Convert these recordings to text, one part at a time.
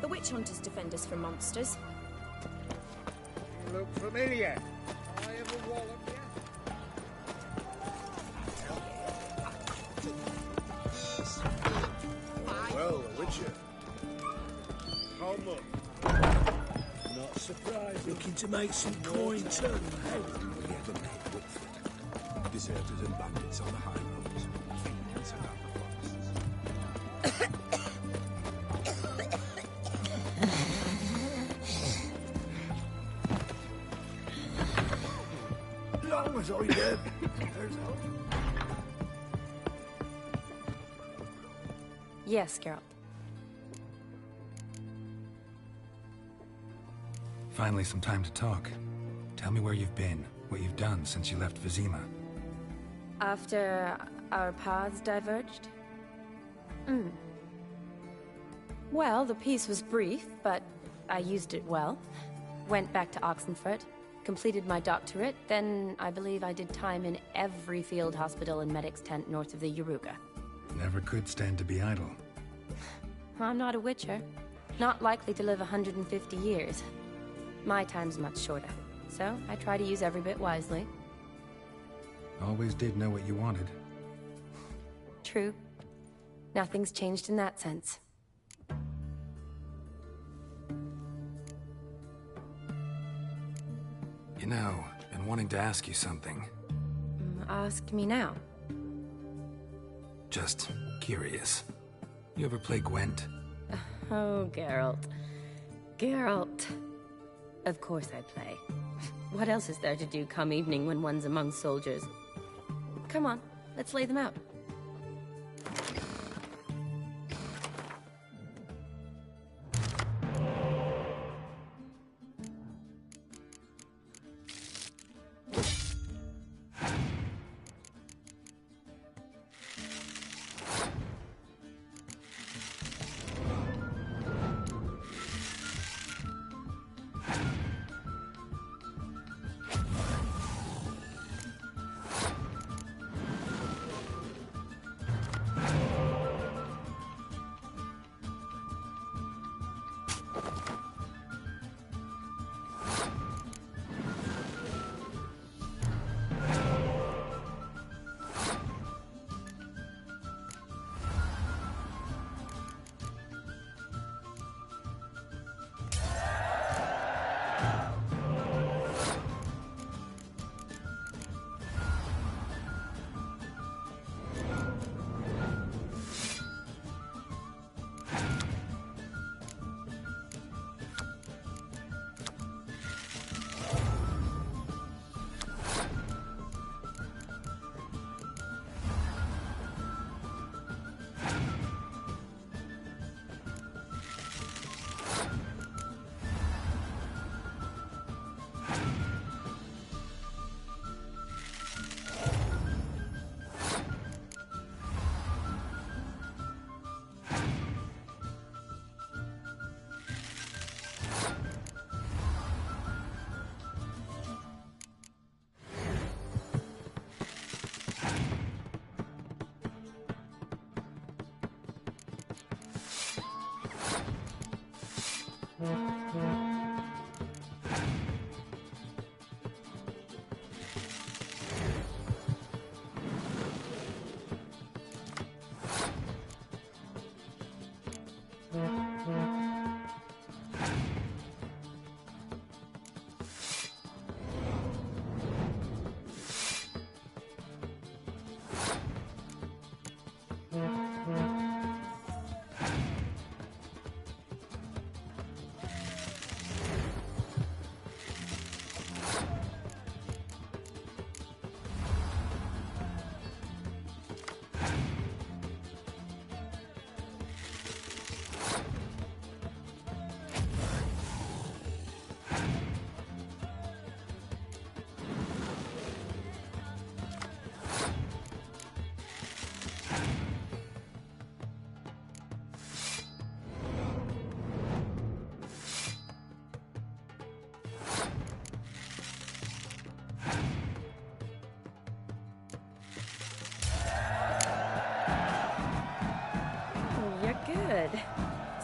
The witch hunters defend us from monsters. You look familiar. I have a wallop, yeah? Well, the Witcher. How much? Not surprised. Looking to make some coin turn. We ever met Whitford. Deserters and bandits on the high roads. Fiends around the forests. Long as I live, there's hope. Yes, Geralt. Finally, some time to talk. Tell me where you've been, what you've done since you left Vizima. After our paths diverged? Well, the peace was brief, but I used it well. Went back to Oxenfurt, completed my doctorate, then I believe I did time in every field hospital and medic's tent north of the Yaruga. Never could stand to be idle. I'm not a witcher. Not likely to live 150 years. My time's much shorter, so I try to use every bit wisely. Always did know what you wanted. True. Nothing's changed in that sense. You know, been wanting to ask you something. Ask me now. Just curious. You ever play Gwent? Oh, Geralt. Geralt. Of course I play. What else is there to do come evening when one's among soldiers? Come on, let's lay them out.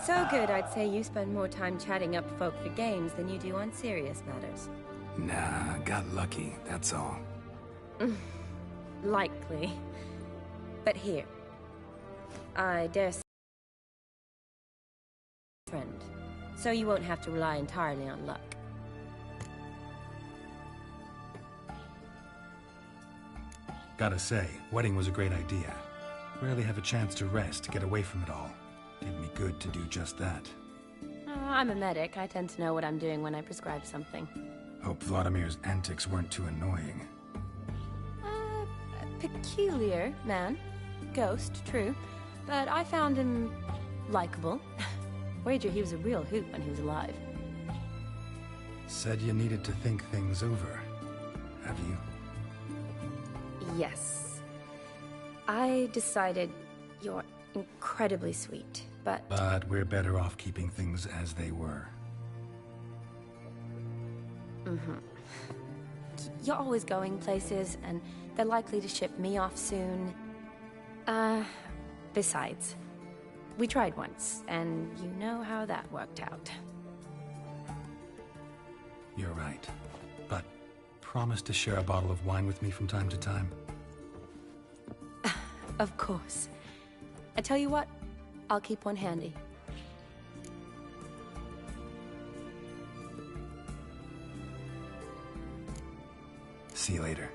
So good, I'd say you spend more time chatting up folk for games than you do on serious matters. Nah, got lucky, that's all. Likely. But here. I dare say friend. So you won't have to rely entirely on luck. Gotta say, wedding was a great idea. Rarely have a chance to rest, get away from it all. Did me good to do just that. I'm a medic. I tend to know what I'm doing when I prescribe something. Hope Vladimir's antics weren't too annoying. Peculiar man. Ghost, true. But I found him likable. Wager he was a real hoot when he was alive. Said you needed to think things over. Have you? Yes. I decided you're incredibly sweet, but... But we're better off keeping things as they were. You're always going places, and they're likely to ship me off soon. Besides, we tried once, and you know how that worked out. You're right. But promise to share a bottle of wine with me from time to time? Of course. I tell you what, I'll keep one handy. See you later.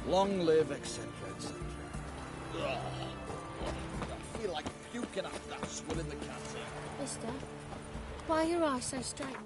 Long live, etc., etc. Ugh. I feel like puking after that swim in the canteen. Mister, why are your eyes so strange?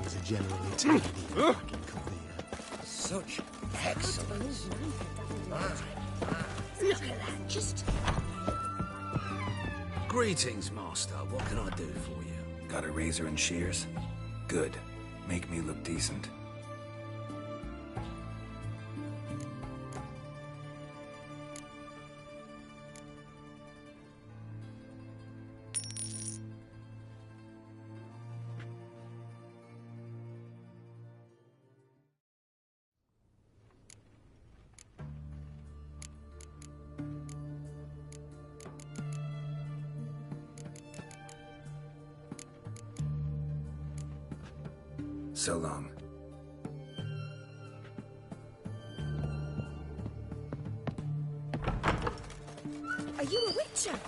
things are generally tidy back in Korea. Such excellence. Look at that, just... Greetings, Master. What can I do for you? Got a razor and shears? Good. Make me look decent. So long. Are you a witcher?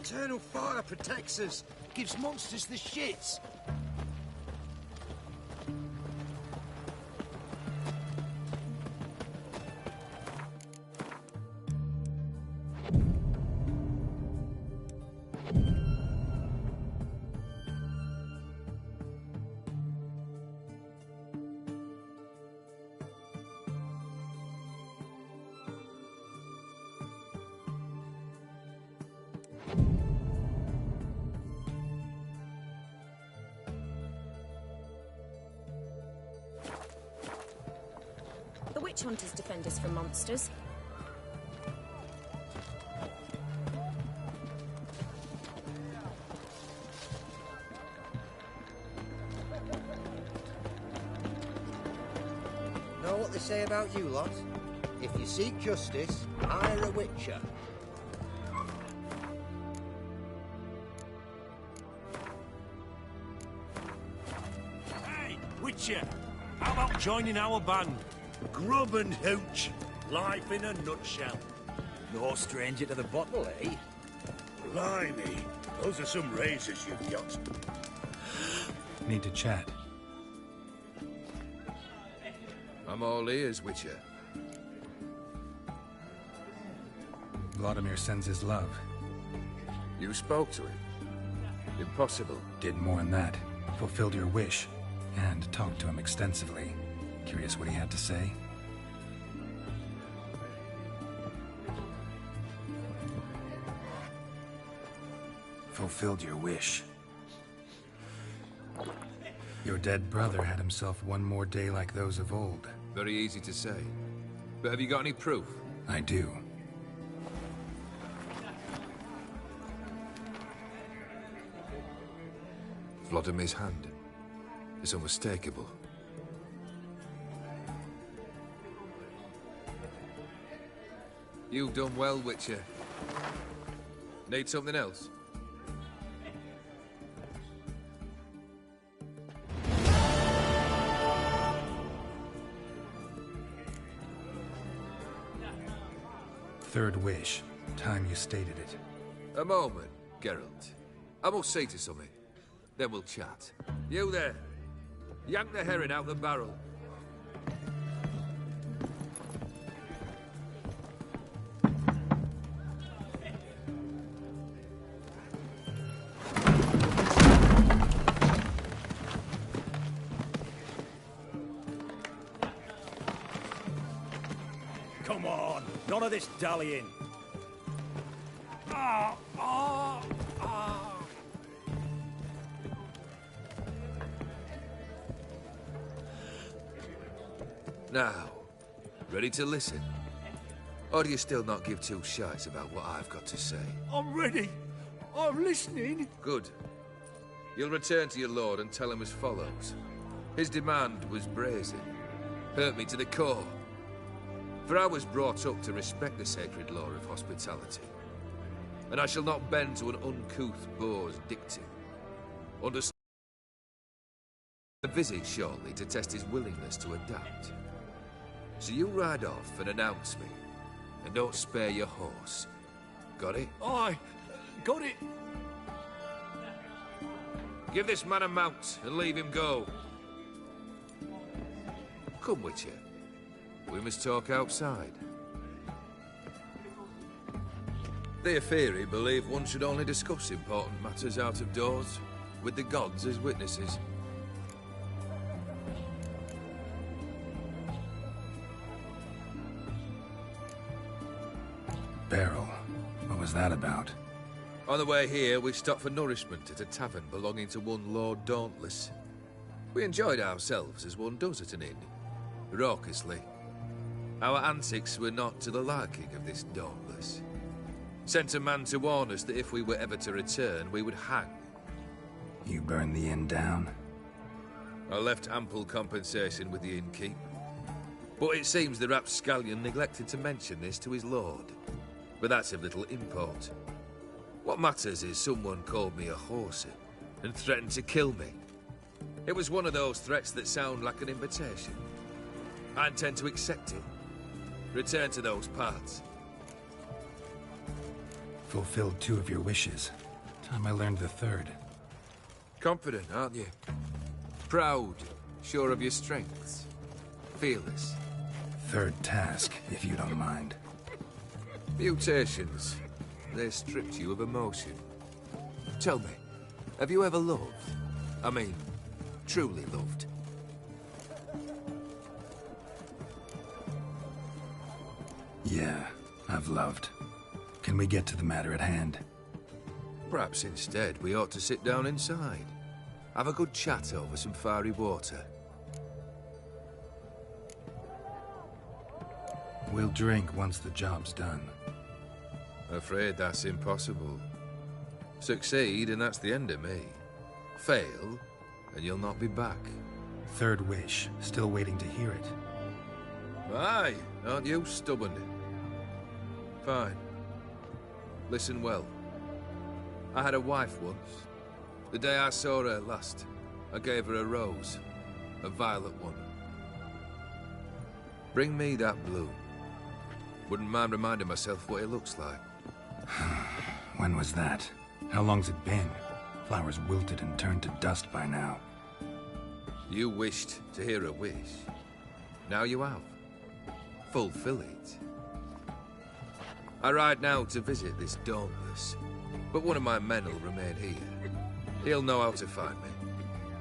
Eternal fire protects us. Gives monsters the shits. The witch hunters defend us from monsters. Know what they say about you lot? If you seek justice, hire a witcher. Hey, Witcher! How about joining our band? Grub and hooch. Life in a nutshell. No stranger to the bottle, eh? Blimey, those are some razors you've got. Need to chat. I'm all ears, Witcher. Vladimir sends his love. You spoke to him? Impossible. Did more than that. Fulfilled your wish. And talked to him extensively. Curious what he had to say? Fulfilled your wish. Your dead brother had himself one more day like those of old. Very easy to say. But have you got any proof? I do. Vladimir's hand. It's unmistakable. You've done well, Witcher. Need something else? Third wish. Time you stated it. A moment, Geralt. I must see to something. Then we'll chat. You there. Yank the herring out the barrel. Come on, none of this dallying. Ah, ah, ah. Now, ready to listen? Or do you still not give two shites about what I've got to say? I'm ready. I'm listening. Good. You'll return to your lord and tell him as follows. His demand was brazen. Hurt me to the core. For I was brought up to respect the sacred law of hospitality. And I shall not bend to an uncouth boor's dictum. Understand? A visit, shortly, to test his willingness to adapt. So you ride off and announce me. And don't spare your horse. Got it? Aye, got it. Give this man a mount and leave him go. Come, Witcher. We must talk outside. The Aetheri believe one should only discuss important matters out of doors, with the gods as witnesses. Barrel. What was that about? On the way here, we stopped for nourishment at a tavern belonging to one Lord Dauntless. We enjoyed ourselves as one does at an inn, raucously. Our antics were not to the liking of this Dauntless. Sent a man to warn us that if we were ever to return, we would hang. You burned the inn down? I left ample compensation with the innkeep. But it seems the rapscallion neglected to mention this to his lord. But that's of little import. What matters is someone called me a horsey and threatened to kill me. It was one of those threats that sound like an invitation. I intend to accept it. Return to those parts. Fulfilled 2 of your wishes. Time I learned the 3rd. Confident, aren't you? Proud, sure of your strengths. Fearless. 3rd task, if you don't mind. Mutations. They stripped you of emotion. Tell me, have you ever loved? I mean, truly loved? Yeah, I've loved. Can we get to the matter at hand? Perhaps instead we ought to sit down inside. Have a good chat over some fiery water. We'll drink once the job's done. Afraid that's impossible. Succeed, and that's the end of me. Fail, and you'll not be back. 3rd wish. Still waiting to hear it. Aye, aren't you stubborn? Fine. Listen well. I had a wife once. The day I saw her last, I gave her a rose. A violet one. Bring me that bloom. Wouldn't mind reminding myself what it looks like. When was that? How long's it been? Flowers wilted and turned to dust by now. You wished to hear a wish. Now you have. Fulfill it. I ride now to visit this Dauntless, but one of my men will remain here. He'll know how to find me.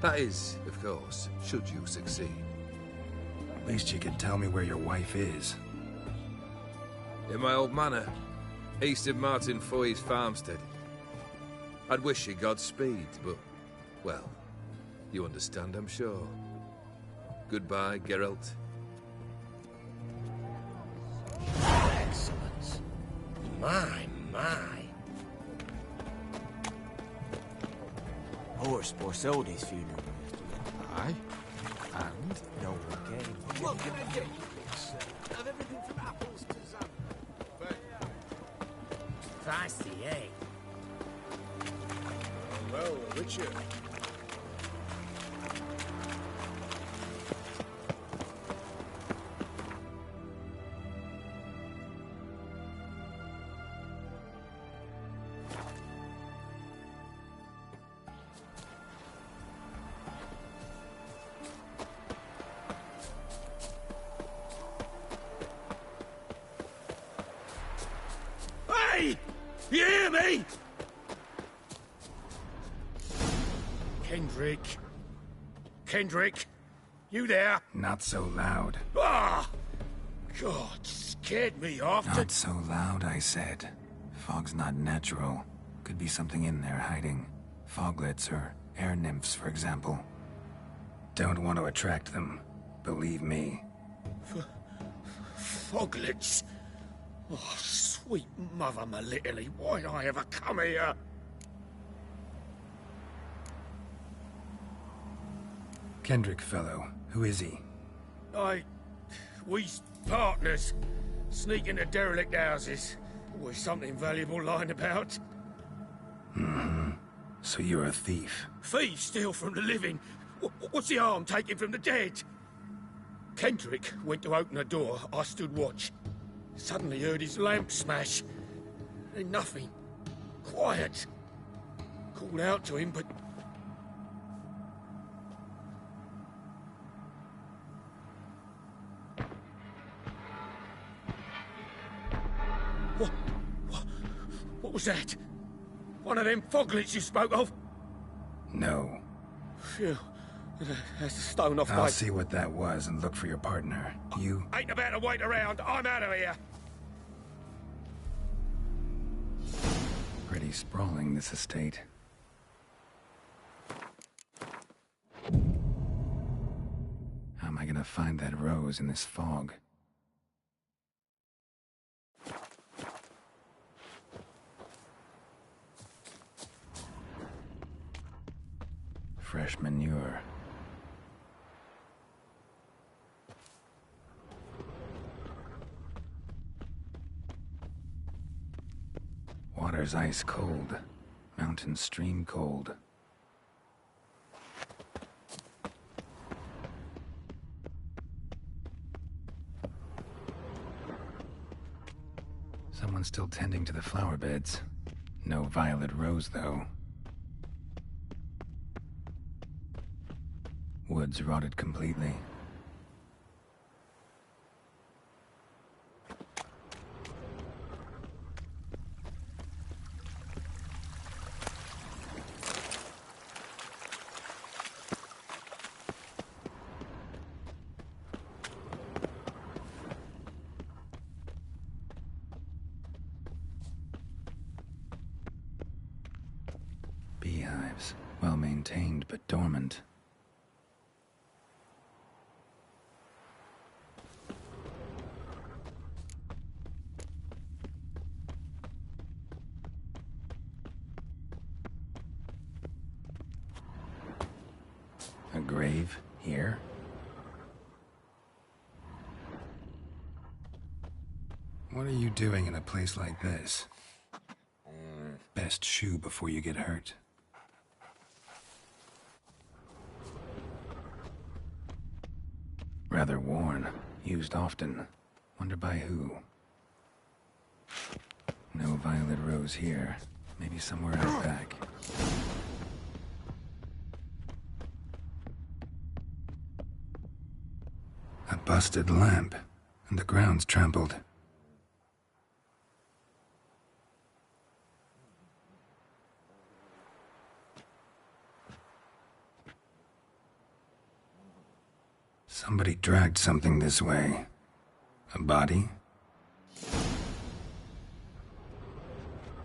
That is, of course, should you succeed. At least you could tell me where your wife is. In my old manor, east of Martin Foy's farmstead. I'd wish you Godspeed, but, well, you understand, I'm sure. Goodbye, Geralt. Excellent. My. Horse Borsoldi's funeral yesterday. Aye. And? No one came. What can I get you? Have everything from apples to zam. Feisty, eh? Well, Richard. Hey! You hear me? Kendrick, you there? Not so loud. Ah! God, scared me off. Not so loud, I said. Fog's not natural. Could be something in there hiding. Foglets or air nymphs, for example. Don't want to attract them. Believe me. Foglets? Oh, sweet mother, my little, why'd I ever come here? Kendrick fellow. Who is he? We's partners. Sneak into derelict houses. Always something valuable lying about. Mm-hmm. So you're a thief. Thieves steal from the living. What's the harm taking from the dead? Kendrick went to open a door. I stood watch. Suddenly heard his lamp smash. Then nothing. Quiet. Called out to him, but... What was that? One of them foglets you spoke of? No. Phew. That's a stone off I'll my... see what that was and look for your partner. You... Ain't about to wait around. I'm out of here. Pretty sprawling, this estate. How am I gonna find that rose in this fog? Fresh manure. Water's ice cold. Mountain stream cold. Someone's still tending to the flower beds. No violet rose, though. Woods rotted completely. Beehives, well maintained but dormant. A grave here? What are you doing in a place like this? Best shoe before you get hurt. Rather worn, used often. Wonder by who? No violet rose here. Maybe somewhere out back. A busted lamp, and the ground's trampled. Somebody dragged something this way. A body?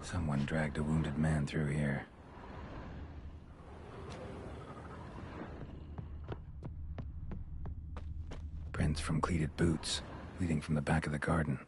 Someone dragged a wounded man through here. Prints from cleated boots, leading from the back of the garden.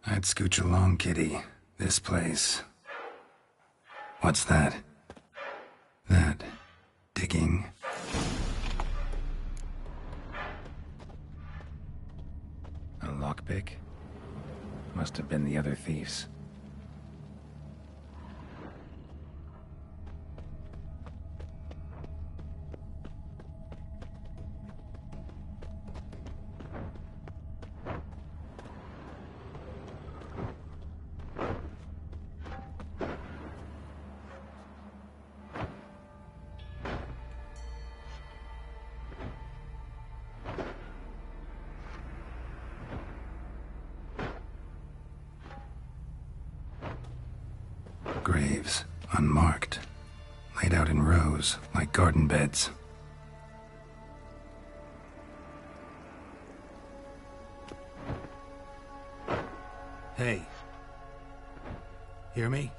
I'd scooch along, kitty. This place. What's that? That. Digging. A lockpick? Must have been the other thieves. Graves, unmarked, laid out in rows, like garden beds. Hey. Hear me?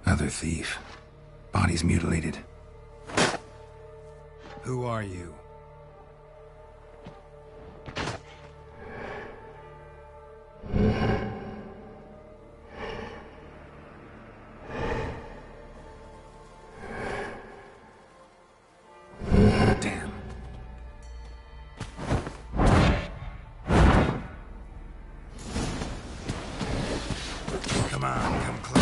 Another thief. Bodies mutilated. Who are you? on, come close.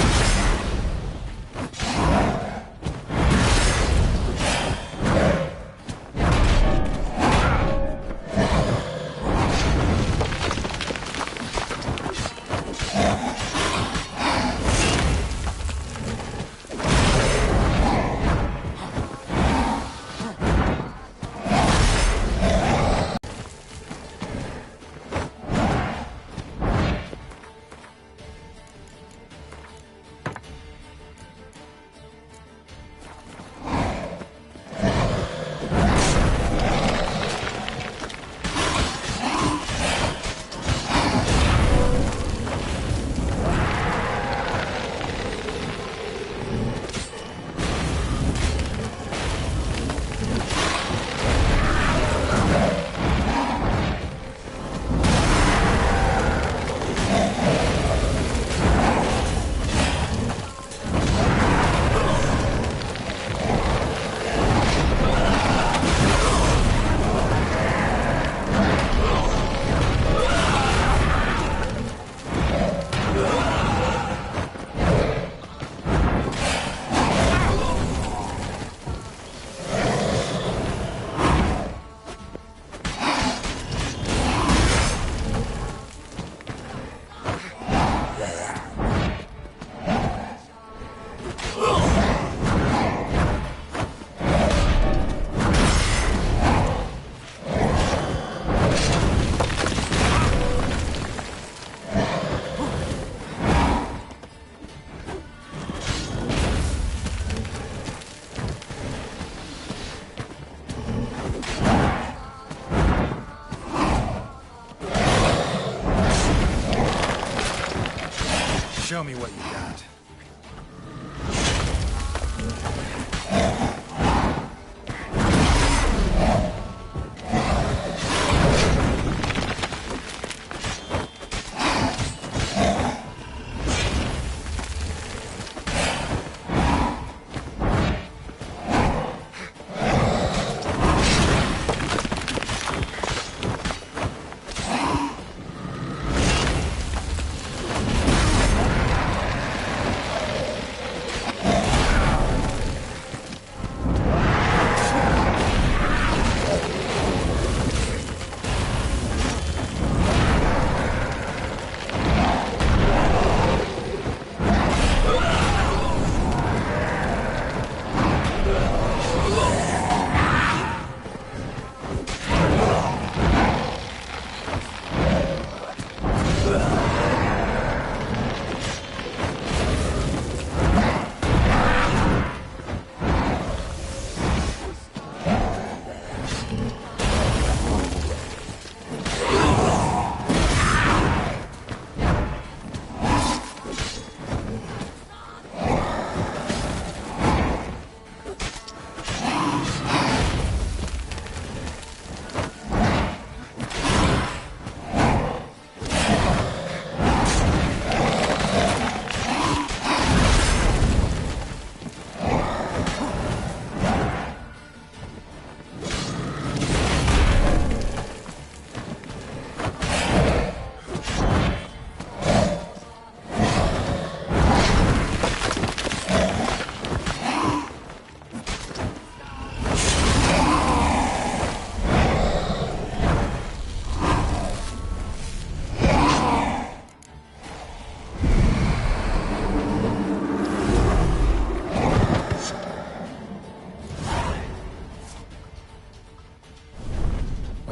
Show me what you got.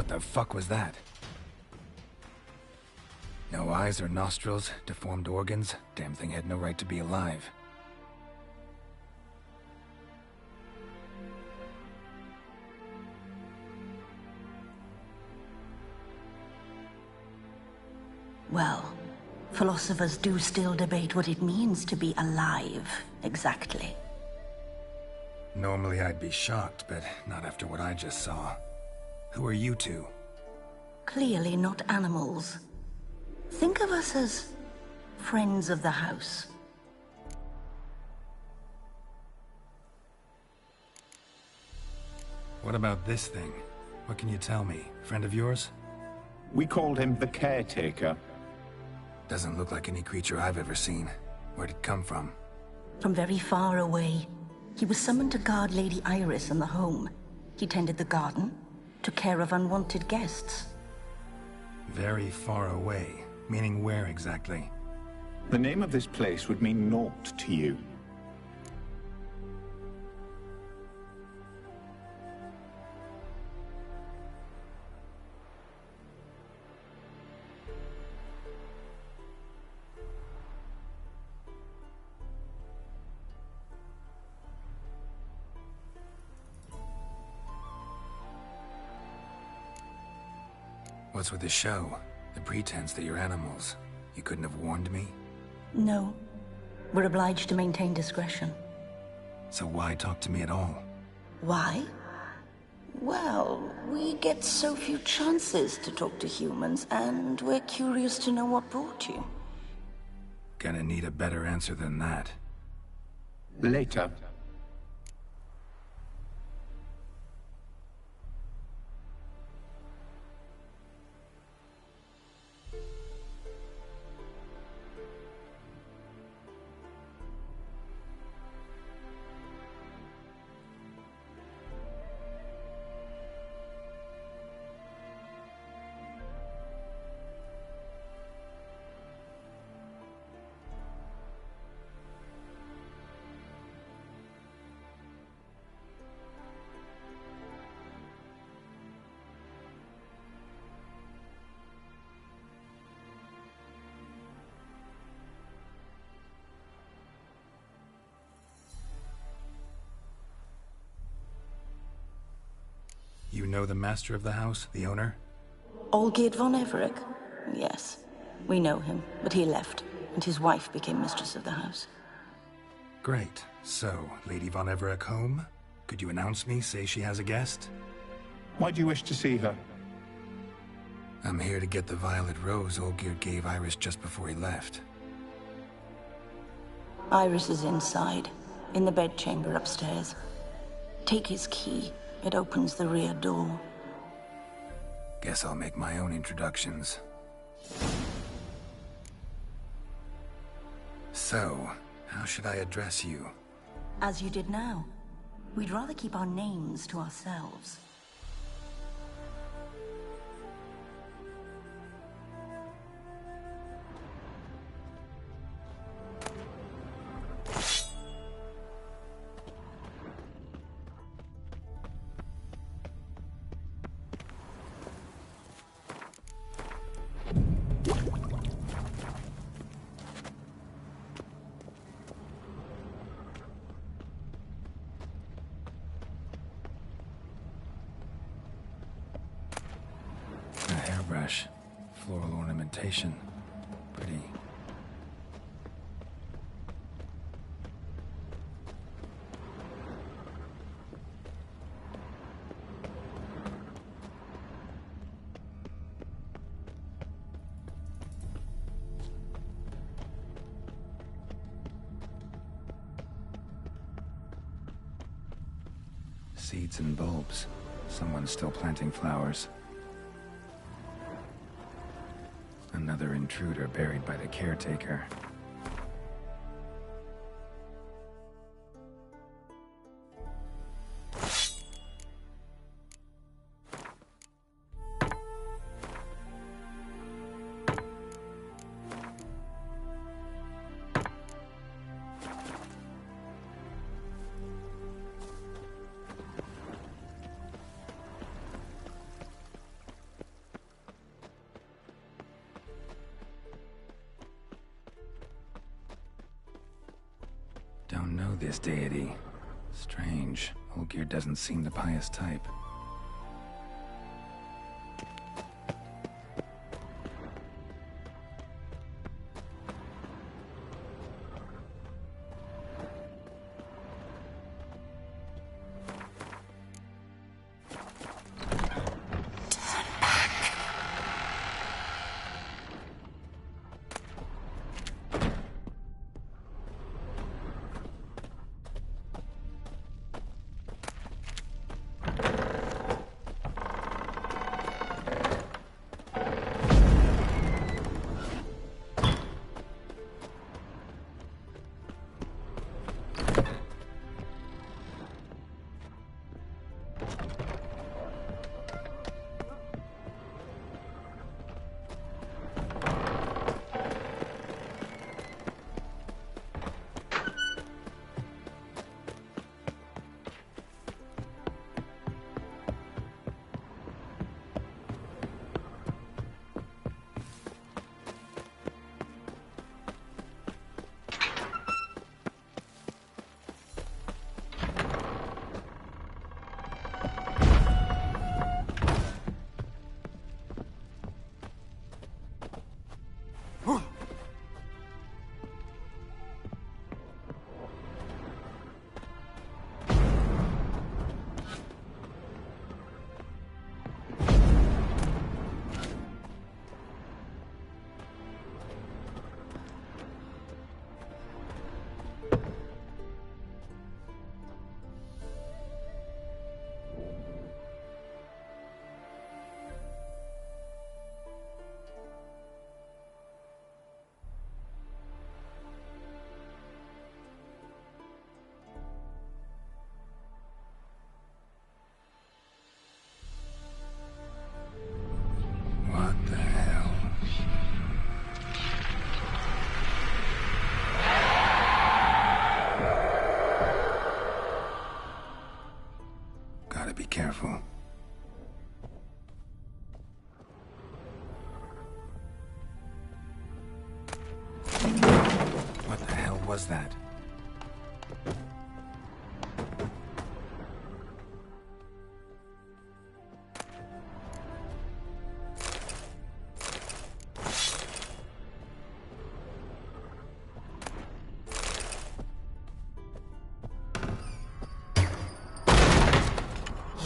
The fuck was that? No eyes or nostrils, deformed organs. Damn thing had no right to be alive. Well, philosophers do still debate what it means to be alive, exactly. Normally I'd be shocked, but not after what I just saw. Who are you two? Clearly not animals. Think of us as friends of the house. What about this thing? What can you tell me? Friend of yours? We called him the Caretaker. Doesn't look like any creature I've ever seen. Where'd it come from? From very far away. He was summoned to guard Lady Iris and the home. He tended the garden, took care of unwanted guests. Very far away. Meaning where exactly? The name of this place would mean naught to you. What's with the show? The pretense that you're animals. You couldn't have warned me? No. We're obliged to maintain discretion. So why talk to me at all? Why? Well, we get so few chances to talk to humans, and we're curious to know what brought you. Gonna need a better answer than that. Later. You know the master of the house, the owner? Olgierd von Everec? Yes. We know him, but he left, and his wife became mistress of the house. Great. So, Lady von Everec home? Could you announce me, say she has a guest? Why do you wish to see her? I'm here to get the violet rose Olgierd gave Iris just before he left. Iris is inside, in the bedchamber upstairs. Take his key. It opens the rear door. Guess I'll make my own introductions. So, how should I address you? As you did now. We'd rather keep our names to ourselves. A hairbrush. Floral ornamentation. Pretty. Seeds and bulbs. Someone's still planting flowers. Another intruder buried by the caretaker. Don't know this deity. Strange. Olgierd doesn't seem the pious type. careful. What the hell was that?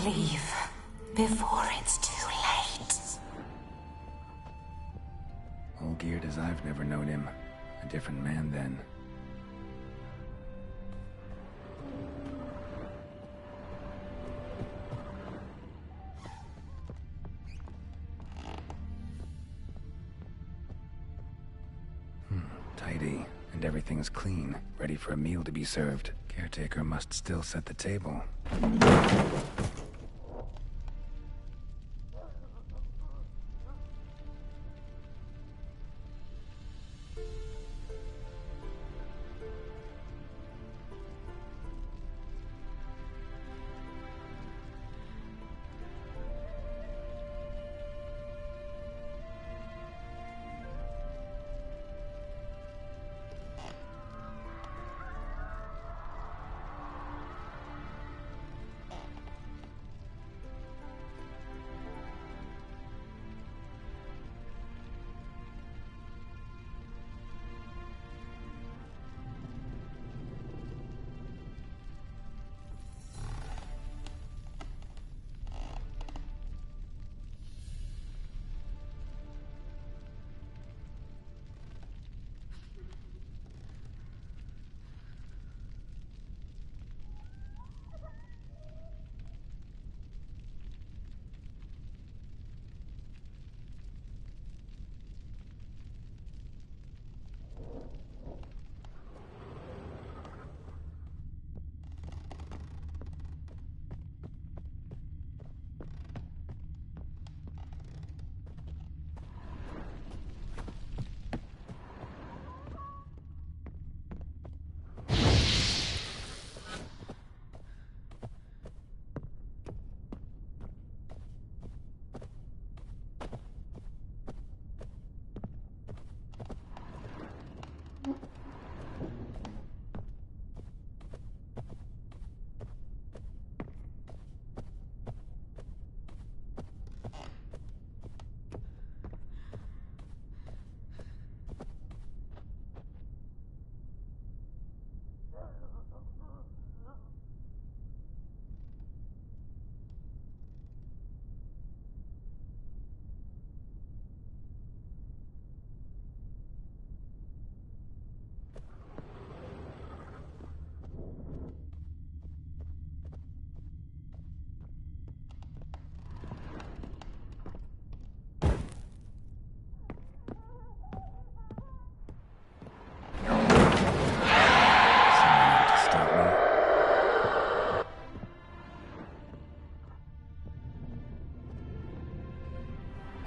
Leave before it's too late. All geared as I've never known him. A different man then. Tidy, and everything's clean, ready for a meal to be served. Caretaker must still set the table.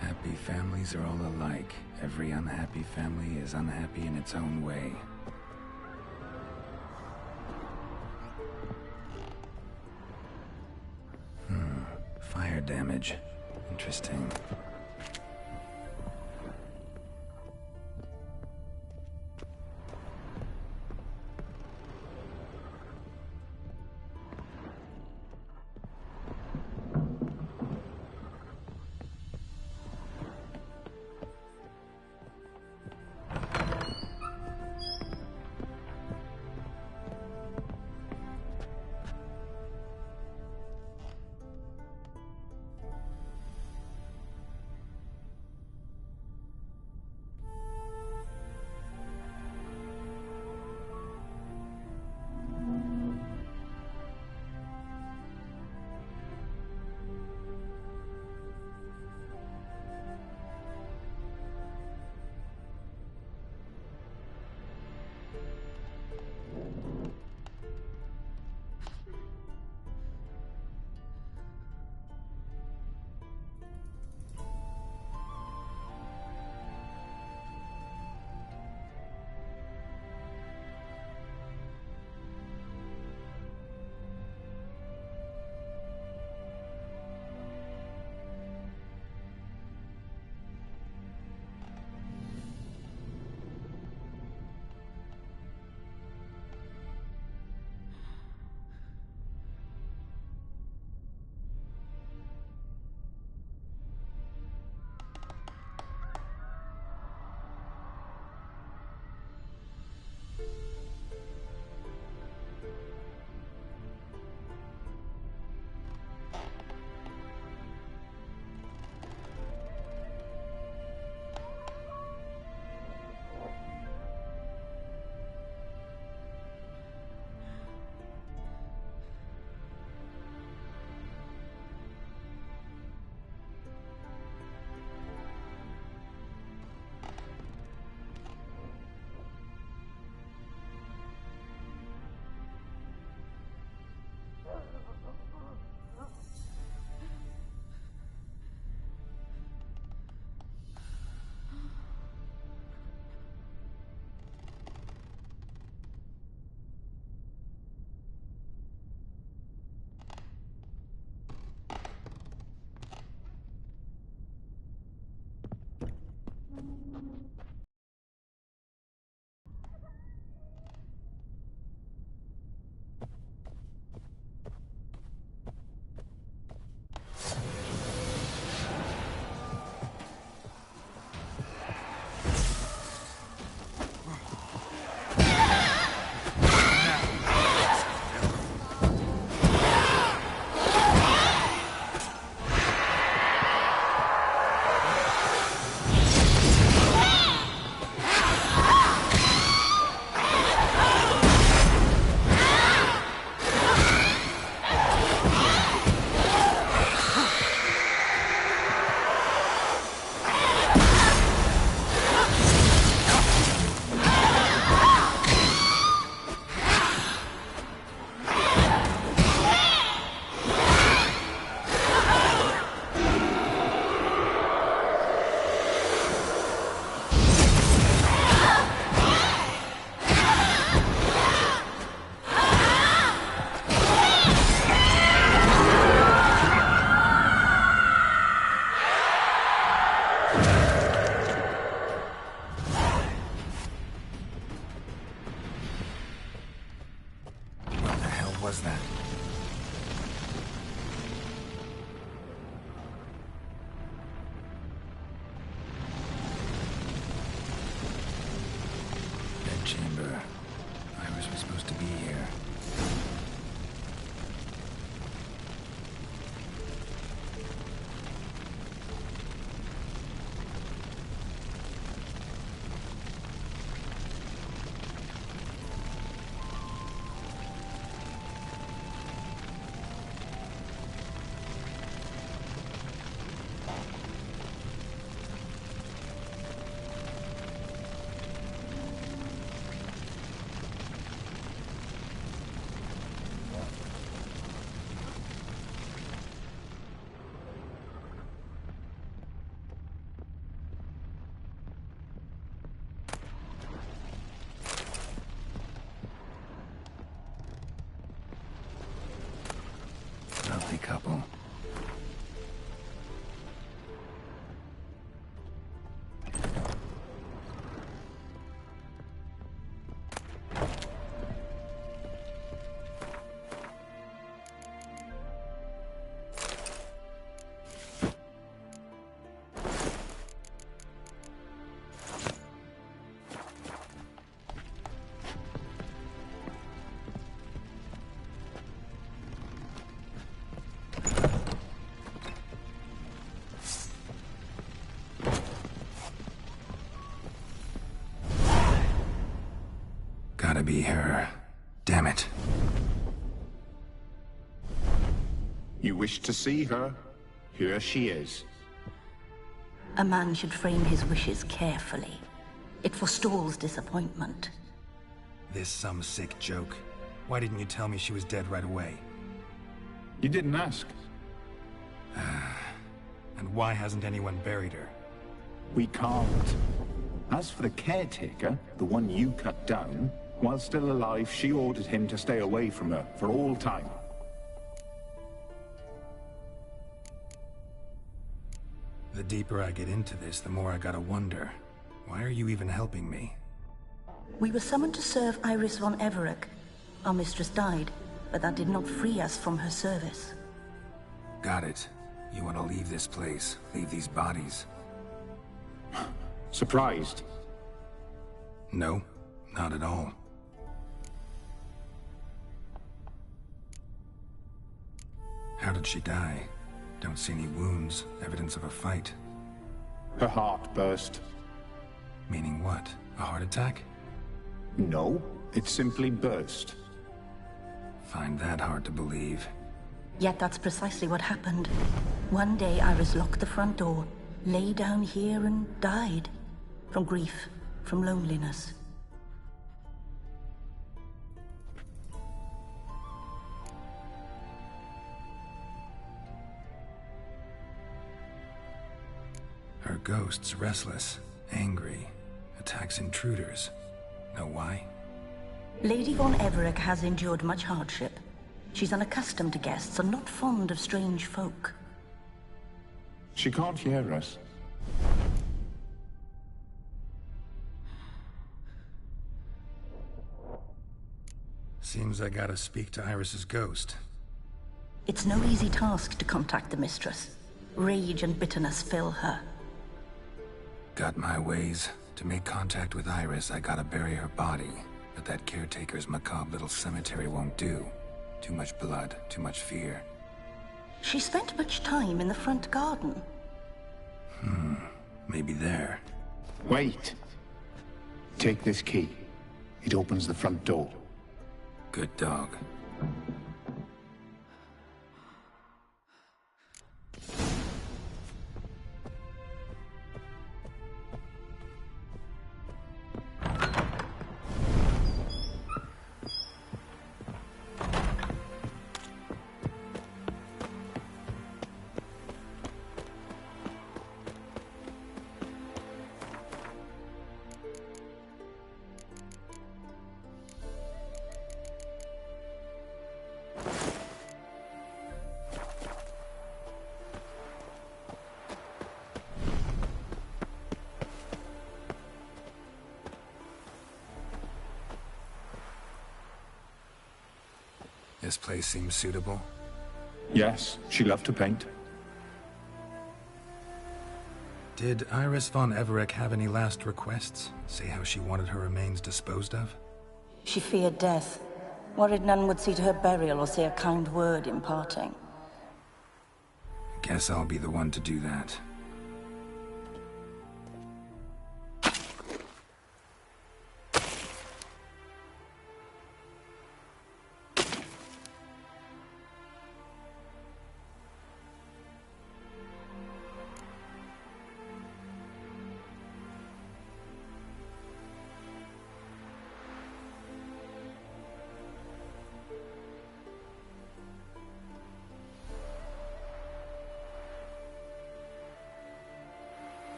Happy families are all alike. Every unhappy family is unhappy in its own way. Fire damage. Interesting. was that? Chamber. Iris was supposed to be here. Lovely couple. Gotta be her. Damn it. You wish to see her? Here she is. A man should frame his wishes carefully. It forestalls disappointment. This some sick joke. Why didn't you tell me she was dead right away? You didn't ask. And why hasn't anyone buried her? We can't. As for the caretaker, the one you cut down, while still alive, she ordered him to stay away from her for all time. The deeper I get into this, the more I gotta wonder. Why are you even helping me? We were summoned to serve Iris von Everett. Our mistress died, but that did not free us from her service. Got it. You want to leave this place, leave these bodies. Surprised? No, not at all. How did she die? Don't see any wounds, evidence of a fight. Her heart burst. Meaning what? A heart attack? No, it simply burst. Find that hard to believe. Yet that's precisely what happened. One day Iris locked the front door, lay down here and died. From grief, from loneliness. Her ghost's restless, angry, attacks intruders. Know why? Lady von Everett has endured much hardship. She's unaccustomed to guests and not fond of strange folk. She can't hear us. Seems I gotta speak to Iris's ghost. It's no easy task to contact the mistress. Rage and bitterness fill her. Got my ways. To make contact with Iris, I gotta bury her body. But that caretaker's macabre little cemetery won't do. Too much blood, too much fear. She spent much time in the front garden. Maybe there. Wait. Take this key. It opens the front door. Good dog. This place seems suitable. Yes, she loved to paint. Did Iris von Everec have any last requests? Say how she wanted her remains disposed of? She feared death. Worried none would see to her burial or say a kind word in parting. Guess I'll be the one to do that.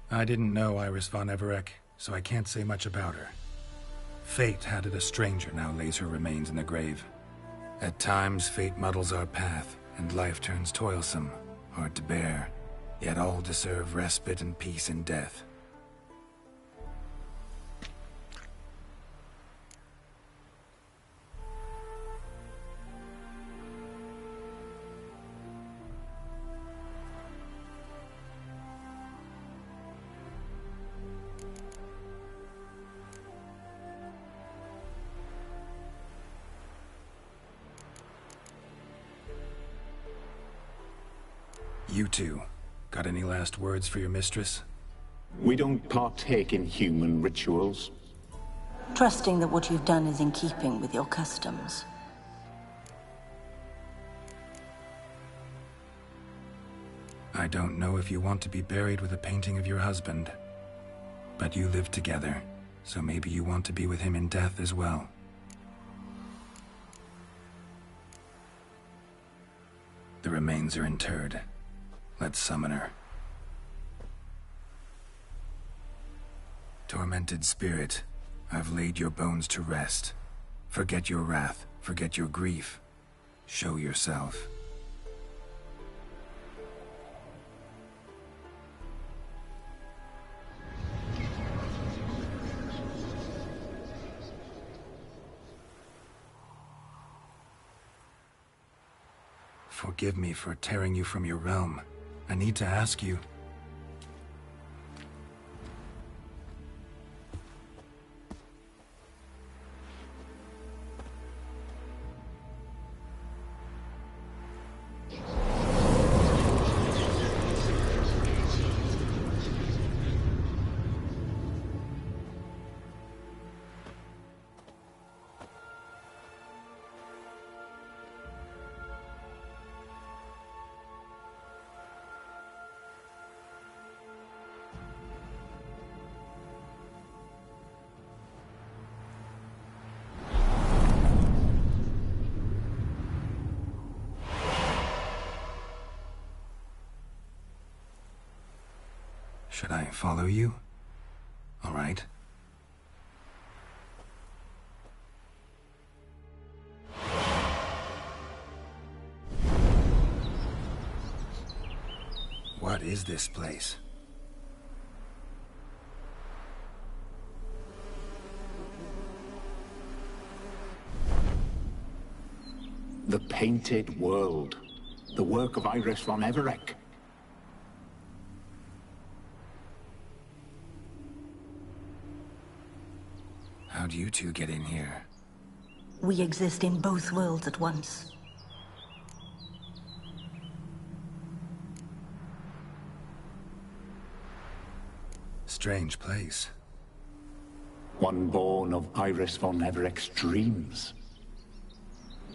I didn't know Iris von Everec, so I can't say much about her. Fate had it a stranger now lays her remains in the grave. At times, fate muddles our path, and life turns toilsome, hard to bear. Yet all deserve respite and peace in death. You two, got any last words for your mistress? We don't partake in human rituals. Trusting that what you've done is in keeping with your customs. I don't know if you want to be buried with a painting of your husband, but you live together, so maybe you want to be with him in death as well. The remains are interred. Let's summon her. Tormented spirit, I've laid your bones to rest. Forget your wrath, forget your grief. Show yourself. Forgive me for tearing you from your realm. I need to ask you. Should I follow you? All right. What is this place? The Painted World. The work of Iris von Everec. How'd you two get in here? We exist in both worlds at once. Strange place. One born of Iris von Everec's dreams.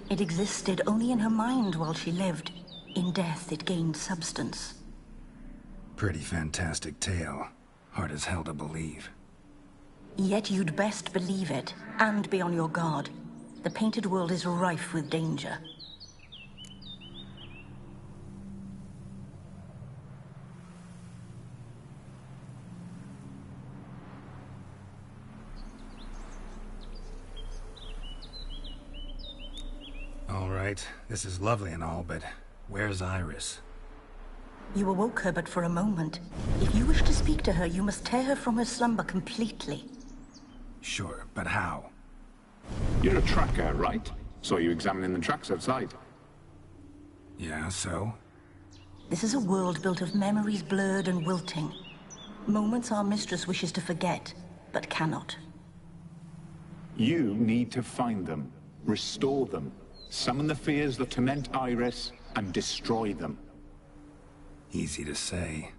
It existed only in her mind while she lived. In death, it gained substance. Pretty fantastic tale. Hard as hell to believe. Yet you'd best believe it, and be on your guard. The Painted World is rife with danger. All right, this is lovely and all, but where's Iris? You awoke her but for a moment. If you wish to speak to her, you must tear her from her slumber completely. Sure, but how? You're a tracker, right? Saw you examining the tracks outside. Yeah, so? This is a world built of memories blurred and wilting. Moments our mistress wishes to forget, but cannot. You need to find them, restore them, summon the fears that torment Iris, and destroy them. Easy to say.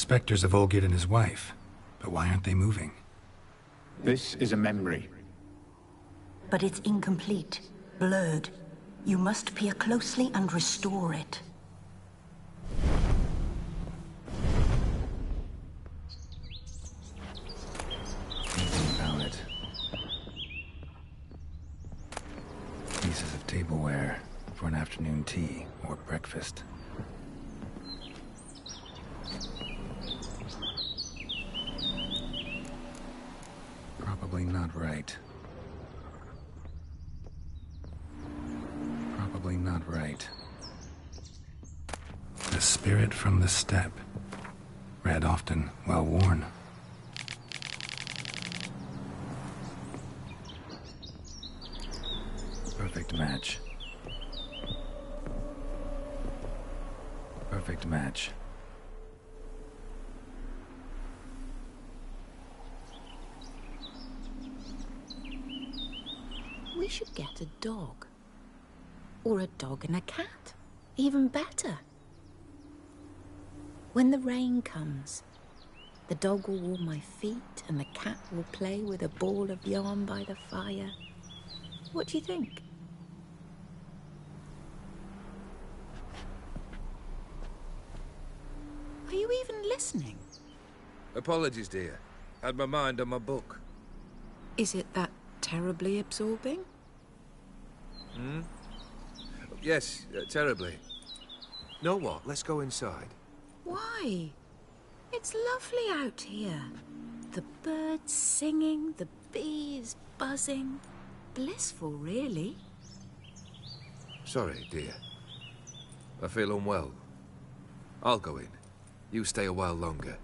specters of Olgierd and his wife. But why aren't they moving? This is a memory. But it's incomplete, blurred. You must peer closely and restore it. Palette. Pieces of tableware for an afternoon tea or breakfast. Probably not right. Probably not right. The spirit from the steppe. Read often, well worn. Perfect match. Perfect match. We should get a dog. Or a dog and a cat. Even better. When the rain comes, the dog will warm my feet and the cat will play with a ball of yarn by the fire. What do you think? Are you even listening? Apologies, dear. Had my mind on my book. Is it that terribly absorbing? Hmm? Yes, terribly. Know what? Let's go inside. Why? It's lovely out here. The birds singing, the bees buzzing. Blissful, really. Sorry, dear. I feel unwell. I'll go in. You stay a while longer.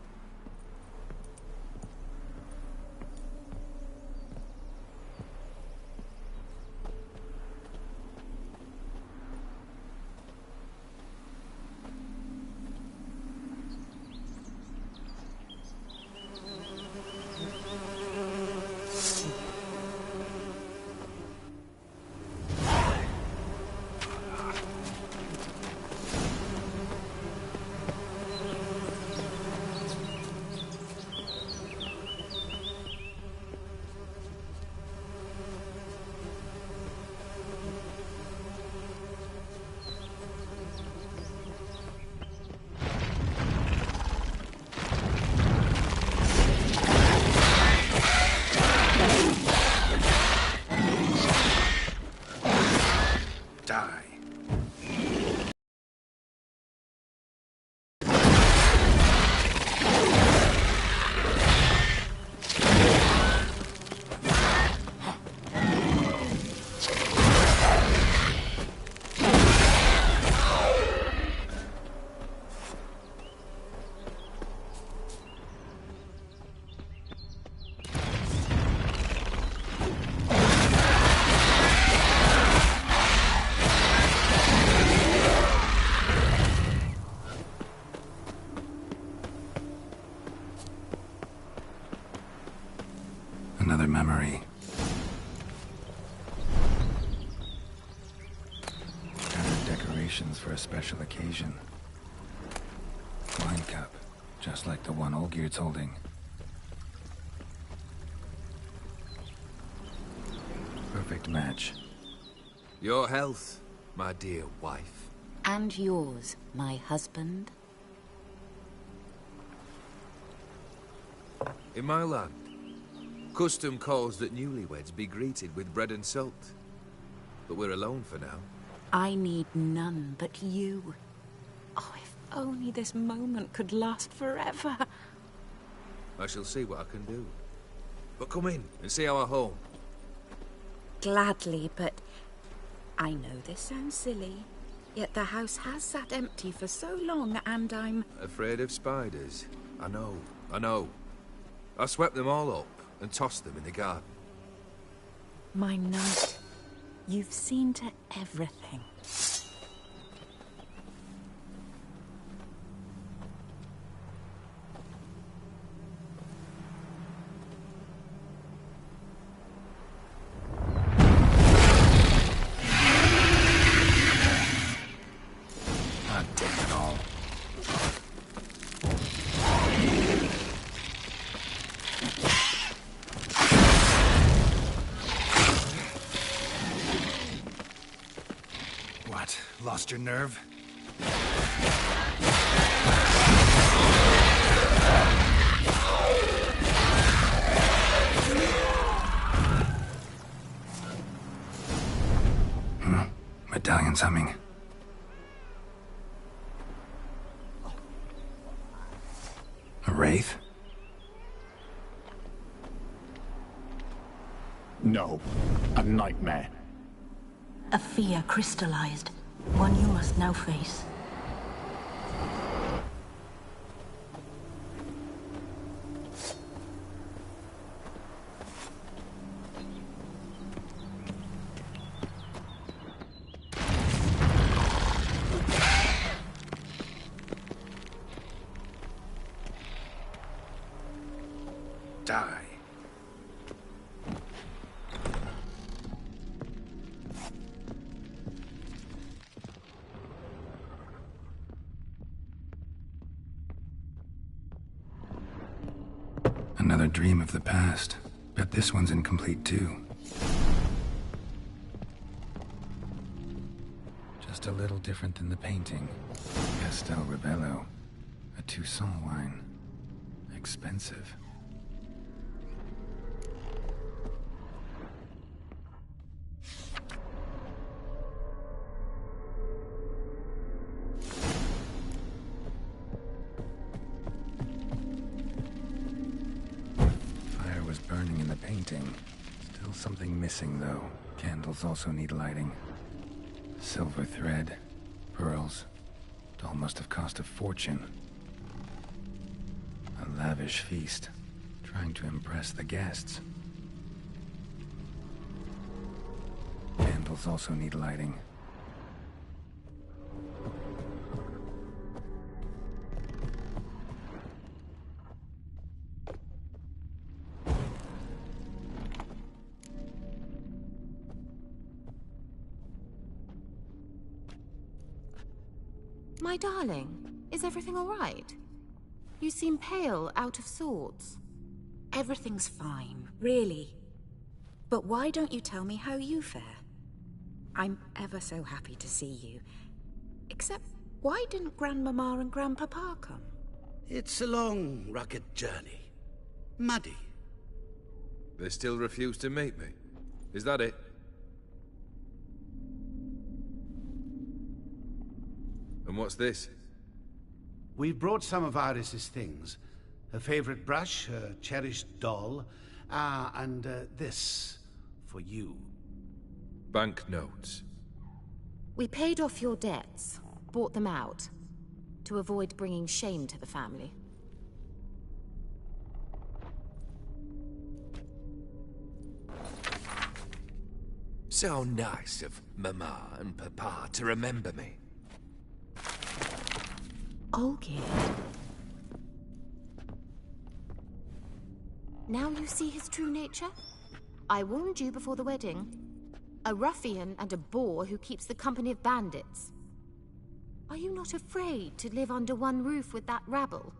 Another memory. Gathered decorations for a special occasion. Wine cup, just like the one Olgierd's holding. Perfect match. Your health, my dear wife. And yours, my husband. In my land, custom calls that newlyweds be greeted with bread and salt. But we're alone for now. I need none but you. Oh, if only this moment could last forever. I shall see what I can do. But come in and see our home. Gladly, but I know this sounds silly, yet the house has sat empty for so long and I'm... Afraid of spiders? I know. I swept them all up and tossed them in the garden. My knight, you've seen to everything. God damn it all. Lost your nerve? Medallion's humming. A wraith? No, a nightmare. A fear crystallized, one you must now face. Die. Another dream of the past. Bet this one's incomplete too. Just a little different than the painting. Castel Rebello. A Toussaint wine. Expensive. Fire was burning in the painting. Still something missing, though. Candles also need lighting. Silver thread. Pearls. Doll must have cost a fortune. A lavish feast. Trying to impress the guests. Candles also need lighting. My darling, is everything all right? You seem pale, out of sorts. Everything's fine, really. But why don't you tell me how you fare? I'm ever so happy to see you. Except, why didn't Grandmama and Grandpapa come? It's a long, rugged journey. Muddy. They still refuse to meet me. Is that it? And what's this? We brought some of Iris's things. Her favorite brush, her cherished doll, and this for you. Banknotes. We paid off your debts, bought them out, to avoid bringing shame to the family. So nice of Mama and Papa to remember me. Olgierd. Now you see his true nature? I warned you before the wedding. A ruffian and a boor who keeps the company of bandits. Are you not afraid to live under one roof with that rabble?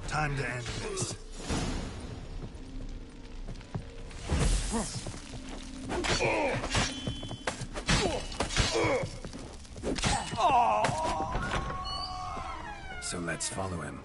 Time to end this. So let's follow him.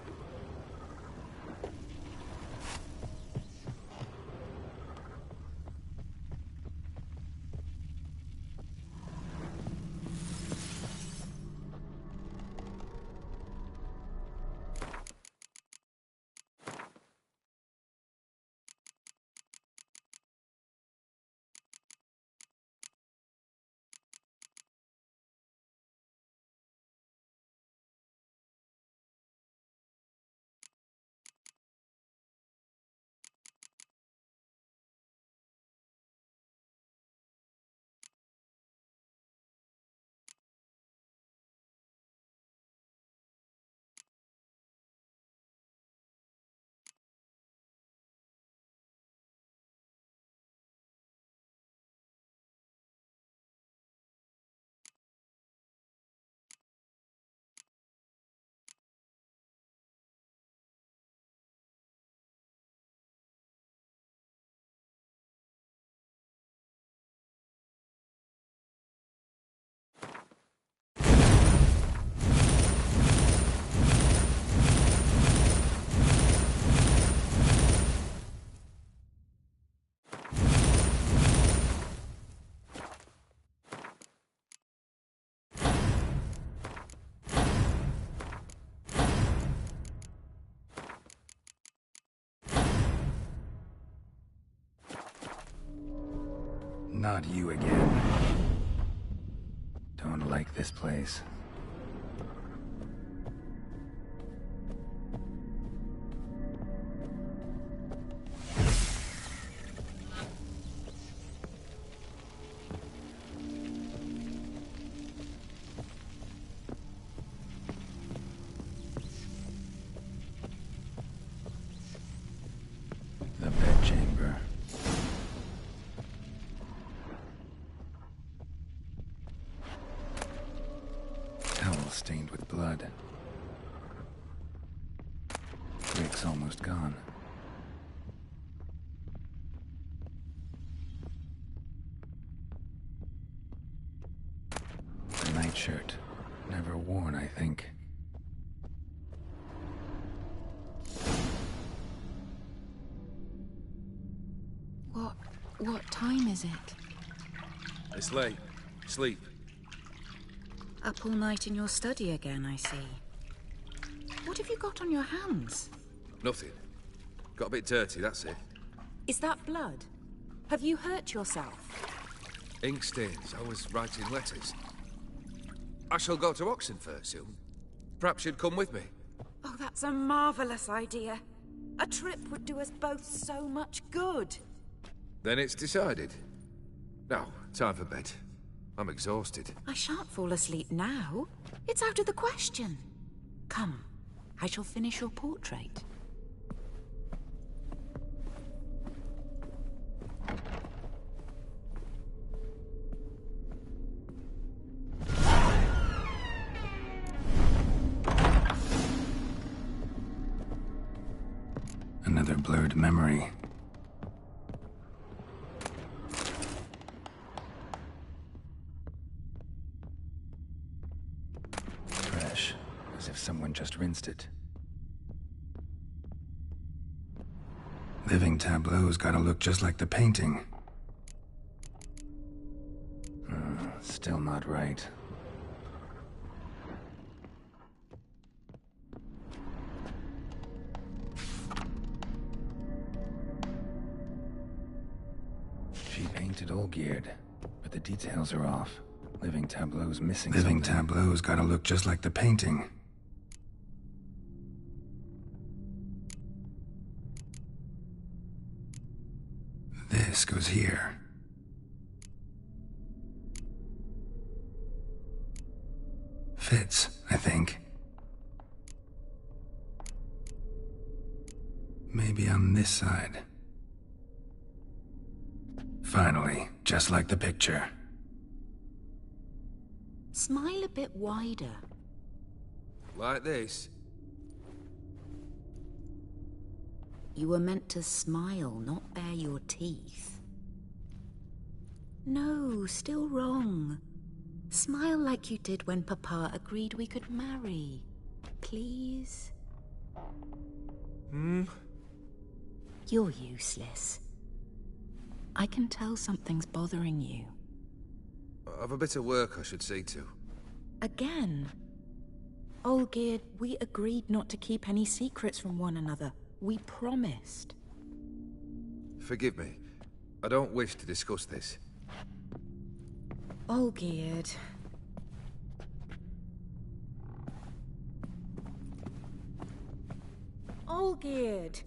Not you again. Don't like this place. The bedchamber. Towel stained with blood. Rick's almost gone. A nightshirt. Never worn, I think. What time is it? It's late. Sleep. Up all night in your study again, I see. What have you got on your hands? Nothing. Got a bit dirty, that's it. Is that blood? Have you hurt yourself? Ink stains. I was writing letters. I shall go to Oxenfurt soon. Perhaps you'd come with me. Oh, that's a marvelous idea. A trip would do us both so much good. Then it's decided. Now, time for bed. I'm exhausted. I shan't fall asleep now. It's out of the question. Come, I shall finish your portrait. Another blurred memory. Fresh, as if someone just rinsed it. Living tableau's gotta look just like the painting. Still not right. She painted Olgierd, but the details are off. Living tableau's missing something. Living tableau's gotta look just like the painting. This goes here. Fits, I think. Maybe on this side. Finally, just like the picture. Smile a bit wider. Like this? You were meant to smile, not bare your teeth. No, still wrong. Smile like you did when Papa agreed we could marry. Please? You're useless. I can tell something's bothering you. I've a bit of work I should see to. Again? Olgierd, we agreed not to keep any secrets from one another. We promised. Forgive me. I don't wish to discuss this. Olgierd. Olgierd.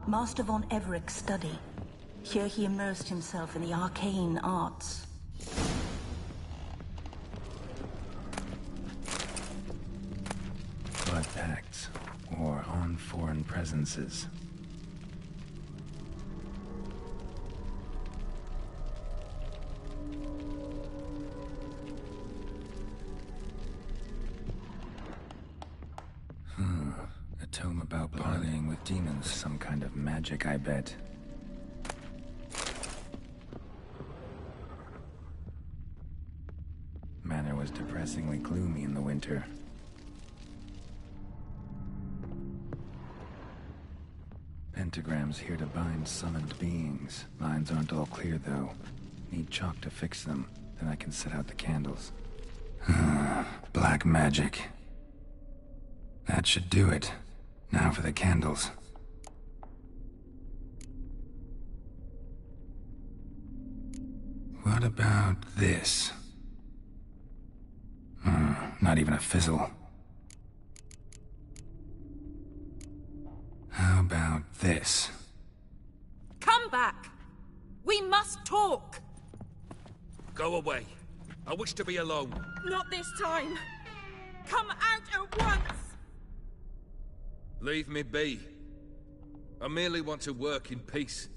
Master von Everett's study. Here he immersed himself in the arcane arts. Blood pacts, or on foreign presences. A tome about parleying with demons. Some kind of magic, I bet. Manor was depressingly gloomy in the winter. Pentagrams here to bind summoned beings. Lines aren't all clear, though. Need chalk to fix them, then I can set out the candles. Black magic. That should do it. Now for the candles. What about this? Not even a fizzle. How about this? Come back! We must talk! Go away. I wish to be alone. Not this time! Come out at once! Leave me be. I merely want to work in peace.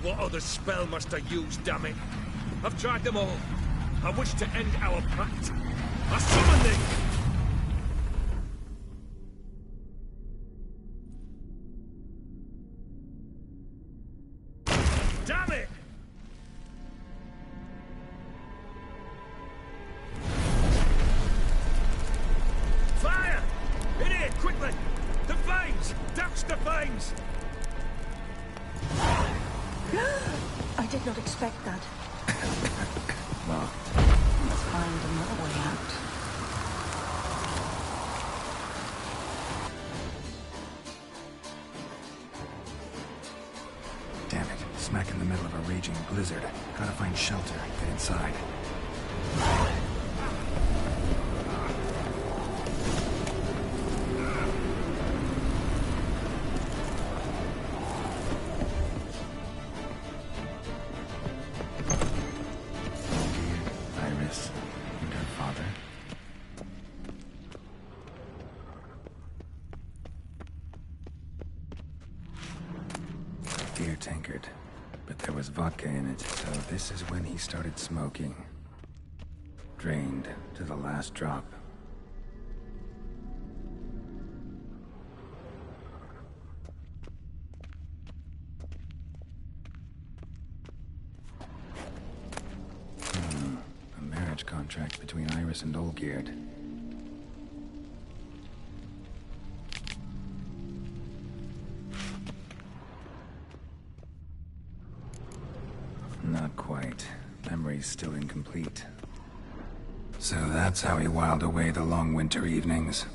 What other spell must I use, damn it? I've tried them all. I wish to end our pact. I summon thee! Damn it! Fire! In here, quickly! The flames! Douse the flames! I did not expect that. Locked. Let's find another way out. Damn it. Smack in the middle of a raging blizzard. Gotta find shelter. Get inside. Iris and her father. Beer tankard. But there was vodka in it, so this is when he started smoking. Drained to the last drop. A marriage contract between Iris and Olgierd. Not quite. Memory's still incomplete. So that's how he whiled away the long winter evenings.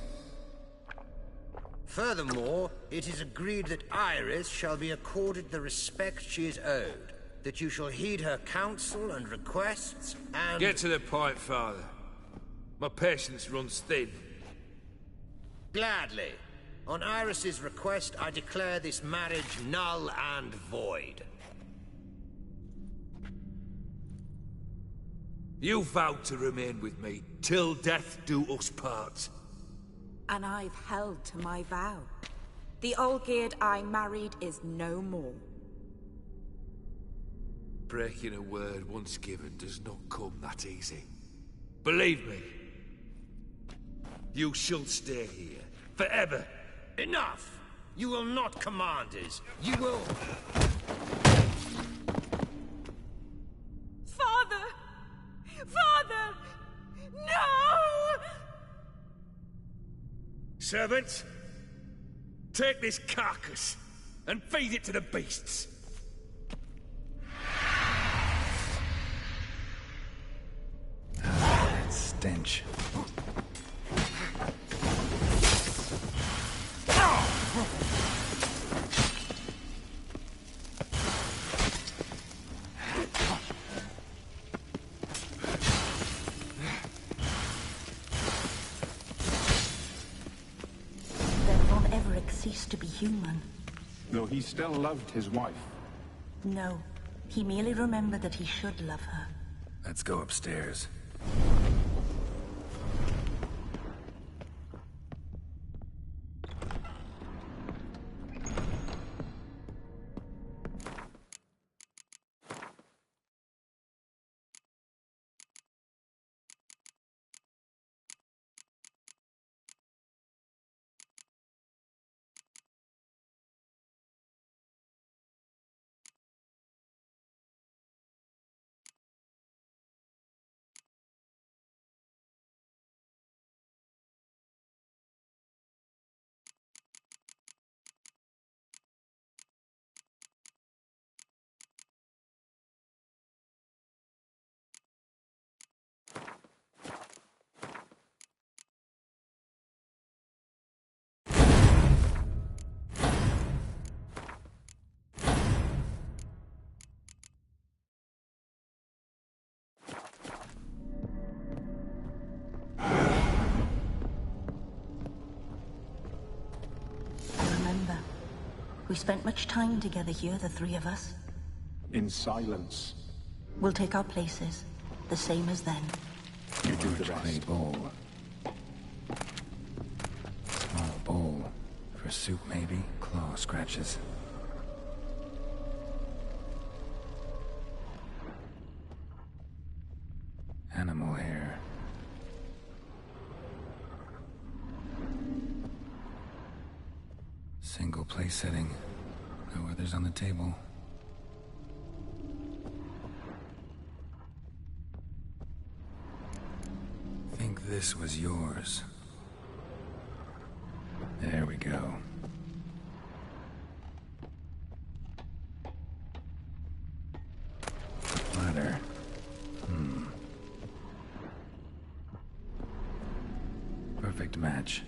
Furthermore, it is agreed that Iris shall be accorded the respect she is owed, that you shall heed her counsel and requests, and... Get to the point, Father. My patience runs thin. Gladly. On Iris's request, I declare this marriage null and void. You vowed to remain with me, till death do us part. And I've held to my vow. The Olgierd I married is no more. Breaking a word once given does not come that easy. Believe me, you shall stay here forever. Enough! You will not command us. You will... Father! Father! No! Servants, take this carcass and feed it to the beasts. That stench. Ceased to be human. Though he still loved his wife. No, he merely remembered that he should love her. Let's go upstairs. We spent much time together here, the three of us. In silence. We'll take our places, the same as then. You do the rest. Clay bowl. Small bowl. For soup, maybe? Claw scratches. Animal hair. Single place setting. No others on the table. Think this was yours. There we go. Platter. Perfect match.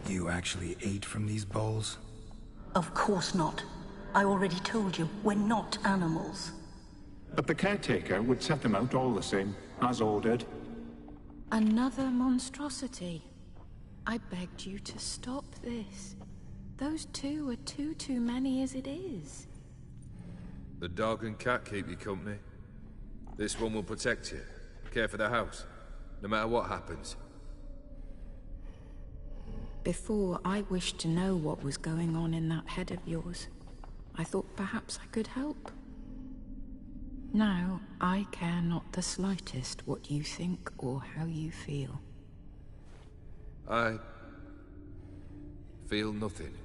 You actually ate from these bowls? Of course not. I already told you, we're not animals. But the caretaker would set them out all the same, as ordered. Another monstrosity. I begged you to stop this. Those two are too many as it is. The dog and cat keep you company. This one will protect you, care for the house, no matter what happens. Before, I wished to know what was going on in that head of yours. I thought perhaps I could help. Now, I care not the slightest what you think or how you feel. I feel nothing.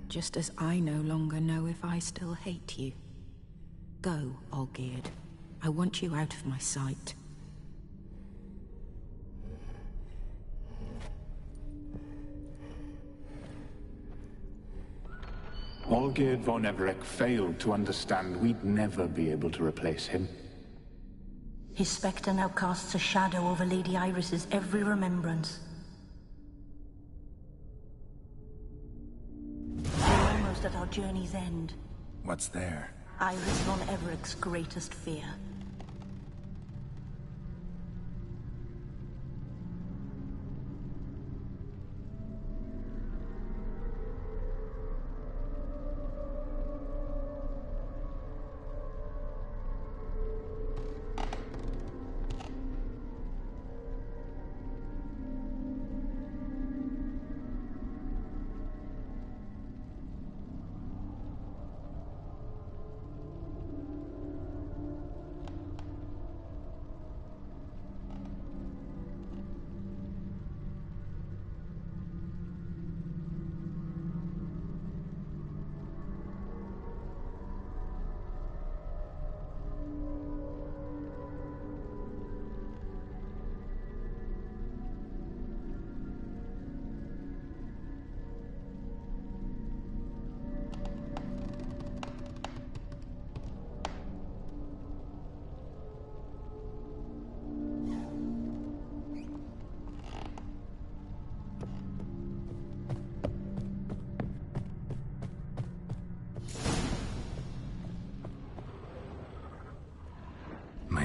Just as I no longer know if I still hate you. Go, Olgierd. I want you out of my sight. Olgierd von Everec failed to understand we'd never be able to replace him. His spectre now casts a shadow over Lady Iris's every remembrance. We're almost at our journey's end. What's there? Iris von Everec's greatest fear.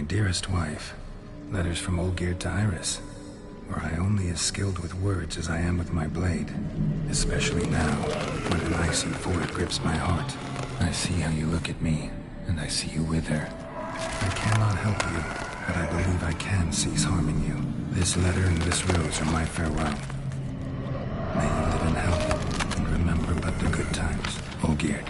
my dearest wife. Letters from Olgierd to Iris. Were I only as skilled with words as I am with my blade. Especially now, when an icy void grips my heart. I see how you look at me, and I see you wither. I cannot help you, but I believe I can cease harming you. This letter and this rose are my farewell. May you live in health, and remember but the good times, Olgierd.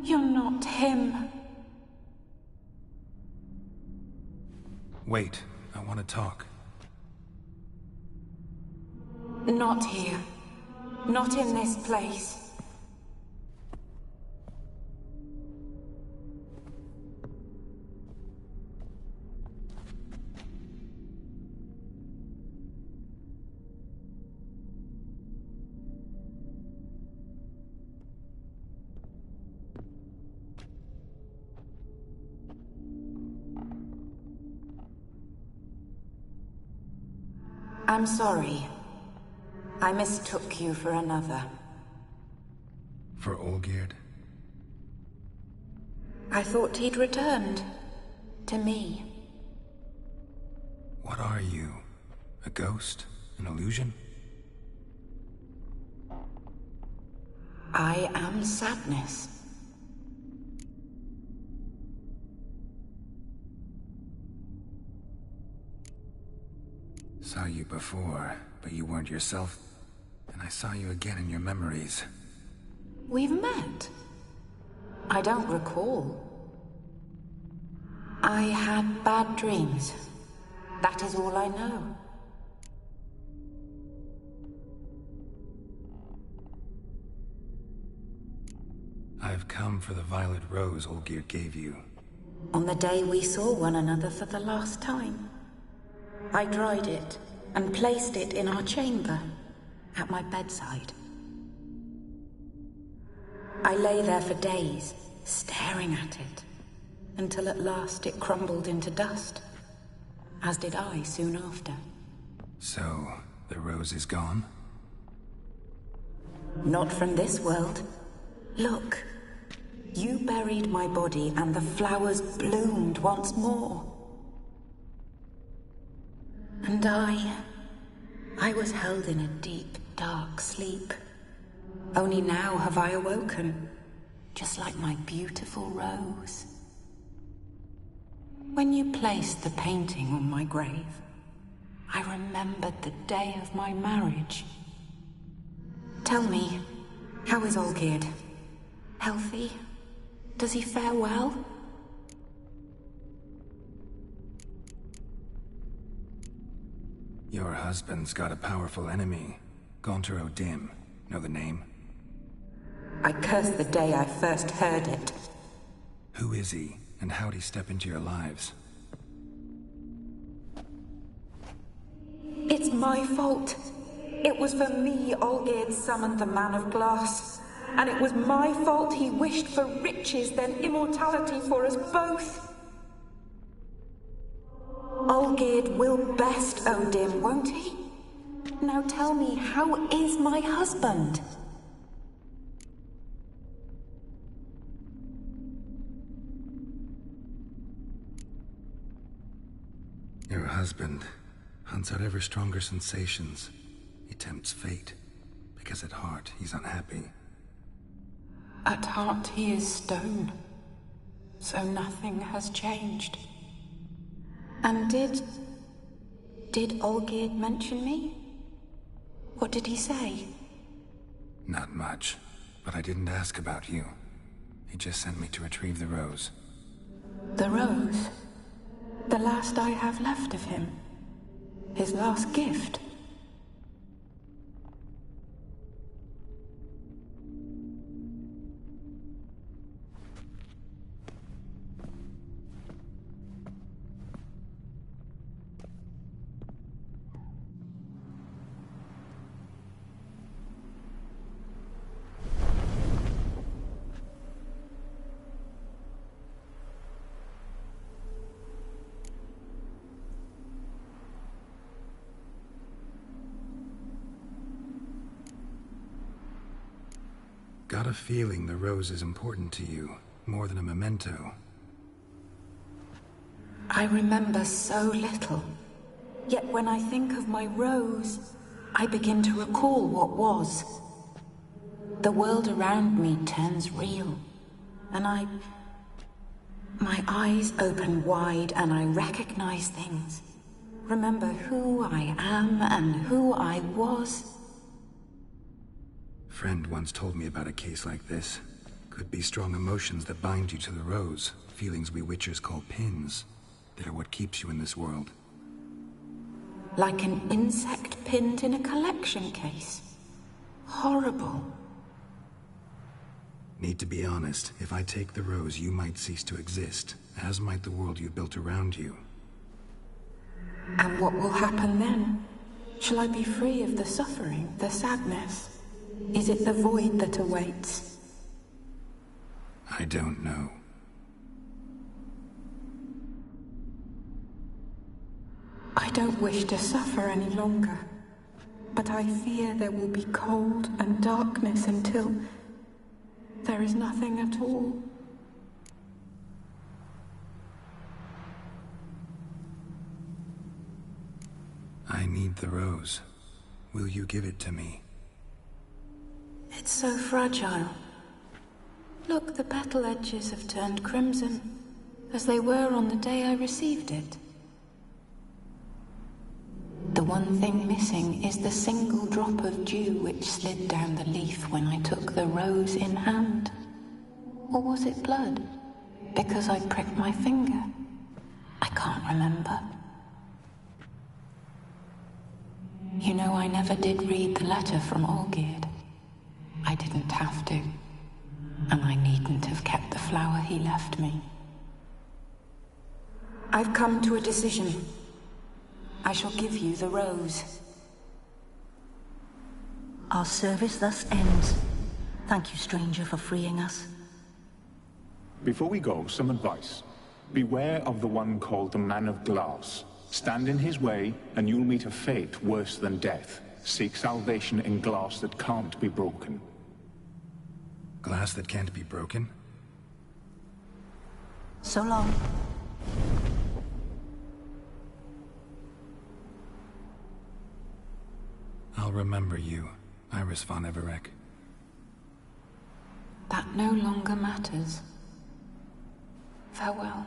You're not him. Wait, I want to talk. Not here. Not in this place. I'm sorry. I mistook you for another. For Olgierd? I thought he'd returned. To me. What are you? A ghost? An illusion? I am sadness. Saw you before, but you weren't yourself. And I saw you again in your memories. We've met? I don't recall. I had bad dreams. That is all I know. I've come for the violet rose Olgierd gave you. On the day we saw one another for the last time, I dried it and placed it in our chamber, at my bedside. I lay there for days, staring at it, until at last it crumbled into dust, as did I soon after. So, the rose is gone? Not from this world. Look, you buried my body and the flowers bloomed once more. And I was held in a deep, dark sleep. Only now have I awoken, just like my beautiful rose. When you placed the painting on my grave, I remembered the day of my marriage. Tell me, how is Olgierd? Healthy? Does he fare well? Your husband's got a powerful enemy. Gaunter O'Dim. Know the name? I curse the day I first heard it. Who is he, and how'd he step into your lives? It's my fault. It was for me Olgierd summoned the Man of Glass. And it was my fault he wished for riches, then immortality for us both. Olgierd will best O'Dim, won't he? Now tell me, how is my husband? Your husband hunts out ever stronger sensations. He tempts fate, because at heart he's unhappy. At heart he is stone, so nothing has changed. And did Olgierd mention me? What did he say? Not much, but I didn't ask about you. He just sent me to retrieve the rose. The rose? The last I have left of him? His last gift? Got a feeling the rose is important to you, more than a memento. I remember so little. Yet when I think of my rose, I begin to recall what was. The world around me turns real, and my eyes open wide and I recognize things. Remember who I am and who I was. Friend once told me about a case like this. Could be strong emotions that bind you to the rose, feelings we witchers call pins. They're what keeps you in this world. Like an insect pinned in a collection case. Horrible. Need to be honest, if I take the rose, you might cease to exist, as might the world you built around you. And what will happen then? Shall I be free of the suffering, the sadness? Is it the void that awaits? I don't know. I don't wish to suffer any longer, but I fear there will be cold and darkness until there is nothing at all. I need the rose. Will you give it to me? It's so fragile. Look, the petal edges have turned crimson, as they were on the day I received it. The one thing missing is the single drop of dew which slid down the leaf when I took the rose in hand. Or was it blood? Because I pricked my finger? I can't remember. You know, I never did read the letter from Olgierd. I didn't have to. And I needn't have kept the flower he left me. I've come to a decision. I shall give you the rose. Our service thus ends. Thank you, stranger, for freeing us. Before we go, some advice. Beware of the one called the Man of Glass. Stand in his way, and you'll meet a fate worse than death. Seek salvation in glass that can't be broken. Glass that can't be broken? So long. I'll remember you, Iris von Everec. That no longer matters. Farewell.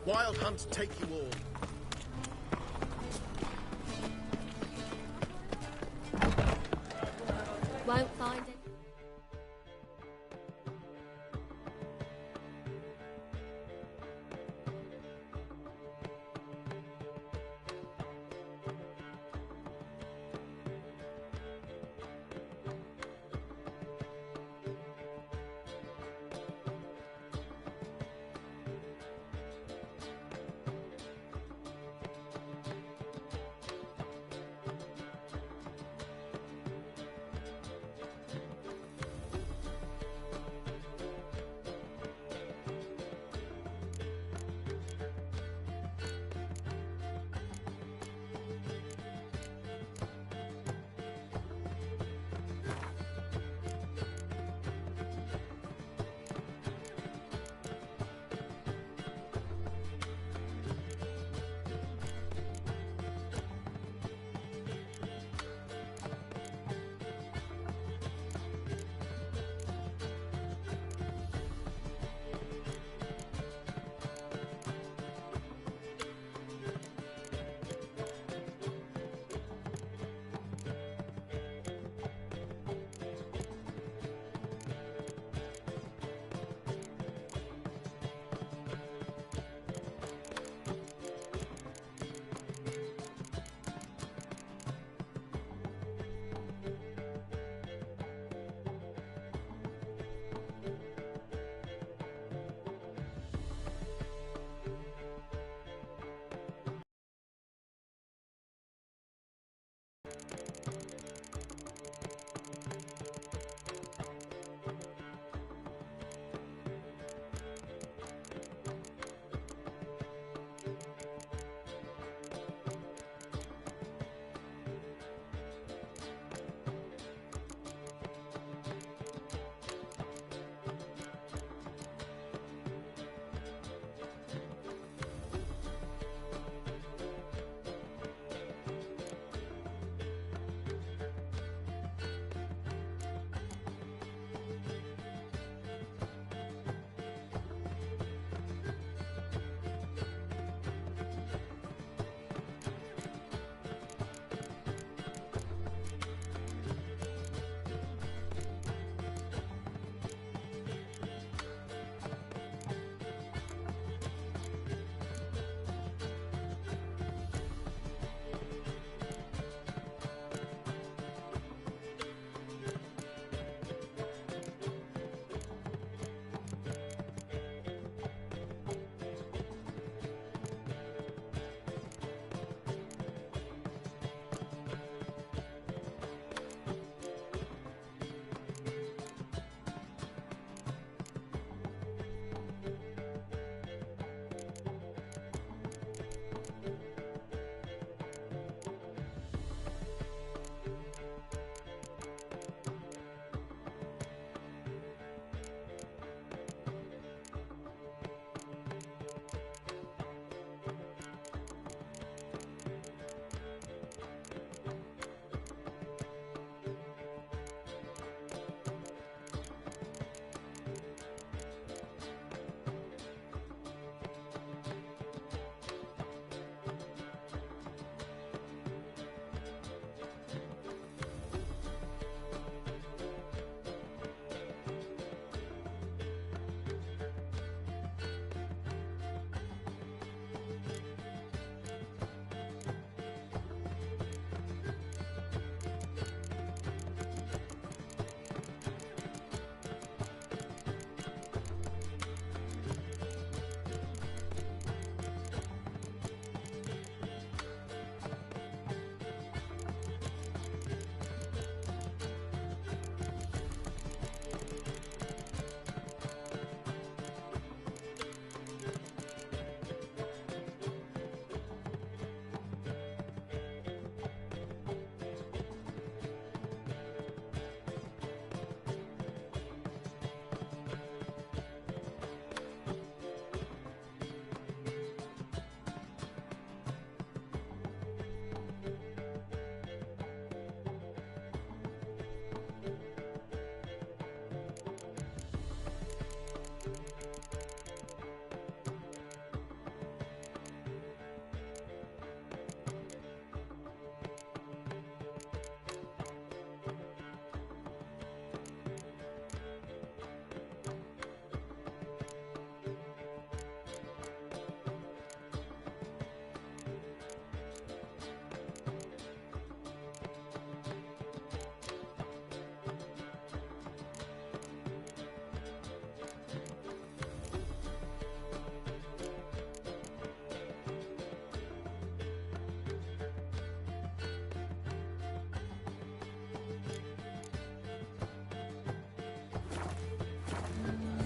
Wild hunt take you all. Won't find it.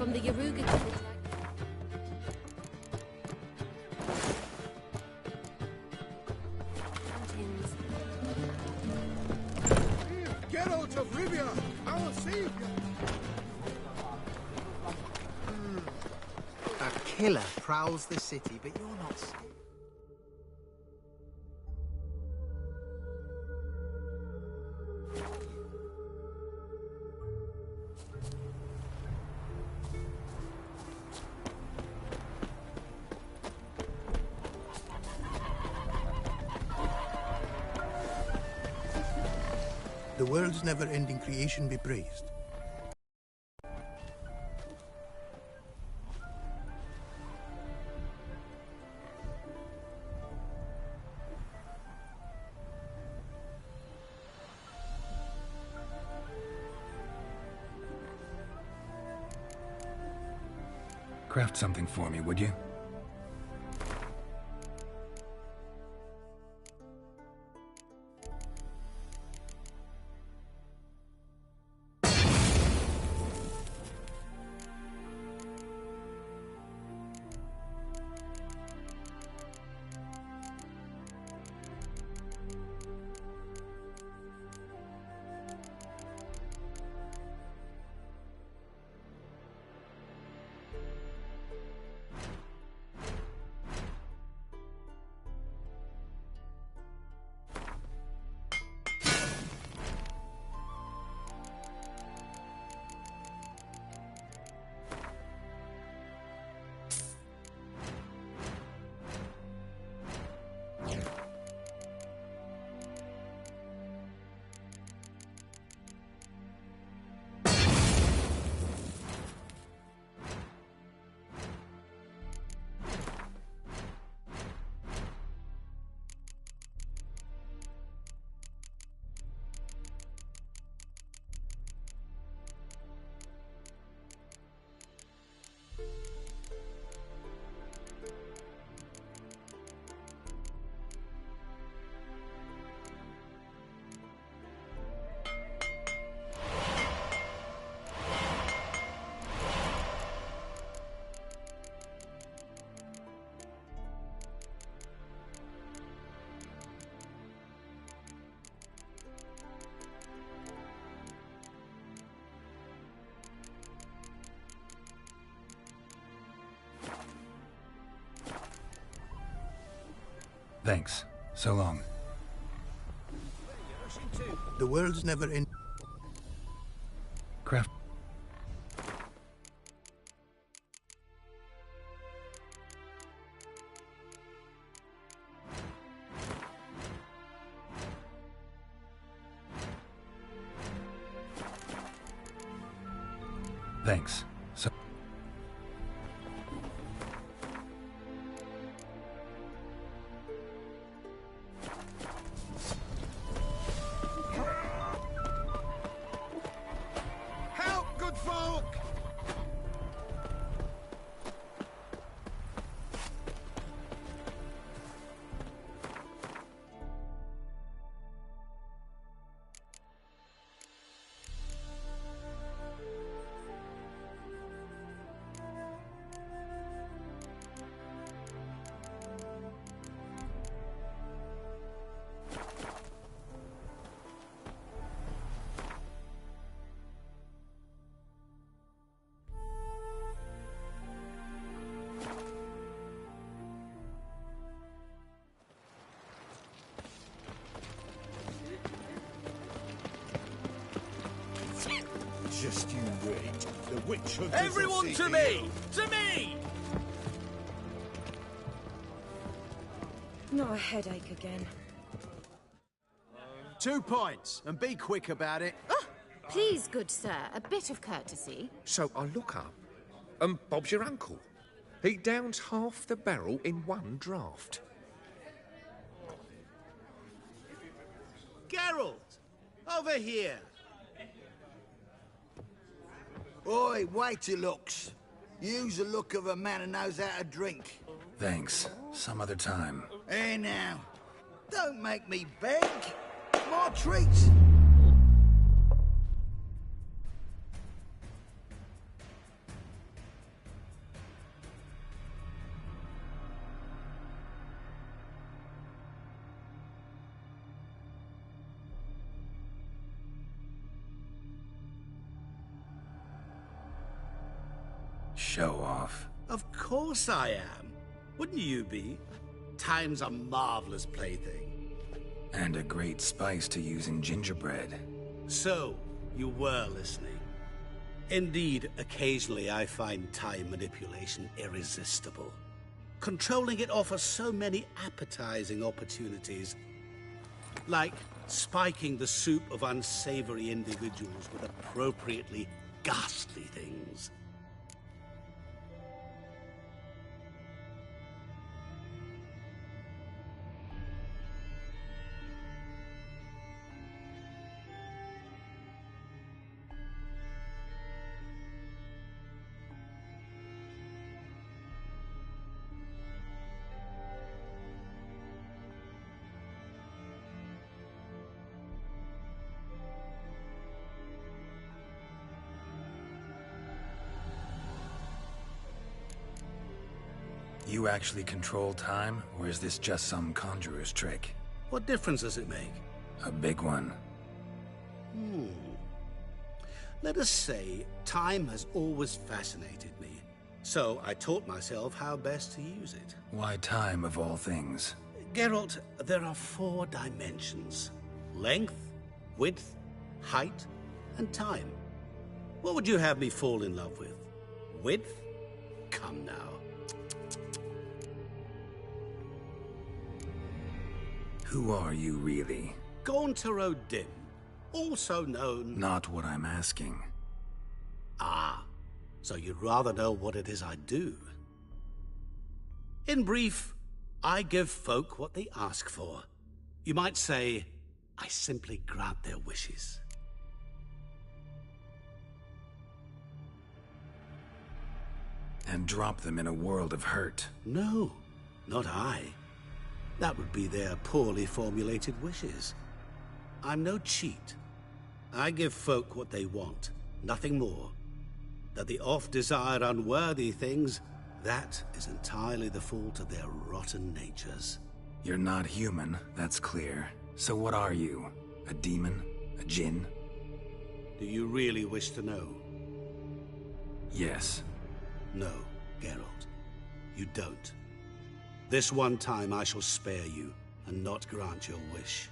from the Yaruga village. Geralt of Rivia, our savior! A killer prowls the city, but you're not safe. The world's never-ending creation be praised. Craft something for me, would you? Thanks. So long. The world's never-ending... Craft... Thanks. So... Help, good folk! 'Just you wait. The witch hunters Everyone to me! To me! Not a headache again. 2 points, and be quick about it. Oh, please, good sir, a bit of courtesy. So I look up, and Bob's your uncle. He downs half the barrel in one draught. Geralt! Over here! Oi, wait your looks. Use the look of a man who knows how to drink. Thanks. Some other time. Hey now, don't make me beg. More treats. Thanks. Show off. Of course I am. Wouldn't you be? Time's a marvelous plaything. And a great spice to use in gingerbread. So, you were listening. Indeed, occasionally I find time manipulation irresistible. Controlling it offers so many appetizing opportunities. Like spiking the soup of unsavory individuals with appropriately ghastly things. You actually control time, or is this just some conjurer's trick? What difference does it make? A big one. Let us say, time has always fascinated me. So I taught myself how best to use it. Why time, of all things? Geralt, there are 4 dimensions. Length, width, height, and time. What would you have me fall in love with? Width? Come now. Who are you, really? Gauntero Dim, also known... Not what I'm asking. Ah, so you'd rather know what it is I do. In brief, I give folk what they ask for. You might say, I simply grant their wishes. And drop them in a world of hurt. No, not I. That would be their poorly formulated wishes. I'm no cheat. I give folk what they want, nothing more. That they oft desire unworthy things, that is entirely the fault of their rotten natures. You're not human, that's clear. So what are you? A demon? A djinn? Do you really wish to know? Yes. No, Geralt. You don't. This one time I shall spare you, and not grant your wish.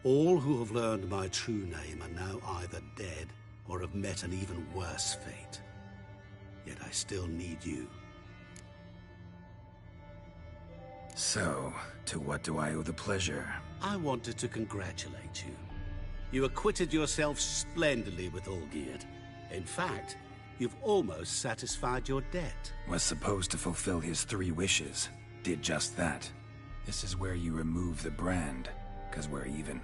All who have learned my true name are now either dead, or have met an even worse fate. Yet I still need you. So, to what do I owe the pleasure? I wanted to congratulate you. You acquitted yourself splendidly with Olgierd. In fact, you've almost satisfied your debt. Was supposed to fulfill his 3 wishes. Did just that. This is where you remove the brand, 'cause we're even.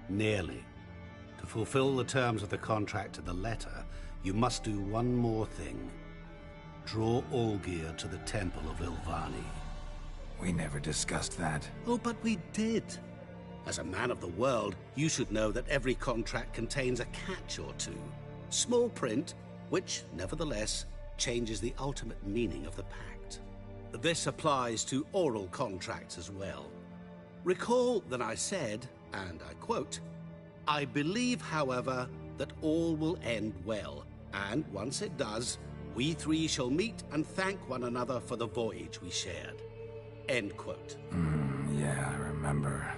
Nearly. To fulfill the terms of the contract to the letter, you must do one more thing. Draw Olgierd to the Temple of Lilvani. We never discussed that. Oh, but we did. As a man of the world, you should know that every contract contains a catch or two. Small print, which, nevertheless, changes the ultimate meaning of the pact. This applies to oral contracts as well. Recall that I said, and I quote, I believe, however, that all will end well, and once it does, we 3 shall meet and thank one another for the voyage we shared. End quote. Yeah, I remember.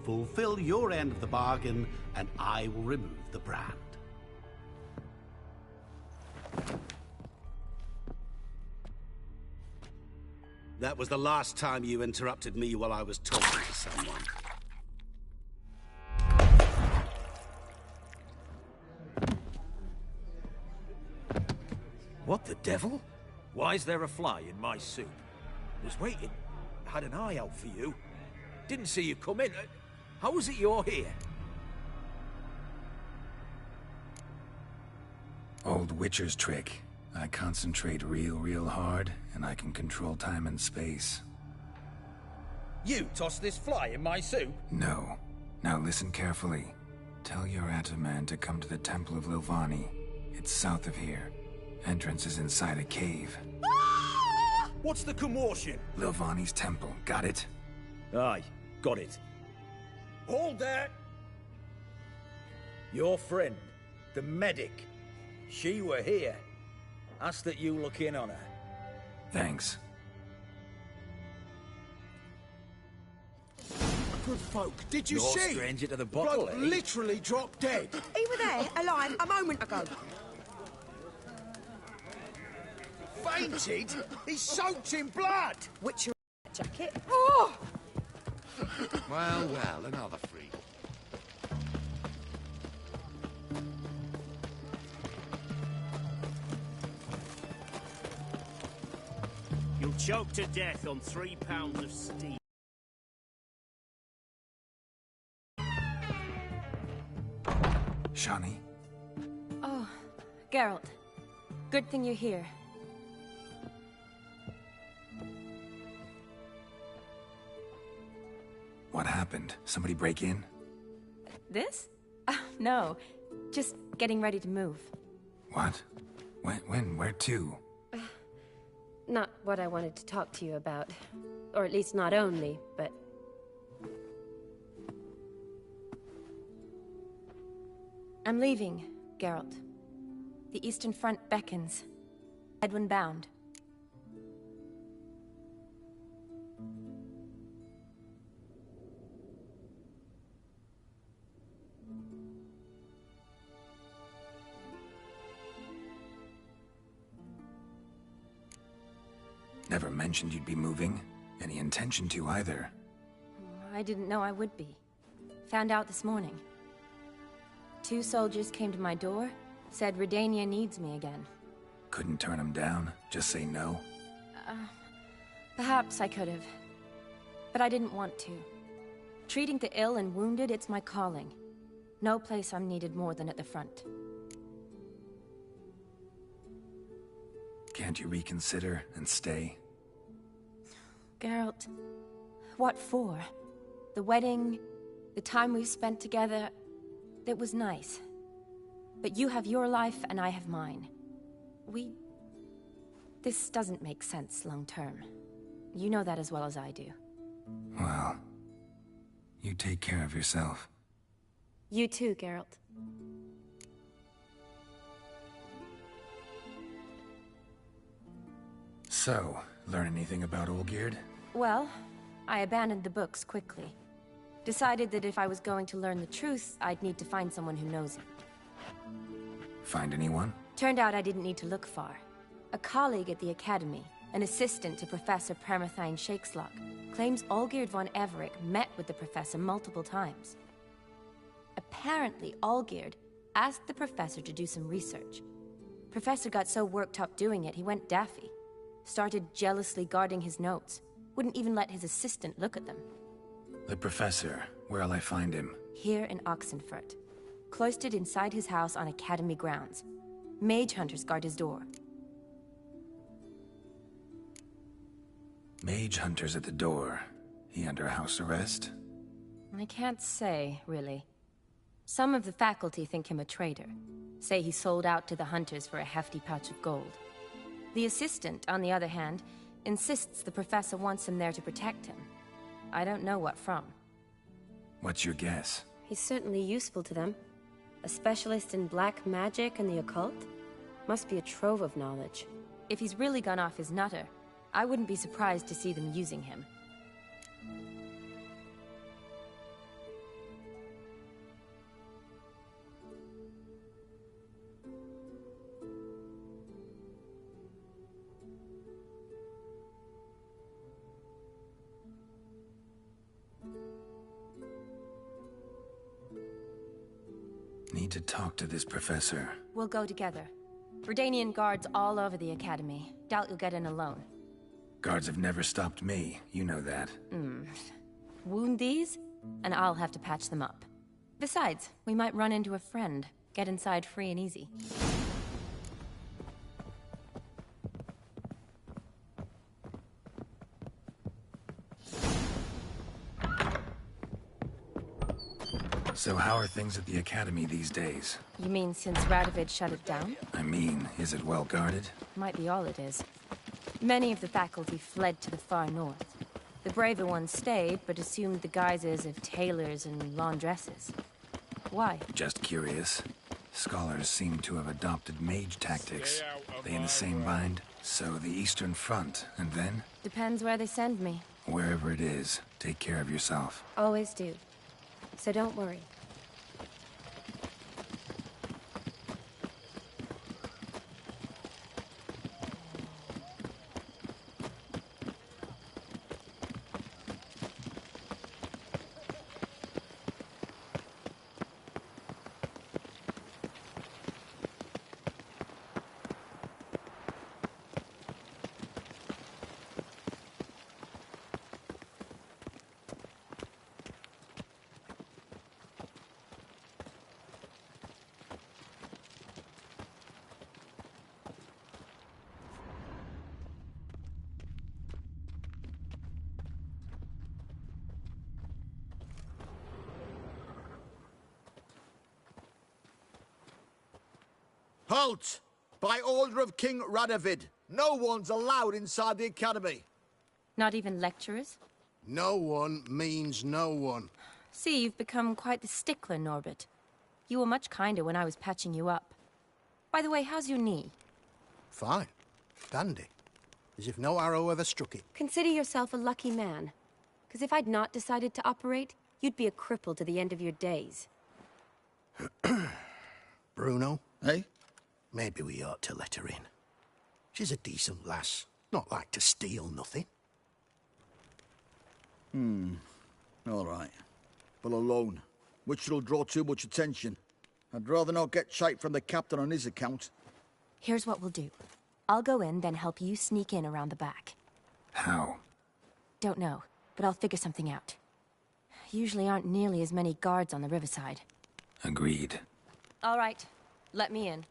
Fulfill your end of the bargain, and I will remove the brand. That was the last time you interrupted me while I was talking to someone. What the devil? Why is there a fly in my soup? Was waiting. Had an eye out for you. Didn't see you come in. How is it you're here? Old Witcher's trick. I concentrate real hard, and I can control time and space. You tossed this fly in my soup? No. Now listen carefully. Tell your Ataman to come to the Temple of Lilvani. It's south of here. Entrance is inside a cave. What's the commotion? Lilvani's temple, got it? Aye, got it. Hold there! Your friend, the medic, she were here. Ask that you look in on her. Thanks. Good folk, did you You're see? stranger to the bottle, Bloke eh? literally dropped dead. He were there, alive, a moment ago. Fainted? He's soaked in blood. Which your jacket? Oh! Well, well, another free. You'll choke to death on 3 pounds of steam. Shani? Oh, Geralt. Good thing you're here. What happened? Somebody break in? This? No. Just getting ready to move. What? When? Where to? Not what I wanted to talk to you about. Or at least not only, but... I'm leaving, Geralt. The Eastern Front beckons. Edwin bound. Never mentioned you'd be moving. Any intention to either. I didn't know I would be. Found out this morning. 2 soldiers came to my door, said Redania needs me again. Couldn't turn him down? Just say no? Perhaps I could have. But I didn't want to. Treating the ill and wounded, it's my calling. No place I'm needed more than at the front. Can't you reconsider and stay? Geralt, what for? The wedding, the time we've spent together, it was nice. But you have your life and I have mine. This doesn't make sense long term. You know that as well as I do. Well, you take care of yourself. You too, Geralt. So, learn anything about Olgierd? Well, I abandoned the books quickly. Decided that if I was going to learn the truth, I'd need to find someone who knows it. Find anyone? Turned out I didn't need to look far. A colleague at the Academy, an assistant to Professor Permathine Shakeslock, claims Olgierd von Everec met with the professor multiple times. Apparently, Olgierd asked the professor to do some research. Professor got so worked up doing it, he went daffy. Started jealously guarding his notes. Wouldn't even let his assistant look at them. The professor. Where'll I find him? Here in Oxenfurt. Cloistered inside his house on Academy grounds. Mage hunters guard his door. Mage hunters at the door. He under house arrest? I can't say, really. Some of the faculty think him a traitor. Say he sold out to the hunters for a hefty pouch of gold. The assistant, on the other hand, insists the professor wants him there to protect him. I don't know what from. What's your guess? He's certainly useful to them. A specialist in black magic and the occult? Must be a trove of knowledge. If he's really gone off his nutter, I wouldn't be surprised to see them using him. Need to talk to this professor. We'll go together. Redanian guards all over the Academy. Doubt you'll get in alone. Guards have never stopped me. You know that. Wound these, and I'll have to patch them up. Besides, we might run into a friend. Get inside free and easy. So how are things at the Academy these days? You mean since Radovid shut it down? I mean, is it well guarded? Might be all it is. Many of the faculty fled to the far north. The braver ones stayed, but assumed the guises of tailors and laundresses. Why? Just curious. Scholars seem to have adopted mage tactics. They in the same bind? So the Eastern Front, and then? Depends where they send me. Wherever it is, take care of yourself. Always do. So don't worry. Halt! By order of King Radovid, no one's allowed inside the academy. Not even lecturers? No one means no one. See, you've become quite the stickler, Norbert. You were much kinder when I was patching you up. By the way, how's your knee? Fine. Dandy. As if no arrow ever struck it. Consider yourself a lucky man. Because if I'd not decided to operate, you'd be a cripple to the end of your days. Bruno? Eh? Maybe we ought to let her in. She's a decent lass. Not like to steal nothing. All right. But alone, which will draw too much attention. I'd rather not get shite from the captain on his account. Here's what we'll do. I'll go in, then help you sneak in around the back. How? Don't know, but I'll figure something out. Usually aren't nearly as many guards on the riverside. Agreed. All right. Let me in.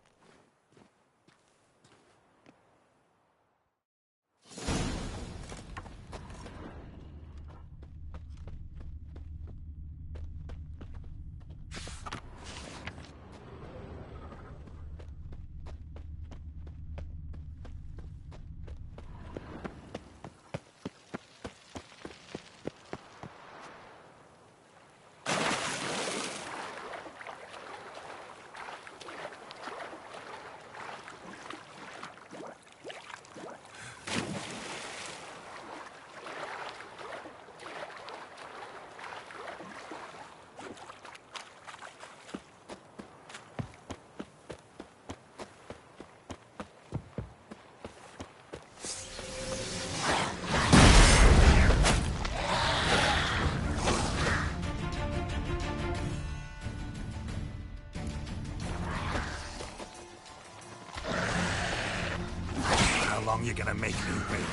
You're gonna make me wait.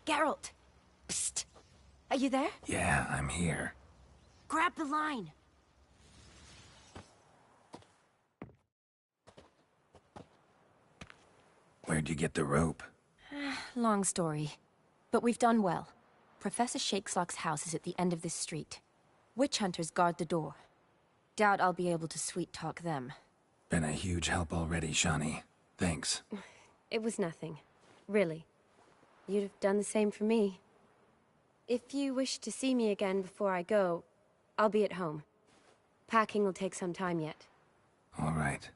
Geralt! Psst! Are you there? Yeah, I'm here. Grab the line! Where'd you get the rope? Long story. But we've done well. Professor Shakeslock's house is at the end of this street. Witch hunters guard the door. Doubt I'll be able to sweet-talk them. Been a huge help already, Shani. Thanks. It was nothing. Really. You'd have done the same for me. If you wish to see me again before I go, I'll be at home. Packing will take some time yet. All right.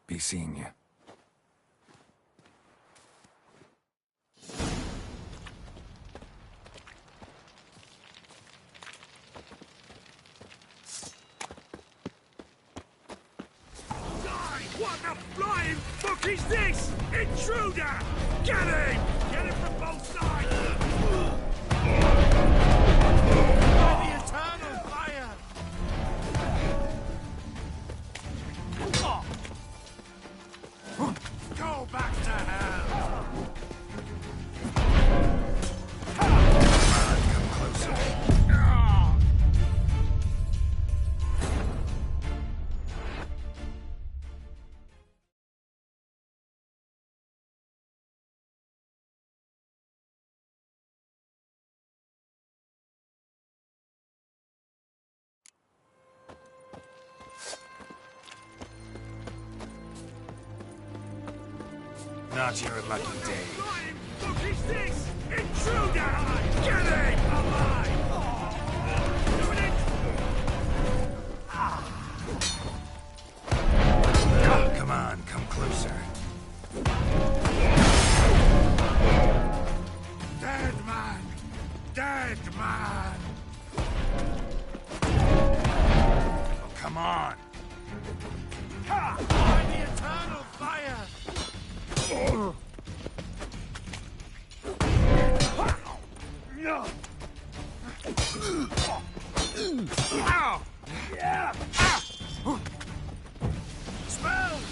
Be seeing you. What the flying fuck is this? Intruder! Get him! Get him from both sides! By the eternal fire! Go back to hell! Come closer. not your lucky day. What is this? Intruder! Get it! Alive! Doing it! Come on, come closer. Dead man! Dead man! Oh, come on. Ha! By the eternal fire! Ow! Yeah! Smells!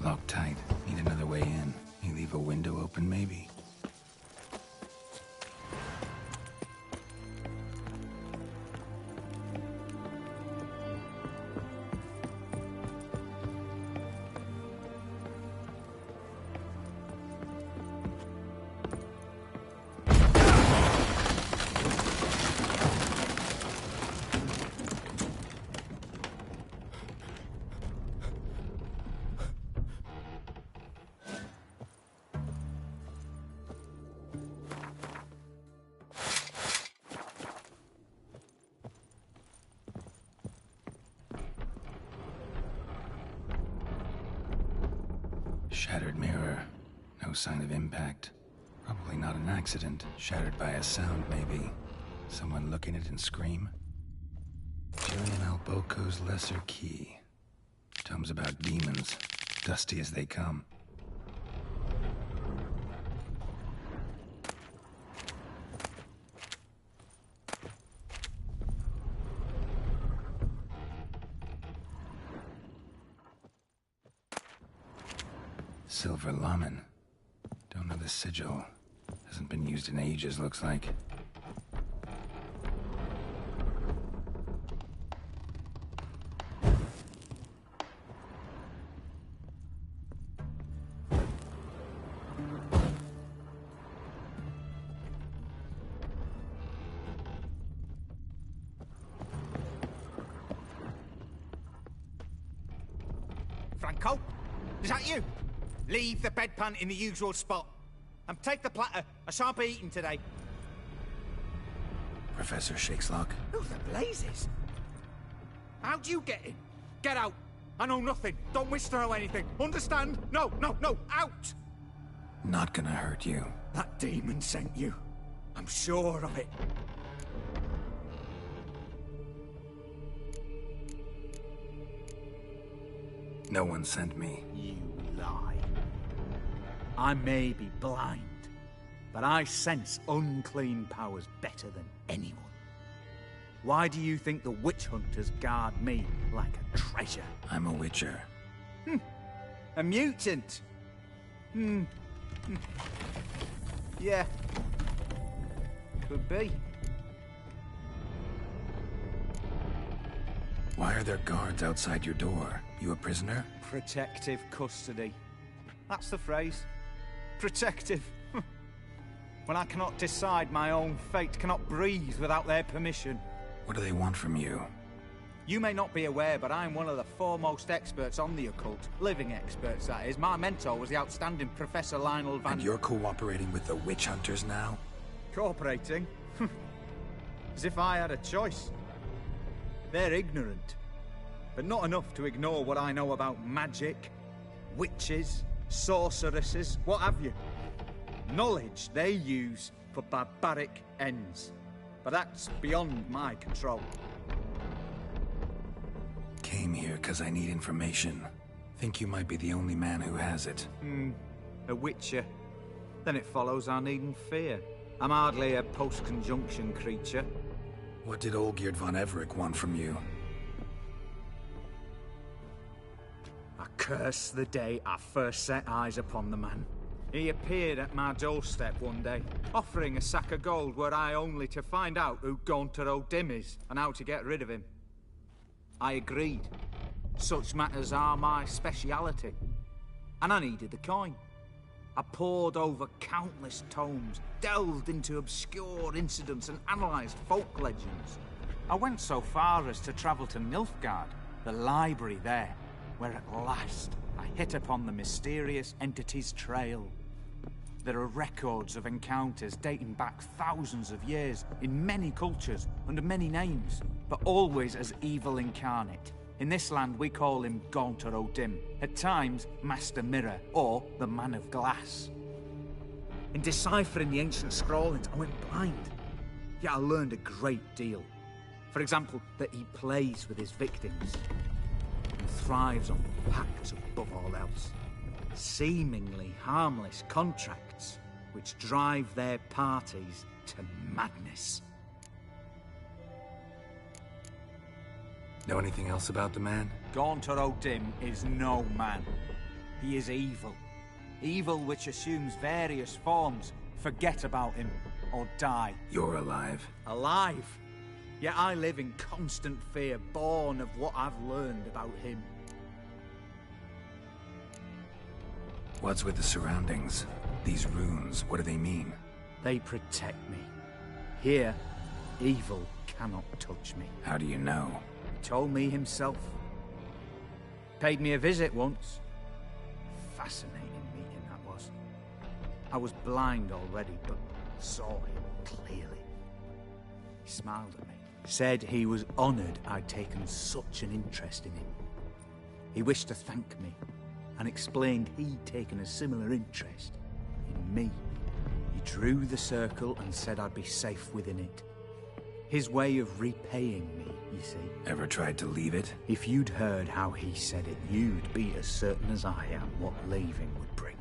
Locked tight. Need another way in. You leave a window open, maybe? Shattered mirror. No sign of impact. Probably not an accident. Shattered by a sound, maybe. Someone look in it and scream. Julian Alboco's Lesser Key. Tomes about demons. Dusty as they come. Silver Lamen. Don't know the sigil. Hasn't been used in ages, looks like. Franco? Is that you? Leave the bedpan in the usual spot. And take the platter. I shan't be eating today. Professor Shakeslock. Who the blazes? How'd you get in? Get out. I know nothing. Don't wish to know anything. Understand? No, no, no. Out! Not gonna hurt you. That demon sent you. I'm sure of it. No one sent me. You lie. I may be blind, but I sense unclean powers better than anyone. Why do you think the witch hunters guard me like a treasure? I'm a witcher. A mutant? Yeah. Could be. Why are there guards outside your door? You a prisoner? Protective custody. That's the phrase. Protective. When I cannot decide my own fate, cannot breathe without their permission. What do they want from you? You may not be aware, but I'm one of the foremost experts on the occult. Living experts, that is. My mentor was the outstanding Professor Lionel Van... And you're cooperating with the witch hunters now? Cooperating? As if I had a choice. They're ignorant, but not enough to ignore what I know about magic, witches, sorceresses, what have you. Knowledge they use for barbaric ends. But that's beyond my control. Came here because I need information. Think you might be the only man who has it. A witcher. Then it follows I needn't fear. I'm hardly a post-conjunction creature. What did Olgierd von Everec want from you? I curse the day I first set eyes upon the man. He appeared at my doorstep one day, offering a sack of gold were I only to find out who Gaunter O'Dim is and how to get rid of him. I agreed. Such matters are my speciality. And I needed the coin. I pored over countless tomes, delved into obscure incidents and analysed folk legends. I went so far as to travel to Nilfgaard, the library there, where at last I hit upon the mysterious entity's trail. There are records of encounters dating back thousands of years, in many cultures, under many names, but always as evil incarnate. In this land we call him Gaunter O'Dim, at times Master Mirror, or the Man of Glass. In deciphering the ancient scrawlings, I went blind, yet I learned a great deal. For example, that he plays with his victims, and thrives on pacts above all else. Seemingly harmless contracts which drive their parties to madness. Know anything else about the man? Gaunter O'Dim is no man. He is evil. Evil which assumes various forms. Forget about him, or die. You're alive. Alive? Yet I live in constant fear, born of what I've learned about him. What's with the surroundings? These runes, what do they mean? They protect me. Here, evil cannot touch me. How do you know? He told me himself. Paid me a visit once. Fascinating meeting that was. I was blind already, but saw him clearly. He smiled at me. Said he was honoured I'd taken such an interest in him. He wished to thank me, and explained he'd taken a similar interest in me. He drew the circle and said I'd be safe within it. His way of repaying me, you see. Ever tried to leave it? If you'd heard how he said it, you'd be as certain as I am what leaving would bring.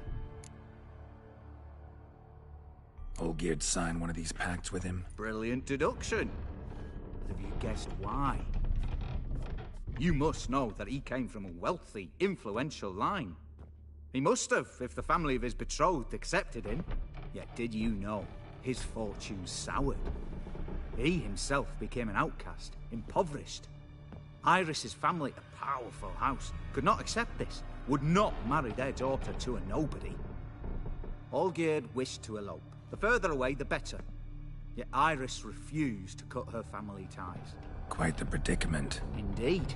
Olgierd signed one of these pacts with him? Brilliant deduction. But have you guessed why? You must know that he came from a wealthy, influential line. He must have, if the family of his betrothed accepted him. Yet did you know his fortune soured? He himself became an outcast, impoverished. Iris's family, a powerful house, could not accept this, would not marry their daughter to a nobody. Olgierd wished to elope. The further away, the better. Yet Iris refused to cut her family ties. Quite the predicament. Indeed.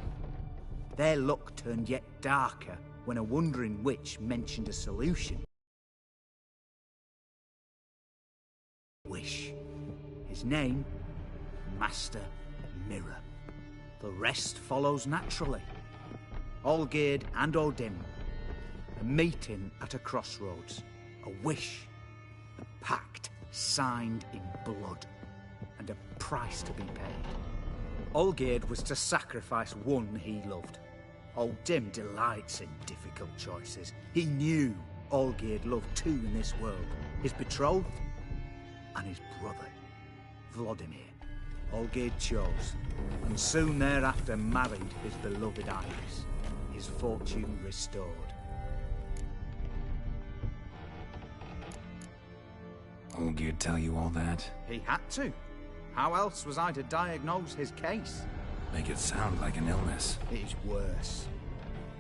Their luck turned yet darker when a wandering witch mentioned a solution. Wish. His name, Master Mirror. The rest follows naturally. Olgierd and O'Dim, a meeting at a crossroads, a wish, a pact signed in blood, and a price to be paid. Olgierd was to sacrifice one he loved. O'Dim delights in difficult choices. He knew Olgierd loved two in this world, his betrothed and his brother, Vladimir. Olgierd chose, and soon thereafter married his beloved Iris, his fortune restored. Olgierd tell you all that? He had to. How else was I to diagnose his case? Make it sound like an illness. It is worse.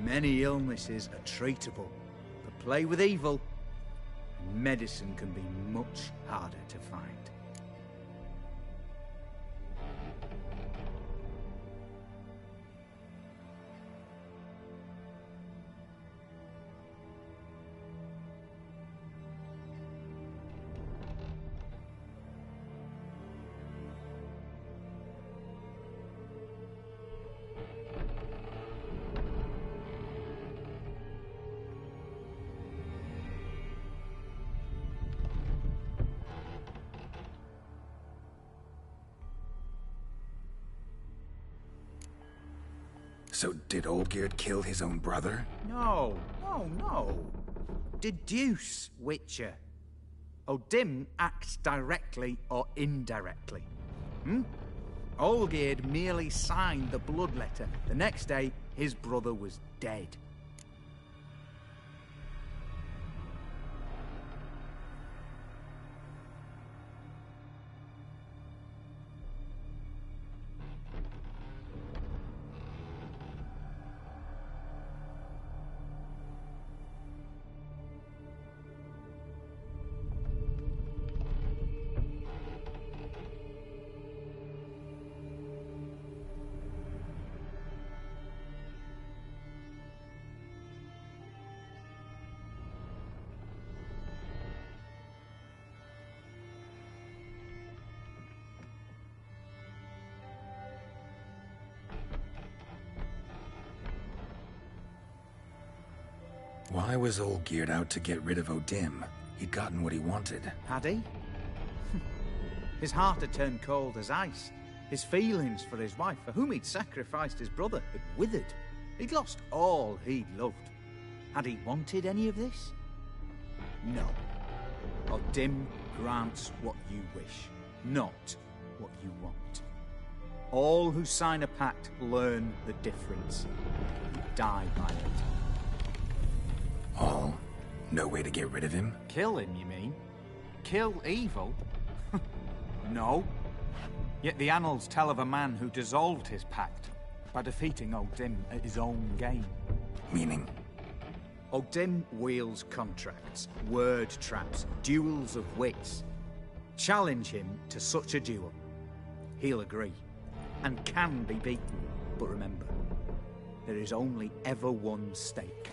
Many illnesses are treatable, but play with evil, and medicine can be much harder to find. So did Olgierd kill his own brother? No. Deduce, Witcher. O'Dim acts directly or indirectly. Olgierd merely signed the blood letter. The next day, his brother was dead. Why was Olgierd out to get rid of Odim? He'd gotten what he wanted. Had he? His heart had turned cold as ice. His feelings for his wife, for whom he'd sacrificed his brother, had withered. He'd lost all he'd loved. Had he wanted any of this? No. Odim grants what you wish, not what you want. All who sign a pact learn the difference. Die by it. All? No way to get rid of him? Kill him, you mean? Kill evil? No. Yet the annals tell of a man who dissolved his pact by defeating Odim at his own game. Meaning? Odim wields contracts, word traps, duels of wits. Challenge him to such a duel. He'll agree, and can be beaten. But remember, there is only ever one stake.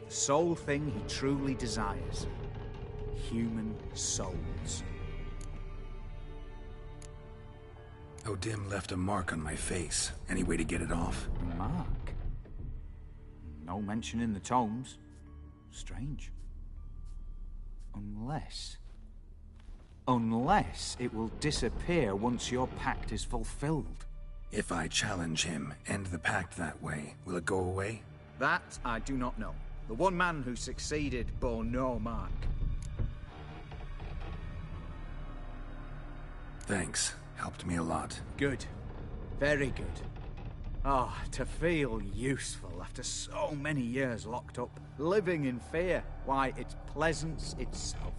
The sole thing he truly desires. Human souls. Odim left a mark on my face. Any way to get it off? A mark? No mention in the tomes. Strange. Unless it will disappear once your pact is fulfilled. If I challenge him, end the pact that way, will it go away? That I do not know. The one man who succeeded bore no mark. Thanks. Helped me a lot. Good. Very good. Oh, to feel useful after so many years locked up, living in fear. Why, it's pleasance itself.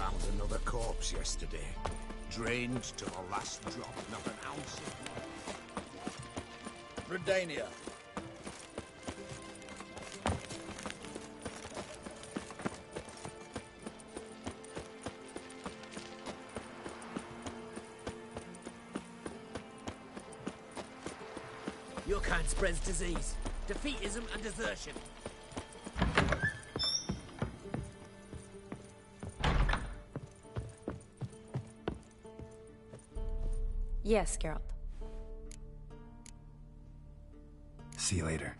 found another corpse yesterday. Drained to the last drop, not an ounce of blood. Redania. Your kind spreads disease, defeatism and desertion. Yes, Geralt. See you later.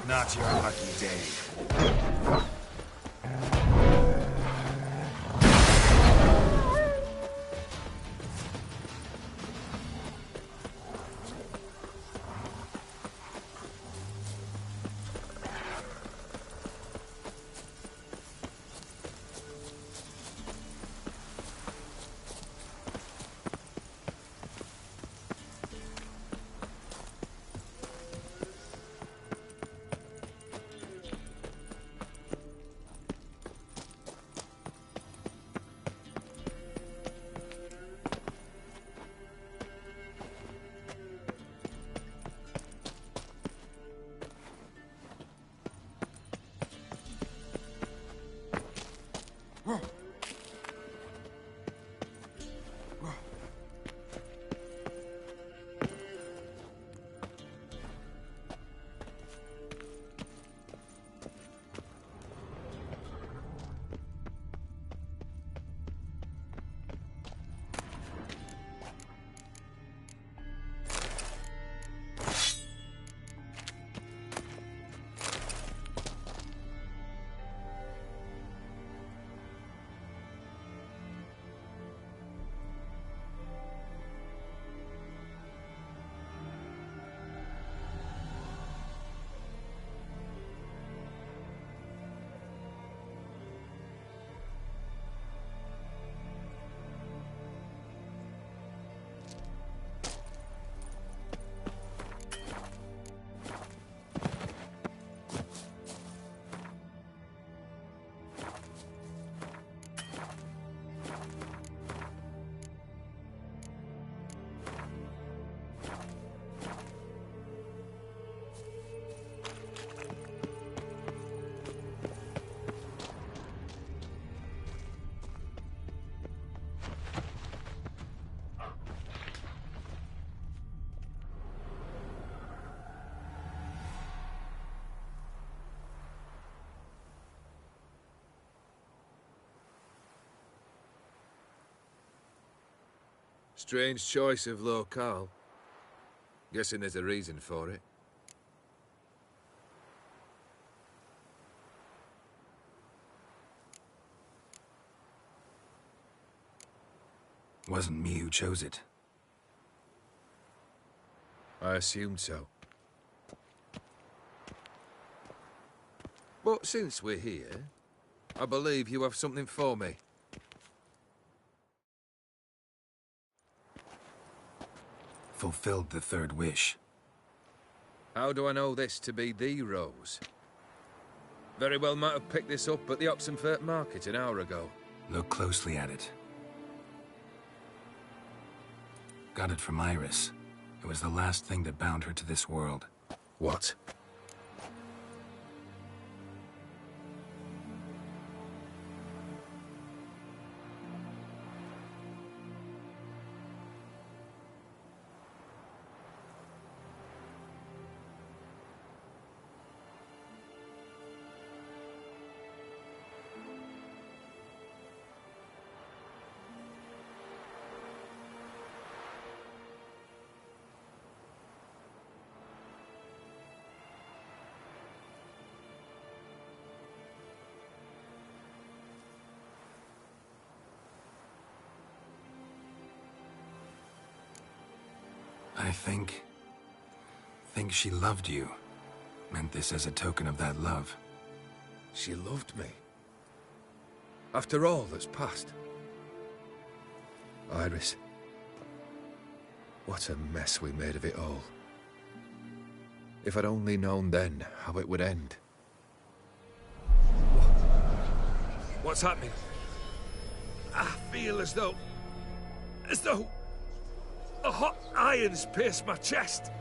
Not your lucky day. Strange choice of locale. Guessing there's a reason for it. Wasn't me who chose it. I assumed so. But since we're here, I believe you have something for me. Fulfilled the third wish. How do I know this to be the rose? Very well might have picked this up at the Oxenfurt market an hour ago. Look closely at it. Got it from Iris. It was the last thing that bound her to this world. What? I think she loved you. Meant this as a token of that love. She loved me. After all that's passed. Iris. What a mess we made of it all. If I'd only known then how it would end. What's happening? I feel as though a hot iron's pierced my chest.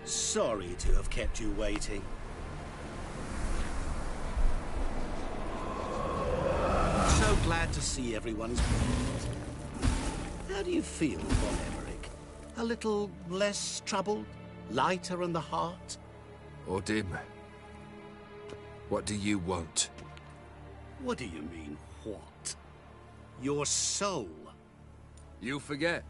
Sorry to have kept you waiting. So glad to see everyone's pleased. How do you feel, Von Emmerich? A little less troubled? Lighter in the heart? Or dim? What do you want? What do you mean, what? Your soul. You forget.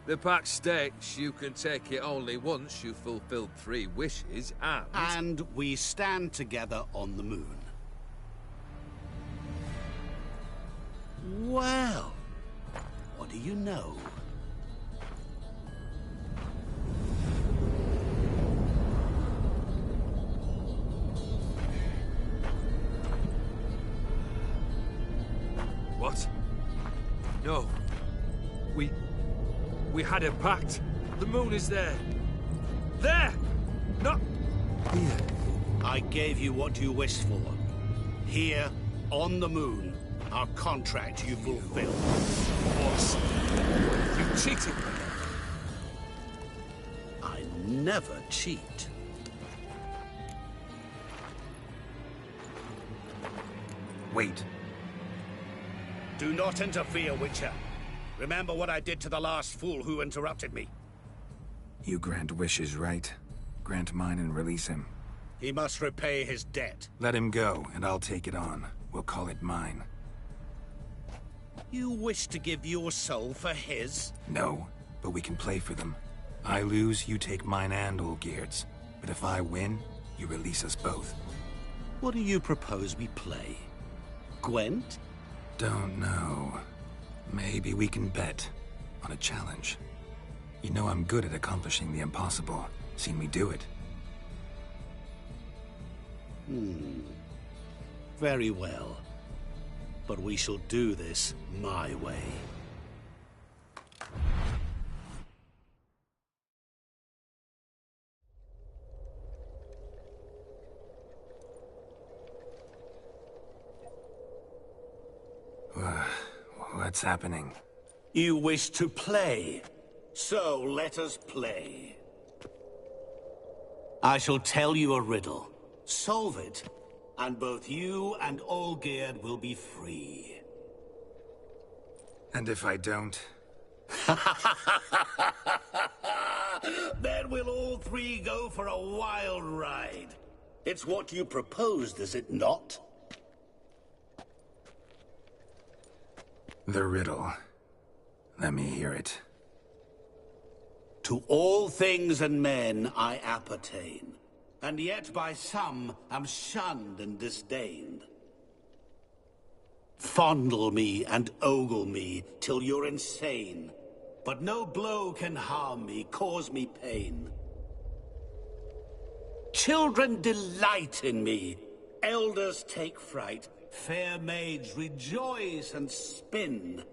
The pact states you can take it only once you've fulfilled 3 wishes, and... And we stand together on the moon. Well, what do you know? What? No. We had a pact. The moon is there. There! Not here. I gave you what you wished for. Here, on the moon, our contract you fulfilled. Boss, you cheated me. I never cheat. Wait. Do not interfere, Witcher. Remember what I did to the last fool who interrupted me. You grant wishes, right? Grant mine and release him. He must repay his debt. Let him go, and I'll take it on. We'll call it mine. You wish to give your soul for his? No, but we can play for them. I lose, you take mine and Olgierd's. But if I win, you release us both. What do you propose we play? Gwent? Don't know. Maybe we can bet on a challenge. You know I'm good at accomplishing the impossible. Seen me do it. Very well. But we shall do this my way. What's happening? You wish to play, so let us play. I shall tell you a riddle. Solve it, and both you and Olgierd will be free. And if I don't? Then we'll all 3 go for a wild ride. It's what you proposed, is it not? The riddle. Let me hear it. To all things and men I appertain, and yet by some am shunned and disdained. Fondle me and ogle me till you're insane, but no blow can harm me, cause me pain. Children delight in me, elders take fright, fair maids rejoice and spin.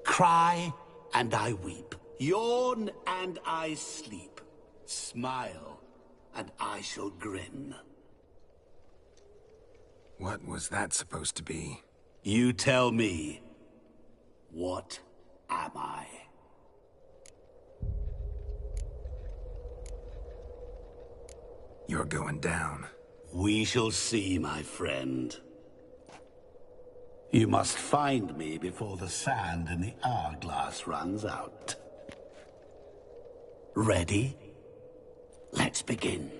Cry and I weep, yawn and I sleep, smile and I shall grin. What was that supposed to be? You tell me, what am I? You're going down. We shall see, my friend. You must find me before the sand in the hourglass runs out. Ready? Let's begin.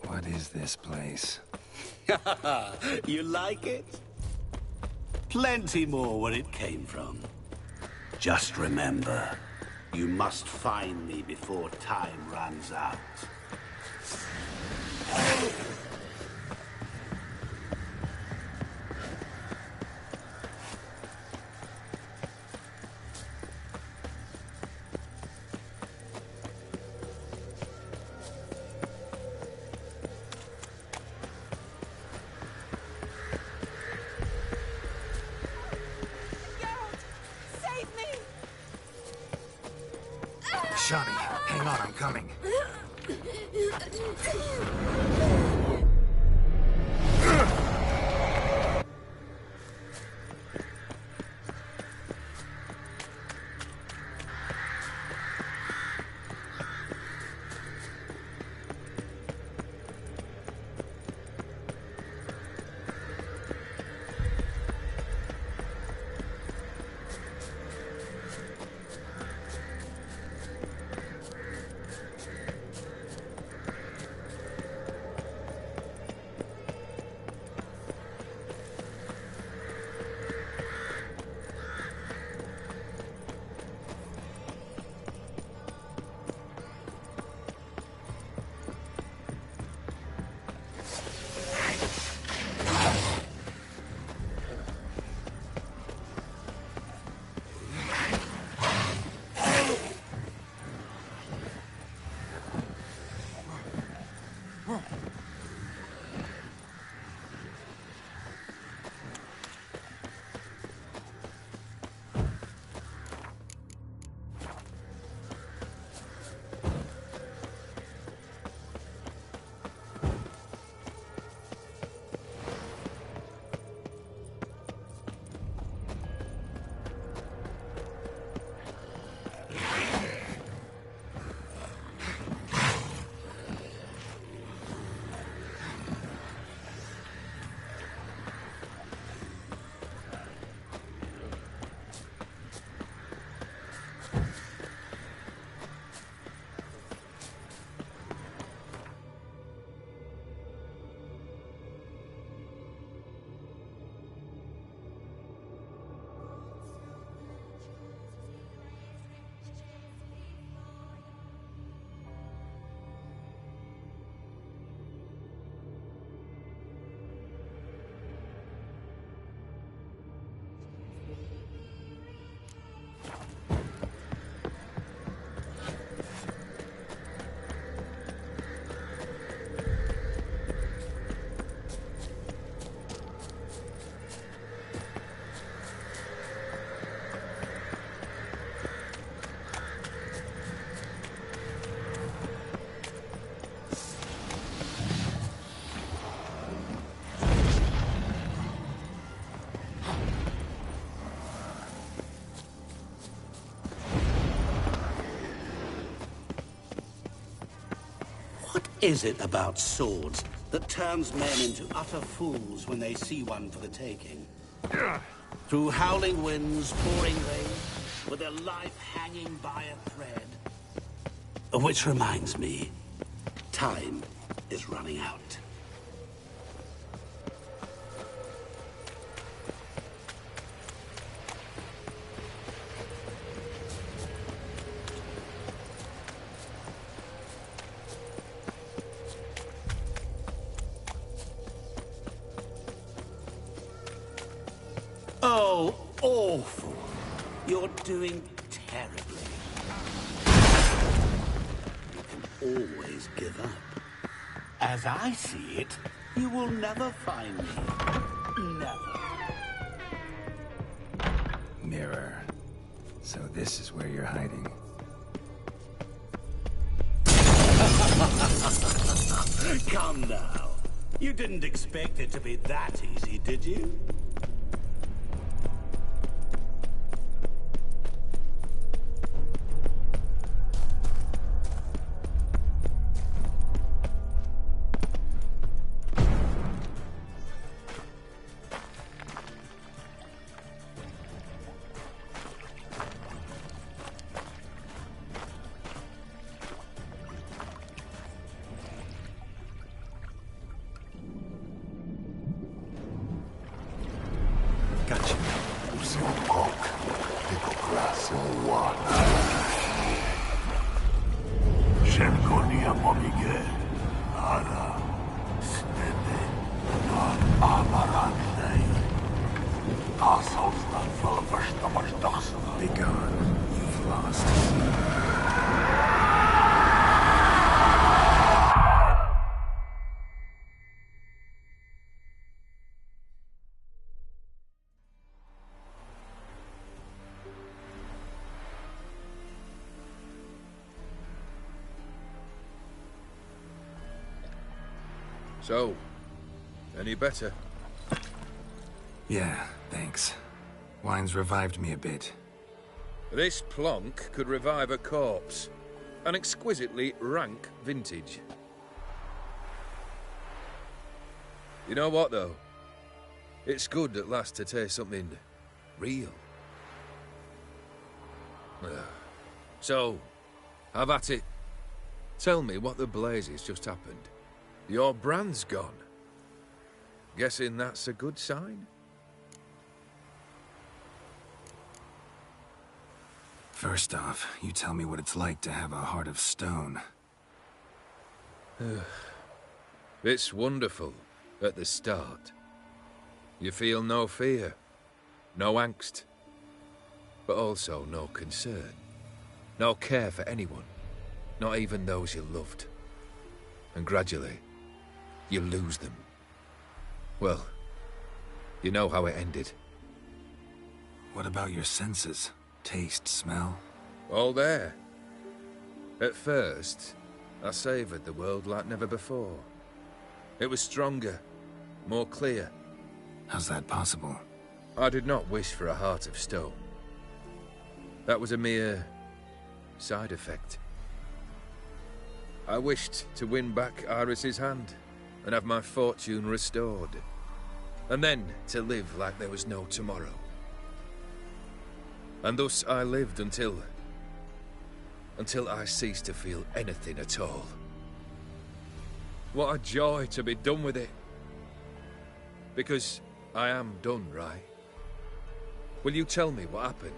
What is this place? You like it? Plenty more where it came from. Just remember, you must find me before time runs out. Shani, hang on, I'm coming. What is it about swords that turns men into utter fools when they see one for the taking? Through howling winds, pouring rain, with their life hanging by a thread. Which reminds me, time is running out. Oh, awful. You're doing terribly. You can always give up. As I see it, you will never find me. Never. Mirror. So this is where you're hiding. Come now. You didn't expect it to be that easy, did you? Be gone. You've lost. So, any better? Yeah, thanks. Wine's revived me a bit. This plonk could revive a corpse. An exquisitely rank vintage. You know what, though? It's good at last to taste something real. So, have at it. Tell me what the blazes just happened. Your brand's gone. Guessing that's a good sign? First off, you tell me what it's like to have a heart of stone. It's wonderful at the start. You feel no fear, no angst, but also no concern. No care for anyone, not even those you loved. And gradually, you lose them. Well, you know how it ended. What about your senses? Taste, smell? All there. At first, I savoured the world like never before. It was stronger, more clear. How's that possible? I did not wish for a heart of stone. That was a mere side effect. I wished to win back Iris's hand and have my fortune restored. And then to live like there was no tomorrow. And thus I lived until I ceased to feel anything at all. What a joy to be done with it. Because I am done, right? Will you tell me what happened?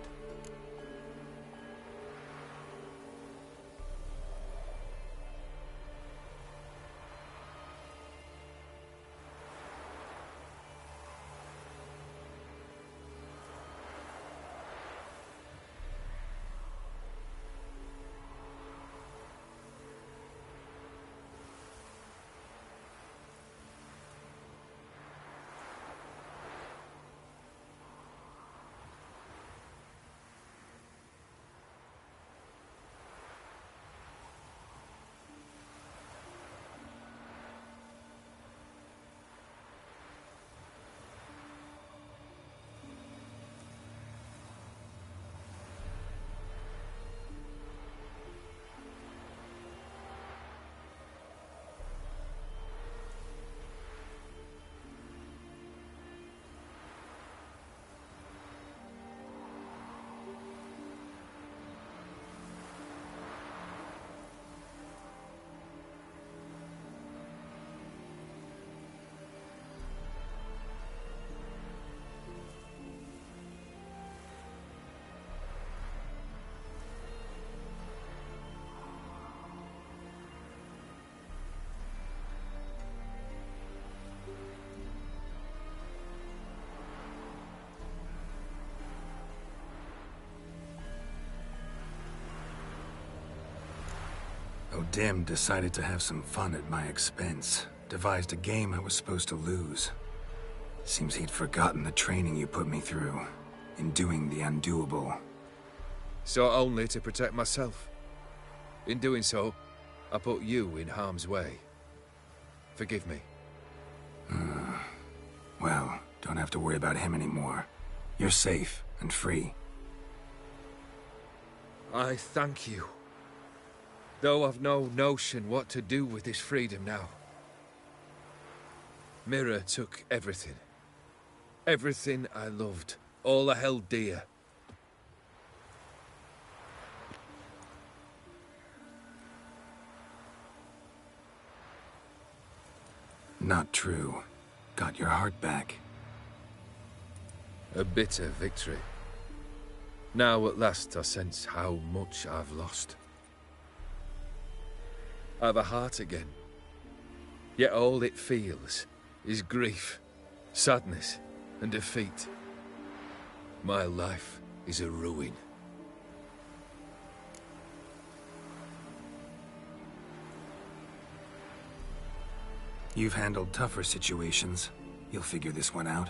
Dim decided to have some fun at my expense. Devised a game I was supposed to lose. Seems he'd forgotten the training you put me through in doing the undoable. So only to protect myself. In doing so, I put you in harm's way. Forgive me. Well, don't have to worry about him anymore. You're safe and free. I thank you. Though I've no notion what to do with this freedom now. Mira took everything. Everything I loved. All I held dear. Not true. Got your heart back. A bitter victory. Now at last I sense how much I've lost. I've a heart again. Yet all it feels is grief, sadness, and defeat. My life is a ruin. You've handled tougher situations. You'll figure this one out.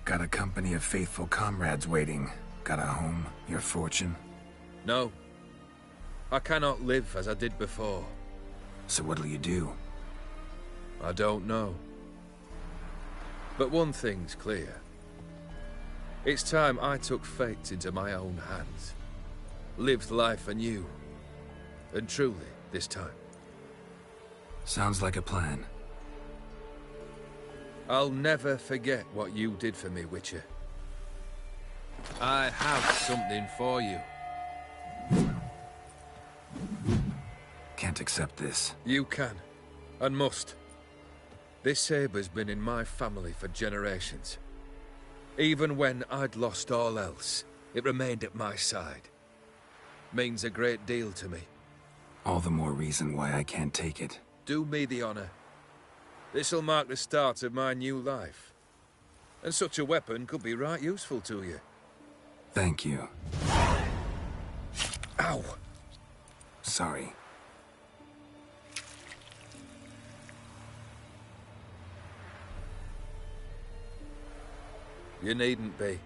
Got a company of faithful comrades waiting. Got a home, your fortune. No. I cannot live as I did before. So what'll you do? I don't know. But one thing's clear. It's time I took fate into my own hands. Lived life anew. And truly, this time. Sounds like a plan. I'll never forget what you did for me, Witcher. I have something for you. Can't accept this. You can, and must. This sabre's been in my family for generations. Even when I'd lost all else, it remained at my side. Means a great deal to me. All the more reason why I can't take it. Do me the honor. This'll mark the start of my new life. And such a weapon could be right useful to you. Thank you. Ow! Sorry. You needn't be.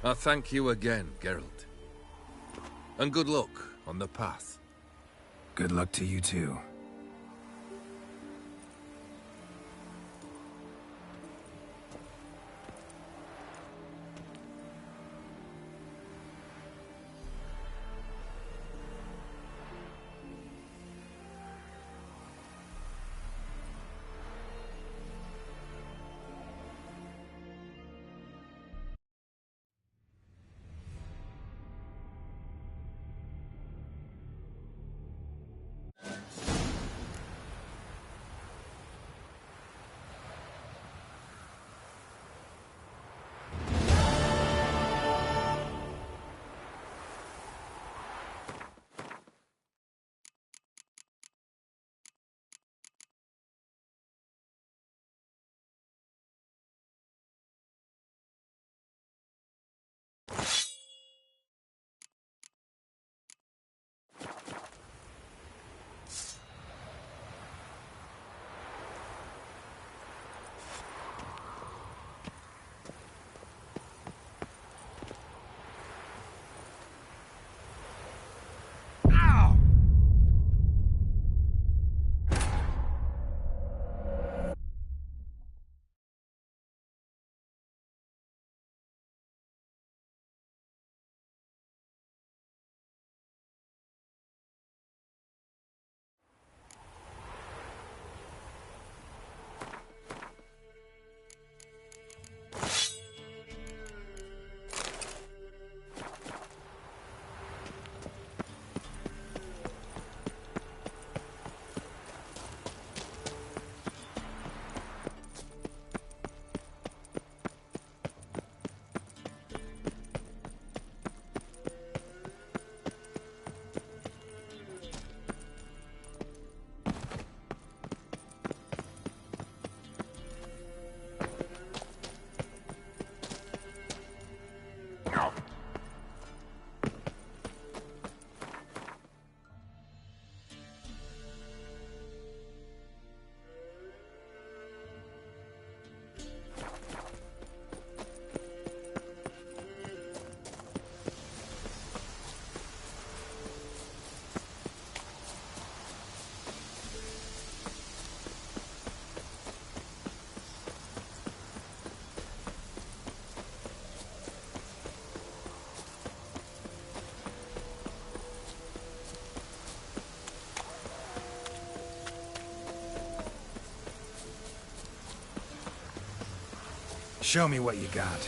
I thank you again, Geralt. And good luck on the path. Good luck to you too. Show me what you got.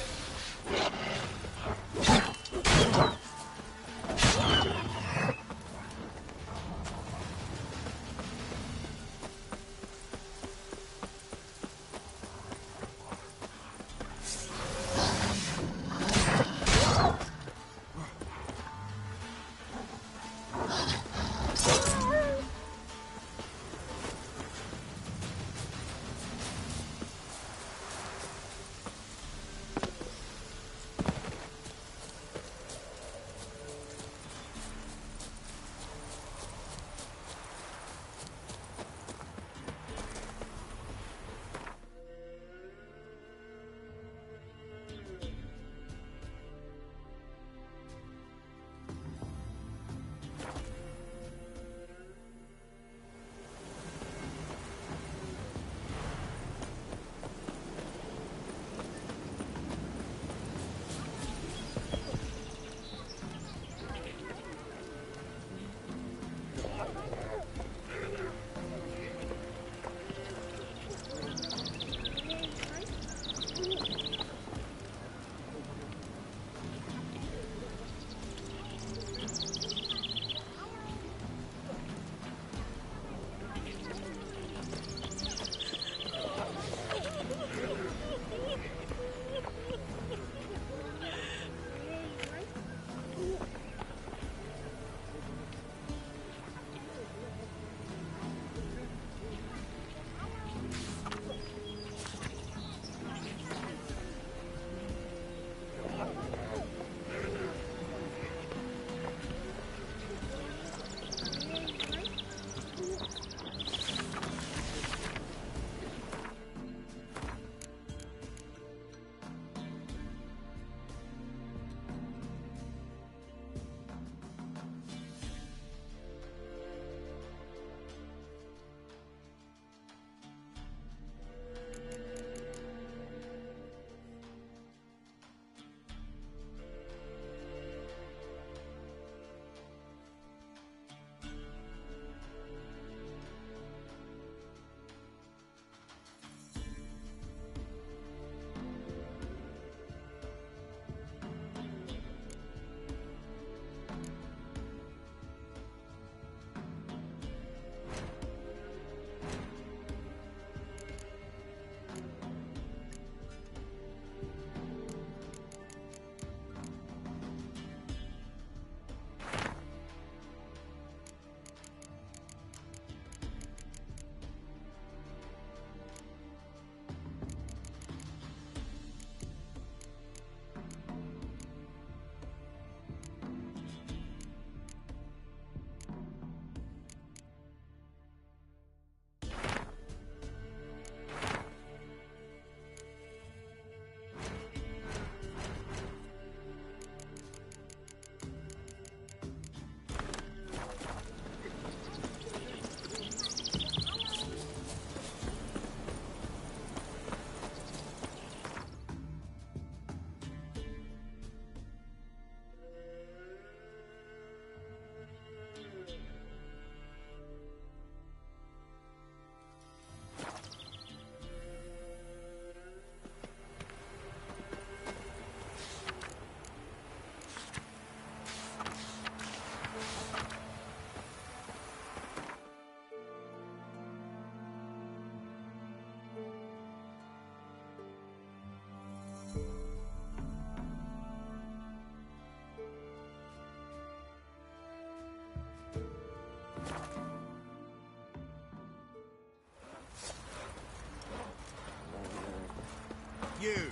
You,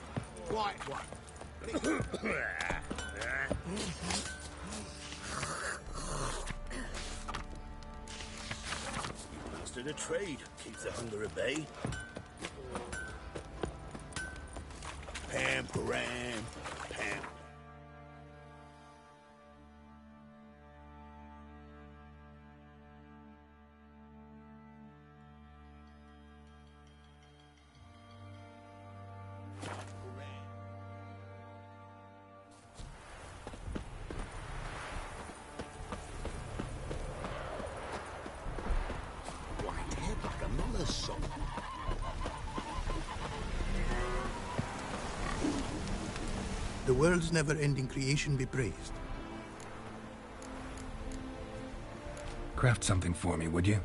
white one. You mastered a trade. Keep the hunger at bay. Pam, param, pam. The world's never-ending creation be praised. Craft something for me, would you?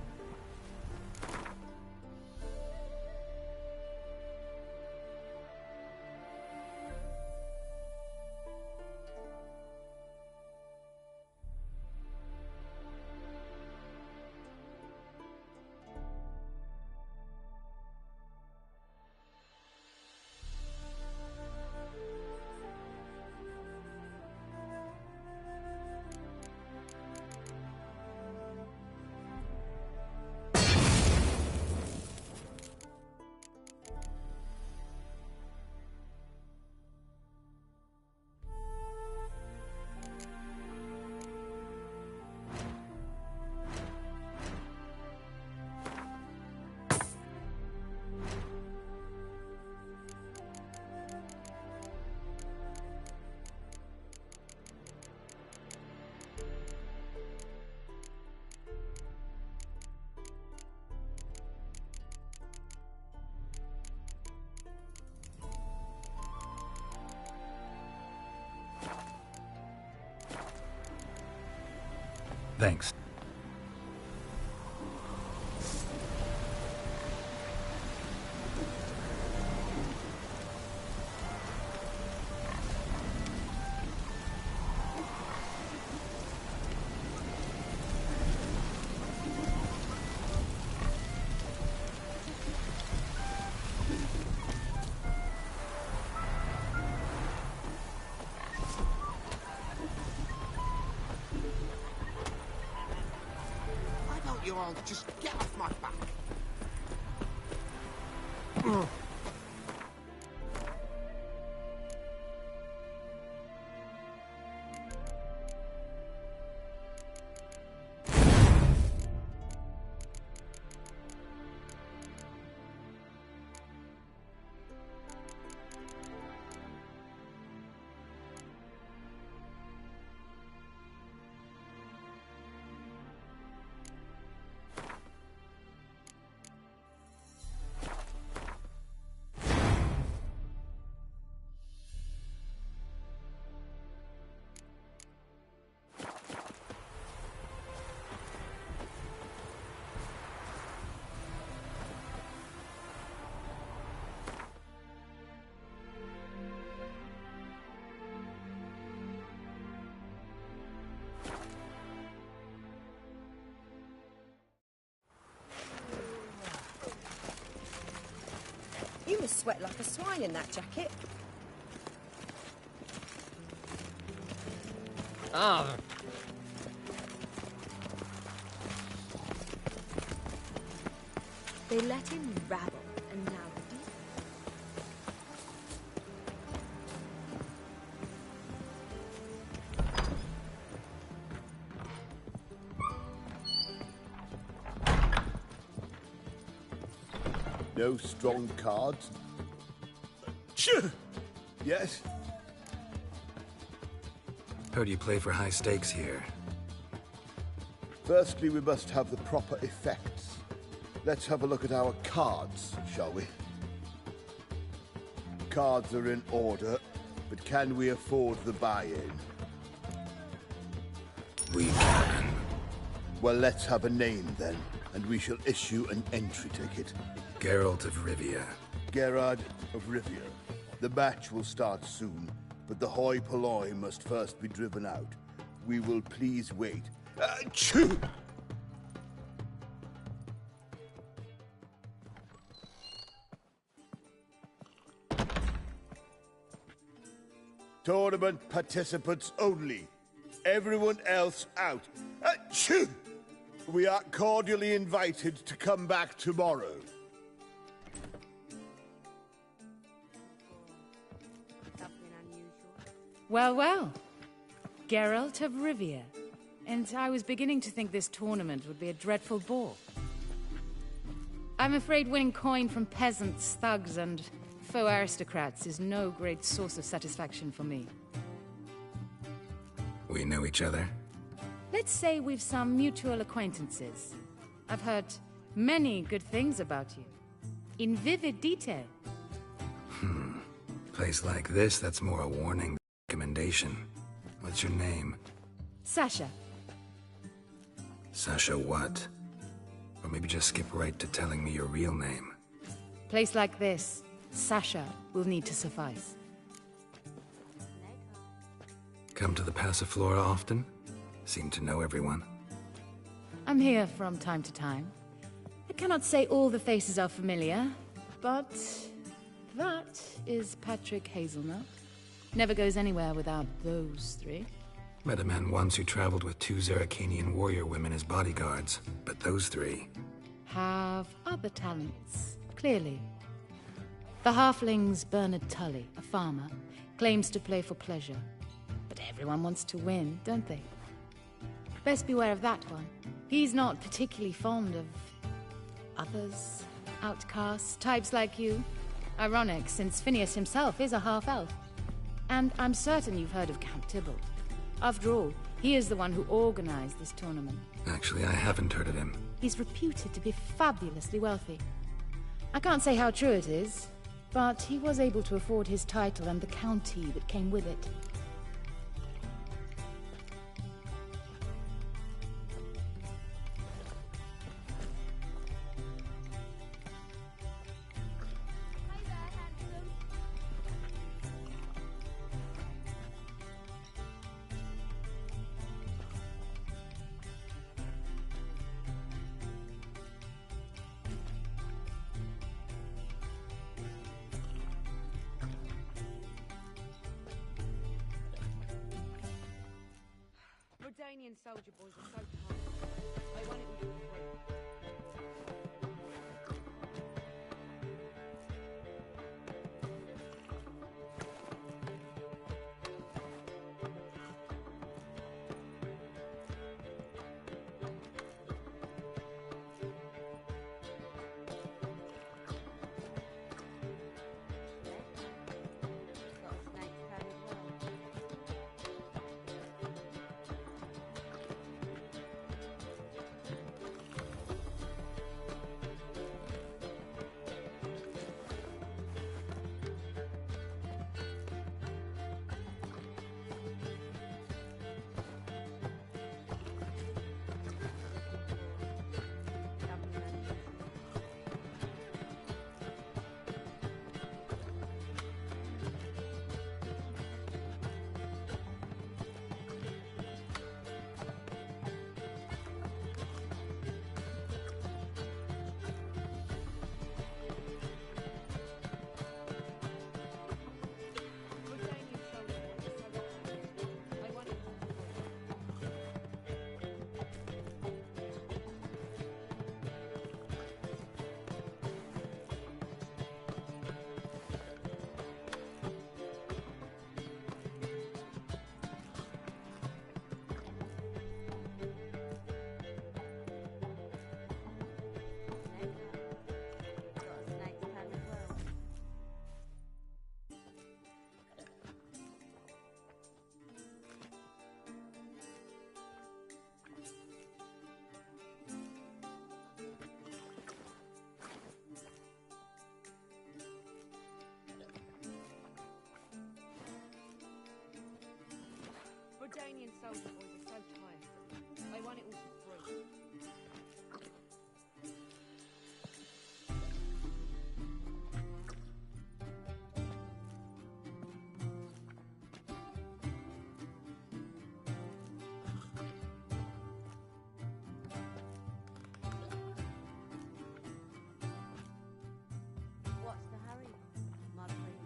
Thanks. You all just get off my back. You must sweat like a swine in that jacket. Ah. They let him rabble, and now No strong cards? Yes? Heard you play for high stakes here. Firstly, we must have the proper effects. Let's have a look at our cards, shall we? Cards are in order, but can we afford the buy-in? We can. Well, let's have a name then, and we shall issue an entry ticket. Geralt of Rivia. Gerard of Rivia. The match will start soon, but the hoi polloi must first be driven out. We will please wait. Achoo! Tournament participants only. Everyone else out. Achoo! We are cordially invited to come back tomorrow. Well, well. Geralt of Rivia. And I was beginning to think this tournament would be a dreadful bore. I'm afraid winning coin from peasants, thugs, and faux aristocrats is no great source of satisfaction for me. We know each other? Let's say we've some mutual acquaintances. I've heard many good things about you. In vivid detail. Place like this, that's more a warning Recommendation. What's your name? Sasha. Sasha what? Or maybe just skip right to telling me your real name. Place like this, Sasha will need to suffice. Come to the Passiflora often? Seem to know everyone. I'm here from time to time. I cannot say all the faces are familiar, but that is Patrick Hazelnut. Never goes anywhere without those three. Met a man once who traveled with 2 Zaracanian warrior women as bodyguards, but those 3... have other talents, clearly. The halfling's Bernard Tully, a farmer, claims to play for pleasure. But everyone wants to win, don't they? Best beware of that one. He's not particularly fond of others, outcasts, types like you. Ironic, since Phineas himself is a half-elf. And I'm certain you've heard of Count Tybalt. After all, he is the one who organized this tournament. Actually, I haven't heard of him. He's reputed to be fabulously wealthy. I can't say how true it is, but he was able to afford his title and the county that came with it. Redanian soldier boys are so tired. I want it all free. Redanian soldier boys are so tired. I want it all for free. What's the hurry, Mudfree?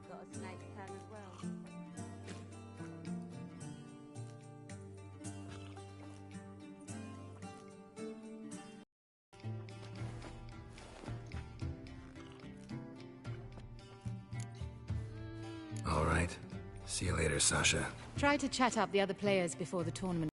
Got a snake's tongue as well. All right. See you later, Sasha. Try to chat up the other players before the tournament.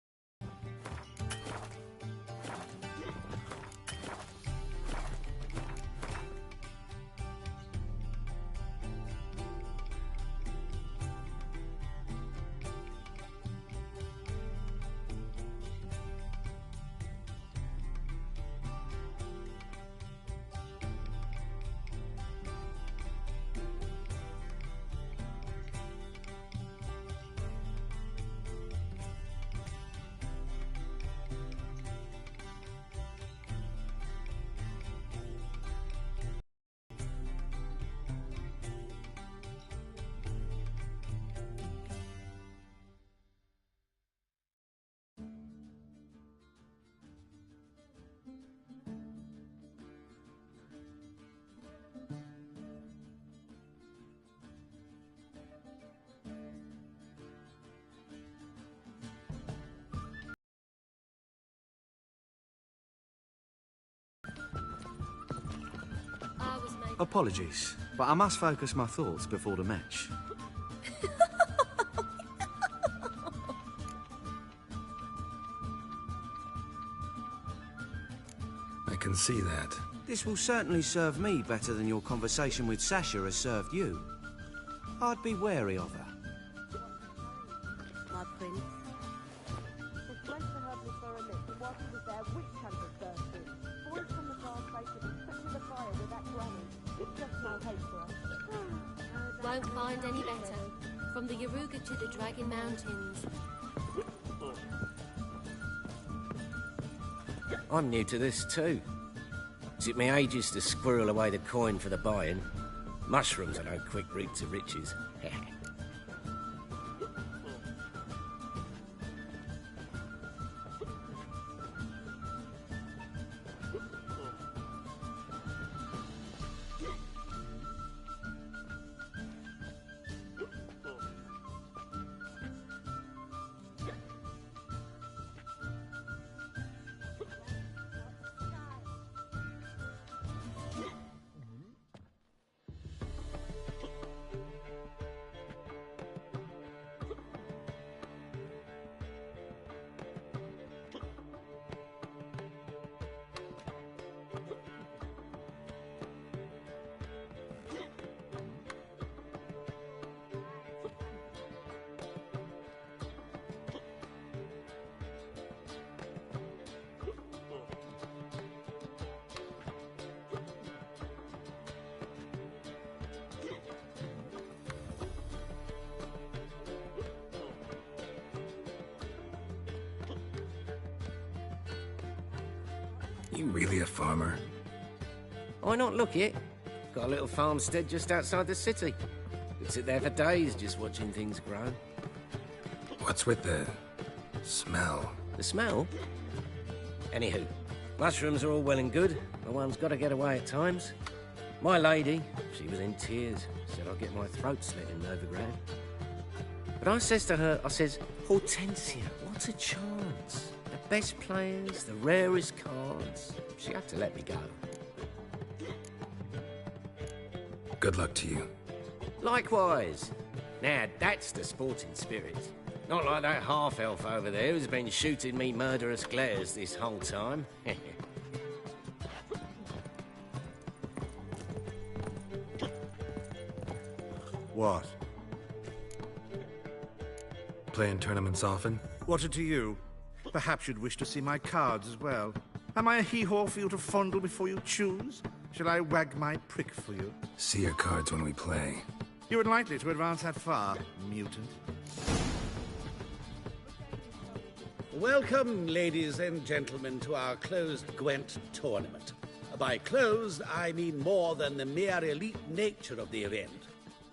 Apologies, but I must focus my thoughts before the match. I can see that. This will certainly serve me better than your conversation with Sasha has served you. I'd be wary of her. My prince. His grace the herbalist for a lick, while he was there, witch hunters burst in. Boys from the far place would be put to the fire with that granny. It's just no hate for us. Won't find any better. From the Yaruga to the Dragon Mountains. I'm new to this too. Took me ages to squirrel away the coin for the buy-in. Mushrooms are no quick route to riches. You really a farmer? Why not look it? Got a little farmstead just outside the city. Could sit there for days just watching things grow. What's with the smell? The smell? Anywho, mushrooms are all well and good, but one's got to get away at times. My lady, she was in tears, said I'd get my throat slit in overground. But I says to her, I says, Hortensia, what a chance. The best players, the rarest cards. She had to let me go. Good luck to you. Likewise. Now, that's the sporting spirit. Not like that half-elf over there who's been shooting me murderous glares this whole time. What? Playing tournaments often? What to you? Perhaps you'd wish to see my cards as well. Am I a hee-haw for you to fondle before you choose? Shall I wag my prick for you? See your cards when we play. You unlikely to advance that far, mutant. Welcome, ladies and gentlemen, to our closed Gwent tournament. By closed, I mean more than the mere elite nature of the event.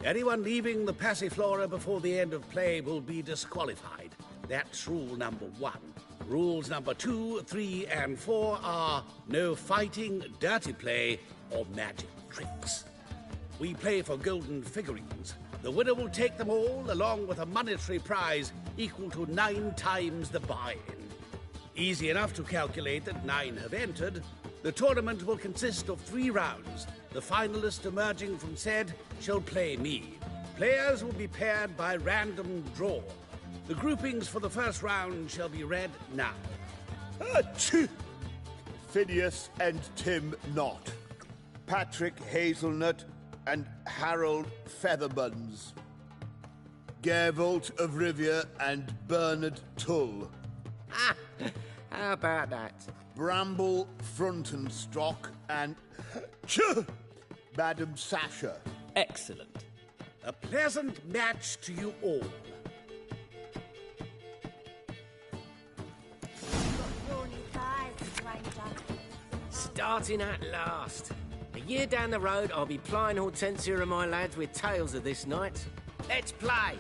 Anyone leaving the Passiflora before the end of play will be disqualified. That's rule number 1. Rules number 2, 3, and 4 are no fighting, dirty play, or magic tricks. We play for golden figurines. The winner will take them all, along with a monetary prize equal to 9 times the buy-in. Easy enough to calculate that 9 have entered. The tournament will consist of 3 rounds. The finalist emerging from said shall play me. Players will be paired by random draw. The groupings for the first round shall be read now. Phineas and Tim Knott. Patrick Hazelnut and Harold Featherbuns. Gervolt of Rivia and Bernard Tull. How about that? Bramble Frontenstock and Madam Sasha. Excellent. A pleasant match to you all. Starting at last. A year down the road, I'll be plying Hortensia and my lads with tales of this night. Let's play!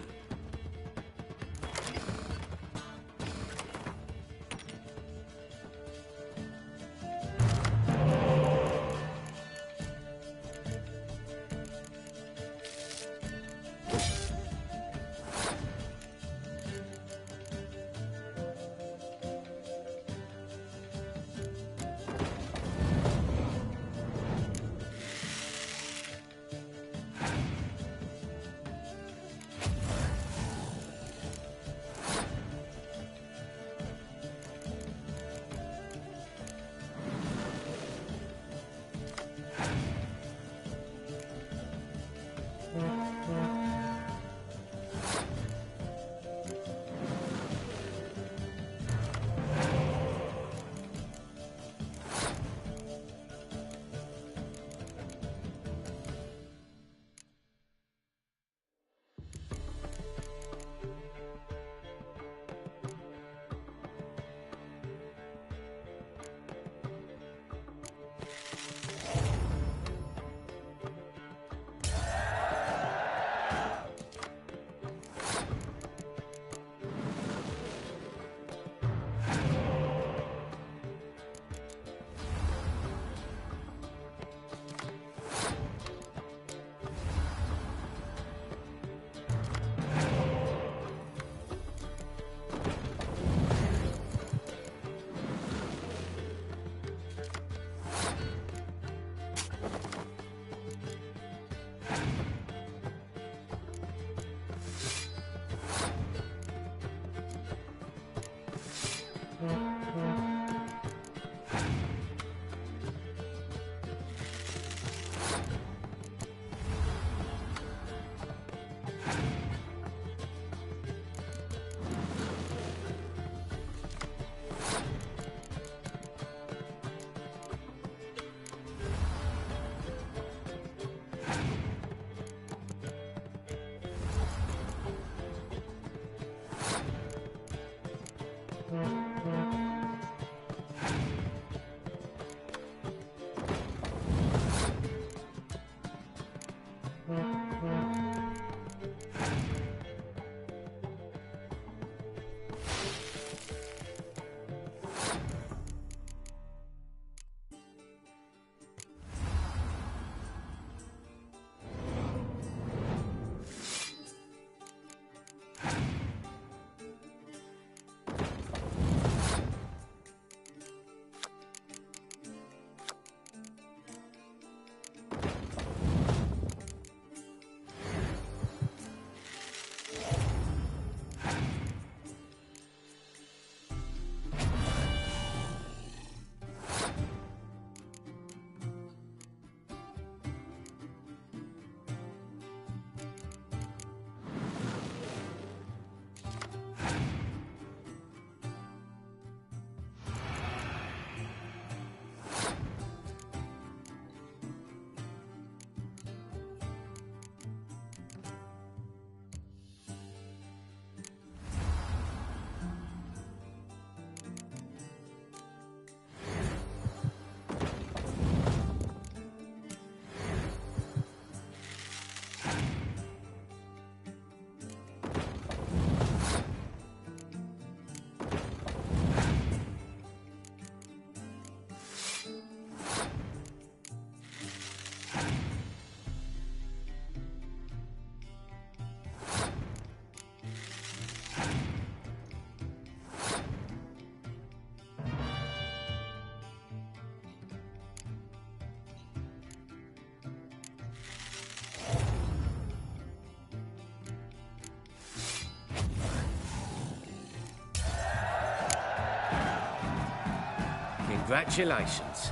Congratulations.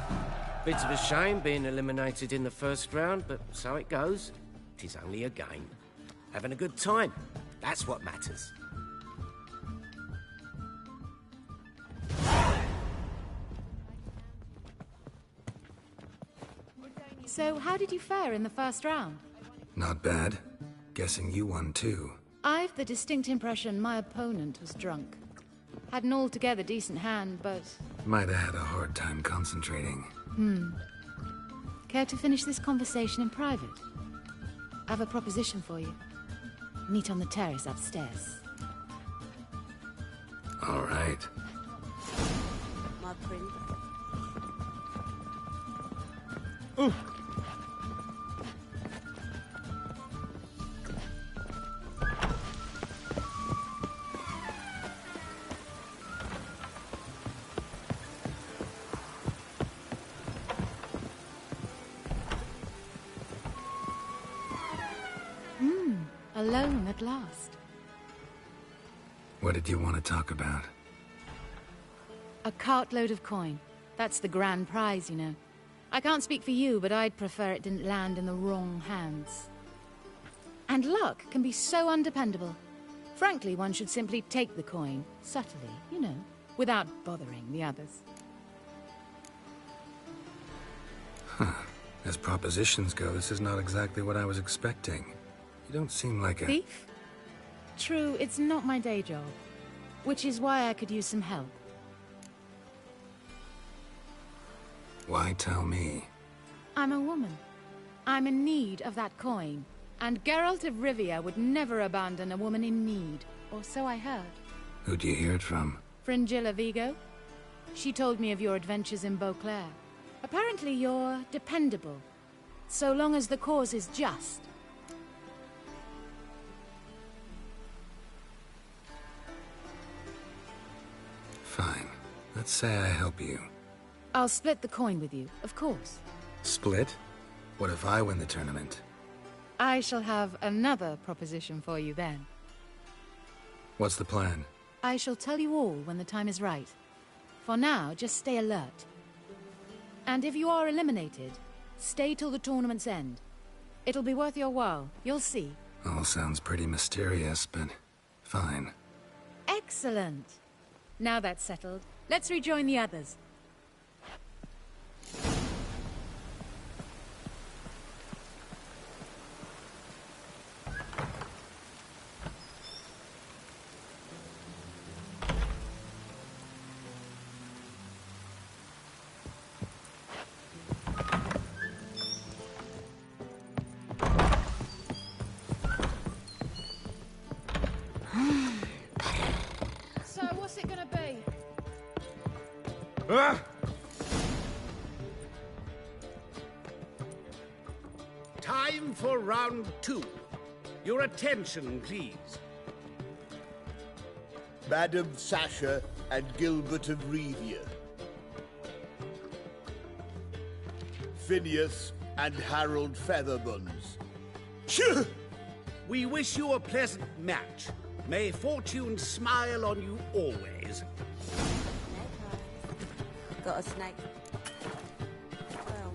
Bit of a shame being eliminated in the first round, but so it goes. 'Tis only a game. Having a good time. That's what matters. So, how did you fare in the first round? Not bad. Guessing you won too. I've the distinct impression my opponent was drunk. Had an altogether decent hand, but... Might have had a hard time concentrating. Care to finish this conversation in private? I have a proposition for you. Meet on the terrace upstairs. All right. My prince. Ooh. Alone at last. What did you want to talk about? A cartload of coin. That's the grand prize, you know. I can't speak for you, but I'd prefer it didn't land in the wrong hands. And luck can be so undependable. Frankly, one should simply take the coin, subtly, you know, without bothering the others. Huh. As propositions go, this is not exactly what I was expecting. You don't seem like a... Thief? True, it's not my day job. Which is why I could use some help. Why tell me? I'm a woman. I'm in need of that coin. And Geralt of Rivia would never abandon a woman in need. Or so I heard. Who'd you hear it from? Fringilla Vigo. She told me of your adventures in Beauclair. Apparently you're dependable. So long as the cause is just. Fine. Let's say I help you. I'll split the coin with you, of course. Split? What if I win the tournament? I shall have another proposition for you then. What's the plan? I shall tell you all when the time is right. For now, just stay alert. And if you are eliminated, stay till the tournament's end. It'll be worth your while, you'll see. All sounds pretty mysterious, but fine. Excellent! Now that's settled, let's rejoin the others. So, what's it gonna be? Time for round 2. Your attention, please. Madam Sasha and Gilbert of Revia. Phineas and Harold Featherbones. We wish you a pleasant match. May fortune smile on you always. Got a snake. Well.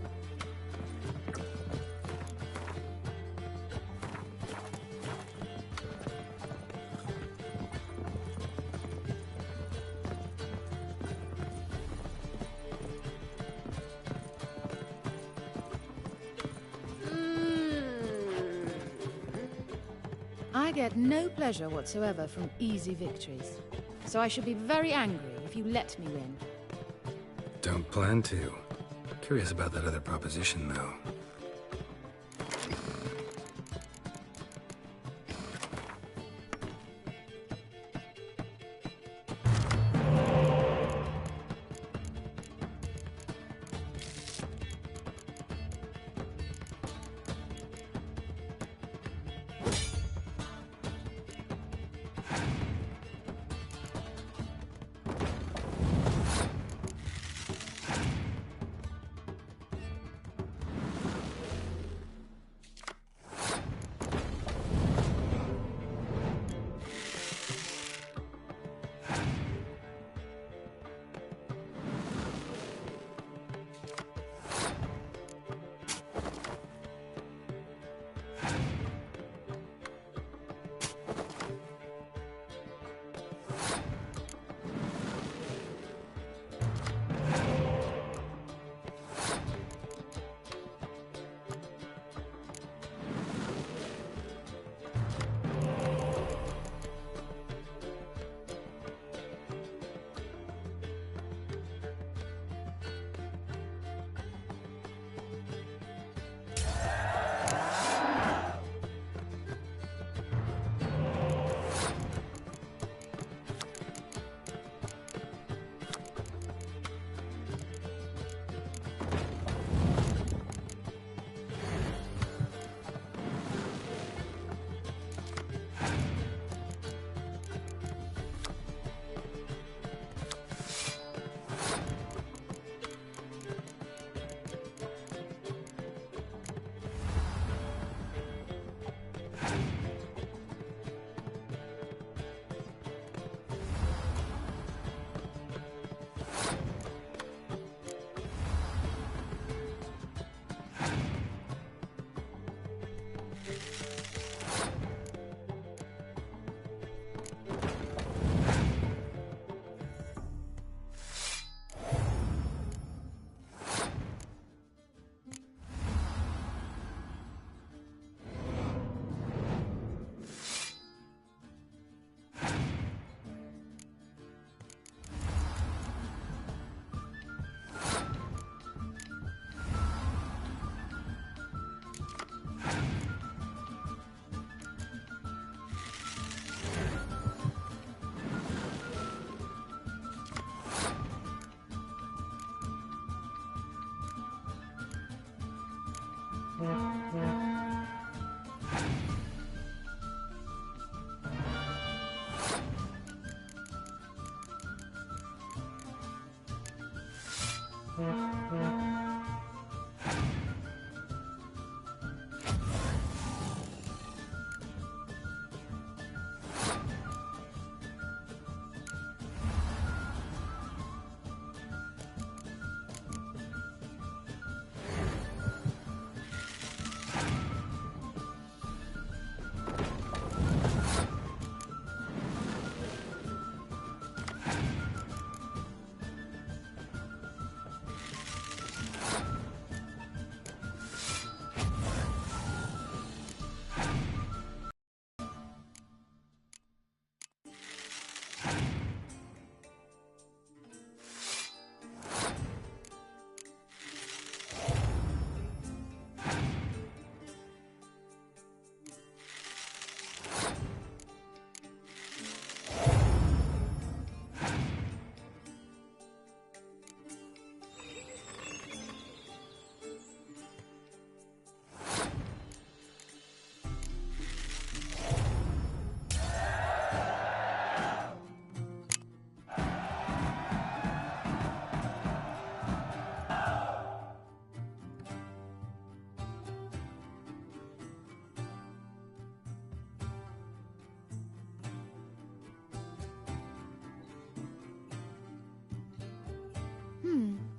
I get no pleasure whatsoever from easy victories. So I should be very angry if you let me win. Don't plan to. Curious about that other proposition, though.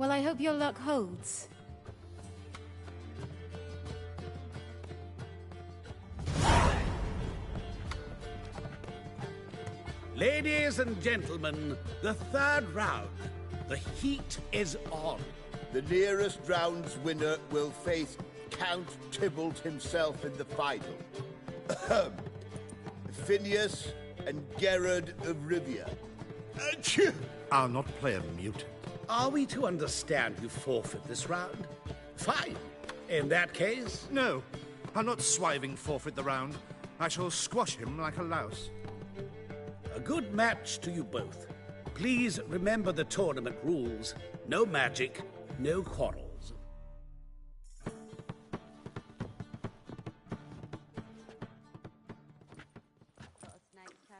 Well, I hope your luck holds. Ladies and gentlemen, the third round. The heat is on. The nearest round's winner will face Count Tybalt himself in the final. Phineas and Gerard of Rivia. I'll not play a mutant. Are we to understand you forfeit this round? Fine. In that case... No, I'll not swiving forfeit the round. I shall squash him like a louse. A good match to you both. Please remember the tournament rules. No magic, no quarrels.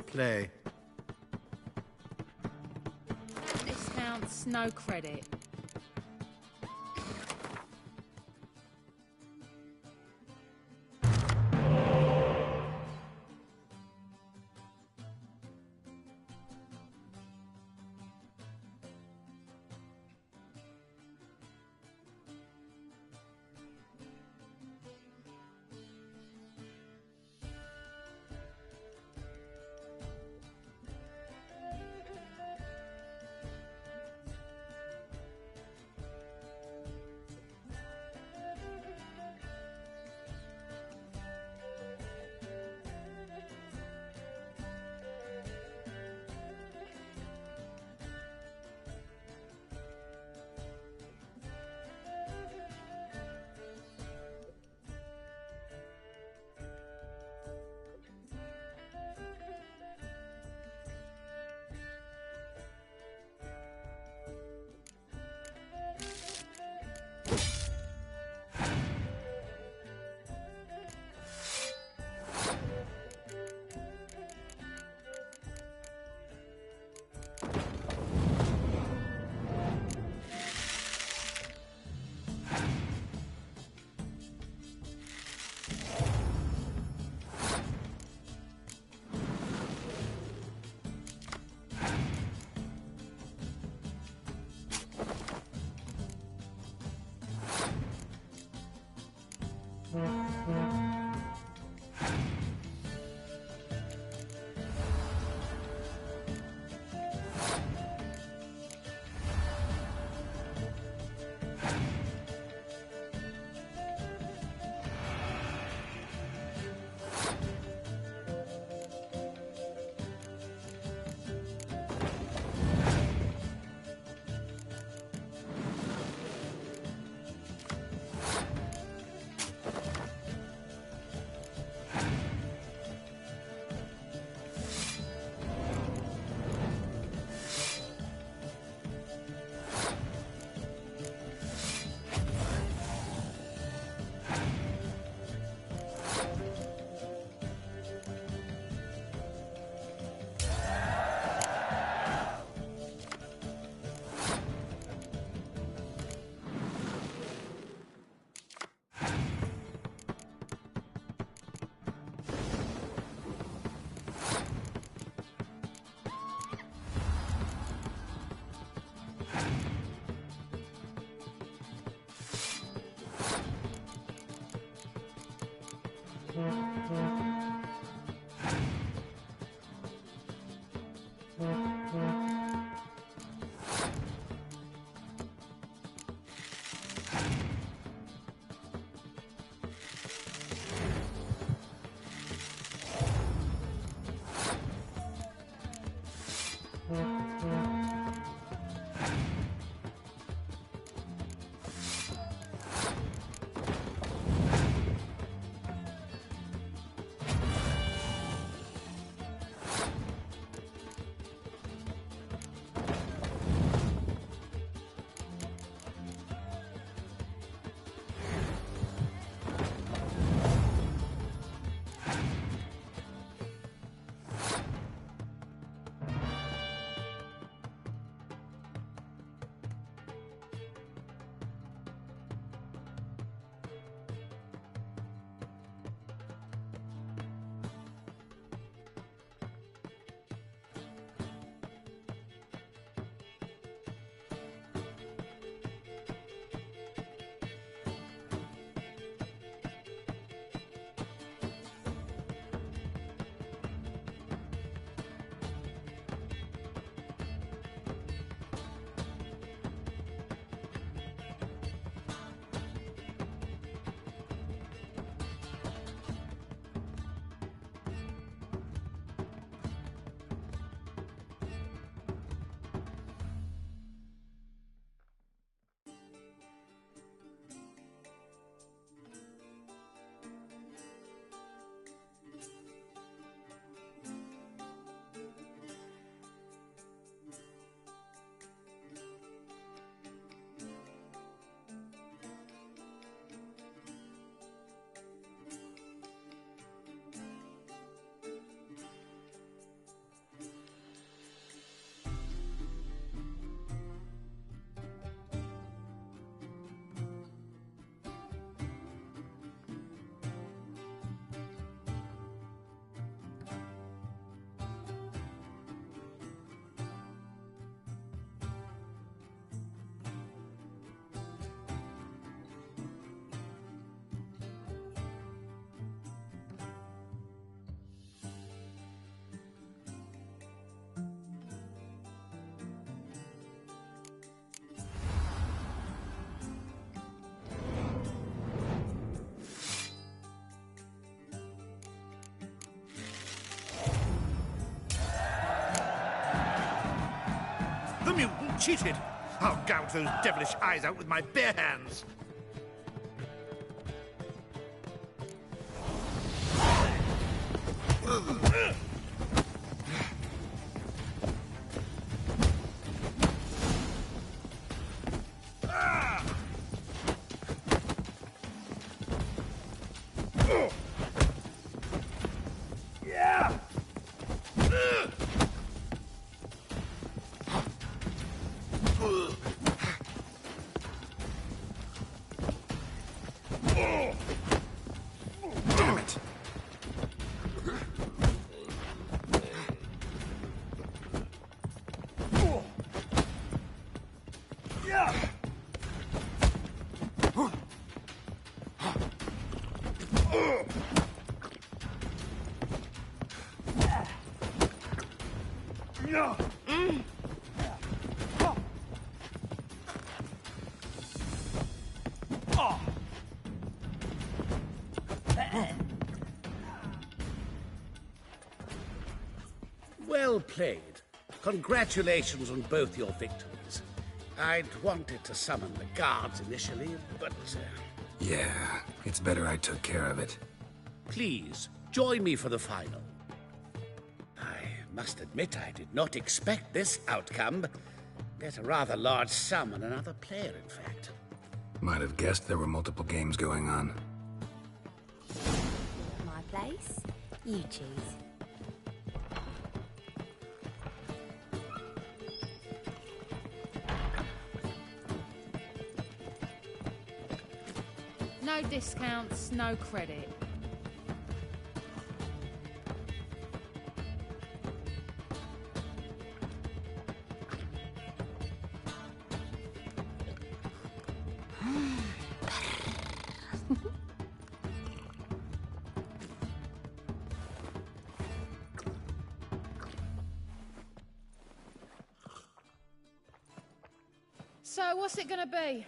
Play. Discounts, no credit. cheated. I'll gouge those devilish eyes out with my bare hands. Damn it. Well played. Congratulations on both your victories. I'd wanted to summon the guards initially, but... Yeah, it's better I took care of it. Please, join me for the final. I must admit I did not expect this outcome. Bet a rather large sum on another player, in fact. Might have guessed there were multiple games going on. My place? You choose. No discounts, no credit. So, what's it gonna be?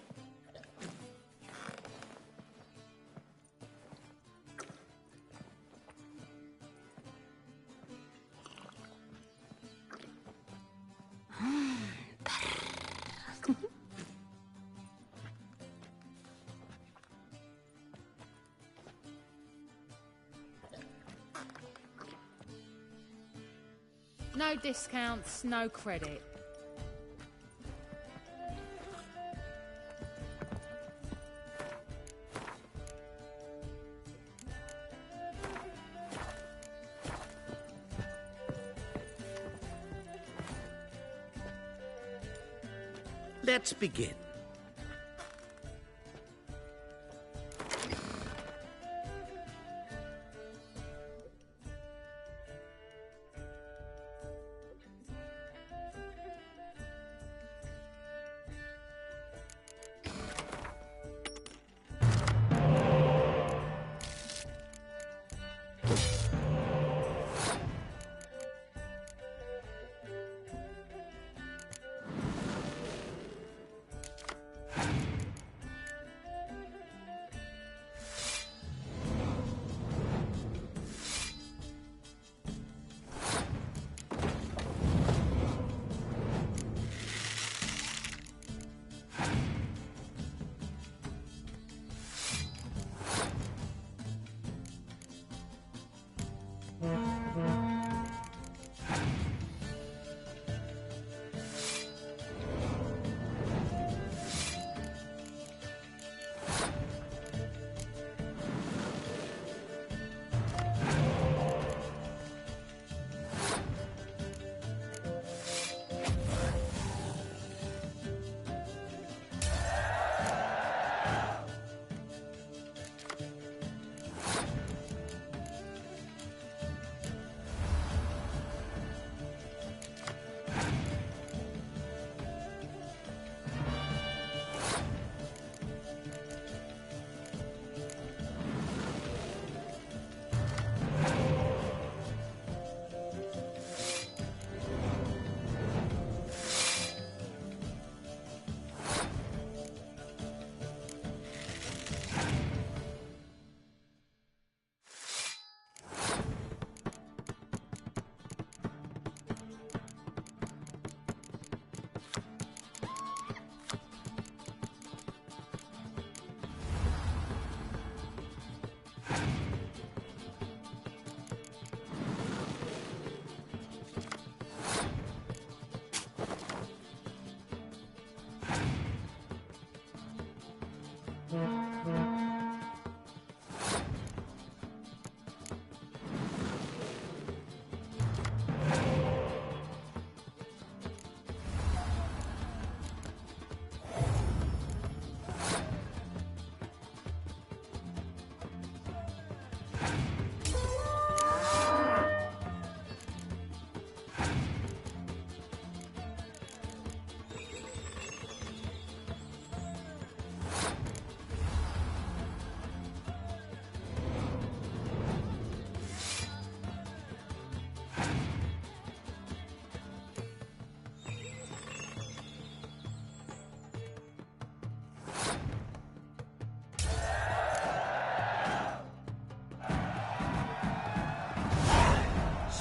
No discounts, no credit. Let's begin.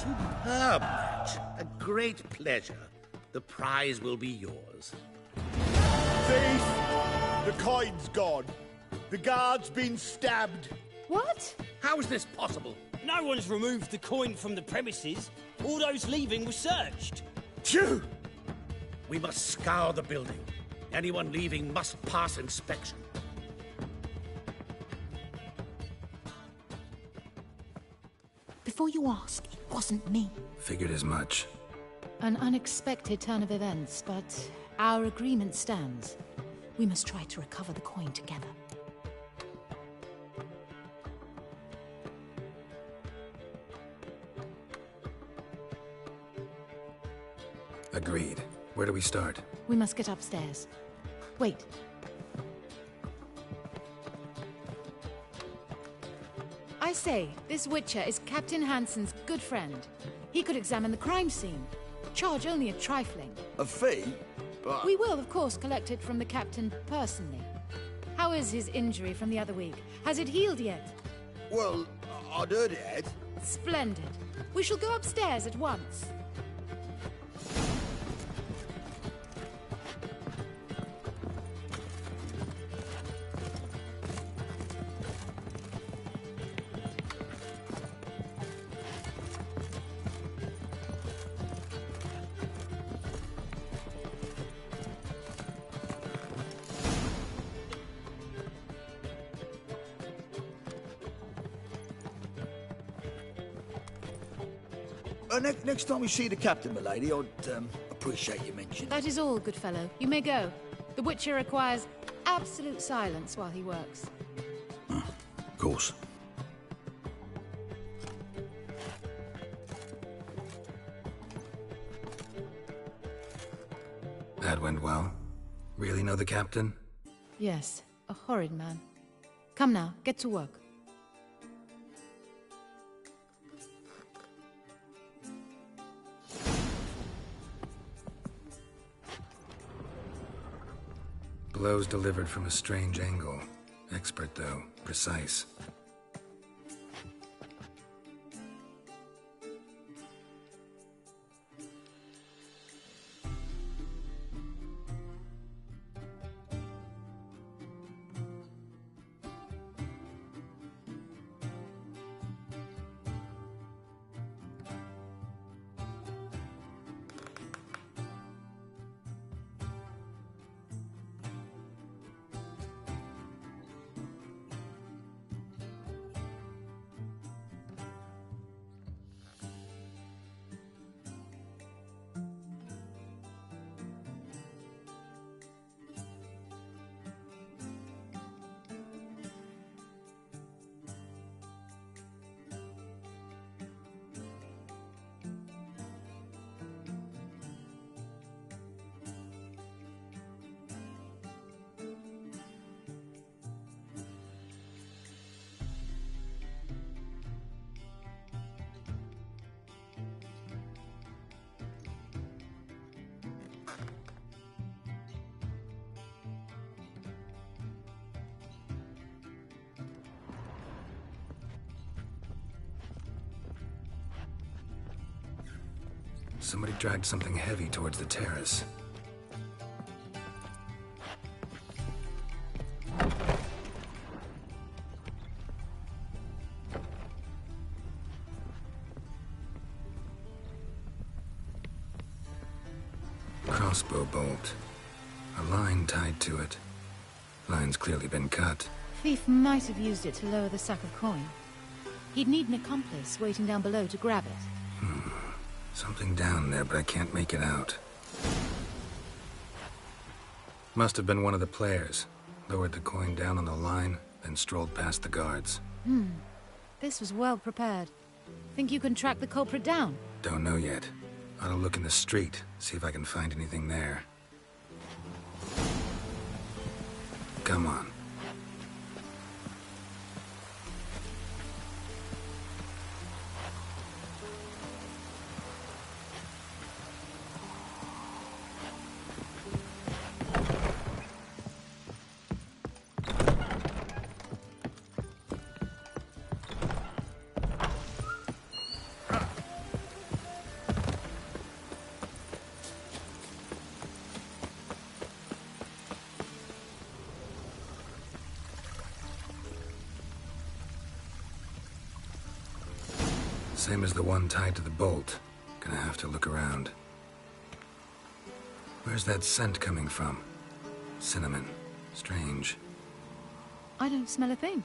Superb match. A great pleasure. The prize will be yours. Thief! The coin's gone. The guard's been stabbed. What? How is this possible? No one's removed the coin from the premises. All those leaving were searched. Phew! We must scour the building. Anyone leaving must pass inspection. Before you ask, it wasn't me. Figured as much. An unexpected turn of events, but our agreement stands. We must try to recover the coin together. Agreed. Where do we start? We must get upstairs. Wait. I say, this Witcher is Captain Hansen's good friend. He could examine the crime scene. Charge only a trifling. A fee? But... We will, of course, collect it from the captain personally. How is his injury from the other week? Has it healed yet? Well, I'd heard it had. Splendid. We shall go upstairs at once. Next time we see the captain, milady, I'd appreciate your mention. That is all, good fellow. You may go. The Witcher requires absolute silence while he works. Of course. That went well. Really know the captain? Yes, a horrid man. Come now, get to work. Blows delivered from a strange angle. Expert, though. Precise. Somebody dragged something heavy towards the terrace. Crossbow bolt. A line tied to it. Line's clearly been cut. Thief might have used it to lower the sack of coin. He'd need an accomplice waiting down below to grab it. Something down there, but I can't make it out. Must have been one of the players. Lowered the coin down on the line, then strolled past the guards. This was well prepared. Think you can track the culprit down? Don't know yet. Ought to look in the street, see if I can find anything there. Come on. Same as the one tied to the bolt. Gonna have to look around. Where's that scent coming from? Cinnamon. Strange. I don't smell a thing.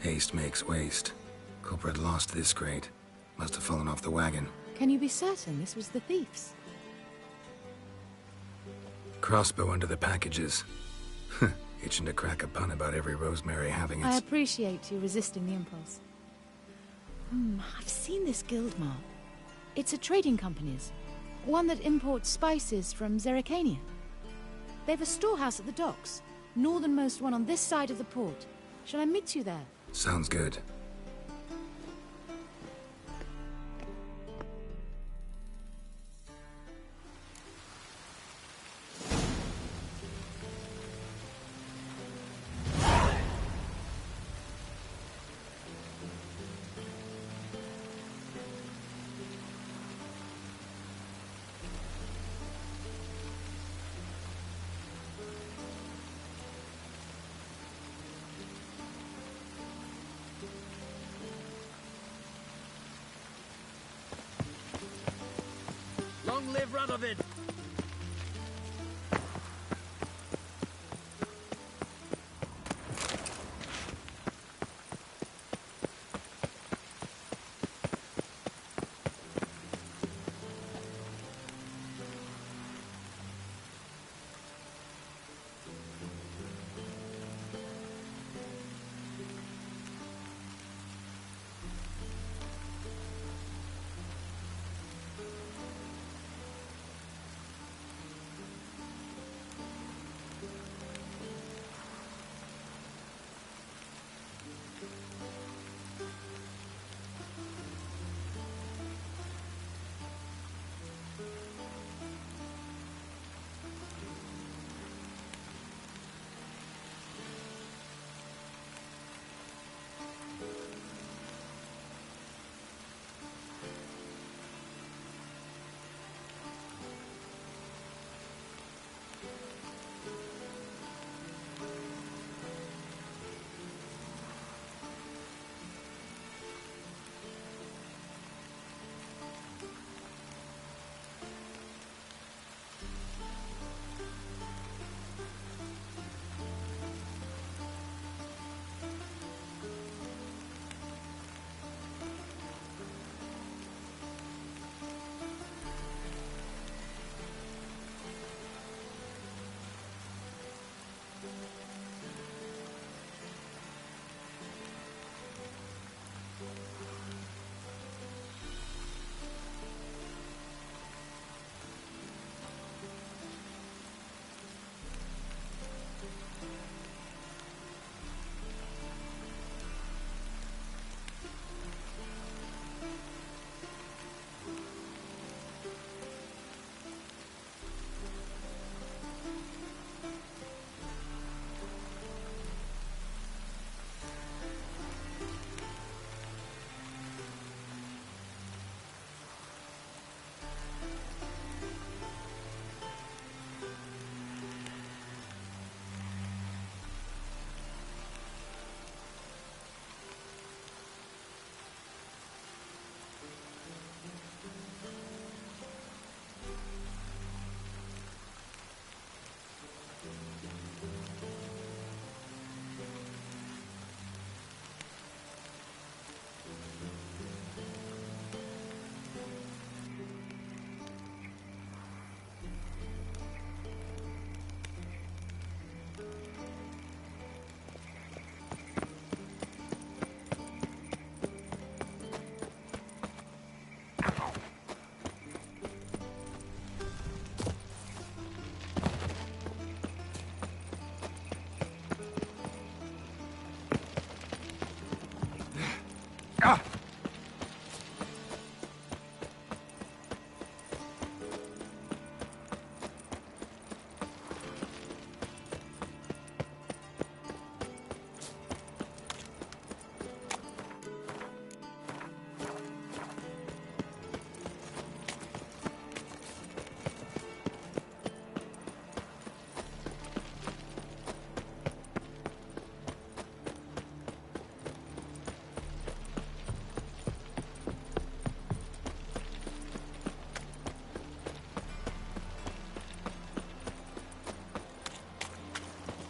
Haste makes waste. Culprit lost this crate. Must have fallen off the wagon. Can you be certain this was the thief's? Crossbow under the packages. Itching to crack a pun about every Rosemary having I its... appreciate you resisting the impulse. I've seen this guild mark. It's a trading company's. One that imports spices from Zerrikania. They've a storehouse at the docks. Northernmost one on this side of the port. Shall I meet you there? Sounds good. Long live Radovid!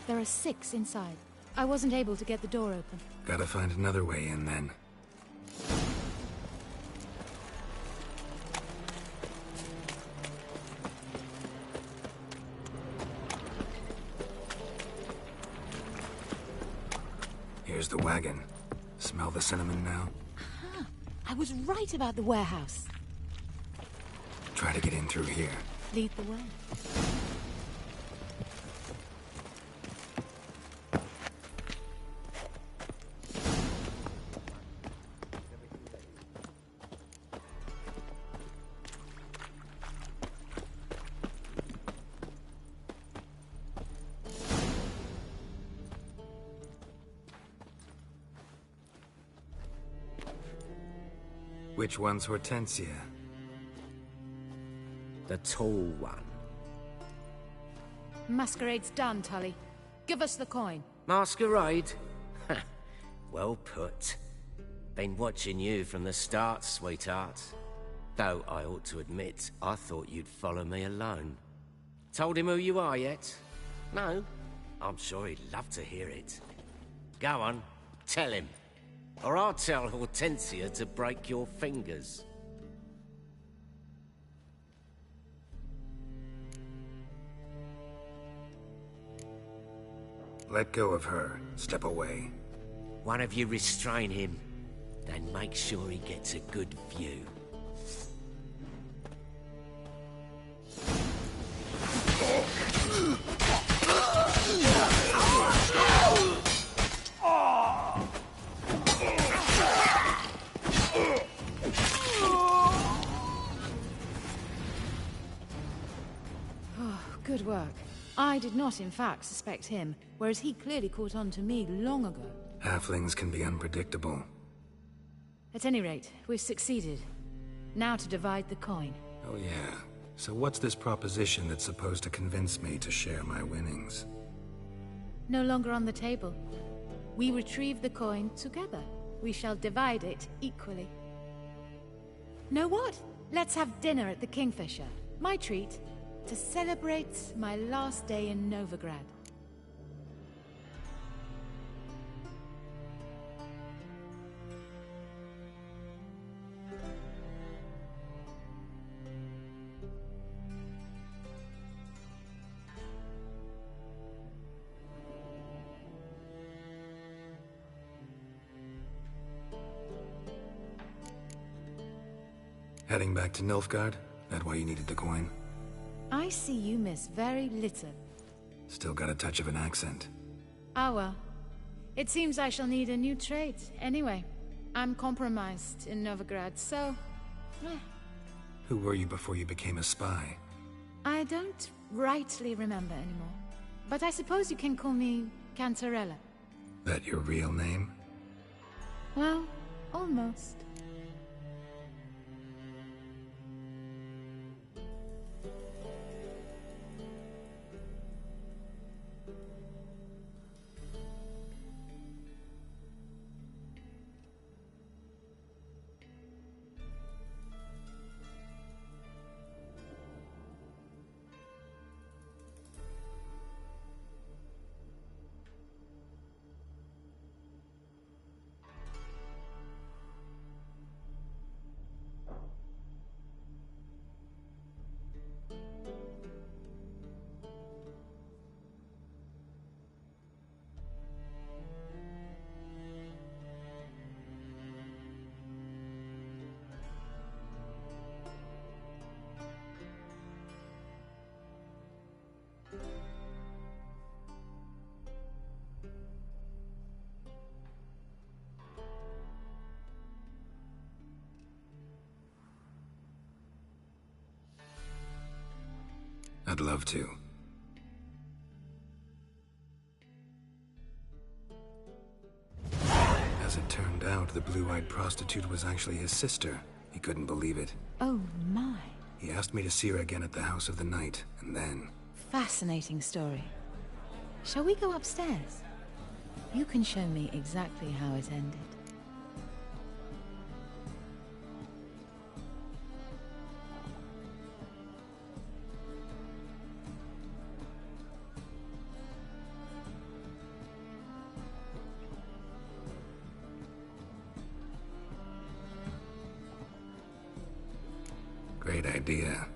There are 6 inside. I wasn't able to get the door open. Gotta find another way in then. Here's the wagon. Smell the cinnamon now? Aha! I was right about the warehouse. Try to get in through here. Lead the way. Which one's Hortensia? The tall one. Masquerade's done, Tully. Give us the coin. Masquerade? Well put. Been watching you from the start, sweetheart. Though I ought to admit, I thought you'd follow me alone. Told him who you are yet? No? I'm sure he'd love to hear it. Go on, tell him. Or I'll tell Hortensia to break your fingers. Let go of her. Step away. One of you restrain him, then make sure he gets a good view. Good work. I did not, in fact, suspect him, whereas he clearly caught on to me long ago. Halflings can be unpredictable. At any rate, we've succeeded. Now to divide the coin. Oh yeah. So what's this proposition that's supposed to convince me to share my winnings? No longer on the table. We retrieve the coin together. We shall divide it equally. Know what? Let's have dinner at the Kingfisher. My treat. To celebrate my last day in Novigrad. Heading back to Nilfgaard? That why you needed the coin? I see you miss very little. Still got a touch of an accent. Ah well. It seems I shall need a new trade. Anyway, I'm compromised in Novigrad, so... Who were you before you became a spy? I don't rightly remember anymore. But I suppose you can call me Cantarella. That your real name? Well, almost. I'd love to. As it turned out, the blue-eyed prostitute was actually his sister. He couldn't believe it. Oh my. He asked me to see her again at the House of the Night, and then... Fascinating story. Shall we go upstairs? You can show me exactly how it ended. Great idea.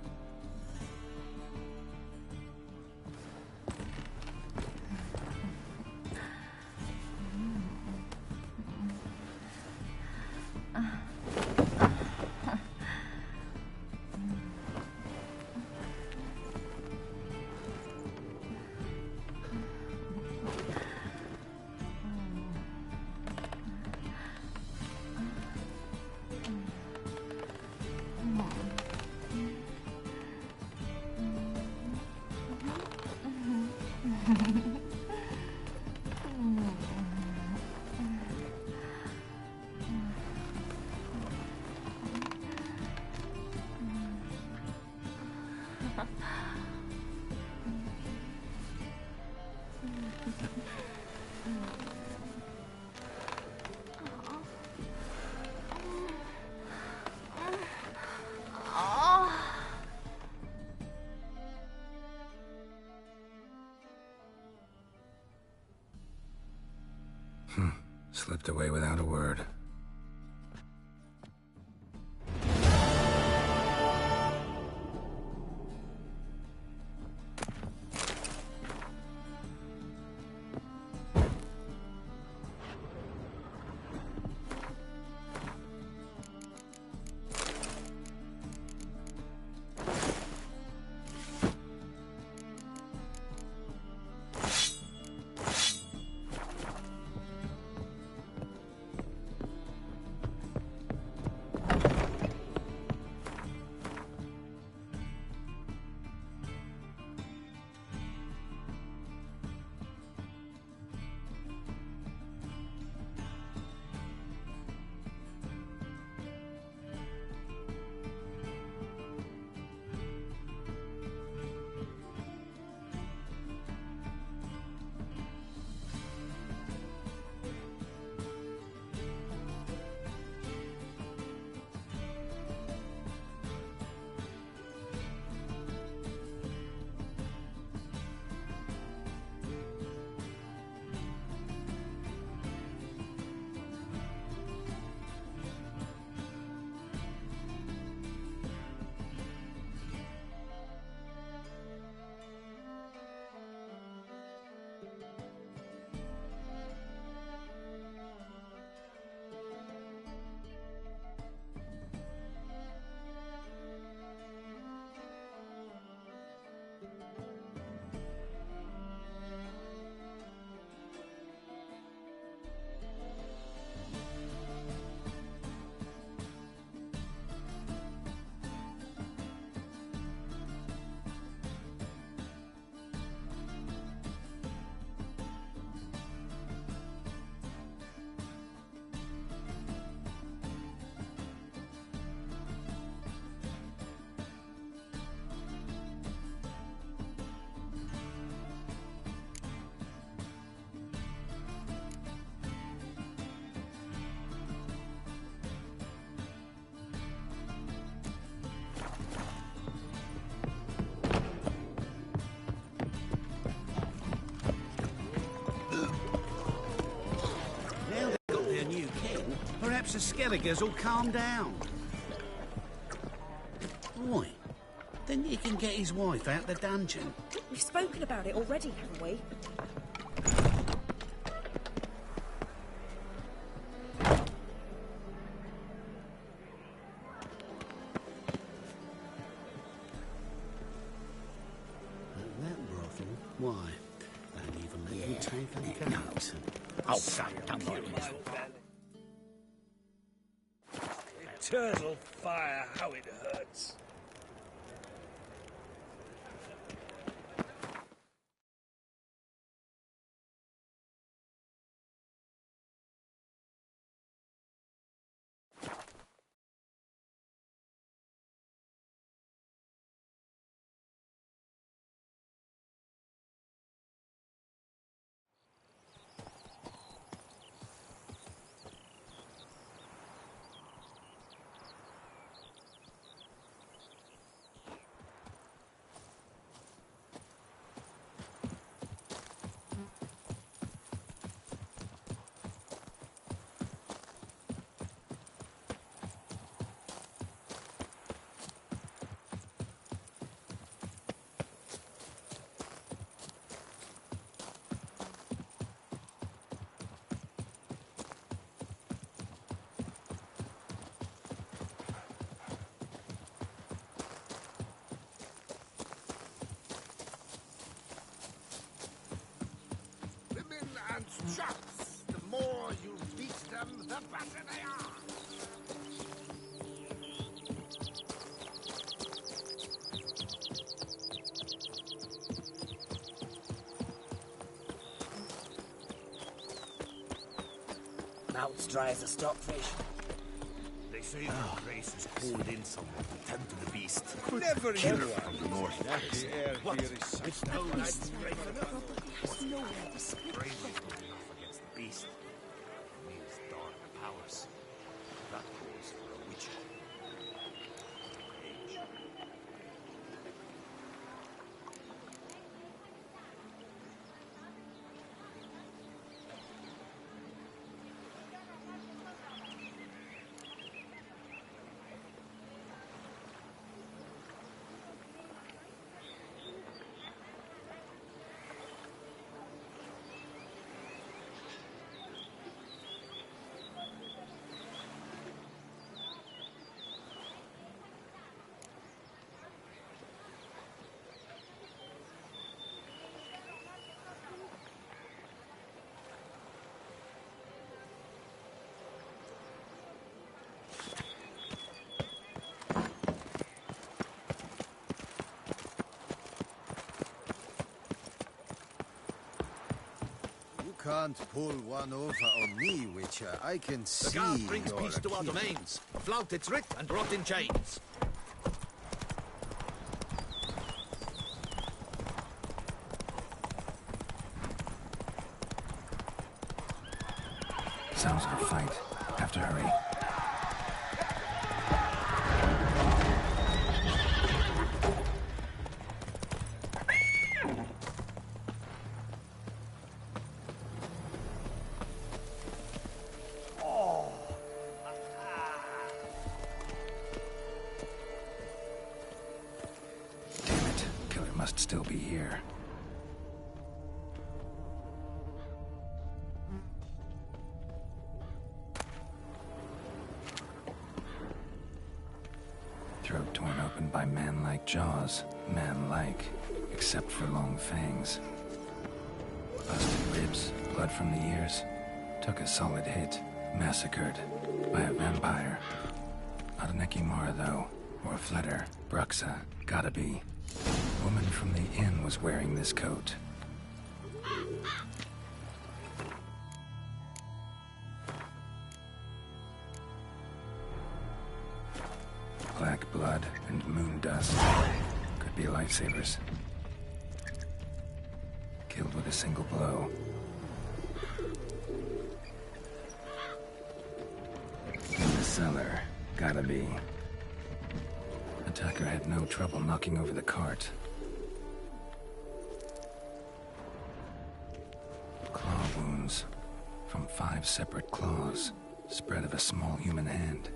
Slipped away without a word. Perhaps the Skelligers will calm down. Right. Then he can get his wife out the dungeon. We've spoken about it already, haven't we? That brothel? Why? Don't even let you take a cut. Oh, son, don't worry. Eternal fire, how it hurts. chaps. The more you beat them, the better they are. Mouth's dry as a stockfish. They say the race is called in someone to tend to the beast. Never Killer knew from the north. What? It's no nice brave enough. There's nowhere to split. Brave is good enough against the beast. It needs dark powers. That calls for a witcher. Age. You can't pull one over on me, Witcher. I can see. The guard brings you're peace a to our king. domains. Flout its writ and rot in chains. Sounds like a fight. Have to hurry. Damn it. Killer must still be here. Throat torn open by man-like jaws. Man-like, except for long fangs. Busted ribs, blood from the ears. Took a solid hit. Massacred by a vampire. Not an Ekimara, though. Or a Fletter. Bruxa. Gotta be. Woman from the inn was wearing this coat. Black blood and moon dust. Could be lifesavers. Killed with a single blow. In the cellar. Gotta be. Attacker had no trouble knocking over the cart. Claw wounds. From 5 separate claws. Spread of a small human hand.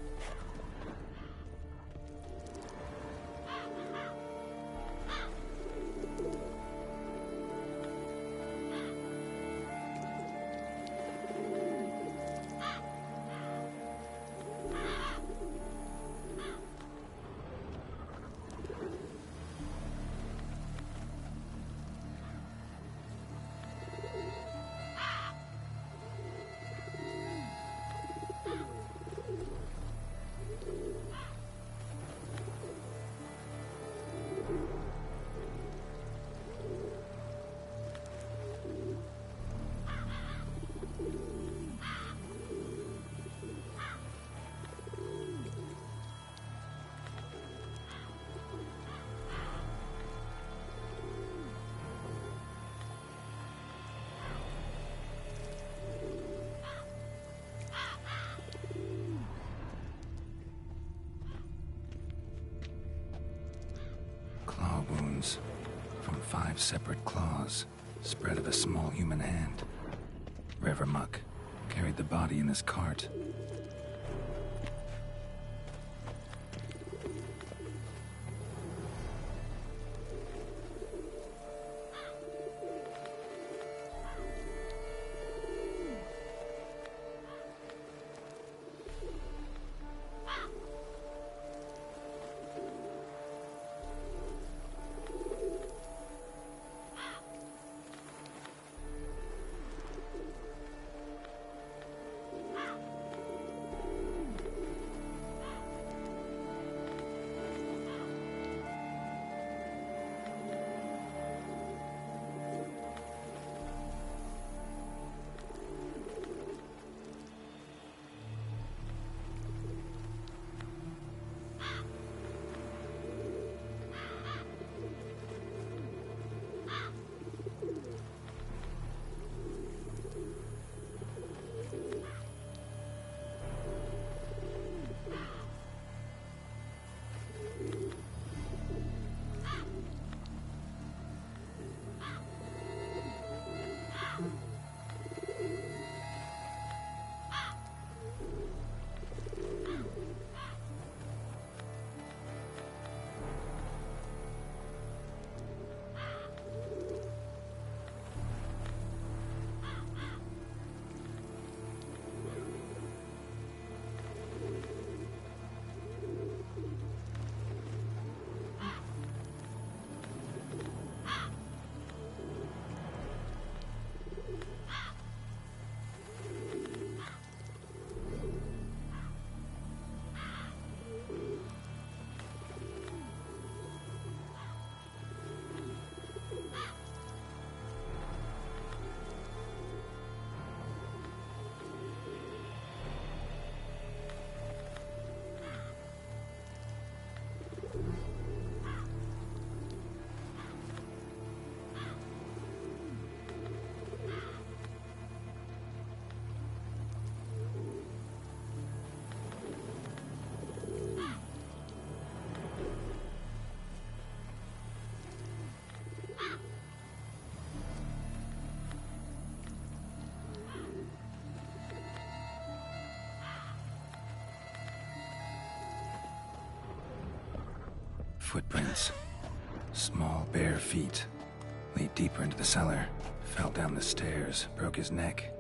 Wounds from 5 separate claws, spread of a small human hand. Revermuck carried the body in his cart. Footprints. Small, bare feet. Lead deeper into the cellar. Fell down the stairs, broke his neck.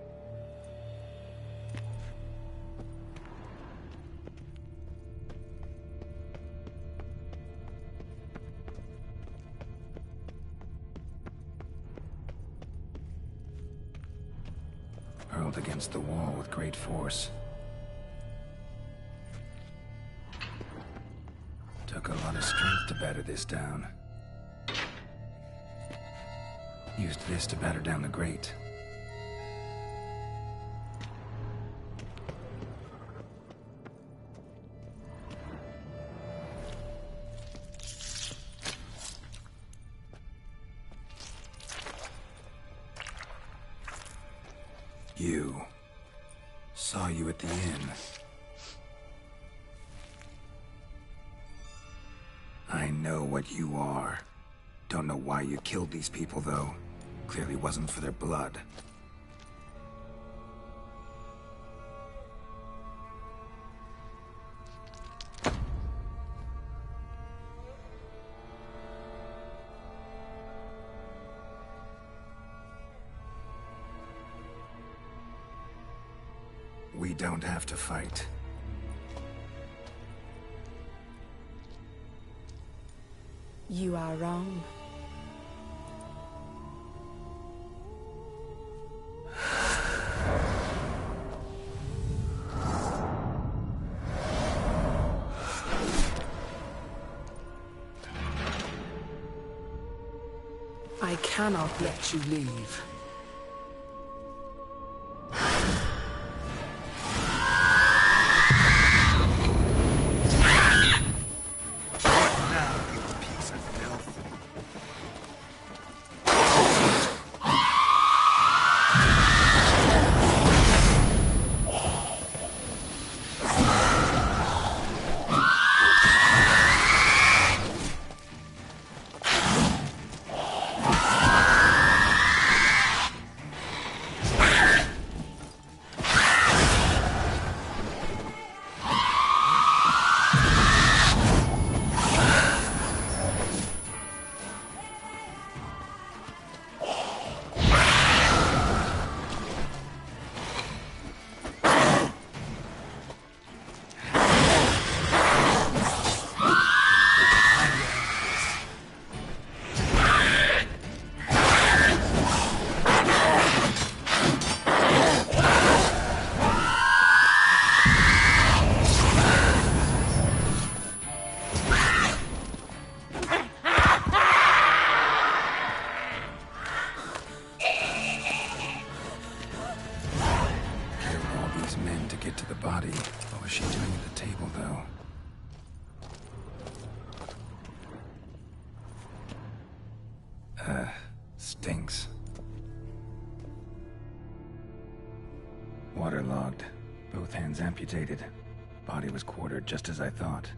Hurled against the wall with great force. Took a lot of strength to batter this down. Used this to batter down the grate. You. Saw you at the inn. I know what you are. Don't know why you killed these people, though. Clearly wasn't for their blood. We don't have to fight. You are wrong. I cannot let you leave. Stinks. Waterlogged. Both hands amputated. Body was quartered just as I thought.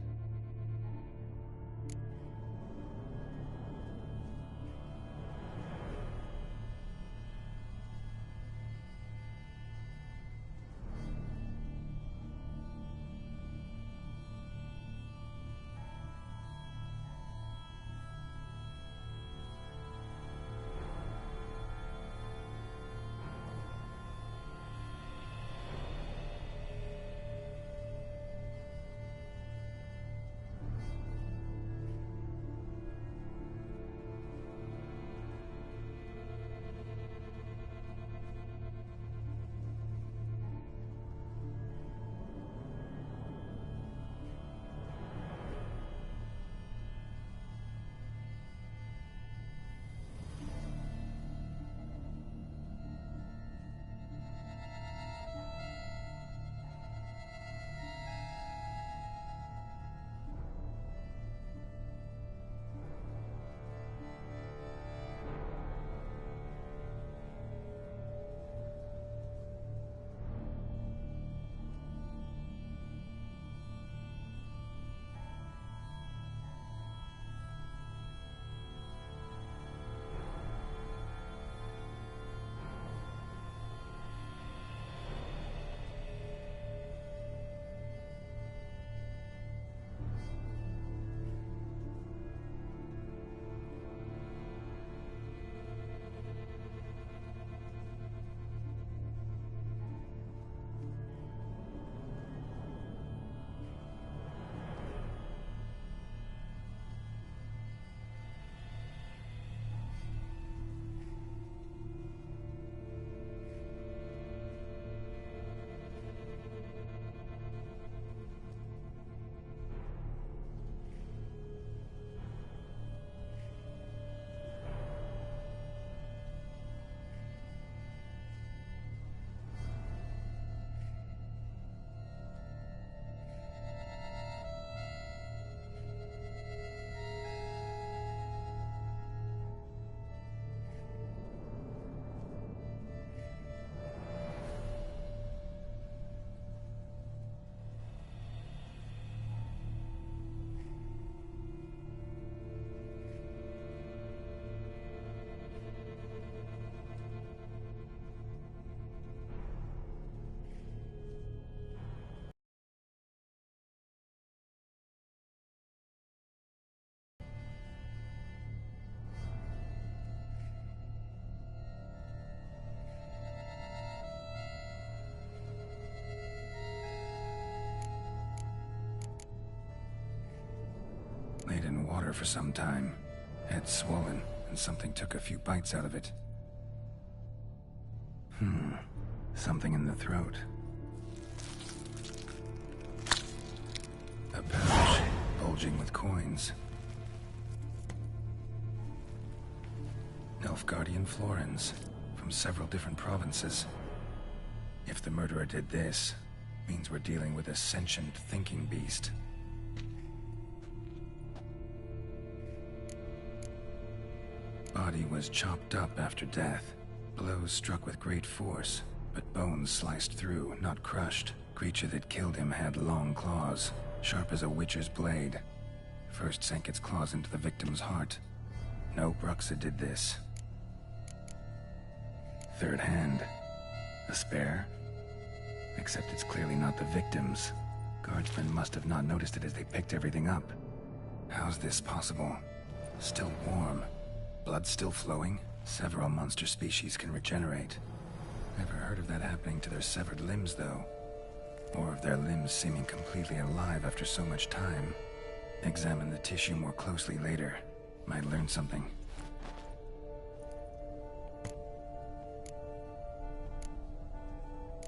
water for some time. Head swollen, and something took a few bites out of it. Something in the throat. A pouch, bulging with coins. Nilfgaardian florins, from several different provinces. If the murderer did this, means we're dealing with a sentient thinking beast. Body was chopped up after death. Blows struck with great force, but bones sliced through, not crushed. Creature that killed him had long claws, sharp as a witcher's blade. First sank its claws into the victim's heart. No Bruxa did this. Third hand. A spare? Except it's clearly not the victim's. Guardsmen must have not noticed it as they picked everything up. How's this possible? Still warm. Blood still flowing? Several monster species can regenerate. Never heard of that happening to their severed limbs, though. Or of their limbs seeming completely alive after so much time. Examine the tissue more closely later. Might learn something.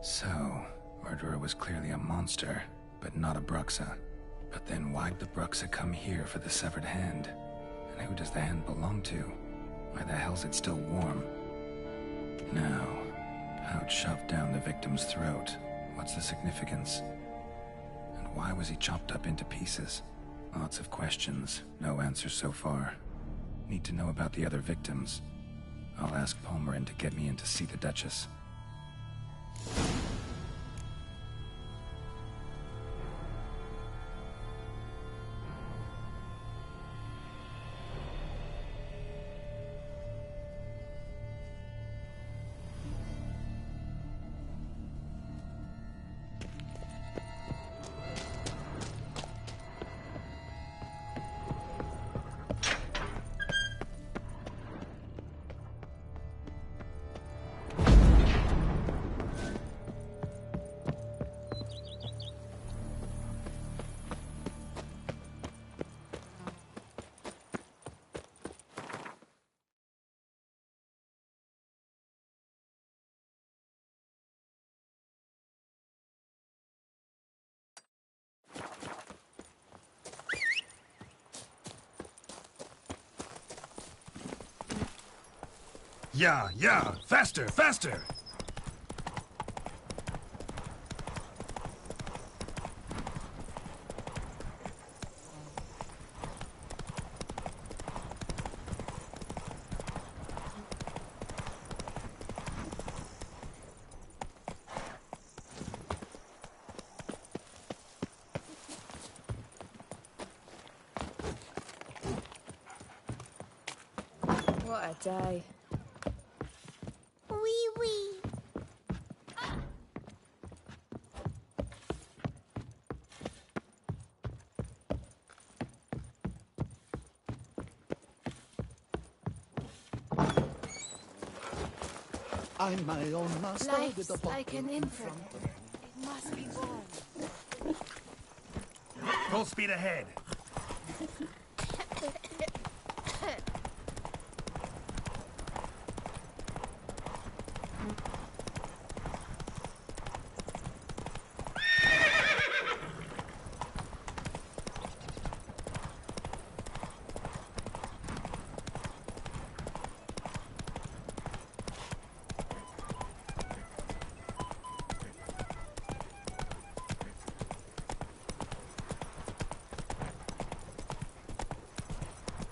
So, murderer was clearly a monster, but not a Bruxa. But then why'd the Bruxa come here for the severed hand? And who does the hand belong to? Why the hell's it still warm? Now, pouch shoved down the victim's throat. What's the significance? And why was he chopped up into pieces? Lots of questions, no answers so far. Need to know about the other victims. I'll ask Palmerin to get me in to see the Duchess. Yeah, faster, faster! What a day. Wee wee. I'm my own master with a Life's like an infant. It must be born. Full speed ahead.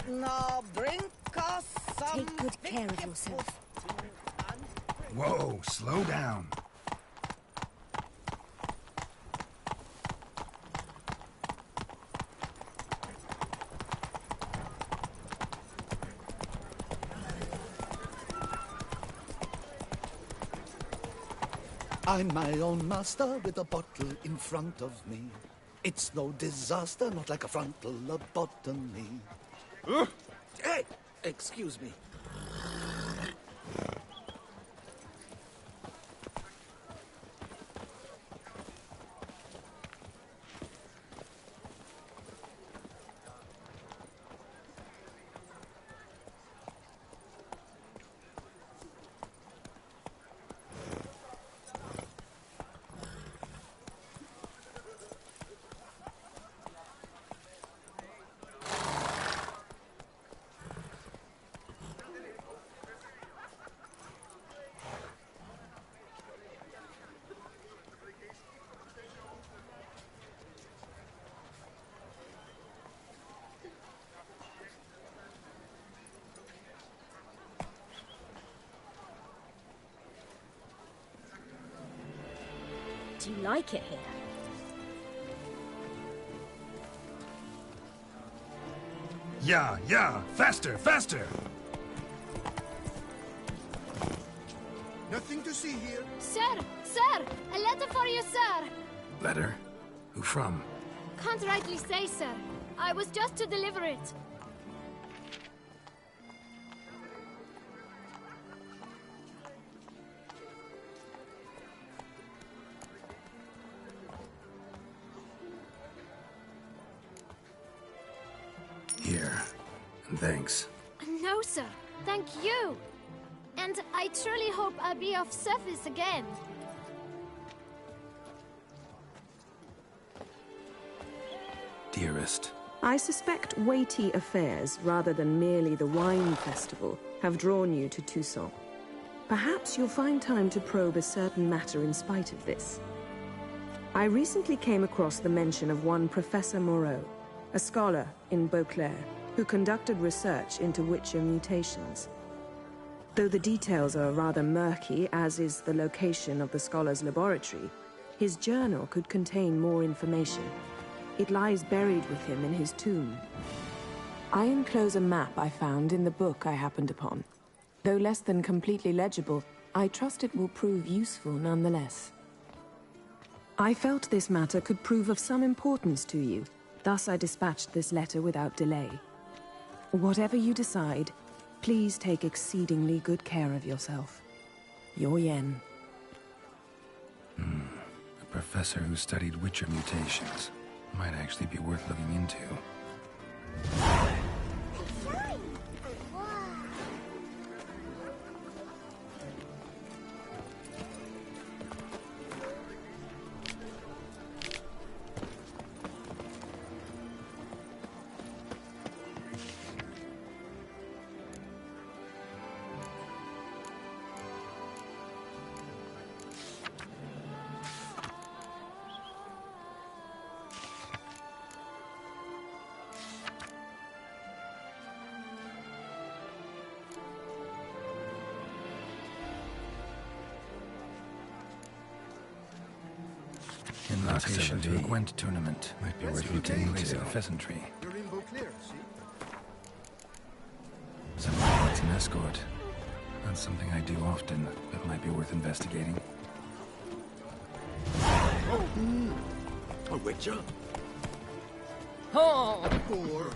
Now bring us some. Take good care of yourself. Whoa, slow down. I'm my own master with a bottle in front of me. It's no disaster, not like a frontal lobotomy. Hey, excuse me. Do you like it here? Yeah, faster, faster! Nothing to see here. Sir! Sir! A letter for you, sir! Letter? Who from? Can't rightly say, sir. I was just to deliver it. Here. And thanks. No, sir. Thank you. And I truly hope I'll be off surface again. Dearest. I suspect weighty affairs, rather than merely the wine festival, have drawn you to Toussaint. Perhaps you'll find time to probe a certain matter in spite of this. I recently came across the mention of one Professor Moreau, a scholar in Beauclair, who conducted research into Witcher mutations. Though the details are rather murky, as is the location of the scholar's laboratory, his journal could contain more information. It lies buried with him in his tomb. I enclose a map I found in the book I happened upon. Though less than completely legible, I trust it will prove useful nonetheless. I felt this matter could prove of some importance to you, thus I dispatched this letter without delay. Whatever you decide, please take exceedingly good care of yourself. Your Yen. A professor who studied Witcher mutations. Might actually be worth looking into. Invitation to a Gwent tournament. Might be worth looking into. Pheasantry. You're in Beauclair, see? Someone needs an escort. Not something I do often, but might be worth investigating. A Witcher? Oh! Poor.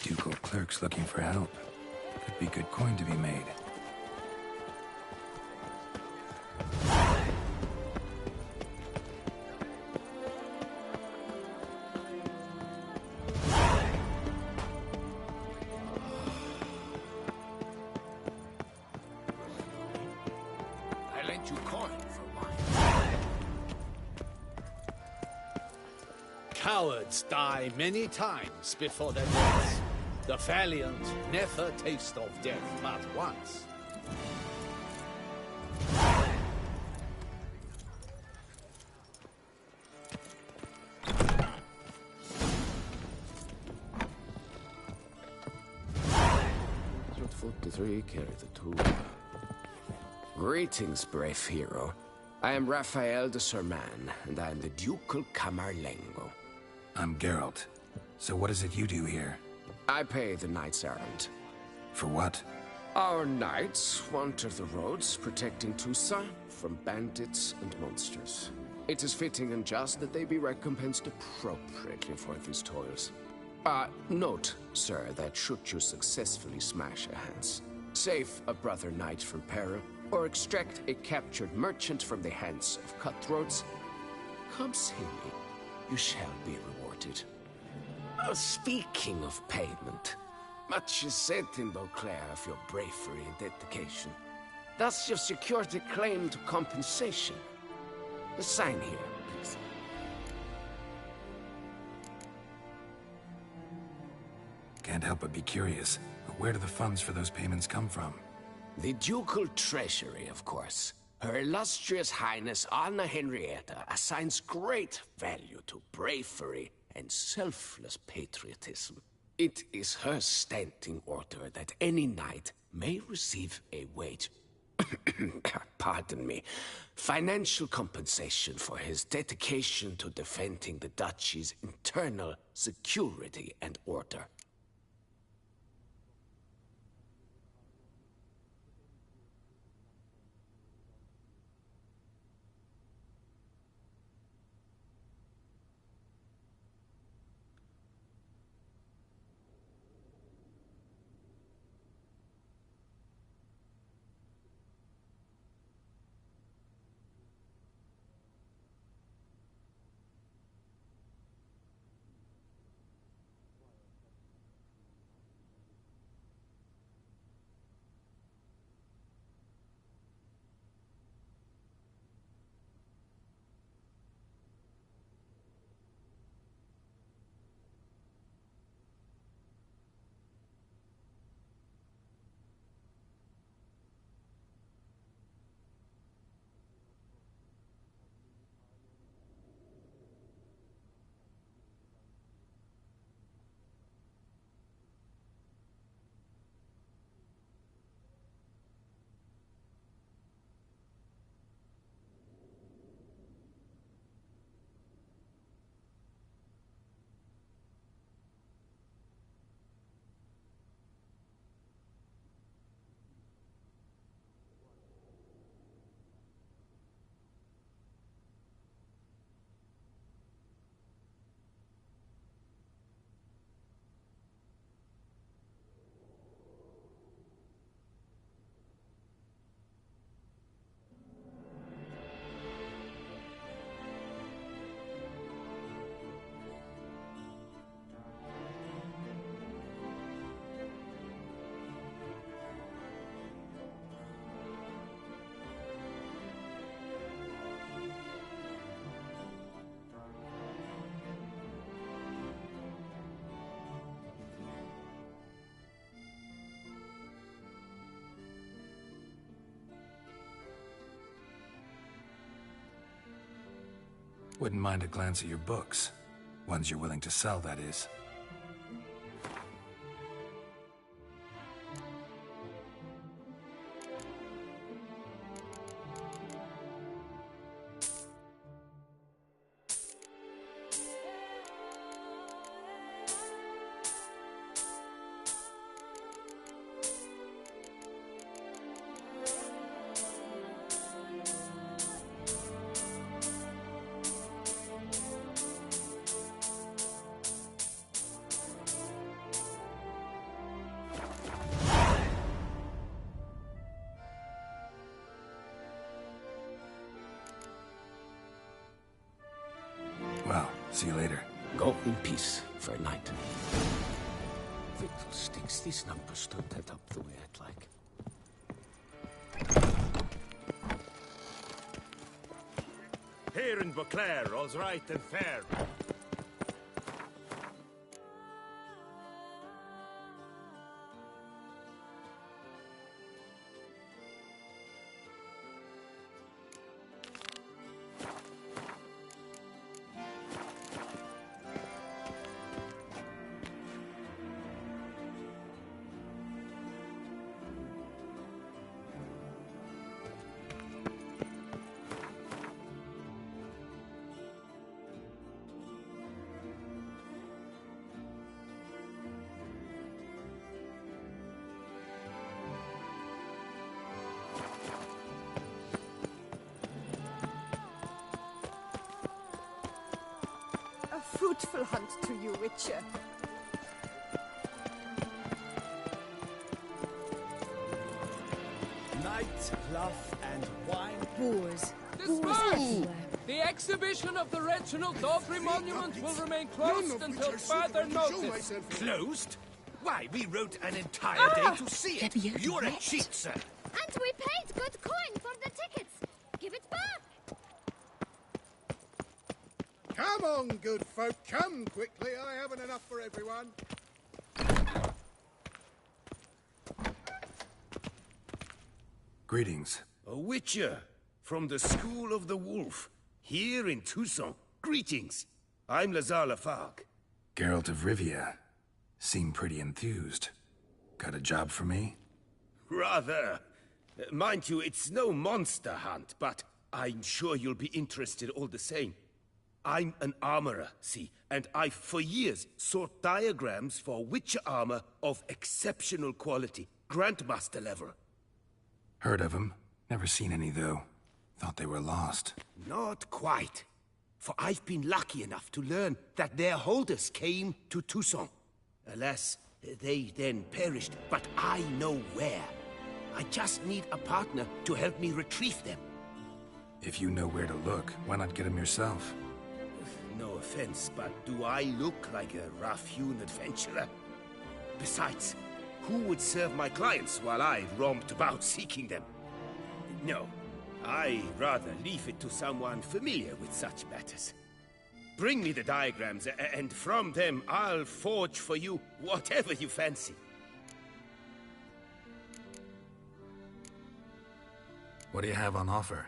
Ducal clerks looking for help. Could be good coin to be made. I lent you coin for wine. Cowards die many times before their deaths. The valiant never taste of death but once. Carry the tool. Greetings, brave hero. I am Raphael de Serman, and I am the Ducal Camarlengo. I'm Geralt. So what is it you do here? I pay the knights errant. For what? Our knights wander the roads, protecting Toussaint from bandits and monsters. It is fitting and just that they be recompensed appropriately for these toils. Note, sir, that should you successfully smash a hands, save a brother knight from peril, or extract a captured merchant from the hands of cutthroats, come see me. You shall be rewarded. Speaking of payment, much is said in Beauclair of your bravery and dedication. Thus you've secured a claim to compensation. Sign here, please. Can't help but be curious. But where do the funds for those payments come from? The ducal treasury, of course. Her illustrious Highness Anna Henrietta assigns great value to bravery and selfless patriotism. It is her standing order that any knight may receive a wage. Pardon me. Financial compensation for his dedication to defending the duchy's internal security and order. Wouldn't mind a glance at your books. Ones you're willing to sell, that is. Well, see you later. Go in peace for a night. Fiddlesticks, these numbers don't add up the way I'd like. Here in Beauclair, all's right and fair. Fruitful hunt to you, Witcher. Night, love, and wine. Boars. Disperse! The exhibition of the Reginald Daubrey monument will remain closed until further notice. Closed? Why, we wrote an entire day to see it. You're a cheat, sir. And we paid good coin for the tickets. Give it back. Come on, good folk, come quickly. I haven't enough for everyone. Greetings. A witcher from the School of the Wolf, here in Tucson. Greetings. I'm Lazar Lafargue. Geralt of Rivia. Seem pretty enthused. Got a job for me? Rather. Mind you, it's no monster hunt, but I'm sure you'll be interested all the same. I'm an armorer, see, and I've for years sought diagrams for witcher armor of exceptional quality, Grandmaster level. Heard of them. Never seen any, though. Thought they were lost. Not quite. For I've been lucky enough to learn that their holders came to Tucson. Alas, they then perished, but I know where. I just need a partner to help me retrieve them. If you know where to look, why not get them yourself? No offense, but do I look like a rough-hewn adventurer? Besides, who would serve my clients while I roamed about seeking them? No, I'd rather leave it to someone familiar with such matters. Bring me the diagrams, and from them I'll forge for you whatever you fancy. What do you have on offer?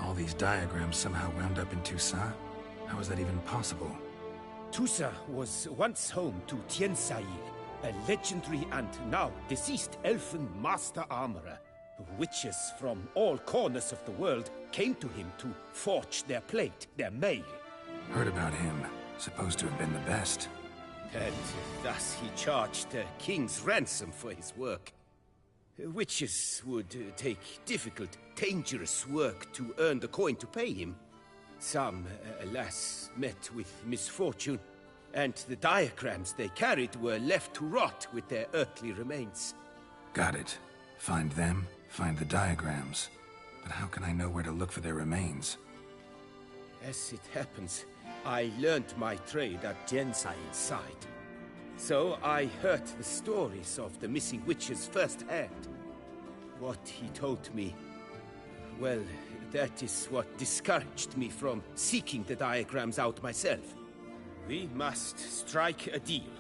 All these diagrams somehow wound up in Tucson? How is that even possible? Tucson was once home to Tiensail, a legendary and now deceased elfin master armorer. Witches from all corners of the world came to him to forge their plate, their mail. Heard about him. Supposed to have been the best. And thus he charged a king's ransom for his work. Witches would take difficult, dangerous work to earn the coin to pay him. Some, alas, met with misfortune, and the diagrams they carried were left to rot with their earthly remains. Got it. Find them, find the diagrams. But how can I know where to look for their remains? As it happens, I learned my trade at Jensai's side. So I heard the stories of the missing witches firsthand. What he told me, well, that is what discouraged me from seeking the diagrams out myself. We must strike a deal.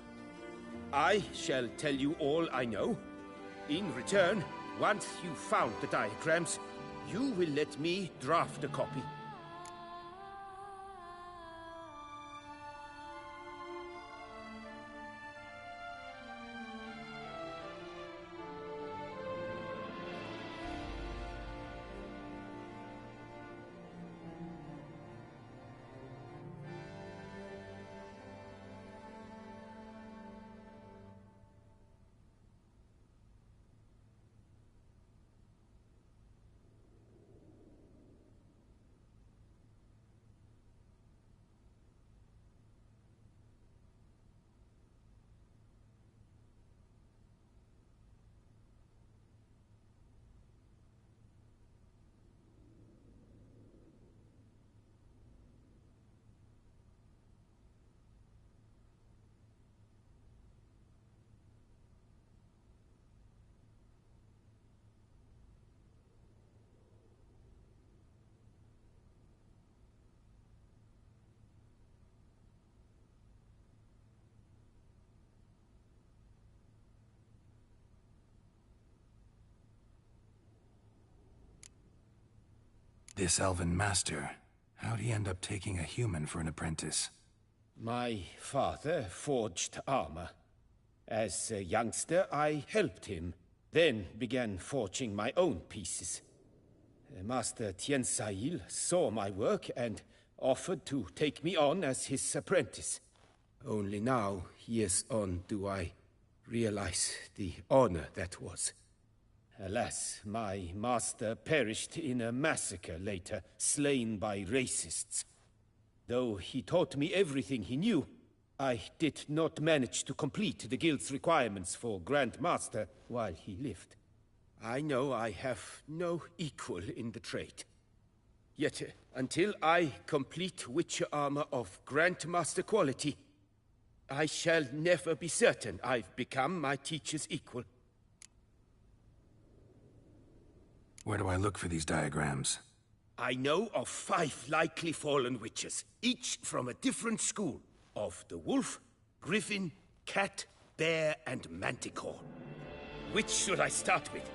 I shall tell you all I know. In return, once you've found the diagrams, you will let me draft a copy. This elven master, how'd he end up taking a human for an apprentice? My father forged armor. As a youngster, I helped him, then began forging my own pieces. Master Tiansail saw my work and offered to take me on as his apprentice. Only now, years on, do I realize the honor that was. Alas, my master perished in a massacre later, slain by racists. Though he taught me everything he knew, I did not manage to complete the guild's requirements for Grand Master while he lived. I know I have no equal in the trade. Yet, until I complete Witcher armor of Grandmaster quality, I shall never be certain I've become my teacher's equal. Where do I look for these diagrams? I know of 5 likely fallen witches, each from a different school of the wolf, griffin, cat, bear, and manticore. Which should I start with?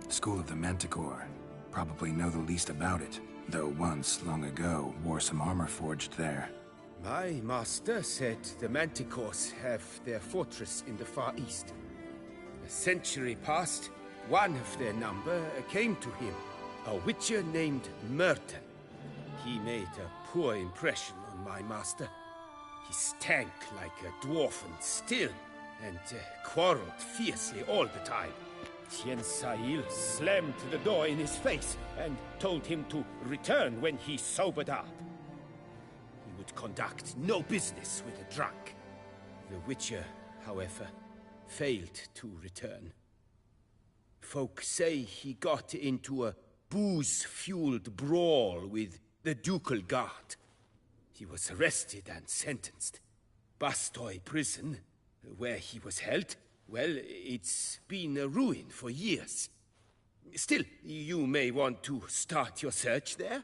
School of the Manticore. Probably know the least about it, though once, long ago, wore some armor forged there. My master said the Manticores have their fortress in the Far East. A century past, one of their number came to him, a witcher named Merton. He made a poor impression on my master. He stank like a dwarfen still, and quarreled fiercely all the time. Tien Sahil slammed the door in his face and told him to return when he sobered up. He would conduct no business with a drunk. The Witcher, however, failed to return. Folk say he got into a booze-fueled brawl with the Ducal Guard. He was arrested and sentenced. Bastoy Prison, where he was held, well, it's been a ruin for years. Still, you may want to start your search there.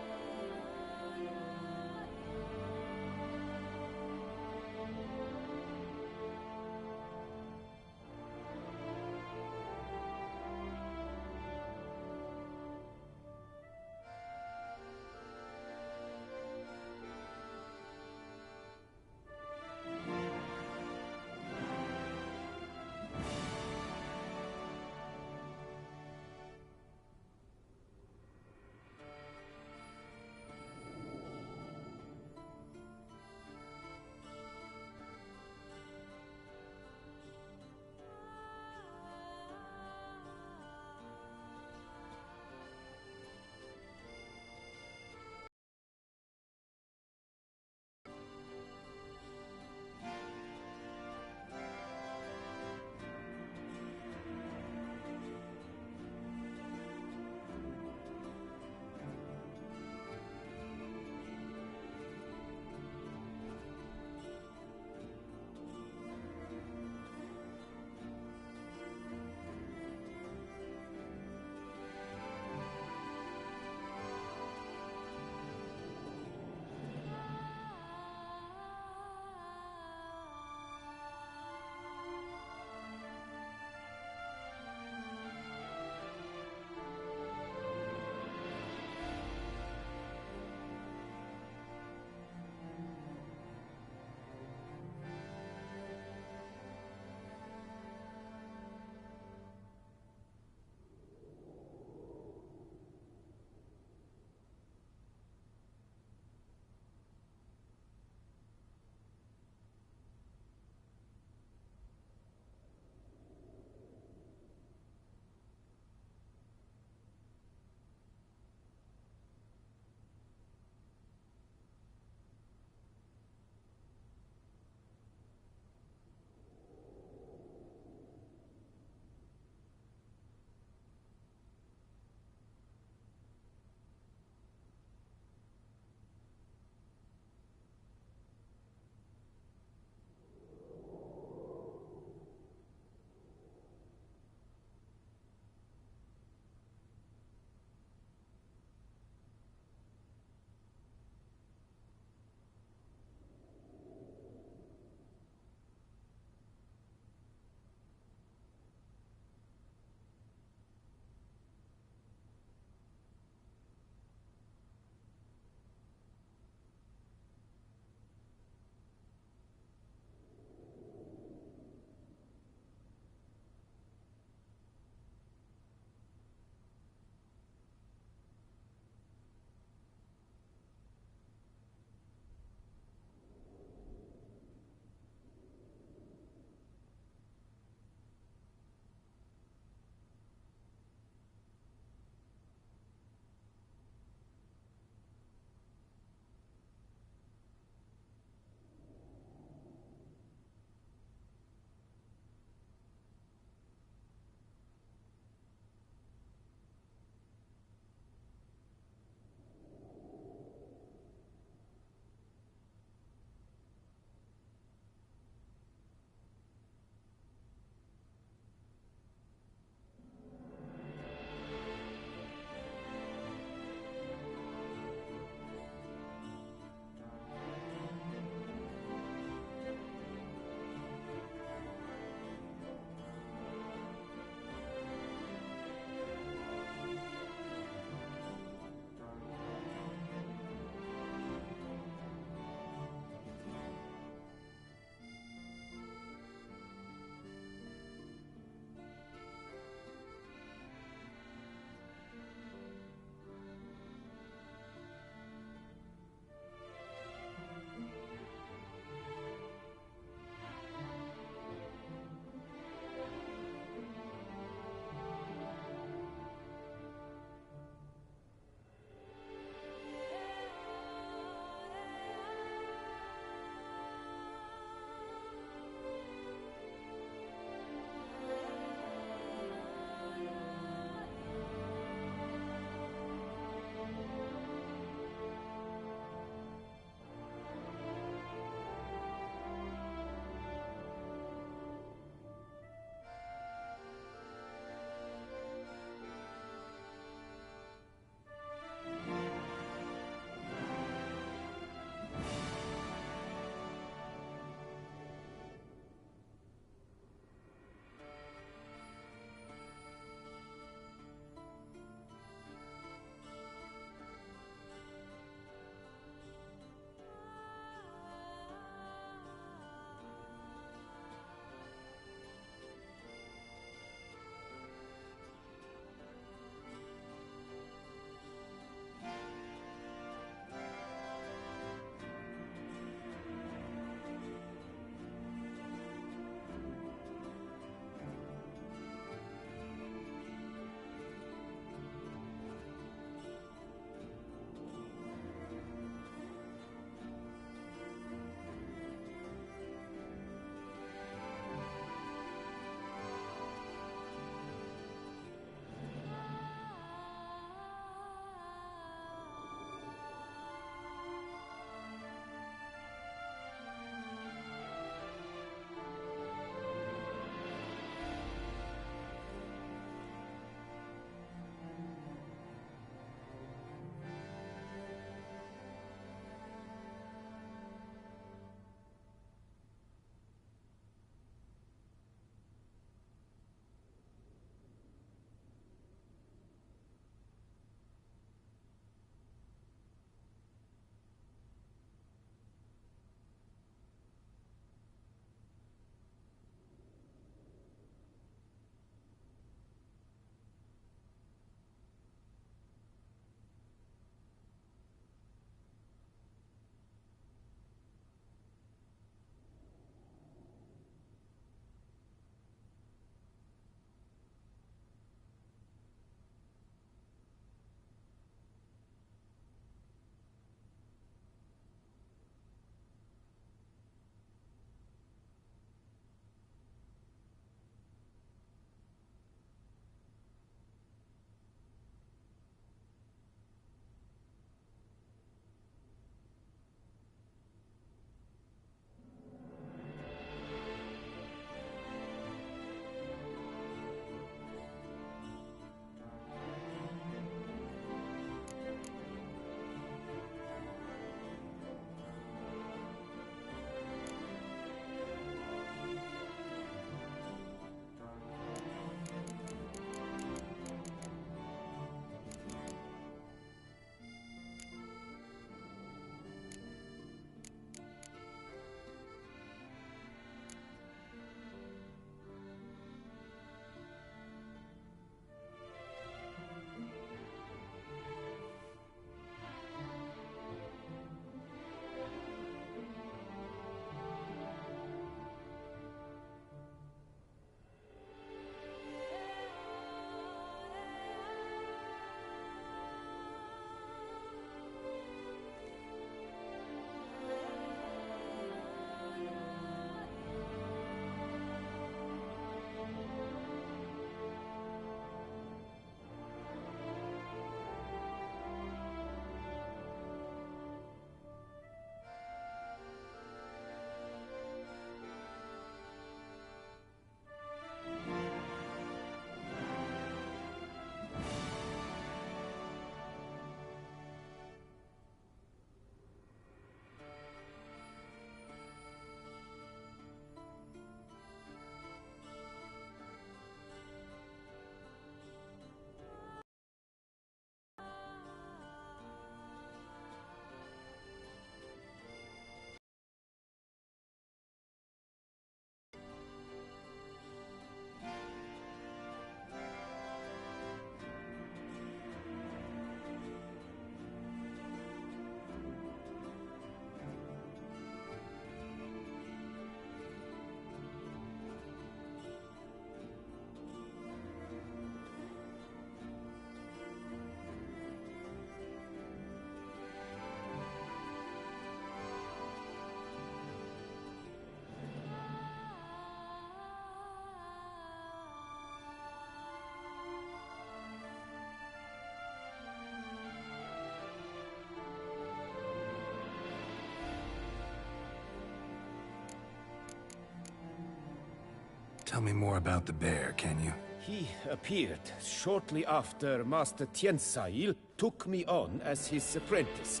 Tell me more about the bear, can you? He appeared shortly after Master Tiensail took me on as his apprentice.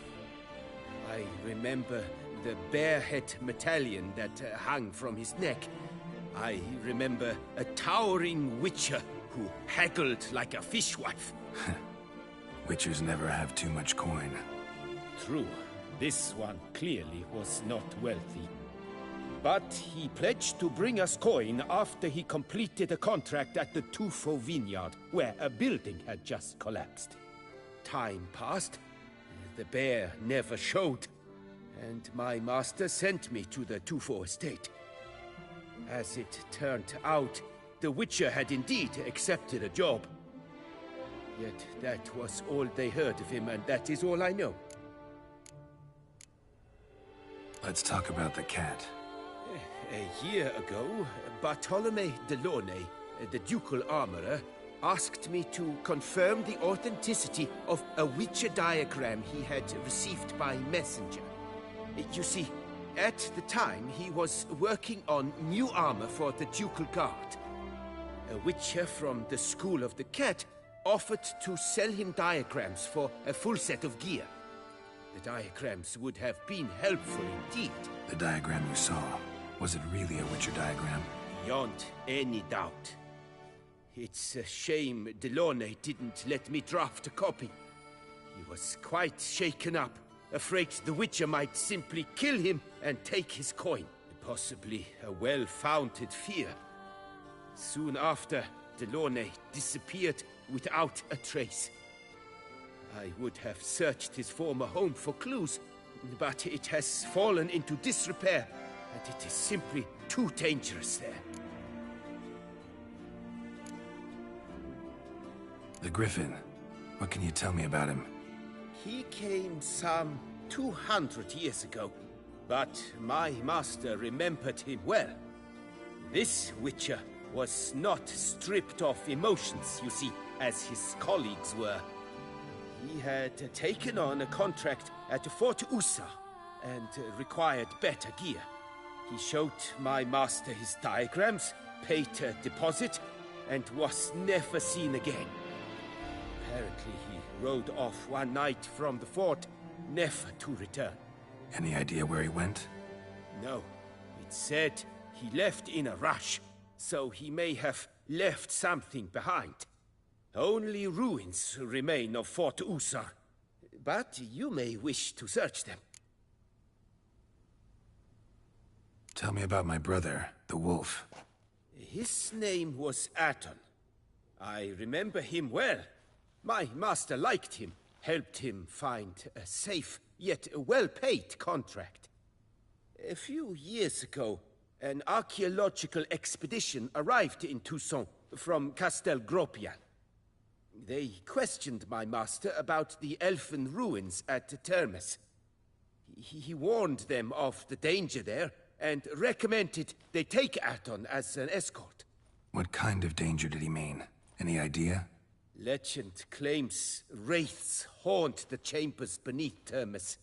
I remember the bear-head medallion that hung from his neck. I remember a towering witcher who haggled like a fishwife. Witchers never have too much coin. True. This one clearly was not wealthy. But he pledged to bring us coin after he completed a contract at the Tufo vineyard, where a building had just collapsed. Time passed. The bear never showed, and my master sent me to the Tufo estate. As it turned out, the Witcher had indeed accepted a job. Yet that was all they heard of him, and that is all I know. Let's talk about the cat. A year ago, Bartolome Delaunay, the ducal armorer, asked me to confirm the authenticity of a Witcher diagram he had received by messenger. You see, at the time he was working on new armor for the ducal guard. A Witcher from the School of the Cat offered to sell him diagrams for a full set of gear. The diagrams would have been helpful indeed. The diagram you saw, was it really a Witcher diagram? Beyond any doubt. It's a shame Delaunay didn't let me draft a copy. He was quite shaken up, afraid the Witcher might simply kill him and take his coin. Possibly a well-founded fear. Soon after, Delaunay disappeared without a trace. I would have searched his former home for clues, but it has fallen into disrepair, and it is simply too dangerous there. The Griffin. What can you tell me about him? He came some 200 years ago, but my master remembered him well. This Witcher was not stripped of emotions, you see, as his colleagues were. He had taken on a contract at Fort Usa and required better gear. He showed my master his diagrams, paid a deposit, and was never seen again. Apparently he rode off one night from the fort, never to return. Any idea where he went? No. It said he left in a rush, so he may have left something behind. Only ruins remain of Fort Usar, but you may wish to search them. Tell me about my brother, the wolf. His name was Aton. I remember him well. My master liked him, helped him find a safe, yet well-paid contract. A few years ago, an archaeological expedition arrived in Toussaint from Castel Gropian. They questioned my master about the elfin ruins at Termes. He warned them of the danger there and recommended they take Aton as an escort. What kind of danger did he mean? Any idea? Legend claims wraiths haunt the chambers beneath Termes.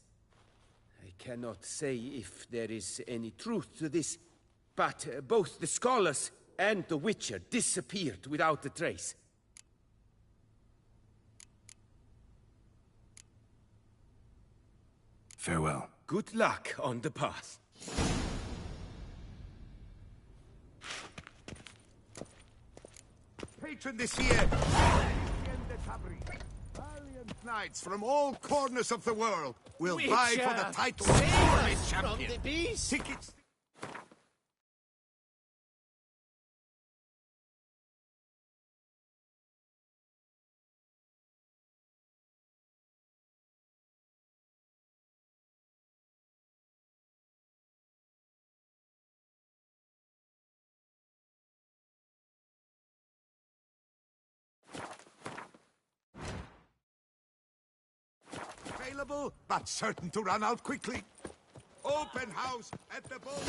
I cannot say if there is any truth to this, but both the scholars and the Witcher disappeared without a trace. Farewell. Good luck on the path. Patron this year, valiant knights from all corners of the world will vie for the title of glorious champion. From the beast. Tickets. Available, but certain to run out quickly. Open house at the boat.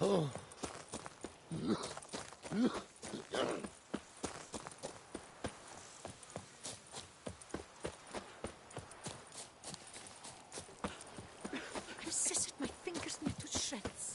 I've scissored my fingers into shreds.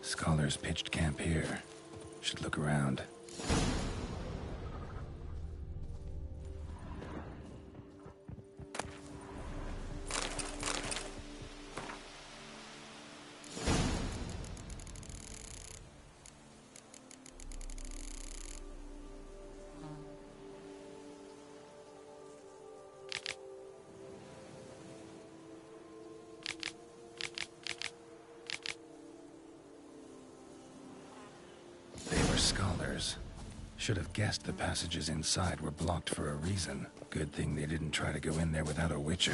Scholars pitched camp here. Should look around. Scholars. Should have guessed the passages inside were blocked for a reason. Good thing they didn't try to go in there without a witcher.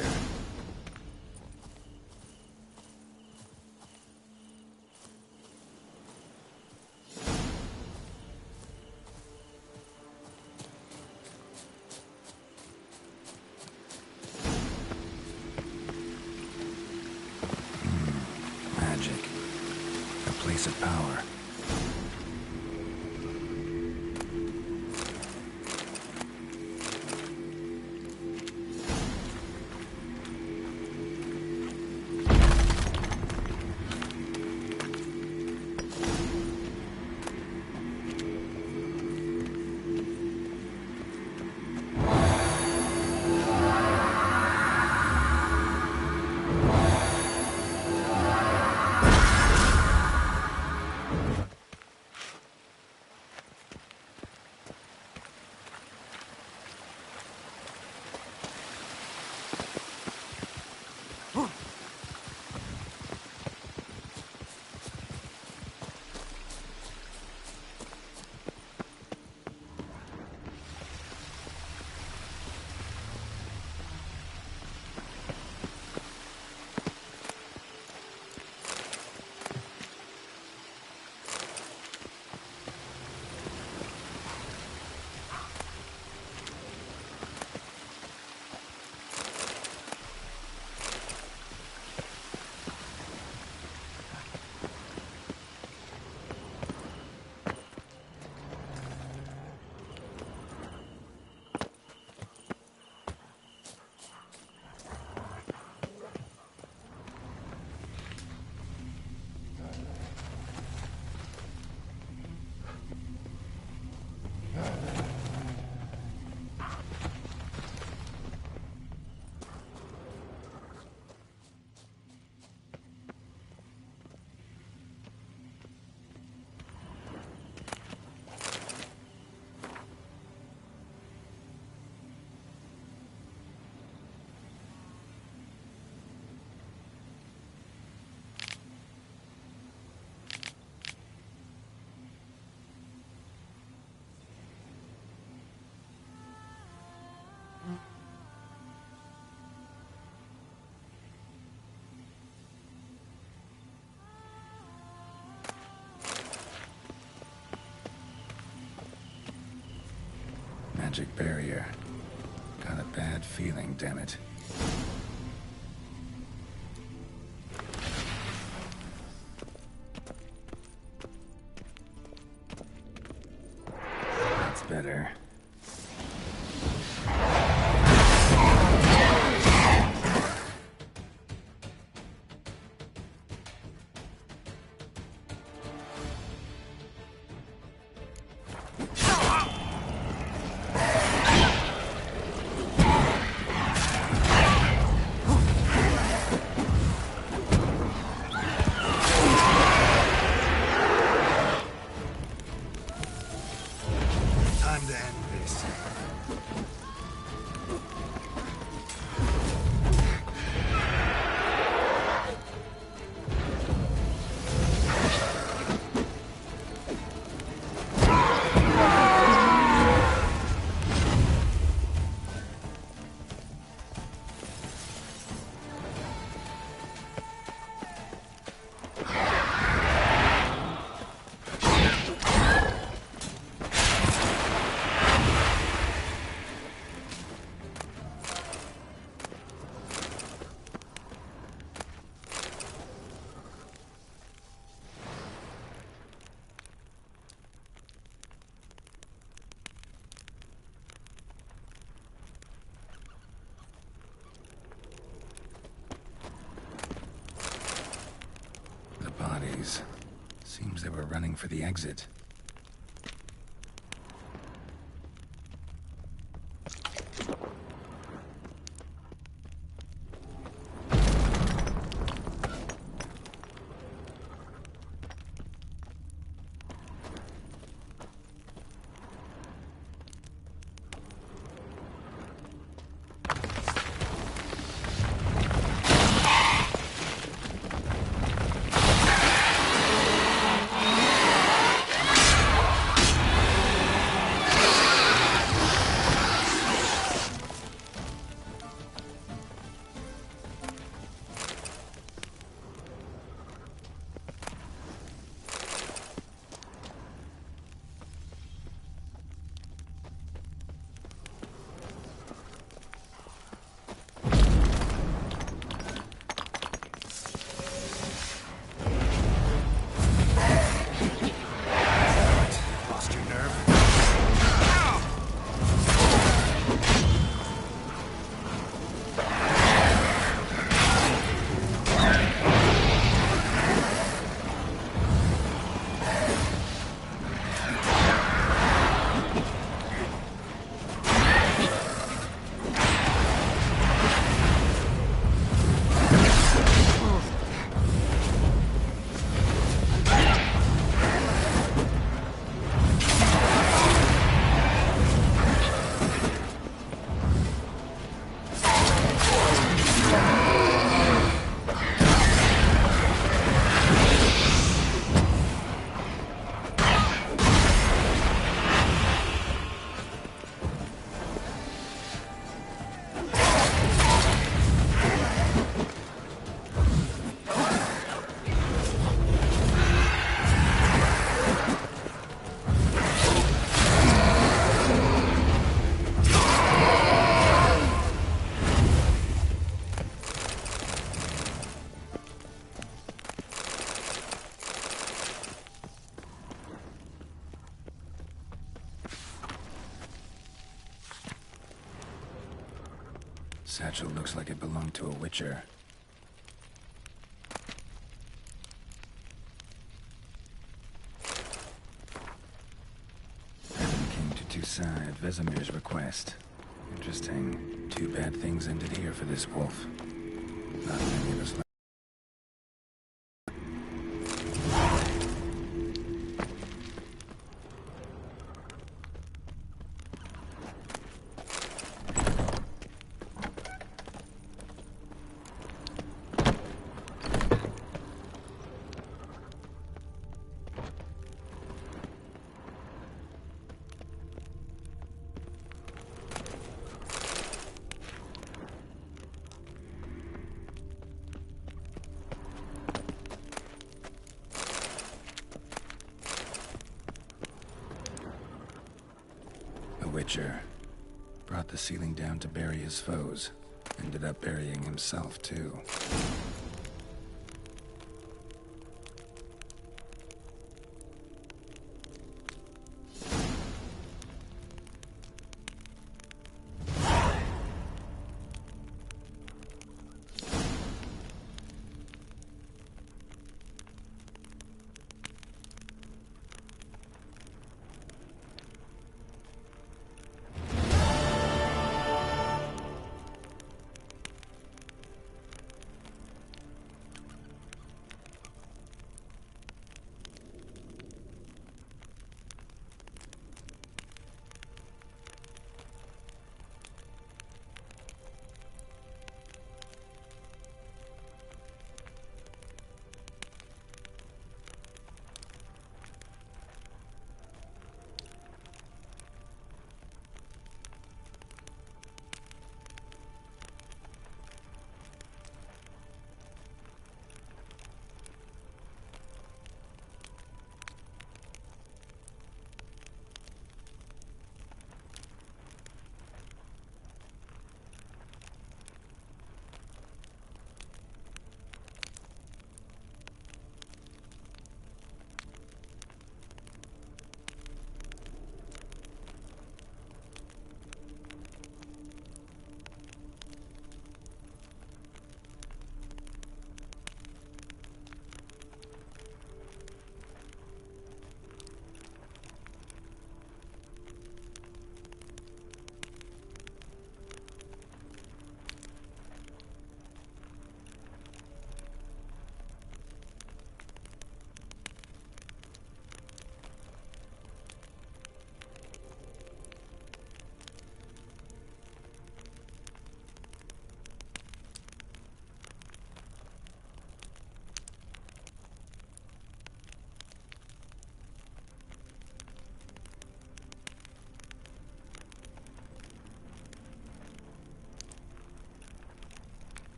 Magic. A place of power. magic barrier. Got a bad feeling, damn it. That's better. Time to end this. The bodies. Seems they were running for the exit. Lost your nerve? Satchel looks like it belonged to a witcher. Adam came to Toussaint at Vesemir's request. Interesting. Two bad things ended here for this wolf. Not many of us left. Witcher. Brought the ceiling down to bury his foes. Ended up burying himself, too.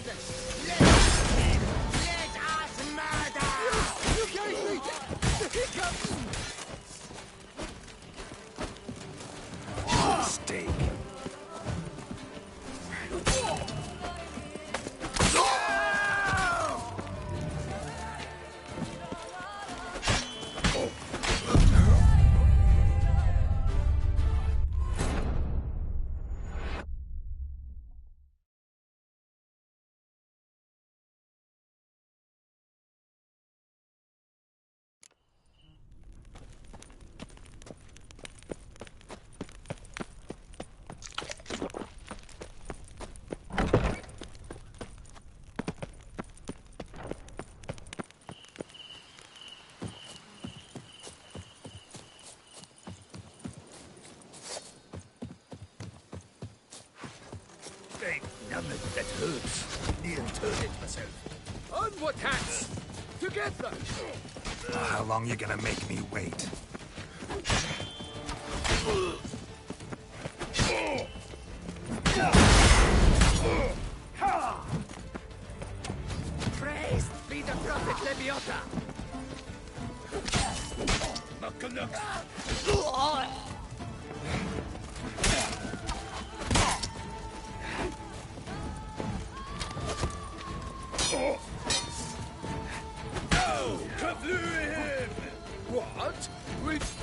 Let us murder! You gave me the hiccups! Mistake. Ain't nothing that hurts. Near turned it myself. Onward, hats! Together! How long you gonna make me wait? Praised be the prophet Leviota! Oh, kavlu him! What? With...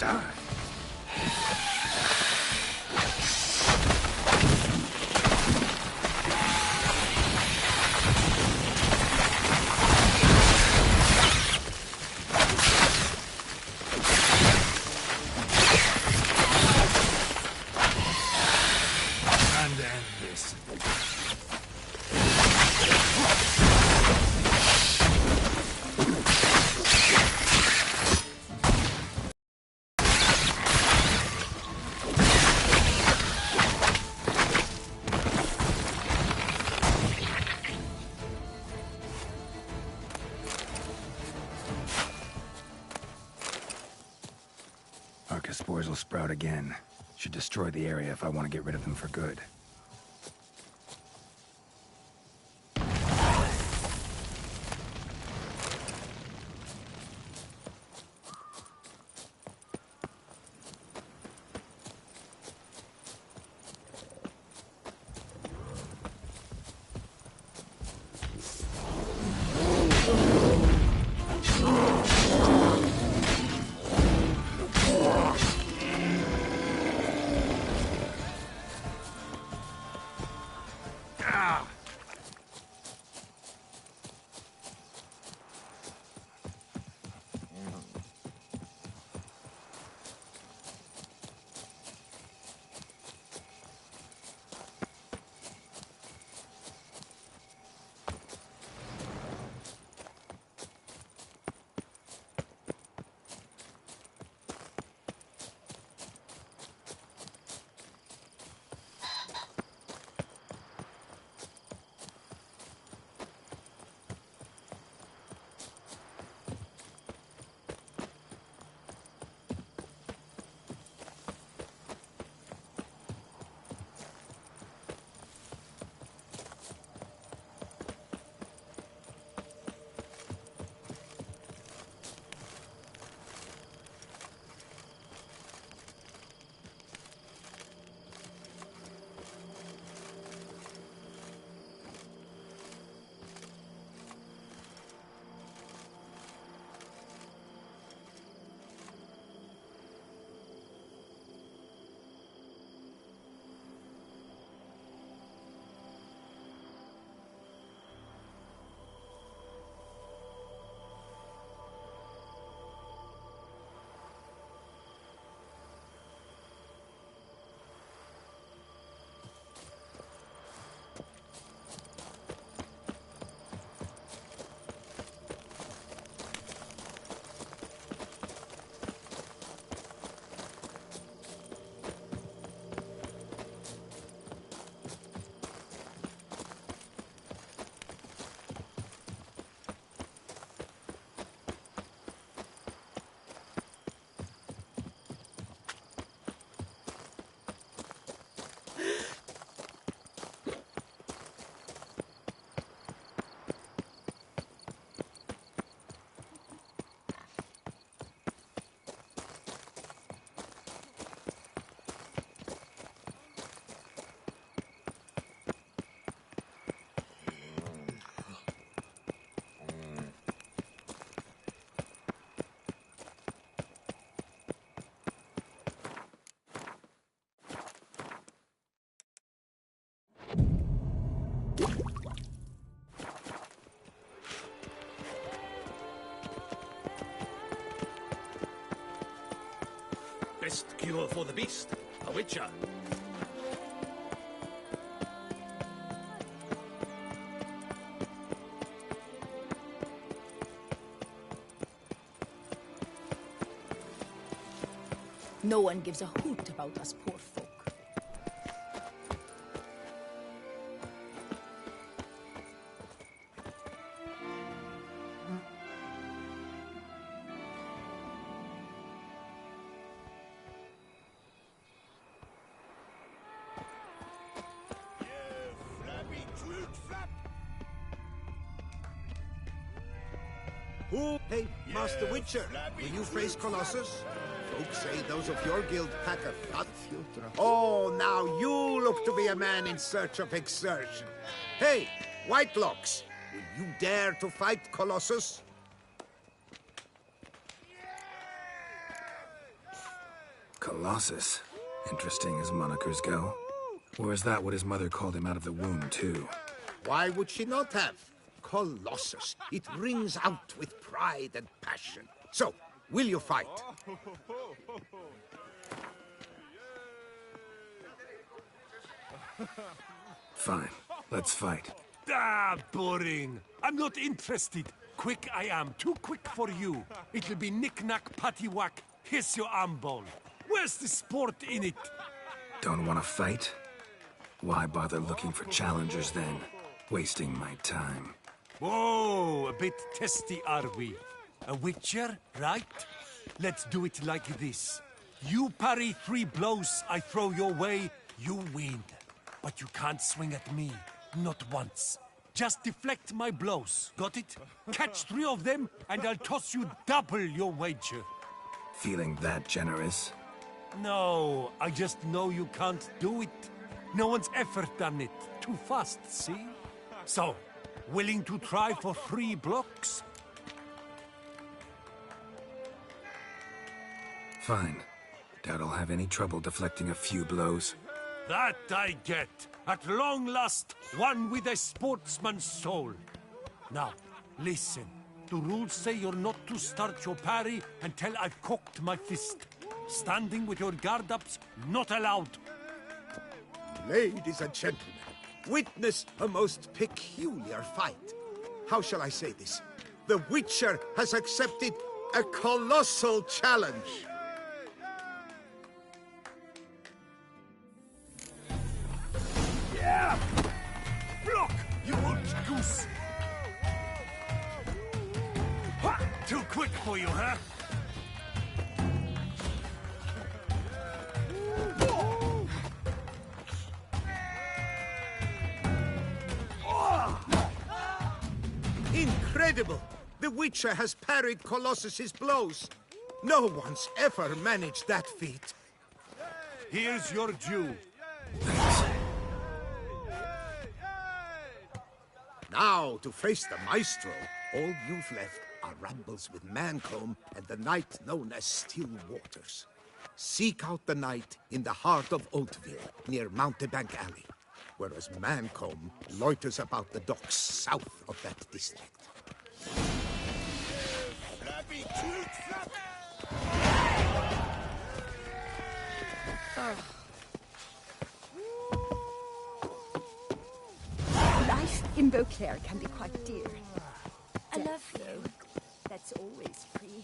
Die. And end this. Arca spores will sprout again. Should destroy the area if I want to get rid of them for good. Best cure for the beast, a witcher. No one gives a hoot about us poor folk. Who? Hey, Master Witcher, will you face Colossus? Folks say those of your guild pack a fat future. Oh, now you look to be a man in search of exertion. Hey, Whitelocks, will you dare to fight Colossus? Colossus. Interesting as monikers go. Or is that what his mother called him out of the womb, too? Why would she not have? Colossus. It rings out with pride and passion. So, will you fight? Fine. Let's fight. Ah, boring. I'm not interested. Quick I am. Too quick for you. It'll be knick-knack, paddywhack. Here's your arm ball. Where's the sport in it? Don't want to fight? Why bother looking for challengers then? Wasting my time. Whoa, a bit testy are we? A witcher, right? Let's do it like this. You parry 3 blows I throw your way, you win. But you can't swing at me. Not once. Just deflect my blows. Got it? Catch 3 of them, and I'll toss you double your wager. Feeling that generous? No, I just know you can't do it. No one's ever done it. Too fast, see? So, willing to try for 3 blocks? Fine. Doubt I'll have any trouble deflecting a few blows. That I get. At long last, one with a sportsman's soul. Now, listen. The rules say you're not to start your parry until I've cocked my fist. Standing with your guard-ups, not allowed. Ladies and gentlemen, witness a most peculiar fight. How shall I say this? The Witcher has accepted a colossal challenge. Yeah! Block, you old goose! Ha! Too quick for you, huh? Incredible! The Witcher has parried Colossus's blows. No one's ever managed that feat. Here's your due. Now, to face the Maestro, all you've left are rambles with Mancomb and the night known as Still Waters. Seek out the night in the heart of Oatville, near Mountebank Alley, whereas Mancomb loiters about the docks south of that district. Life in Beauclair can be quite dear. I love you. That's always free.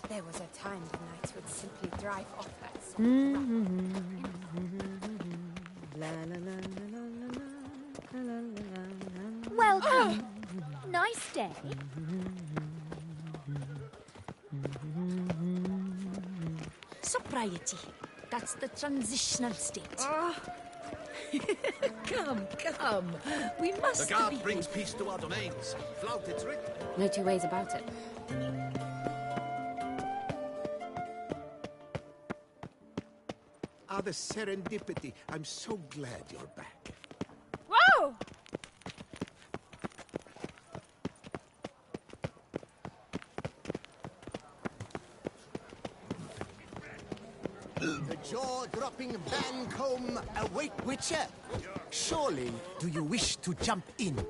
There was a time the knights would simply drive off that song. Welcome. Nice day. Sobriety. That's the transitional state. Come, come. We must The guard brings peace to our domains. Flout its written. No 2 ways about it. Ah, the serendipity. I'm so glad you're back. Whoa! The jaw-dropping Mancomb await Witcher. Surely, do you wish to jump in?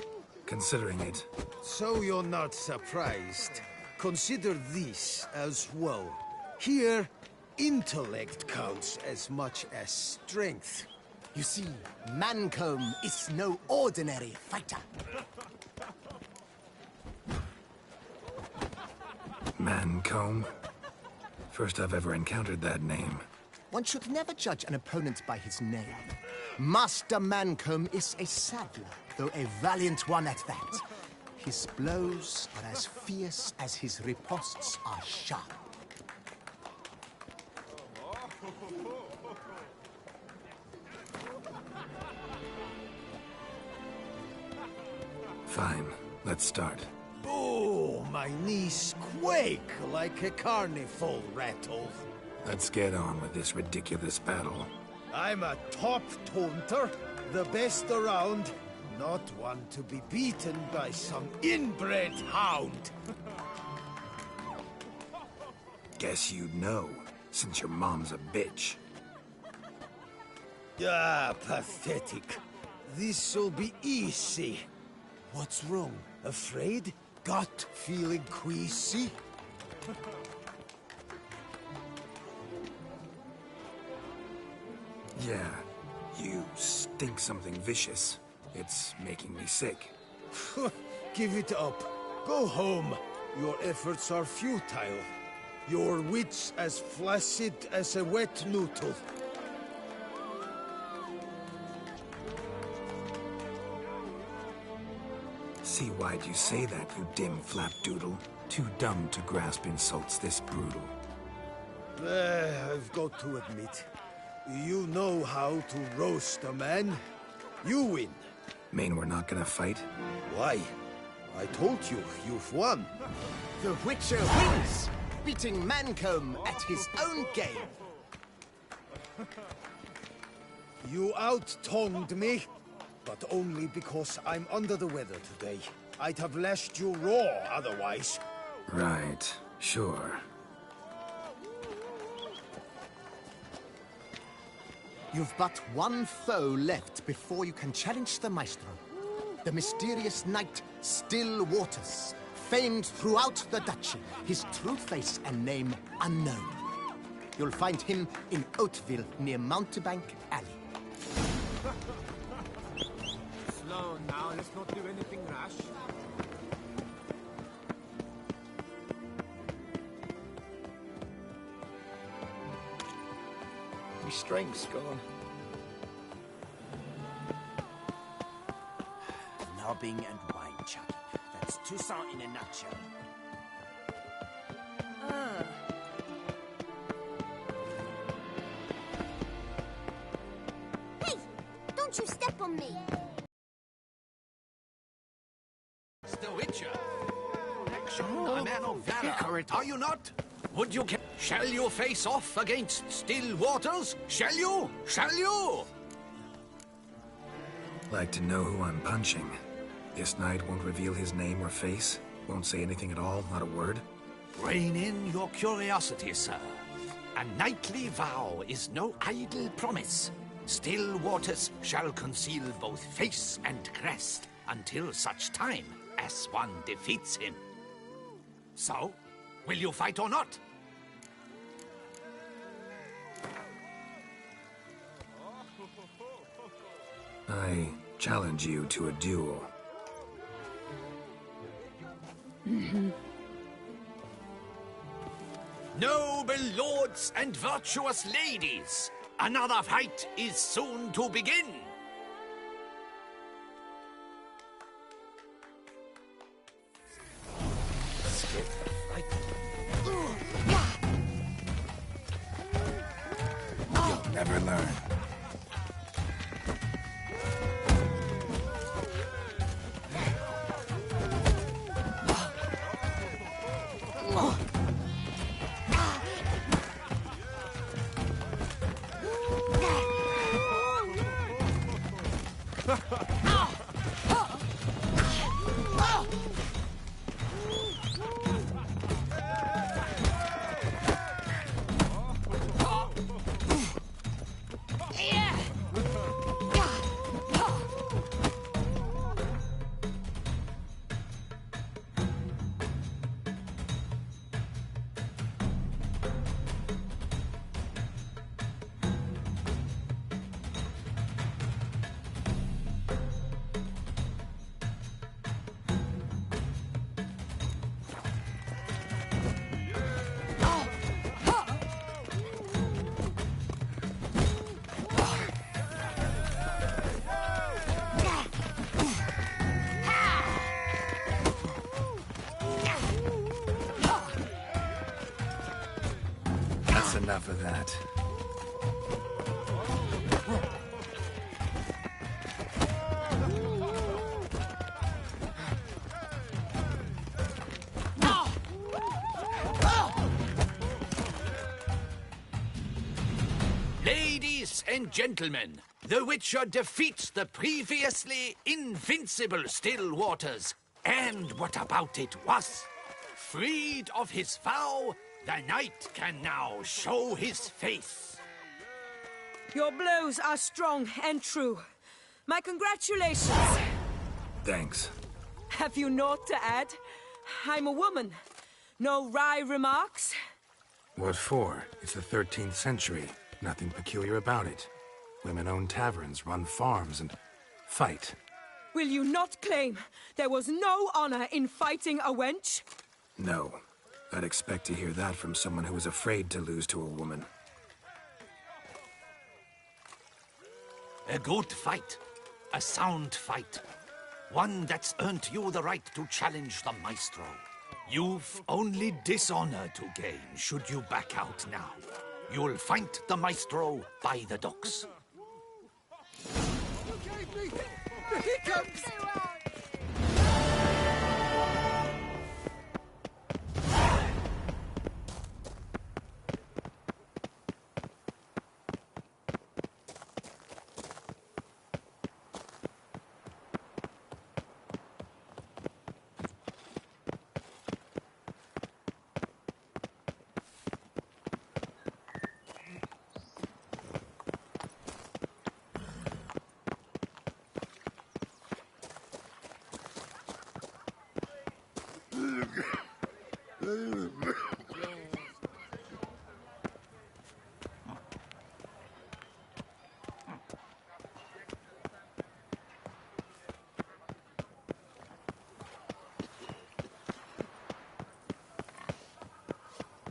Considering it. So you're not surprised. Consider this as well. Here, intellect counts as much as strength. You see, Mancomb is no ordinary fighter. Mancomb? First I've ever encountered that name. One should never judge an opponent by his name. Master Mancomb is a saddler, though a valiant one at that. His blows are as fierce as his riposts are sharp. Fine, let's start. Oh, my knees quake like a carnival rattle. Let's get on with this ridiculous battle. I'm a top taunter, the best around. Not one to be beaten by some inbred hound. Guess you'd know, since your mom's a bitch. Ah, pathetic. This'll be easy. What's wrong? Afraid? Gut feeling queasy? Yeah, you stink something vicious. It's making me sick. Give it up. Go home. Your efforts are futile. Your wits as flaccid as a wet noodle. See why'd you say that, you dim flapdoodle? Too dumb to grasp insults this brutal. I've got to admit, you know how to roast a man. You win. Mean we're not gonna fight? Why? I told you, you've won. The Witcher wins, beating Mancomb at his own game. You out-tongued me, but only because I'm under the weather today. I'd have lashed you raw otherwise. Right, sure. You've but one foe left before you can challenge the Maestro. The mysterious knight, Still Waters, famed throughout the duchy, his true face and name unknown. You'll find him in Oatville near Mountebank Alley. Slow now, let's not do anything rash. My strength's gone. Nobbing and wine chugging. That's Toussaint in a nutshell. Hey! Don't you step on me! The Witcher. Action, a man of valor, are you not? Would you shall you face off against Still Waters? Shall you? Shall you? Like to know who I'm punching. This knight won't reveal his name or face? Won't say anything at all, not a word? Rein in your curiosity, sir. A knightly vow is no idle promise. Still Waters shall conceal both face and crest until such time as one defeats him. So, will you fight or not? I challenge you to a duel. Noble lords and virtuous ladies, another fight is soon to begin. You'll never learn. enough of that. Ladies and gentlemen, the Witcher defeats the previously invincible Still Waters. And what about it was? Freed of his vow, the knight can now show his face. Your blows are strong and true. My congratulations. Thanks. Have you naught to add? I'm a woman. No wry remarks? What for? It's the 13th century. Nothing peculiar about it. Women own taverns, run farms, and fight. Will you not claim there was no honor in fighting a wench? No. I'd expect to hear that from someone who was afraid to lose to a woman. A good fight. A sound fight. One that's earned you the right to challenge the Maestro. You've only dishonor to gain should you back out now. You'll find the Maestro by the docks. He comes!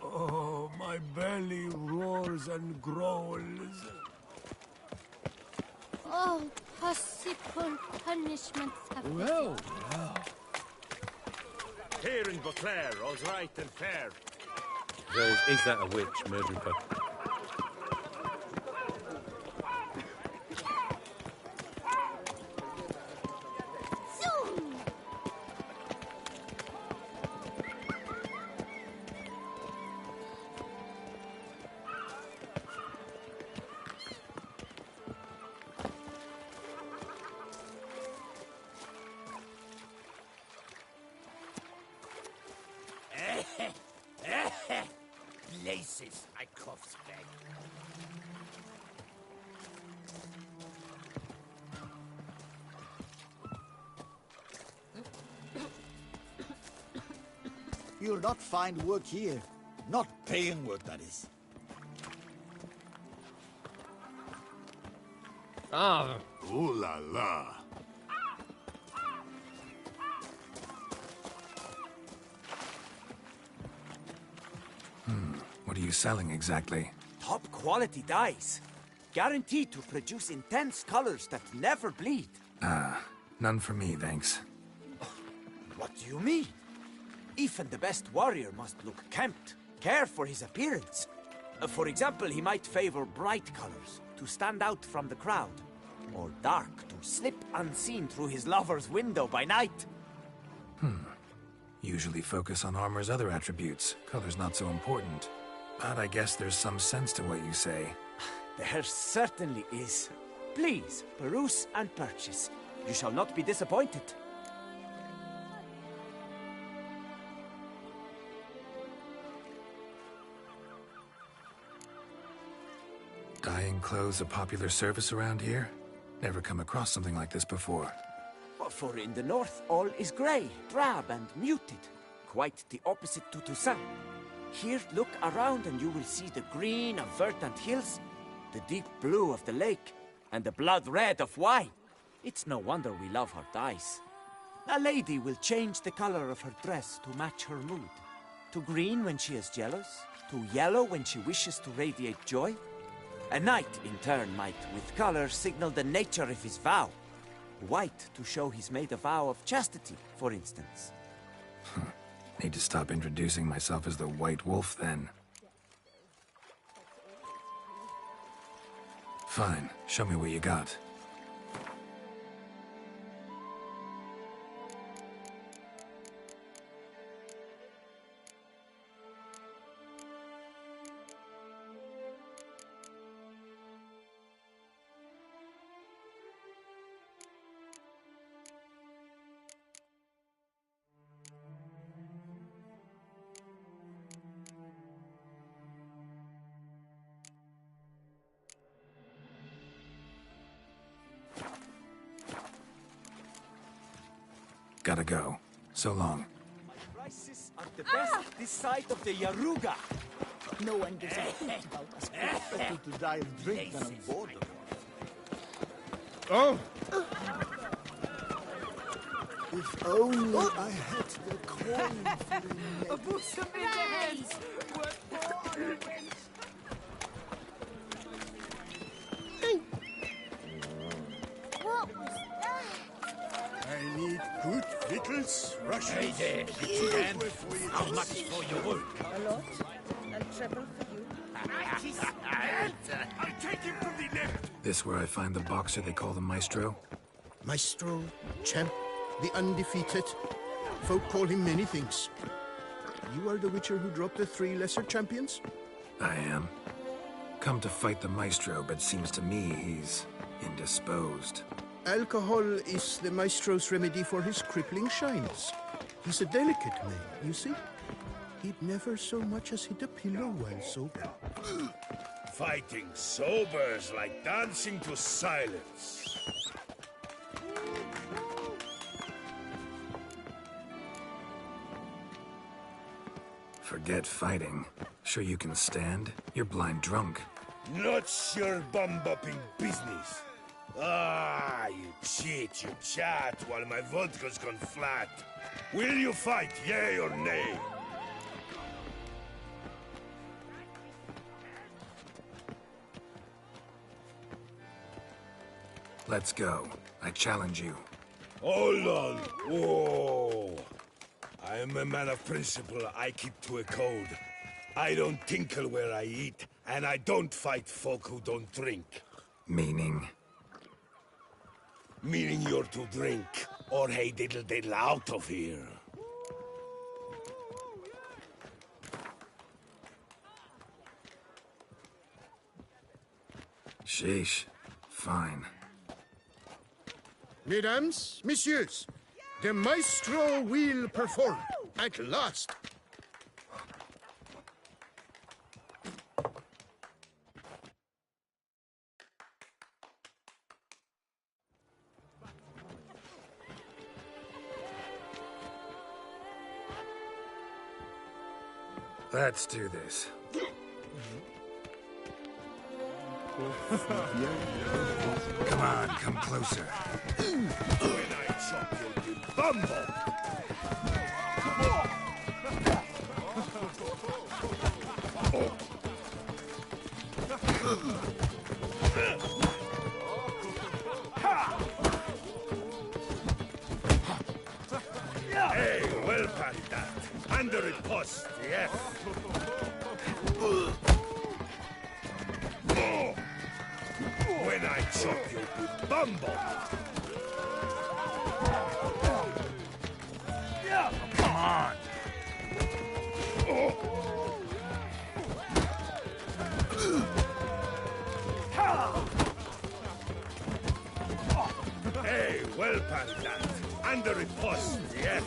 Oh, my belly roars and growls. Oh, possible punishments have Well. Here in Beauclair, all's right and fair. Is that a witch murdering folk? Places, I coughs back. You'll not find work here. Not paying work, that is. Ah. Ooh la la. What are you selling exactly? Top quality dyes. Guaranteed to produce intense colors that never bleed. None for me, thanks. What do you mean? Even the best warrior must look kempt, care for his appearance. For example, he might favor bright colors to stand out from the crowd, or dark to slip unseen through his lover's window by night. Usually focus on armor's other attributes. Color's not so important. But I guess there's some sense to what you say. There certainly is. Please, peruse and purchase. You shall not be disappointed. Dyeing clothes a popular service around here? Never come across something like this before. For in the north, all is grey, drab and muted. Quite the opposite to Toussaint. Here, look around and you will see the green of verdant hills, the deep blue of the lake, and the blood red of wine. It's no wonder we love her dyes. A lady will change the color of her dress to match her mood. To green when she is jealous, to yellow when she wishes to radiate joy. A knight, in turn, might, with color, signal the nature of his vow. White to show he's made a vow of chastity, for instance. Need to stop introducing myself as the White Wolf, then. Fine. Show me what you got. Gotta go. So long. Prices are the best this side of the Yaruga. No one gives a hoot about us. Better to die of drink than of boredom. Oh! If only I had the coin for the What was that? I need good victuals, Russians. Hey there, little man. How much for your work? A lot. I'll treble for you. I'll take him from the left. This where I find the boxer they call the Maestro? Maestro, champ, the undefeated. Folk call him many things. You are the Witcher who dropped the 3 lesser champions? I am. Come to fight the Maestro, but seems to me he's indisposed. Alcohol is the Maestro's remedy for his crippling shyness. He's a delicate man, you see? He'd never so much as hit a pillow while sober. Fighting sober's like dancing to silence. Forget fighting. Sure you can stand? You're blind drunk. Not your bum-bopping business. Ah, you cheat, you chat, while my vodka's gone flat. Will you fight, yay or nay? Let's go. I challenge you. Hold on. Whoa. I am a man of principle. I keep to a code. I don't tinkle where I eat, and I don't fight folk who don't drink. Meaning? Meaning you're to drink, or hey diddle diddle out of here. Sheesh. Fine. Mesdames, messieurs, the Maestro will perform, at last. Let's do this. Come on, come closer. When I chop you, you bumble! Hey, well parried that. Under it post, yes. When I chop you, you bumble! Come on. Hey, well parried that. Under it post, yes.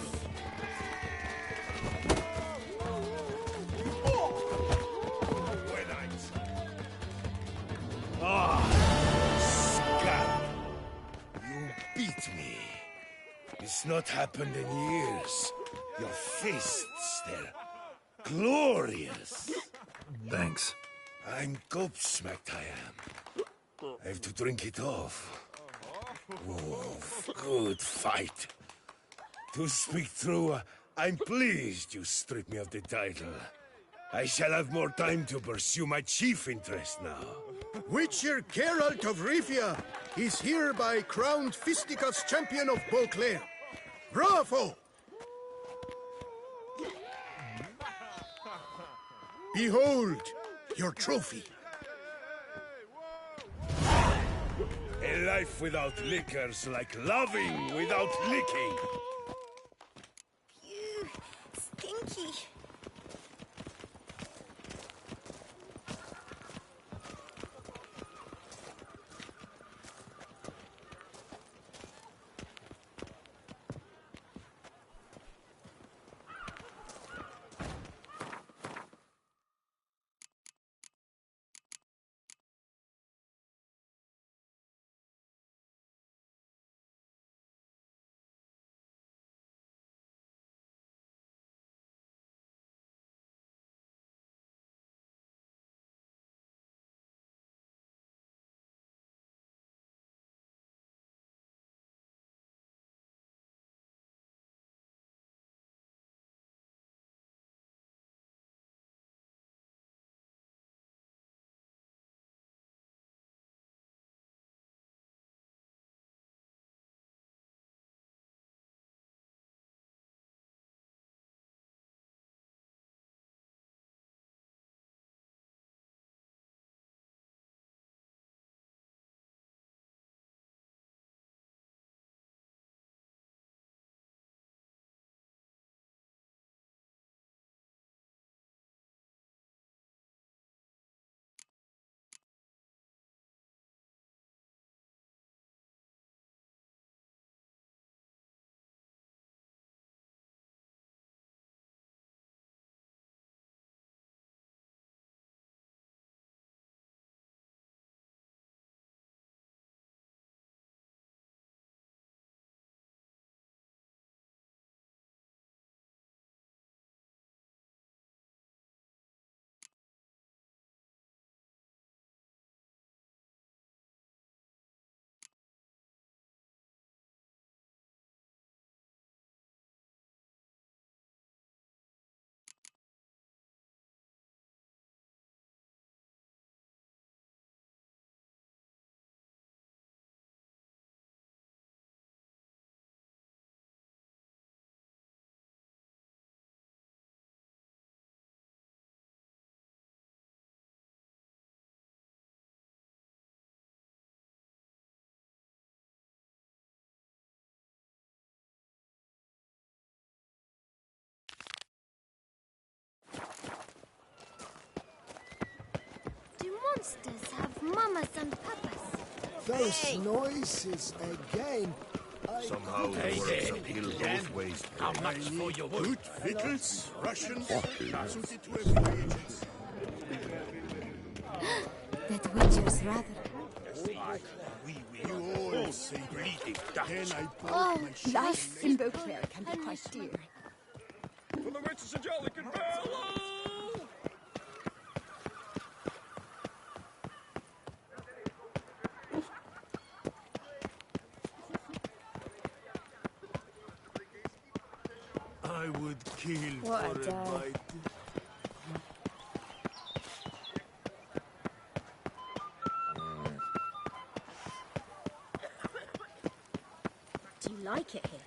It's not happened in years. Your fists, they're glorious. Thanks. I'm gobsmacked, I am. I have to drink it off. Oh, good fight. To speak true, I'm pleased you stripped me of the title. I shall have more time to pursue my chief interest now. Witcher Geralt of Rivia is hereby crowned fisticuffs champion of Beauclair. Bravo! Behold your trophy. A life without liquor's like loving without licking. Phew, stinky. Do monsters have mamas and papas? Those noises again. Somehow the world's uphill both ways. How much for your wood? Good victuals, Russians, suited to every agents. That witcher's rather. You all say bleeding Dutch. Oh, life in Beauclair can be quite dear. For the witches and jolly good Hello! I would kill What for a a day. bite. Do you like it here?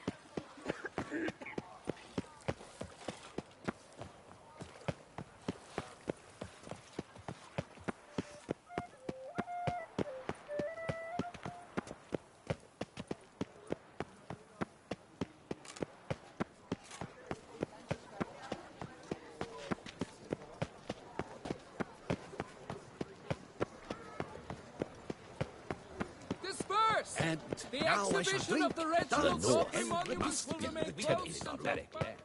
Disperse! And the now I shall exhibition drink of the Red the Shield Lord. Trophy monuments will remain closed. Very clear.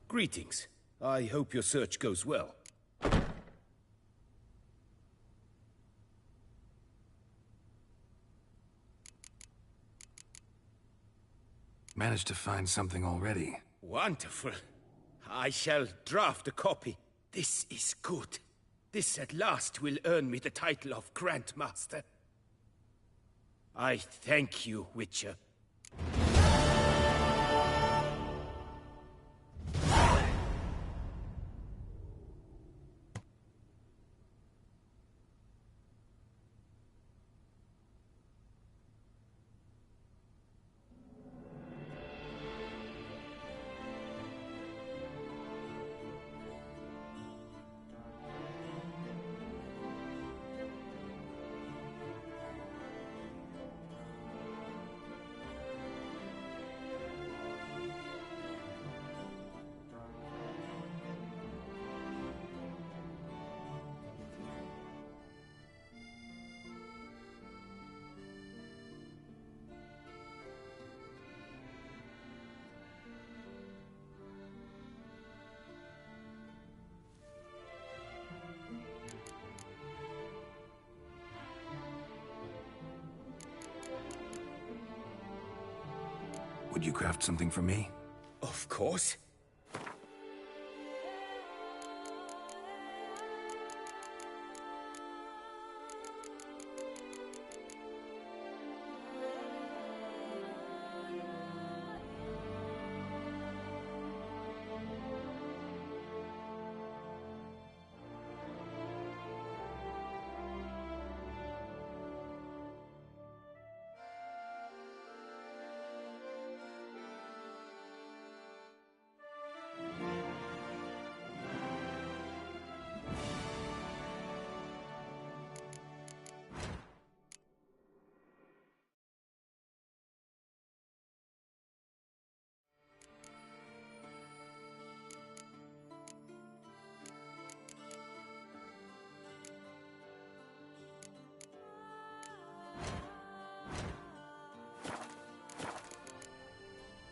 Greetings. I hope your search goes well. Managed to find something already. Wonderful. I shall draft a copy. This is good. This at last will earn me the title of Grandmaster. I thank you, Witcher. Would you craft something for me? Of course.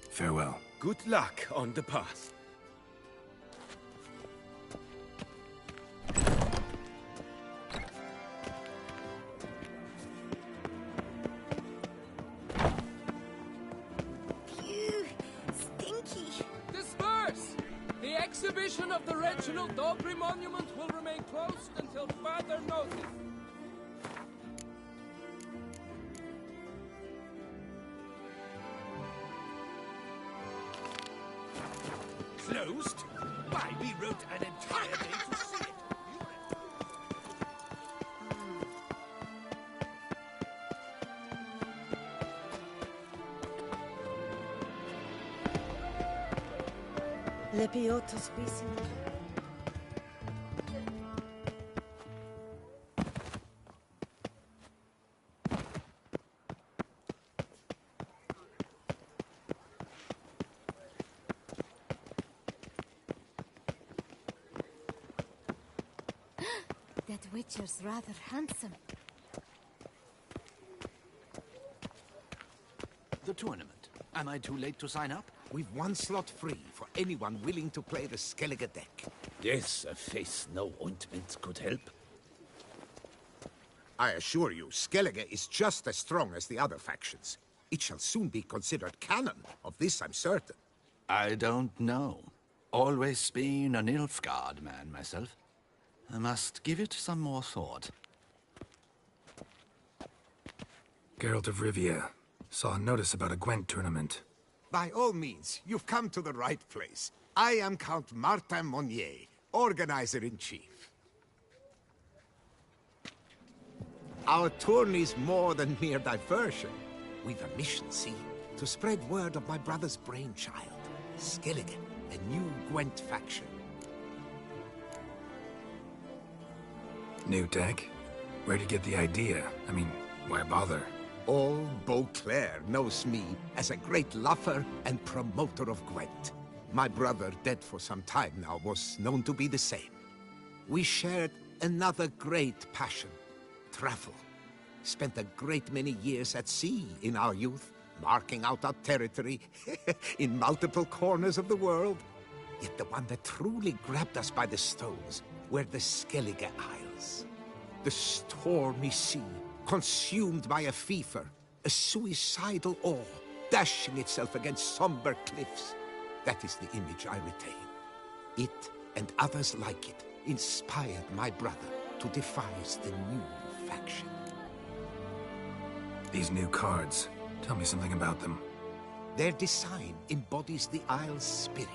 Farewell. Good luck on the path. Phew, stinky. Disperse! The exhibition of the Reginald Dogry Monument will remain closed until further notice. Closed? Why, we wrote an entire day to see it. L'Ep84 species. That Witcher's rather handsome. The tournament. Am I too late to sign up? We've one slot free for anyone willing to play the Skellige deck. Yes, a face no ointment could help. I assure you, Skellige is just as strong as the other factions. It shall soon be considered canon. Of this I'm certain. I don't know. Always been a Nilfgaard man myself. I must give it some more thought. Geralt of Rivia. Saw a notice about a Gwent tournament. By all means, you've come to the right place. I am Count Martin Monnier, Organizer-in-Chief. Our tourney's more than mere diversion. We've a mission, see, to spread word of my brother's brainchild, Skellige, a new Gwent faction. New deck? Where'd you get the idea? I mean, why bother? All Beauclair knows me as a great lover and promoter of Gwent. My brother, dead for some time now, was known to be the same. We shared another great passion, travel. Spent a great many years at sea in our youth, marking out our territory in multiple corners of the world. Yet the one that truly grabbed us by the stones were the Skellige Isles. The stormy sea, consumed by a fever, a suicidal awe, dashing itself against somber cliffs. That is the image I retain. It, and others like it, inspired my brother to devise the new faction. These new cards. Tell me something about them. Their design embodies the Isle's spirit.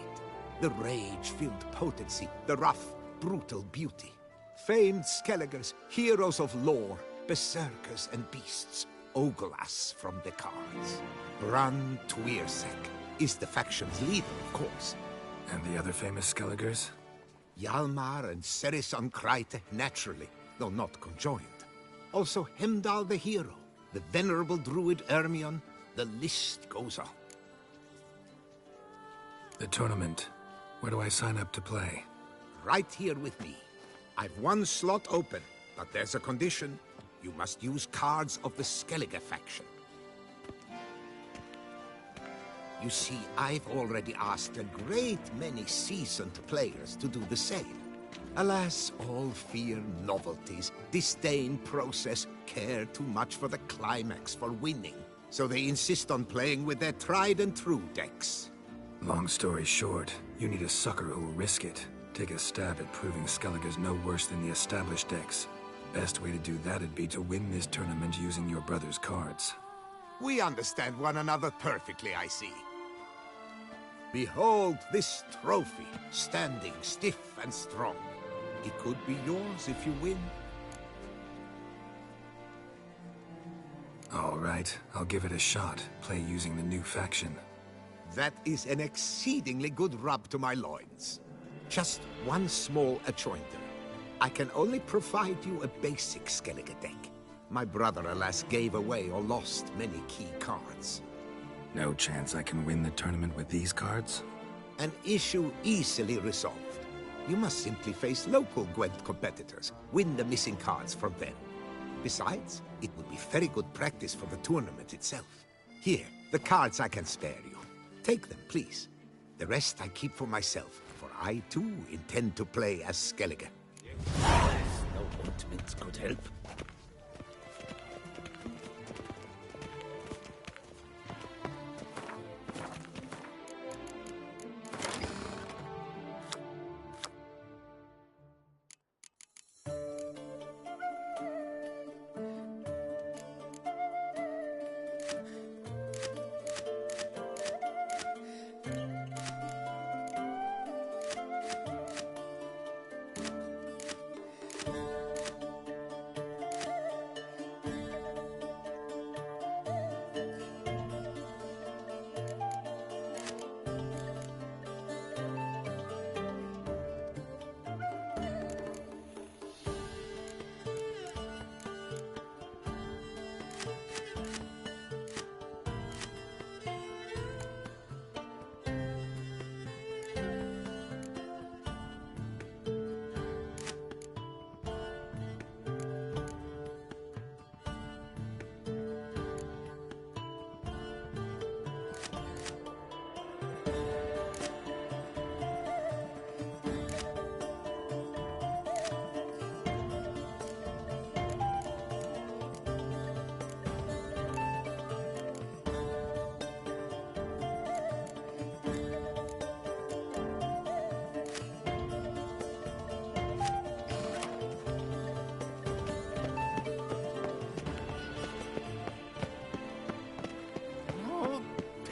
The rage-filled potency, the rough, brutal beauty. Famed Skelligers, heroes of lore, berserkers and beasts, ogle us from the cards. Bran Tuirsek is the faction's leader, of course. And the other famous Skelligers? Hjalmar and Cerison Kreite, naturally, though not conjoined. Also Hemdall the hero, the venerable druid Ermion, the list goes on. The tournament. Where do I sign up to play? Right here with me. I've one slot open, but there's a condition. You must use cards of the Skellige faction. You see, I've already asked a great many seasoned players to do the same. Alas, all fear novelties, disdain process, care too much for the climax, for winning. So they insist on playing with their tried and true decks. Long story short, you need a sucker who'll risk it. Take a stab at proving Skellige's no worse than the established decks. Best way to do that'd be to win this tournament using your brother's cards. We understand one another perfectly, I see. Behold this trophy, standing stiff and strong. It could be yours if you win. All right, I'll give it a shot. Play using the new faction. That is an exceedingly good rub to my loins. Just one small adjoinder. I can only provide you a basic Skellige deck. My brother, alas, gave away or lost many key cards. No chance I can win the tournament with these cards? An issue easily resolved. You must simply face local Gwent competitors, win the missing cards from them. Besides, it would be very good practice for the tournament itself. Here, the cards I can spare you. Take them, please. The rest I keep for myself, for I too intend to play as Skellige. No ointments could help.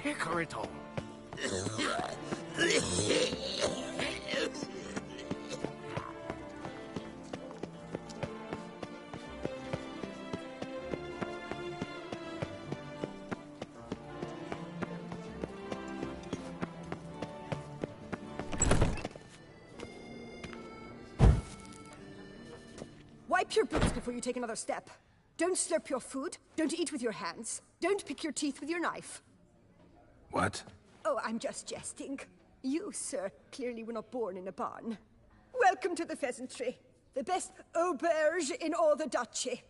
Pickerital. Wipe your boots before you take another step. Don't slurp your food. Don't eat with your hands. Don't pick your teeth with your knife. What? Oh, I'm just jesting. You, sir, clearly were not born in a barn. Welcome to the Pheasantry. The best auberge in all the duchy.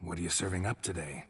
What are you serving up today?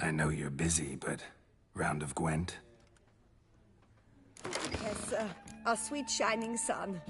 I know you're busy, but round of Gwent? Yes, sir. Our sweet shining sun.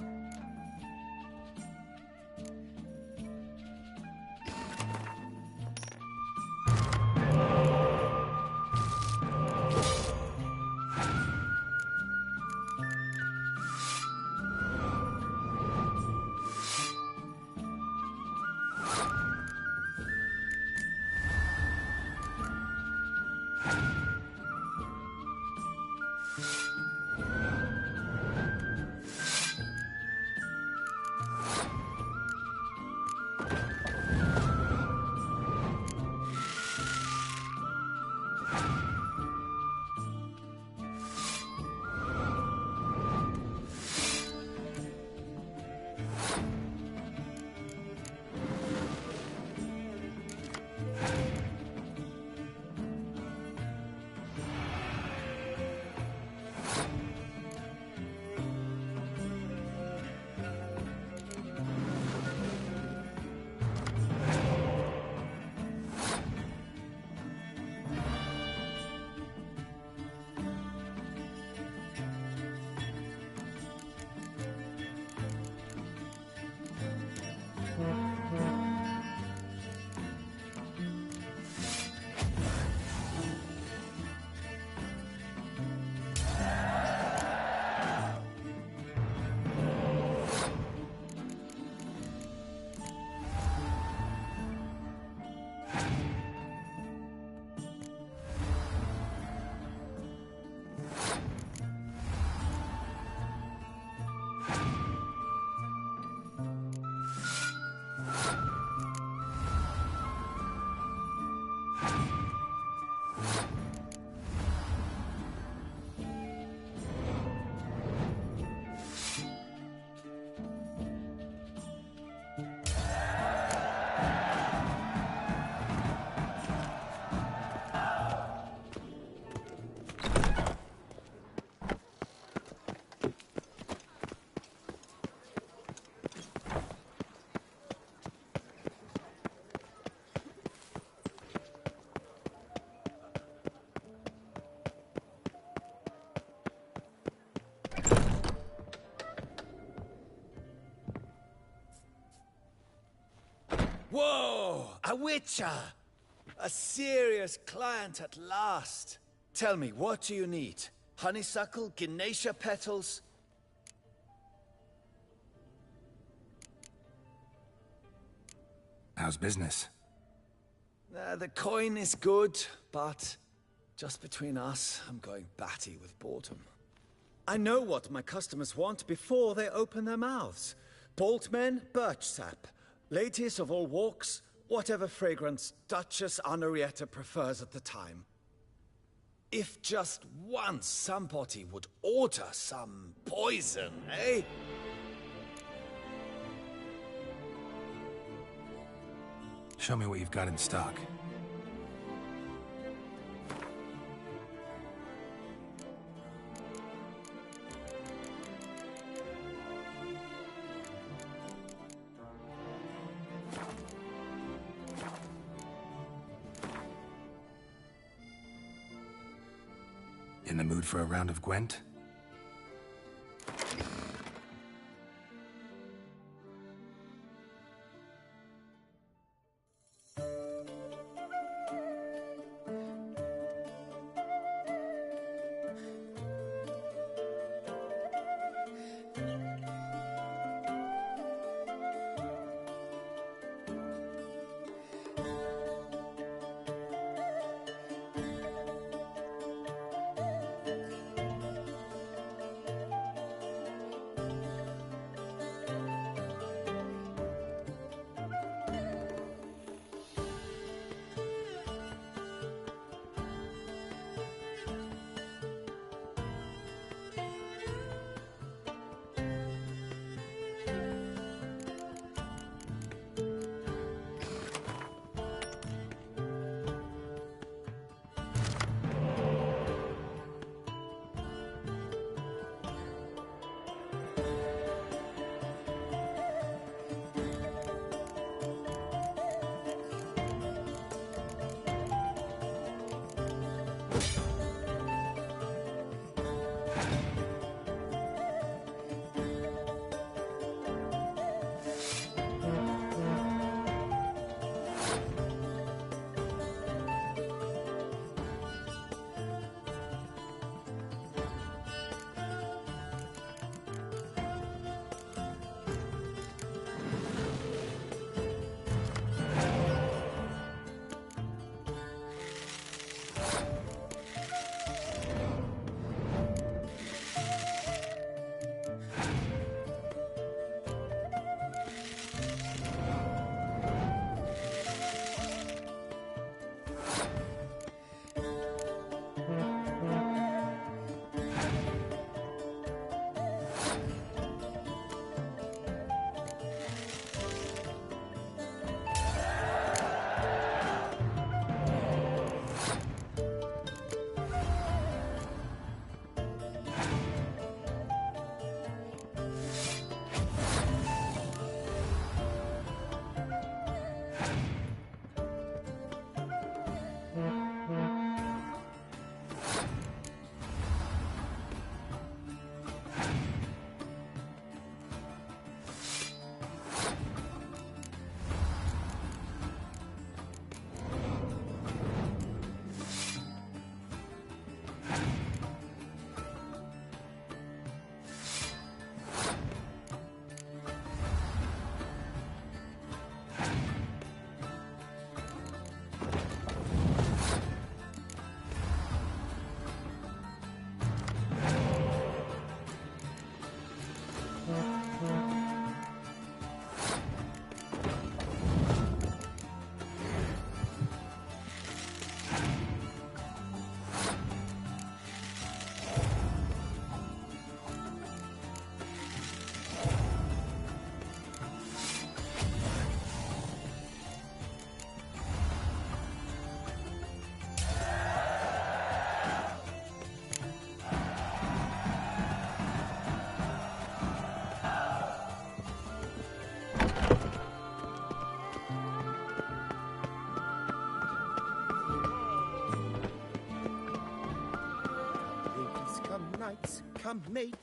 Whoa! A witcher! A serious client at last. Tell me, what do you need? Honeysuckle? Gymnasia petals? How's business? The coin is good, but just between us, I'm going batty with boredom. I know what my customers want before they open their mouths. Boltmen, birch sap. Ladies of all walks, whatever fragrance Duchess Honoretta prefers at the time. If just once somebody would order some poison, eh? Show me what you've got in stock. In the mood for a round of Gwent? Come, mate.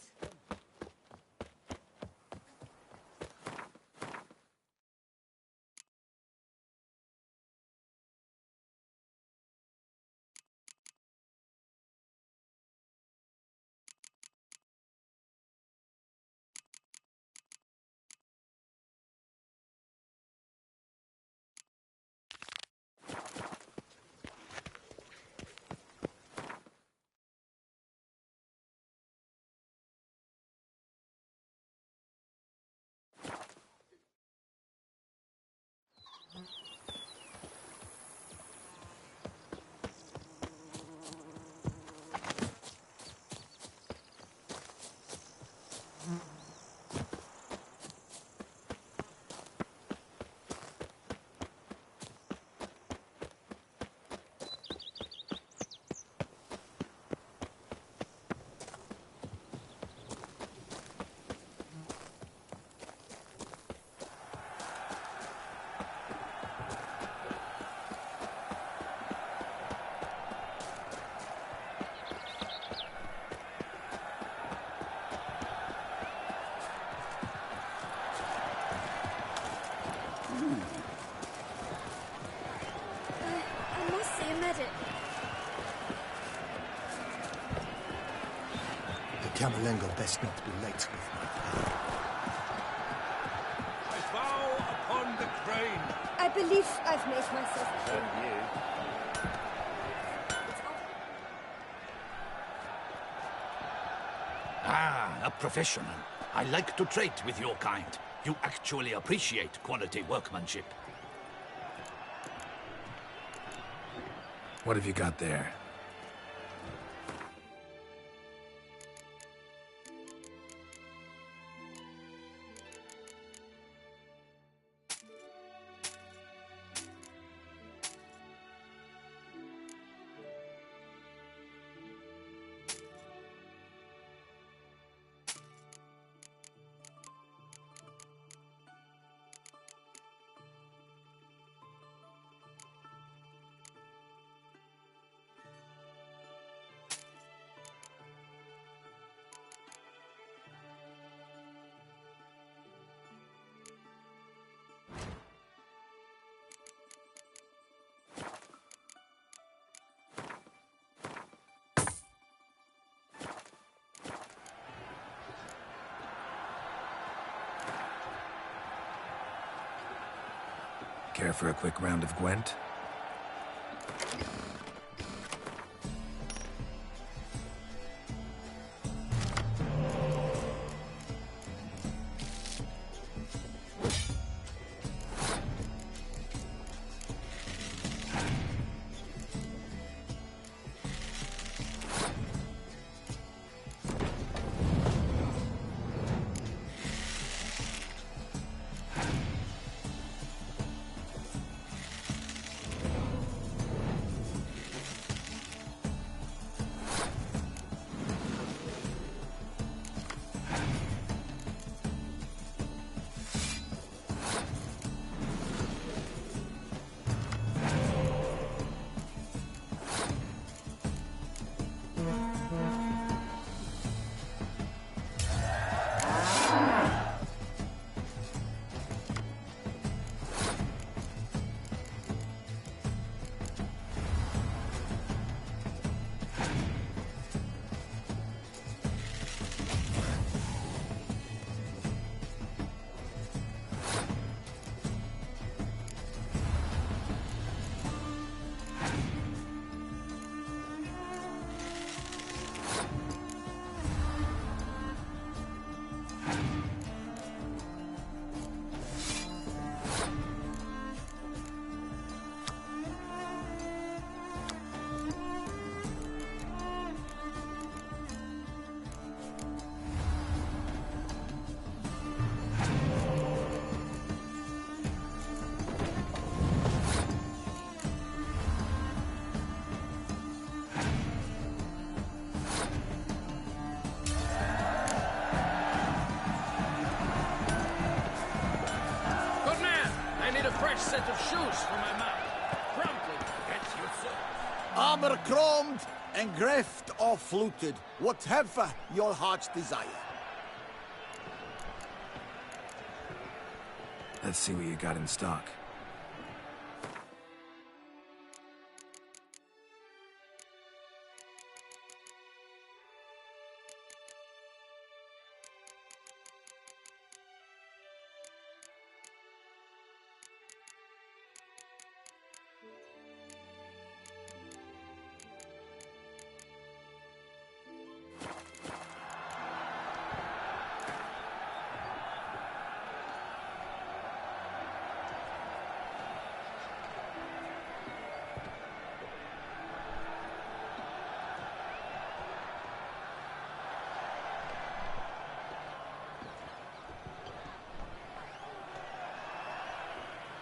I must see a medic. The Camerlengo best not be late with my pay. I vow upon the crane. I believe I've made myself clear. Ah, a professional. I like to trade with your kind. You actually appreciate quality workmanship. What have you got there? Care for a quick round of Gwent? Set of shoes for my mount. Promptly. That's you, sir. Armor chromed, Engraved or fluted, whatever your heart's desire. Let's see what you got in stock.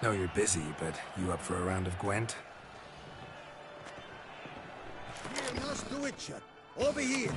Know you're busy, but you up for a round of Gwent? Here, Master Witcher. Over here.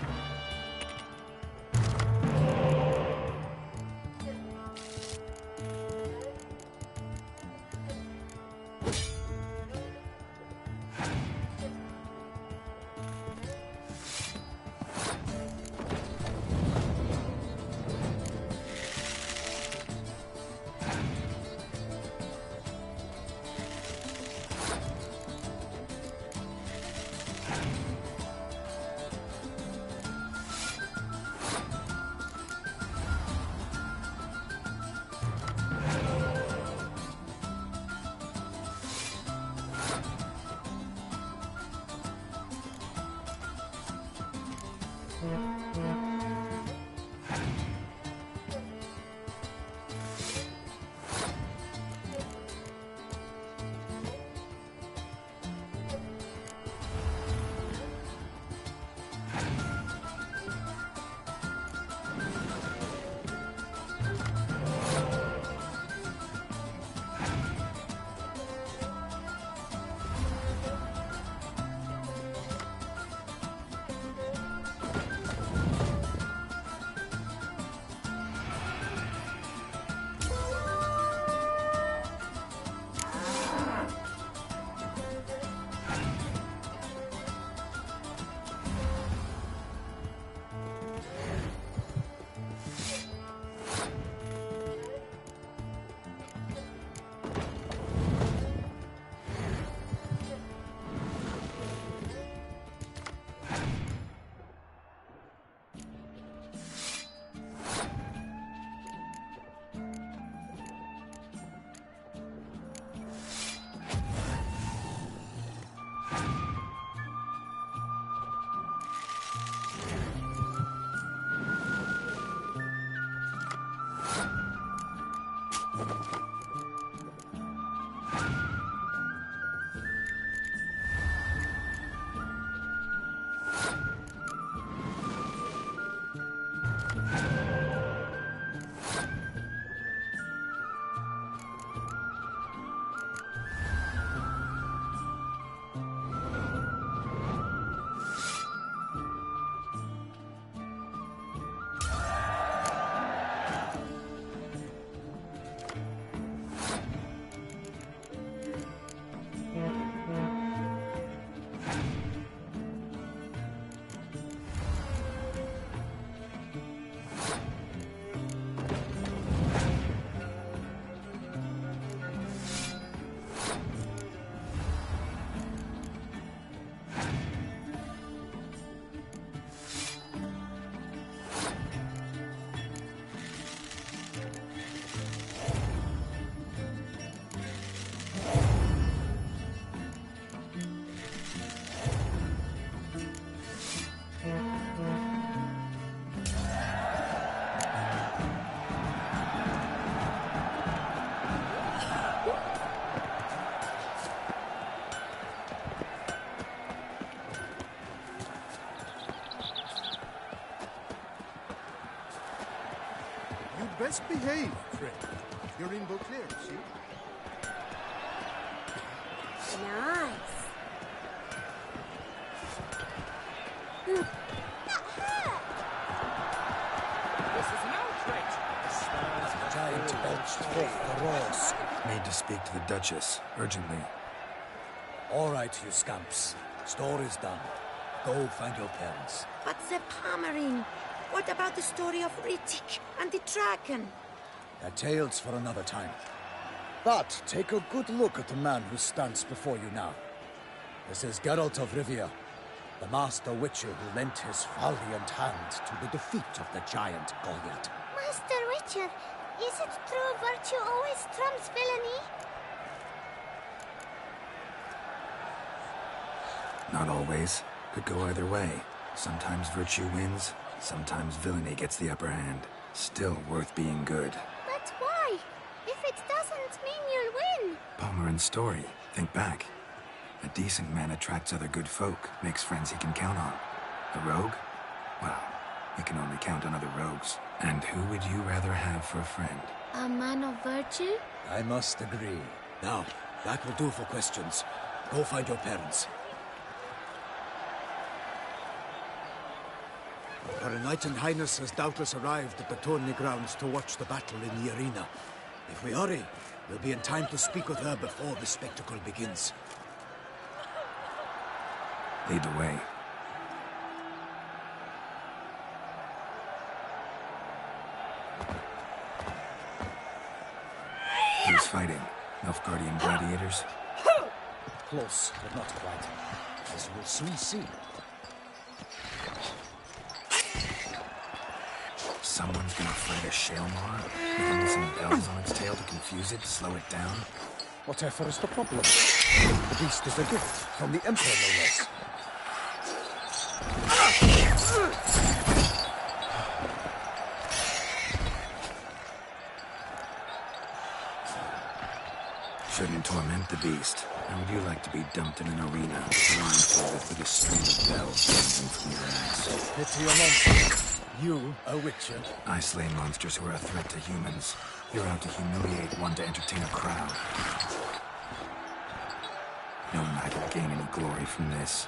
Best behave, friend. You're in Beauclair, see? Nice. That hurt! This is an outrage! The giant belched forth the roars. Need to speak to the Duchess, urgently. All right, you scamps. Story's done. Go find your parents. But the Pomerine, what about the story of Rittik and the dragon? They're tales for another time. But take a good look at the man who stands before you now. This is Geralt of Rivia, the master witcher who lent his valiant hand to the defeat of the giant Goliath. Master Witcher, is it true virtue always trumps villainy? Not always. Could go either way. Sometimes virtue wins, sometimes villainy gets the upper hand. Still worth being good. But why? If it doesn't mean you'll win. Pomerin's story. Think back. A decent man attracts other good folk, makes friends he can count on. A rogue? Well, you can only count on other rogues. And who would you rather have for a friend? A man of virtue? I must agree. Now, that will do for questions. Go find your parents. Her Knight and Highness has doubtless arrived at the tourney grounds to watch the battle in the arena. If we hurry, we'll be in time to speak with her before the spectacle begins. Lead the way. Who's fighting? Nilfgaardian gladiators? Close, but not quite. As you will soon see. Someone's gonna fight a Shaelmar? With some bells on its tail to confuse it, slow it down? Whatever is the problem? The beast is a gift from the Emperor, no less. Shouldn't torment the beast. How would you like to be dumped in an arena, blindfolded with a string of bells dangling from your ass? Pity a monster. You, a witcher? I slay monsters who are a threat to humans. You're out to humiliate one to entertain a crowd. No knight will gain any glory from this.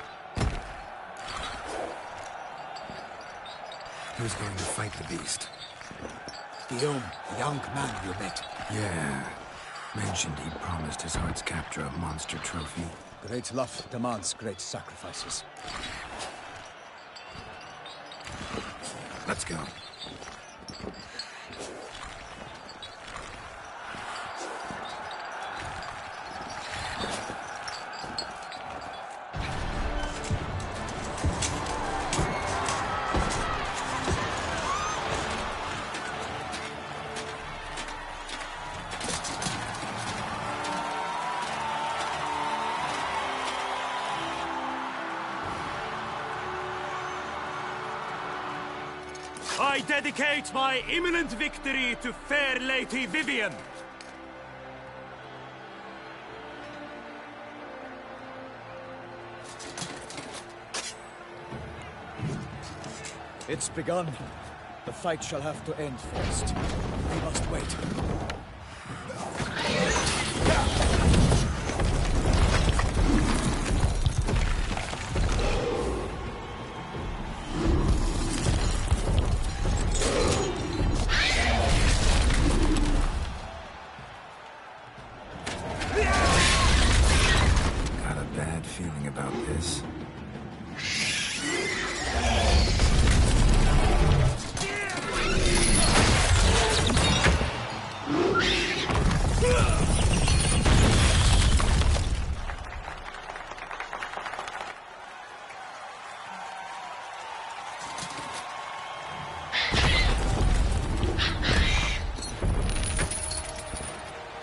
Who's going to fight the beast? Guillaume, the young man you met. Yeah. Mentioned he promised his heart's capture a monster trophy. Great love demands great sacrifices. Let's go. I dedicate my imminent victory to fair Lady Vivian. It's begun. The fight shall have to end first. We must wait.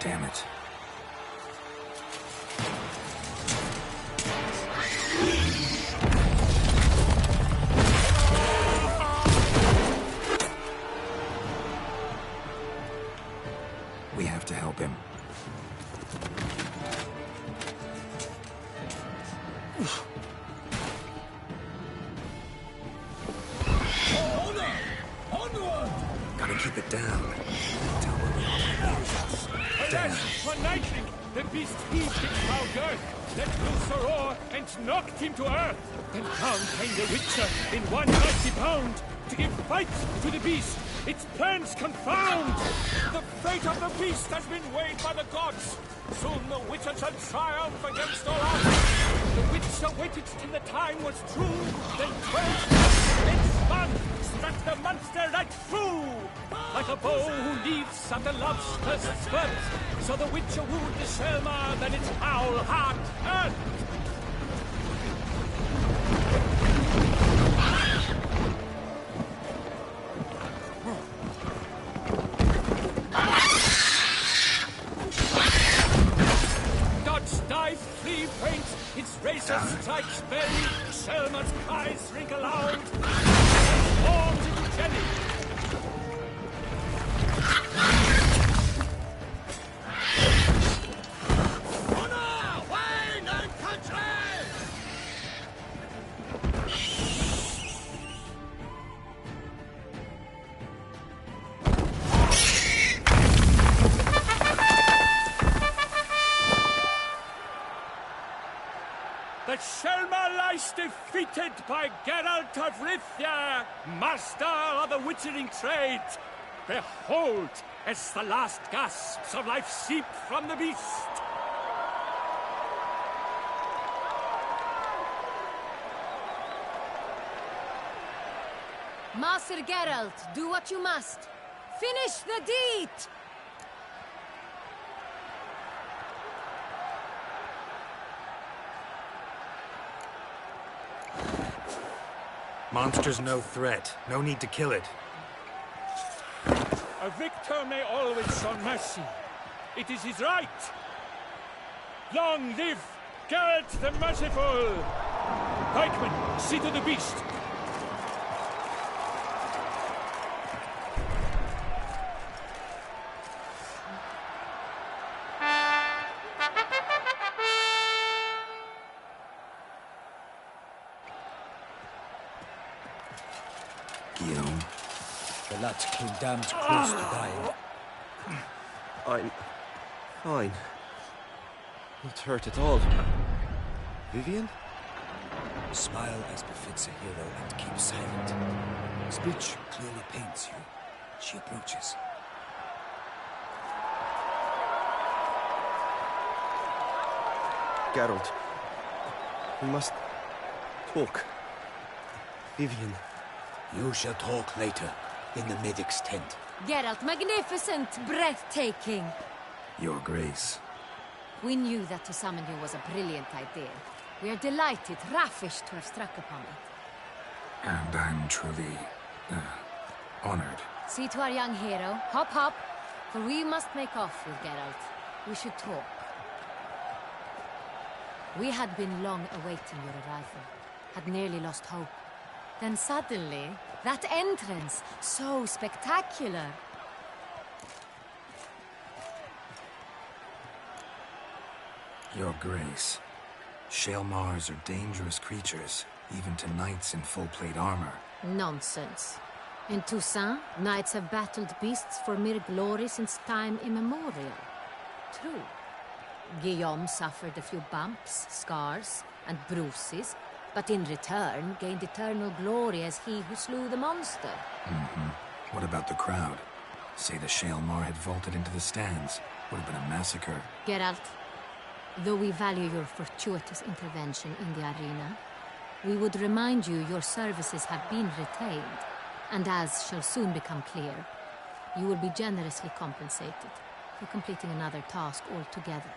Damn it. We have to help him. Gotta keep it down. Tell where we are. Alas, for Nightling, the beast heaved its foul girth, let loose a roar, and knocked him to earth. Then down came the Witcher in one mighty bound to give fight to the beast. Its plans confound. The fate of the beast has been weighed by the gods. Soon the Witcher shall triumph against all odds. The Witcher waits waited till the time was true, then 12 then spun, struck the monster right through. Like a bow who leaves at the love's first spurt, so the Witcher wooed the Selma, then its foul heart hurt. Dodge, dive, flee, feint, its razor strikes belly, Selma's cries ring aloud, transforms into jelly. Honor, wine, and country! The Selma lies defeated by Geralt of Rivia, master of the witchering trade. Behold, as the last gasps of life seep from the beast. Master Geralt, do what you must. Finish the deed! Monster's no threat. No need to kill it. A victor may always show mercy. It is his right. Long live Geralt the Merciful! Pikemen, see to the beast. The lad came damned close to dying. I'm fine. Not hurt at all. Vivian? Smile as befits a hero and keep silent. Speech clearly paints you. She approaches. Geralt. We must talk. Vivian. You shall talk later, in the medic's tent. Geralt, magnificent, breathtaking. Your Grace. We knew that to summon you was a brilliant idea. We are delighted, ravished to have struck upon it. And I'm truly, honored. See to our young hero. Hop, hop. For we must make off with Geralt. We should talk. We had been long awaiting your arrival. Had nearly lost hope. Then suddenly, that entrance, so spectacular. Your Grace. Shaelmars are dangerous creatures, even to knights in full-plate armor. Nonsense. In Toussaint, knights have battled beasts for mere glory since time immemorial. True. Guillaume suffered a few bumps, scars, and bruises, but in return gained eternal glory as he who slew the monster. What about the crowd? Say the Shaelmar had vaulted into the stands. Would have been a massacre. Geralt, though we value your fortuitous intervention in the arena, we would remind you your services have been retained, and as shall soon become clear, you will be generously compensated for completing another task altogether.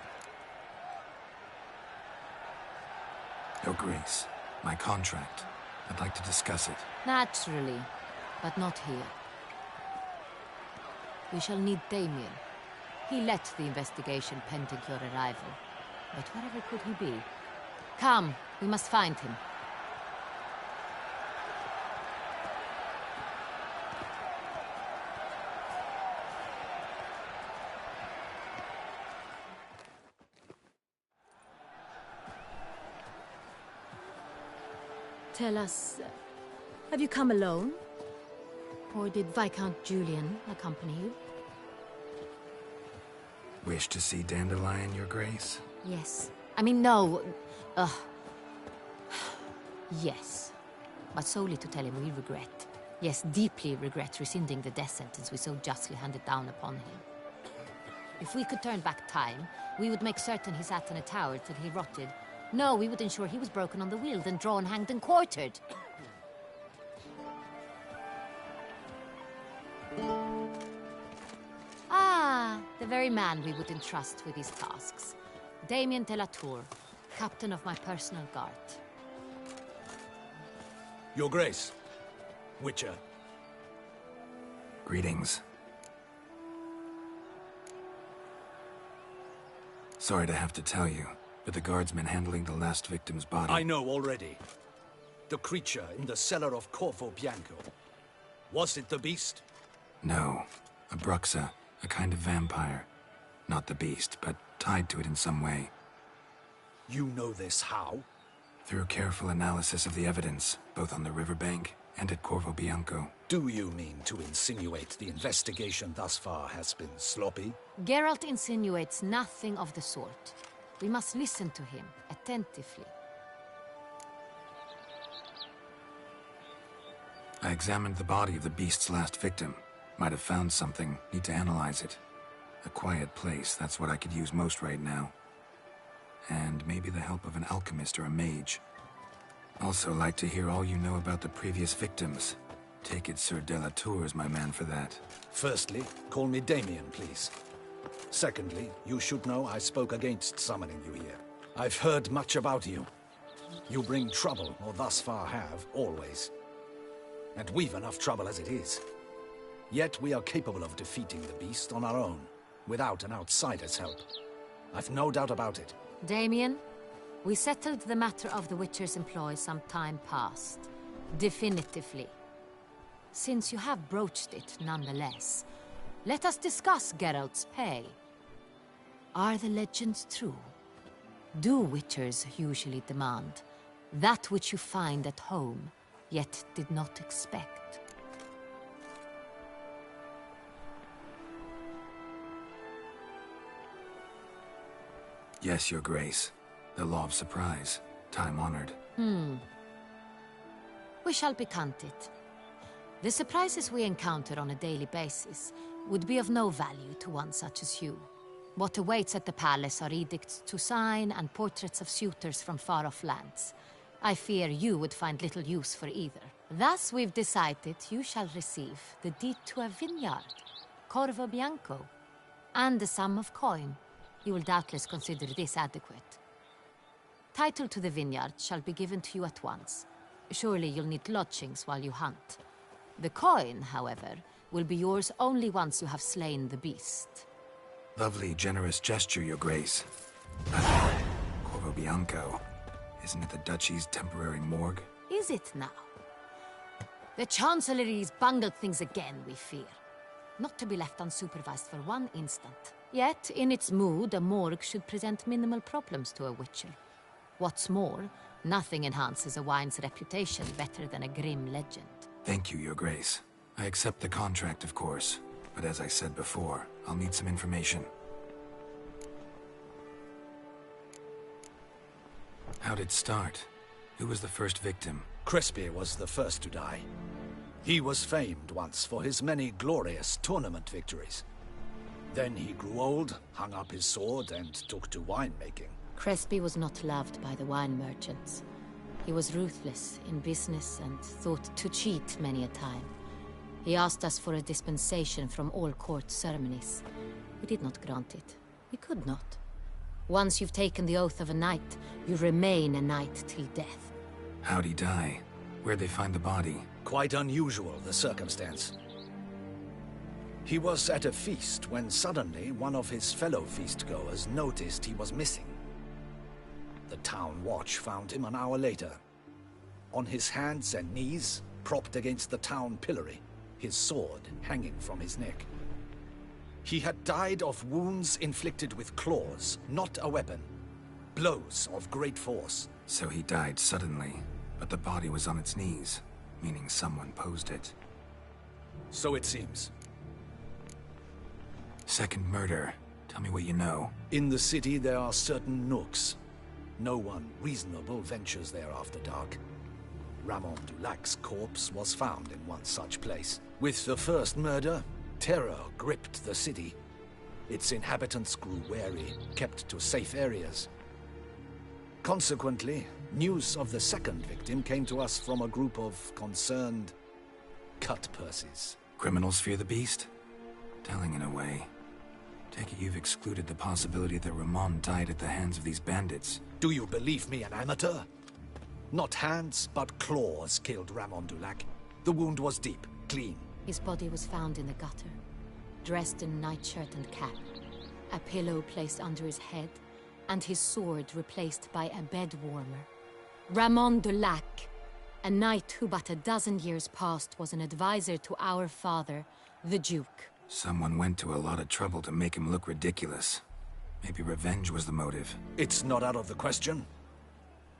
Your Grace, my contract. I'd like to discuss it. Naturally, but not here. We shall need Damien. He led the investigation pending your arrival. But wherever could he be? Come, we must find him. Tell us, have you come alone? Or did Viscount Julian accompany you? Wish to see Dandelion, Your Grace? Yes. I mean, no. Yes. But solely to tell him we regret. Yes, deeply regret rescinding the death sentence we so justly handed down upon him. If we could turn back time, we would make certain he sat in a tower till he rotted, No, we would ensure he was broken on the wheel, then drawn, hanged, and quartered. Ah, the very man we would entrust with these tasks. Damien de la Tour, captain of my personal guard. Your Grace. Witcher. Greetings. Sorry to have to tell you, but the guardsman handling the last victim's body... I know already. The creature in the cellar of Corvo Bianco. Was it the beast? No. A bruxa, a kind of vampire. Not the beast, but tied to it in some way. You know this how? Through careful analysis of the evidence, both on the riverbank and at Corvo Bianco. Do you mean to insinuate the investigation thus far has been sloppy? Geralt insinuates nothing of the sort. We must listen to him attentively. I examined the body of the beast's last victim. Might have found something. Need to analyze it. A quiet place, that's what I could use most right now. And maybe the help of an alchemist or a mage. Also like to hear all you know about the previous victims. Take it Sir de la Tour is my man for that. Firstly, call me Damien, please. Secondly, you should know I spoke against summoning you here. I've heard much about you. You bring trouble, or thus far have, always. And we've enough trouble as it is. Yet we are capable of defeating the beast on our own, without an outsider's help. I've no doubt about it. Damien, we settled the matter of the Witcher's employ some time past. Definitively. Since you have broached it nonetheless, let us discuss Geralt's pay. Are the legends true? Do Witchers usually demand that which you find at home, yet did not expect? Yes, Your Grace. The law of surprise. Time-honored. We shall becant it. The surprises we encounter on a daily basis would be of no value to one such as you. What awaits at the palace are edicts to sign and portraits of suitors from far-off lands. I fear you would find little use for either. Thus, we've decided you shall receive the deed to a vineyard, Corvo Bianco, and the sum of coin. You will doubtless consider this adequate. Title to the vineyard shall be given to you at once. Surely you'll need lodgings while you hunt. The coin, however, will be yours only once you have slain the beast. Lovely, generous gesture, Your Grace. Corvo Bianco. Isn't it the Duchy's temporary morgue? Is it now? The Chancellery's bungled things again, we fear. Not to be left unsupervised for one instant. Yet, in its mood, a morgue should present minimal problems to a Witcher. What's more, nothing enhances a wine's reputation better than a grim legend. Thank you, Your Grace. I accept the contract, of course. But as I said before, I'll need some information. How'd it start? Who was the first victim? Crespi was the first to die. He was famed once for his many glorious tournament victories. Then he grew old, hung up his sword, and took to winemaking. Crespi was not loved by the wine merchants. He was ruthless in business and thought to cheat many a time. He asked us for a dispensation from all court ceremonies. We did not grant it. We could not. Once you've taken the oath of a knight, you remain a knight till death. How'd he die? Where'd they find the body? Quite unusual, the circumstance. He was at a feast when suddenly one of his fellow feastgoers noticed he was missing. The town watch found him an hour later. On his hands and knees, propped against the town pillory, his sword hanging from his neck. He had died of wounds inflicted with claws, not a weapon. Blows of great force. So he died suddenly, but the body was on its knees, meaning someone posed it. So it seems. Second murder. Tell me what you know. In the city there are certain nooks. No one reasonable ventures there after dark. Ramon Dulac's corpse was found in one such place. With the first murder, terror gripped the city. Its inhabitants grew wary, kept to safe areas. Consequently, news of the second victim came to us from a group of concerned cut-purses. Criminals fear the beast? Telling in a way. Take it you've excluded the possibility that Ramon died at the hands of these bandits. Do you believe me, an amateur? Not hands, but claws killed Ramon Dulac. The wound was deep, clean. His body was found in the gutter, dressed in nightshirt and cap, a pillow placed under his head, and his sword replaced by a bed warmer. Ramon Dulac, a knight who but a dozen years past was an advisor to our father, the Duke. Someone went to a lot of trouble to make him look ridiculous. Maybe revenge was the motive. It's not out of the question.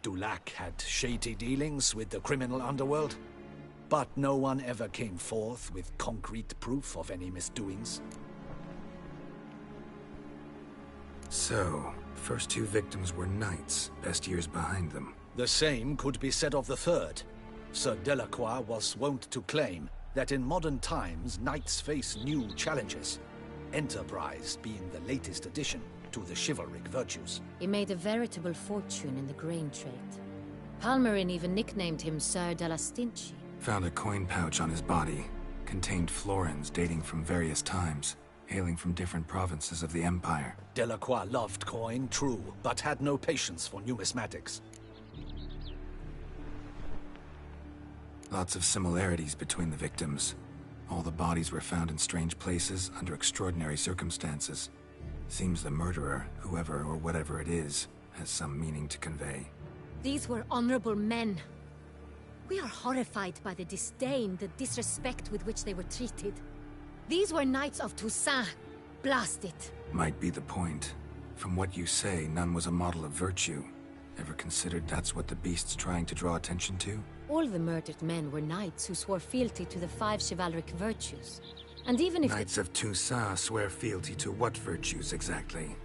Dulac had shady dealings with the criminal underworld, but no one ever came forth with concrete proof of any misdoings. So, first two victims were knights, best years behind them. The same could be said of the third. Sir Delacroix was wont to claim that in modern times, knights face new challenges, enterprise being the latest addition to the chivalric virtues. He made a veritable fortune in the grain trade. Palmerin even nicknamed him Sir de la Stinchi. Found a coin pouch on his body. Contained florins dating from various times, hailing from different provinces of the Empire. Delacroix loved coin, true, but had no patience for numismatics. Lots of similarities between the victims. All the bodies were found in strange places under extraordinary circumstances. Seems the murderer, whoever or whatever it is, has some meaning to convey. These were honorable men. We are horrified by the disdain, the disrespect with which they were treated. These were knights of Toussaint. Blast it. Might be the point. From what you say, none was a model of virtue. Ever considered that's what the beast's trying to draw attention to? All the murdered men were knights who swore fealty to the 5 chivalric virtues. And even if Knights of Toussaint swear fealty to what virtues exactly?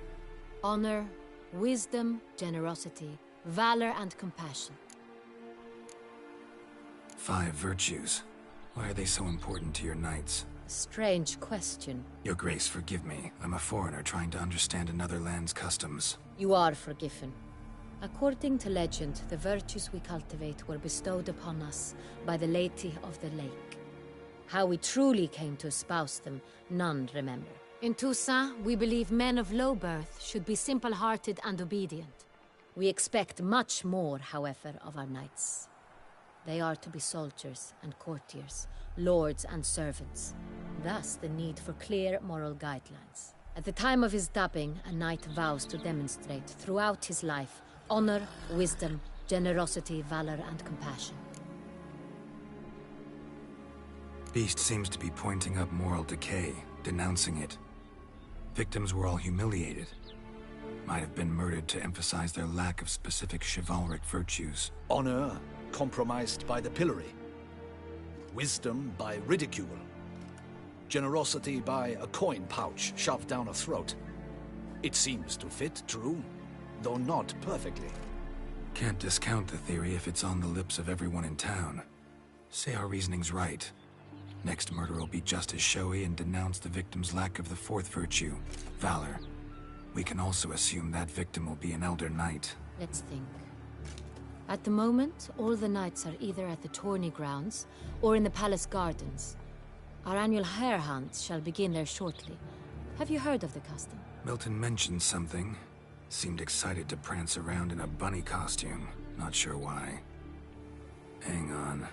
honor, wisdom, generosity, valor, and compassion. 5 virtues. Why are they so important to your knights? Strange question. Your Grace, forgive me. I'm a foreigner trying to understand another land's customs. You are forgiven. According to legend, the virtues we cultivate were bestowed upon us by the Lady of the Lake. How we truly came to espouse them, none remember. In Toussaint, we believe men of low birth should be simple-hearted and obedient. We expect much more, however, of our knights. They are to be soldiers and courtiers, lords and servants. Thus, the need for clear moral guidelines. At the time of his dubbing, a knight vows to demonstrate throughout his life honor, wisdom, generosity, valor, and compassion. Beast seems to be pointing up moral decay, denouncing it. Victims were all humiliated. Might have been murdered to emphasize their lack of specific chivalric virtues. Honor compromised by the pillory. Wisdom by ridicule. Generosity by a coin pouch shoved down a throat. It seems to fit, true, though not perfectly. Can't discount the theory if it's on the lips of everyone in town. Say our reasoning's right. Next murder will be just as showy and denounce the victim's lack of the 4th virtue, valor. We can also assume that victim will be an elder knight. Let's think. At the moment, all the knights are either at the tourney grounds or in the palace gardens. Our annual hare hunt shall begin there shortly. Have you heard of the custom? Milton mentioned something. Seemed excited to prance around in a bunny costume. Not sure why. Hang on.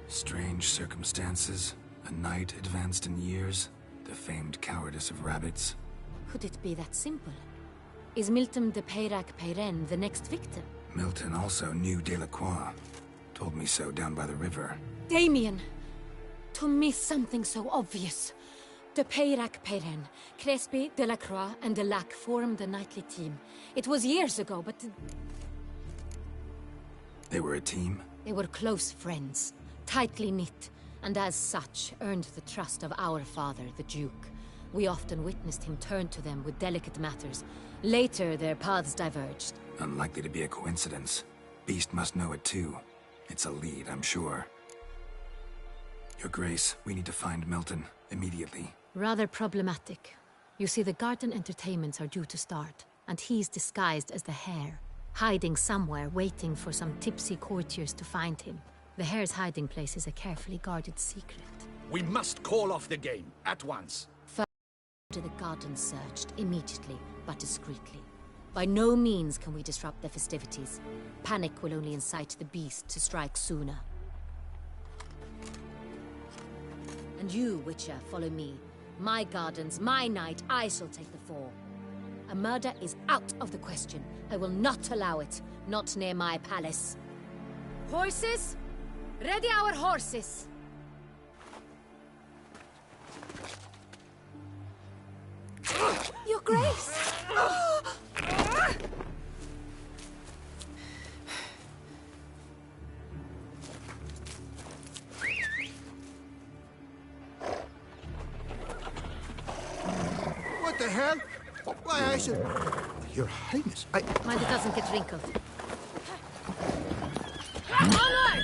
Strange circumstances. A knight advanced in years. The famed cowardice of rabbits. Could it be that simple? Is Milton de Peyrac-Peyren the next victim? Milton also knew Delacroix. Told me so down by the river. Damien! To miss something so obvious. De Peyrac-Peyren, Crespi, Delacroix, and Delac formed a knightly team. It was years ago, but... They were a team? They were close friends, tightly knit, and as such earned the trust of our father, the Duke. We often witnessed him turn to them with delicate matters. Later, their paths diverged. Unlikely to be a coincidence. Beast must know it too. It's a lead, I'm sure. Your Grace, we need to find Milton, immediately. Rather problematic. You see, the garden entertainments are due to start, and he's disguised as the hare. hiding somewhere, waiting for some tipsy courtiers to find him. The Hare's hiding place is a carefully guarded secret. We must call off the game, at once. First, the gardens searched, immediately, but discreetly. By no means can we disrupt the festivities. Panic will only incite the beast to strike sooner. And you, Witcher, follow me. My gardens, my night, I shall take the fall. A murder is out of the question. I will not allow it. Not near my palace. Horses? Ready our horses! Your Grace! What the hell? Why, I should... Your Highness, I... Mind it doesn't get wrinkled. Onward!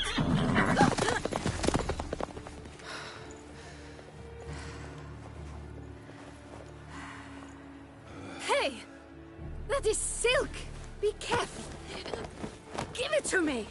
Hey! That is silk! Be careful! Give it to me!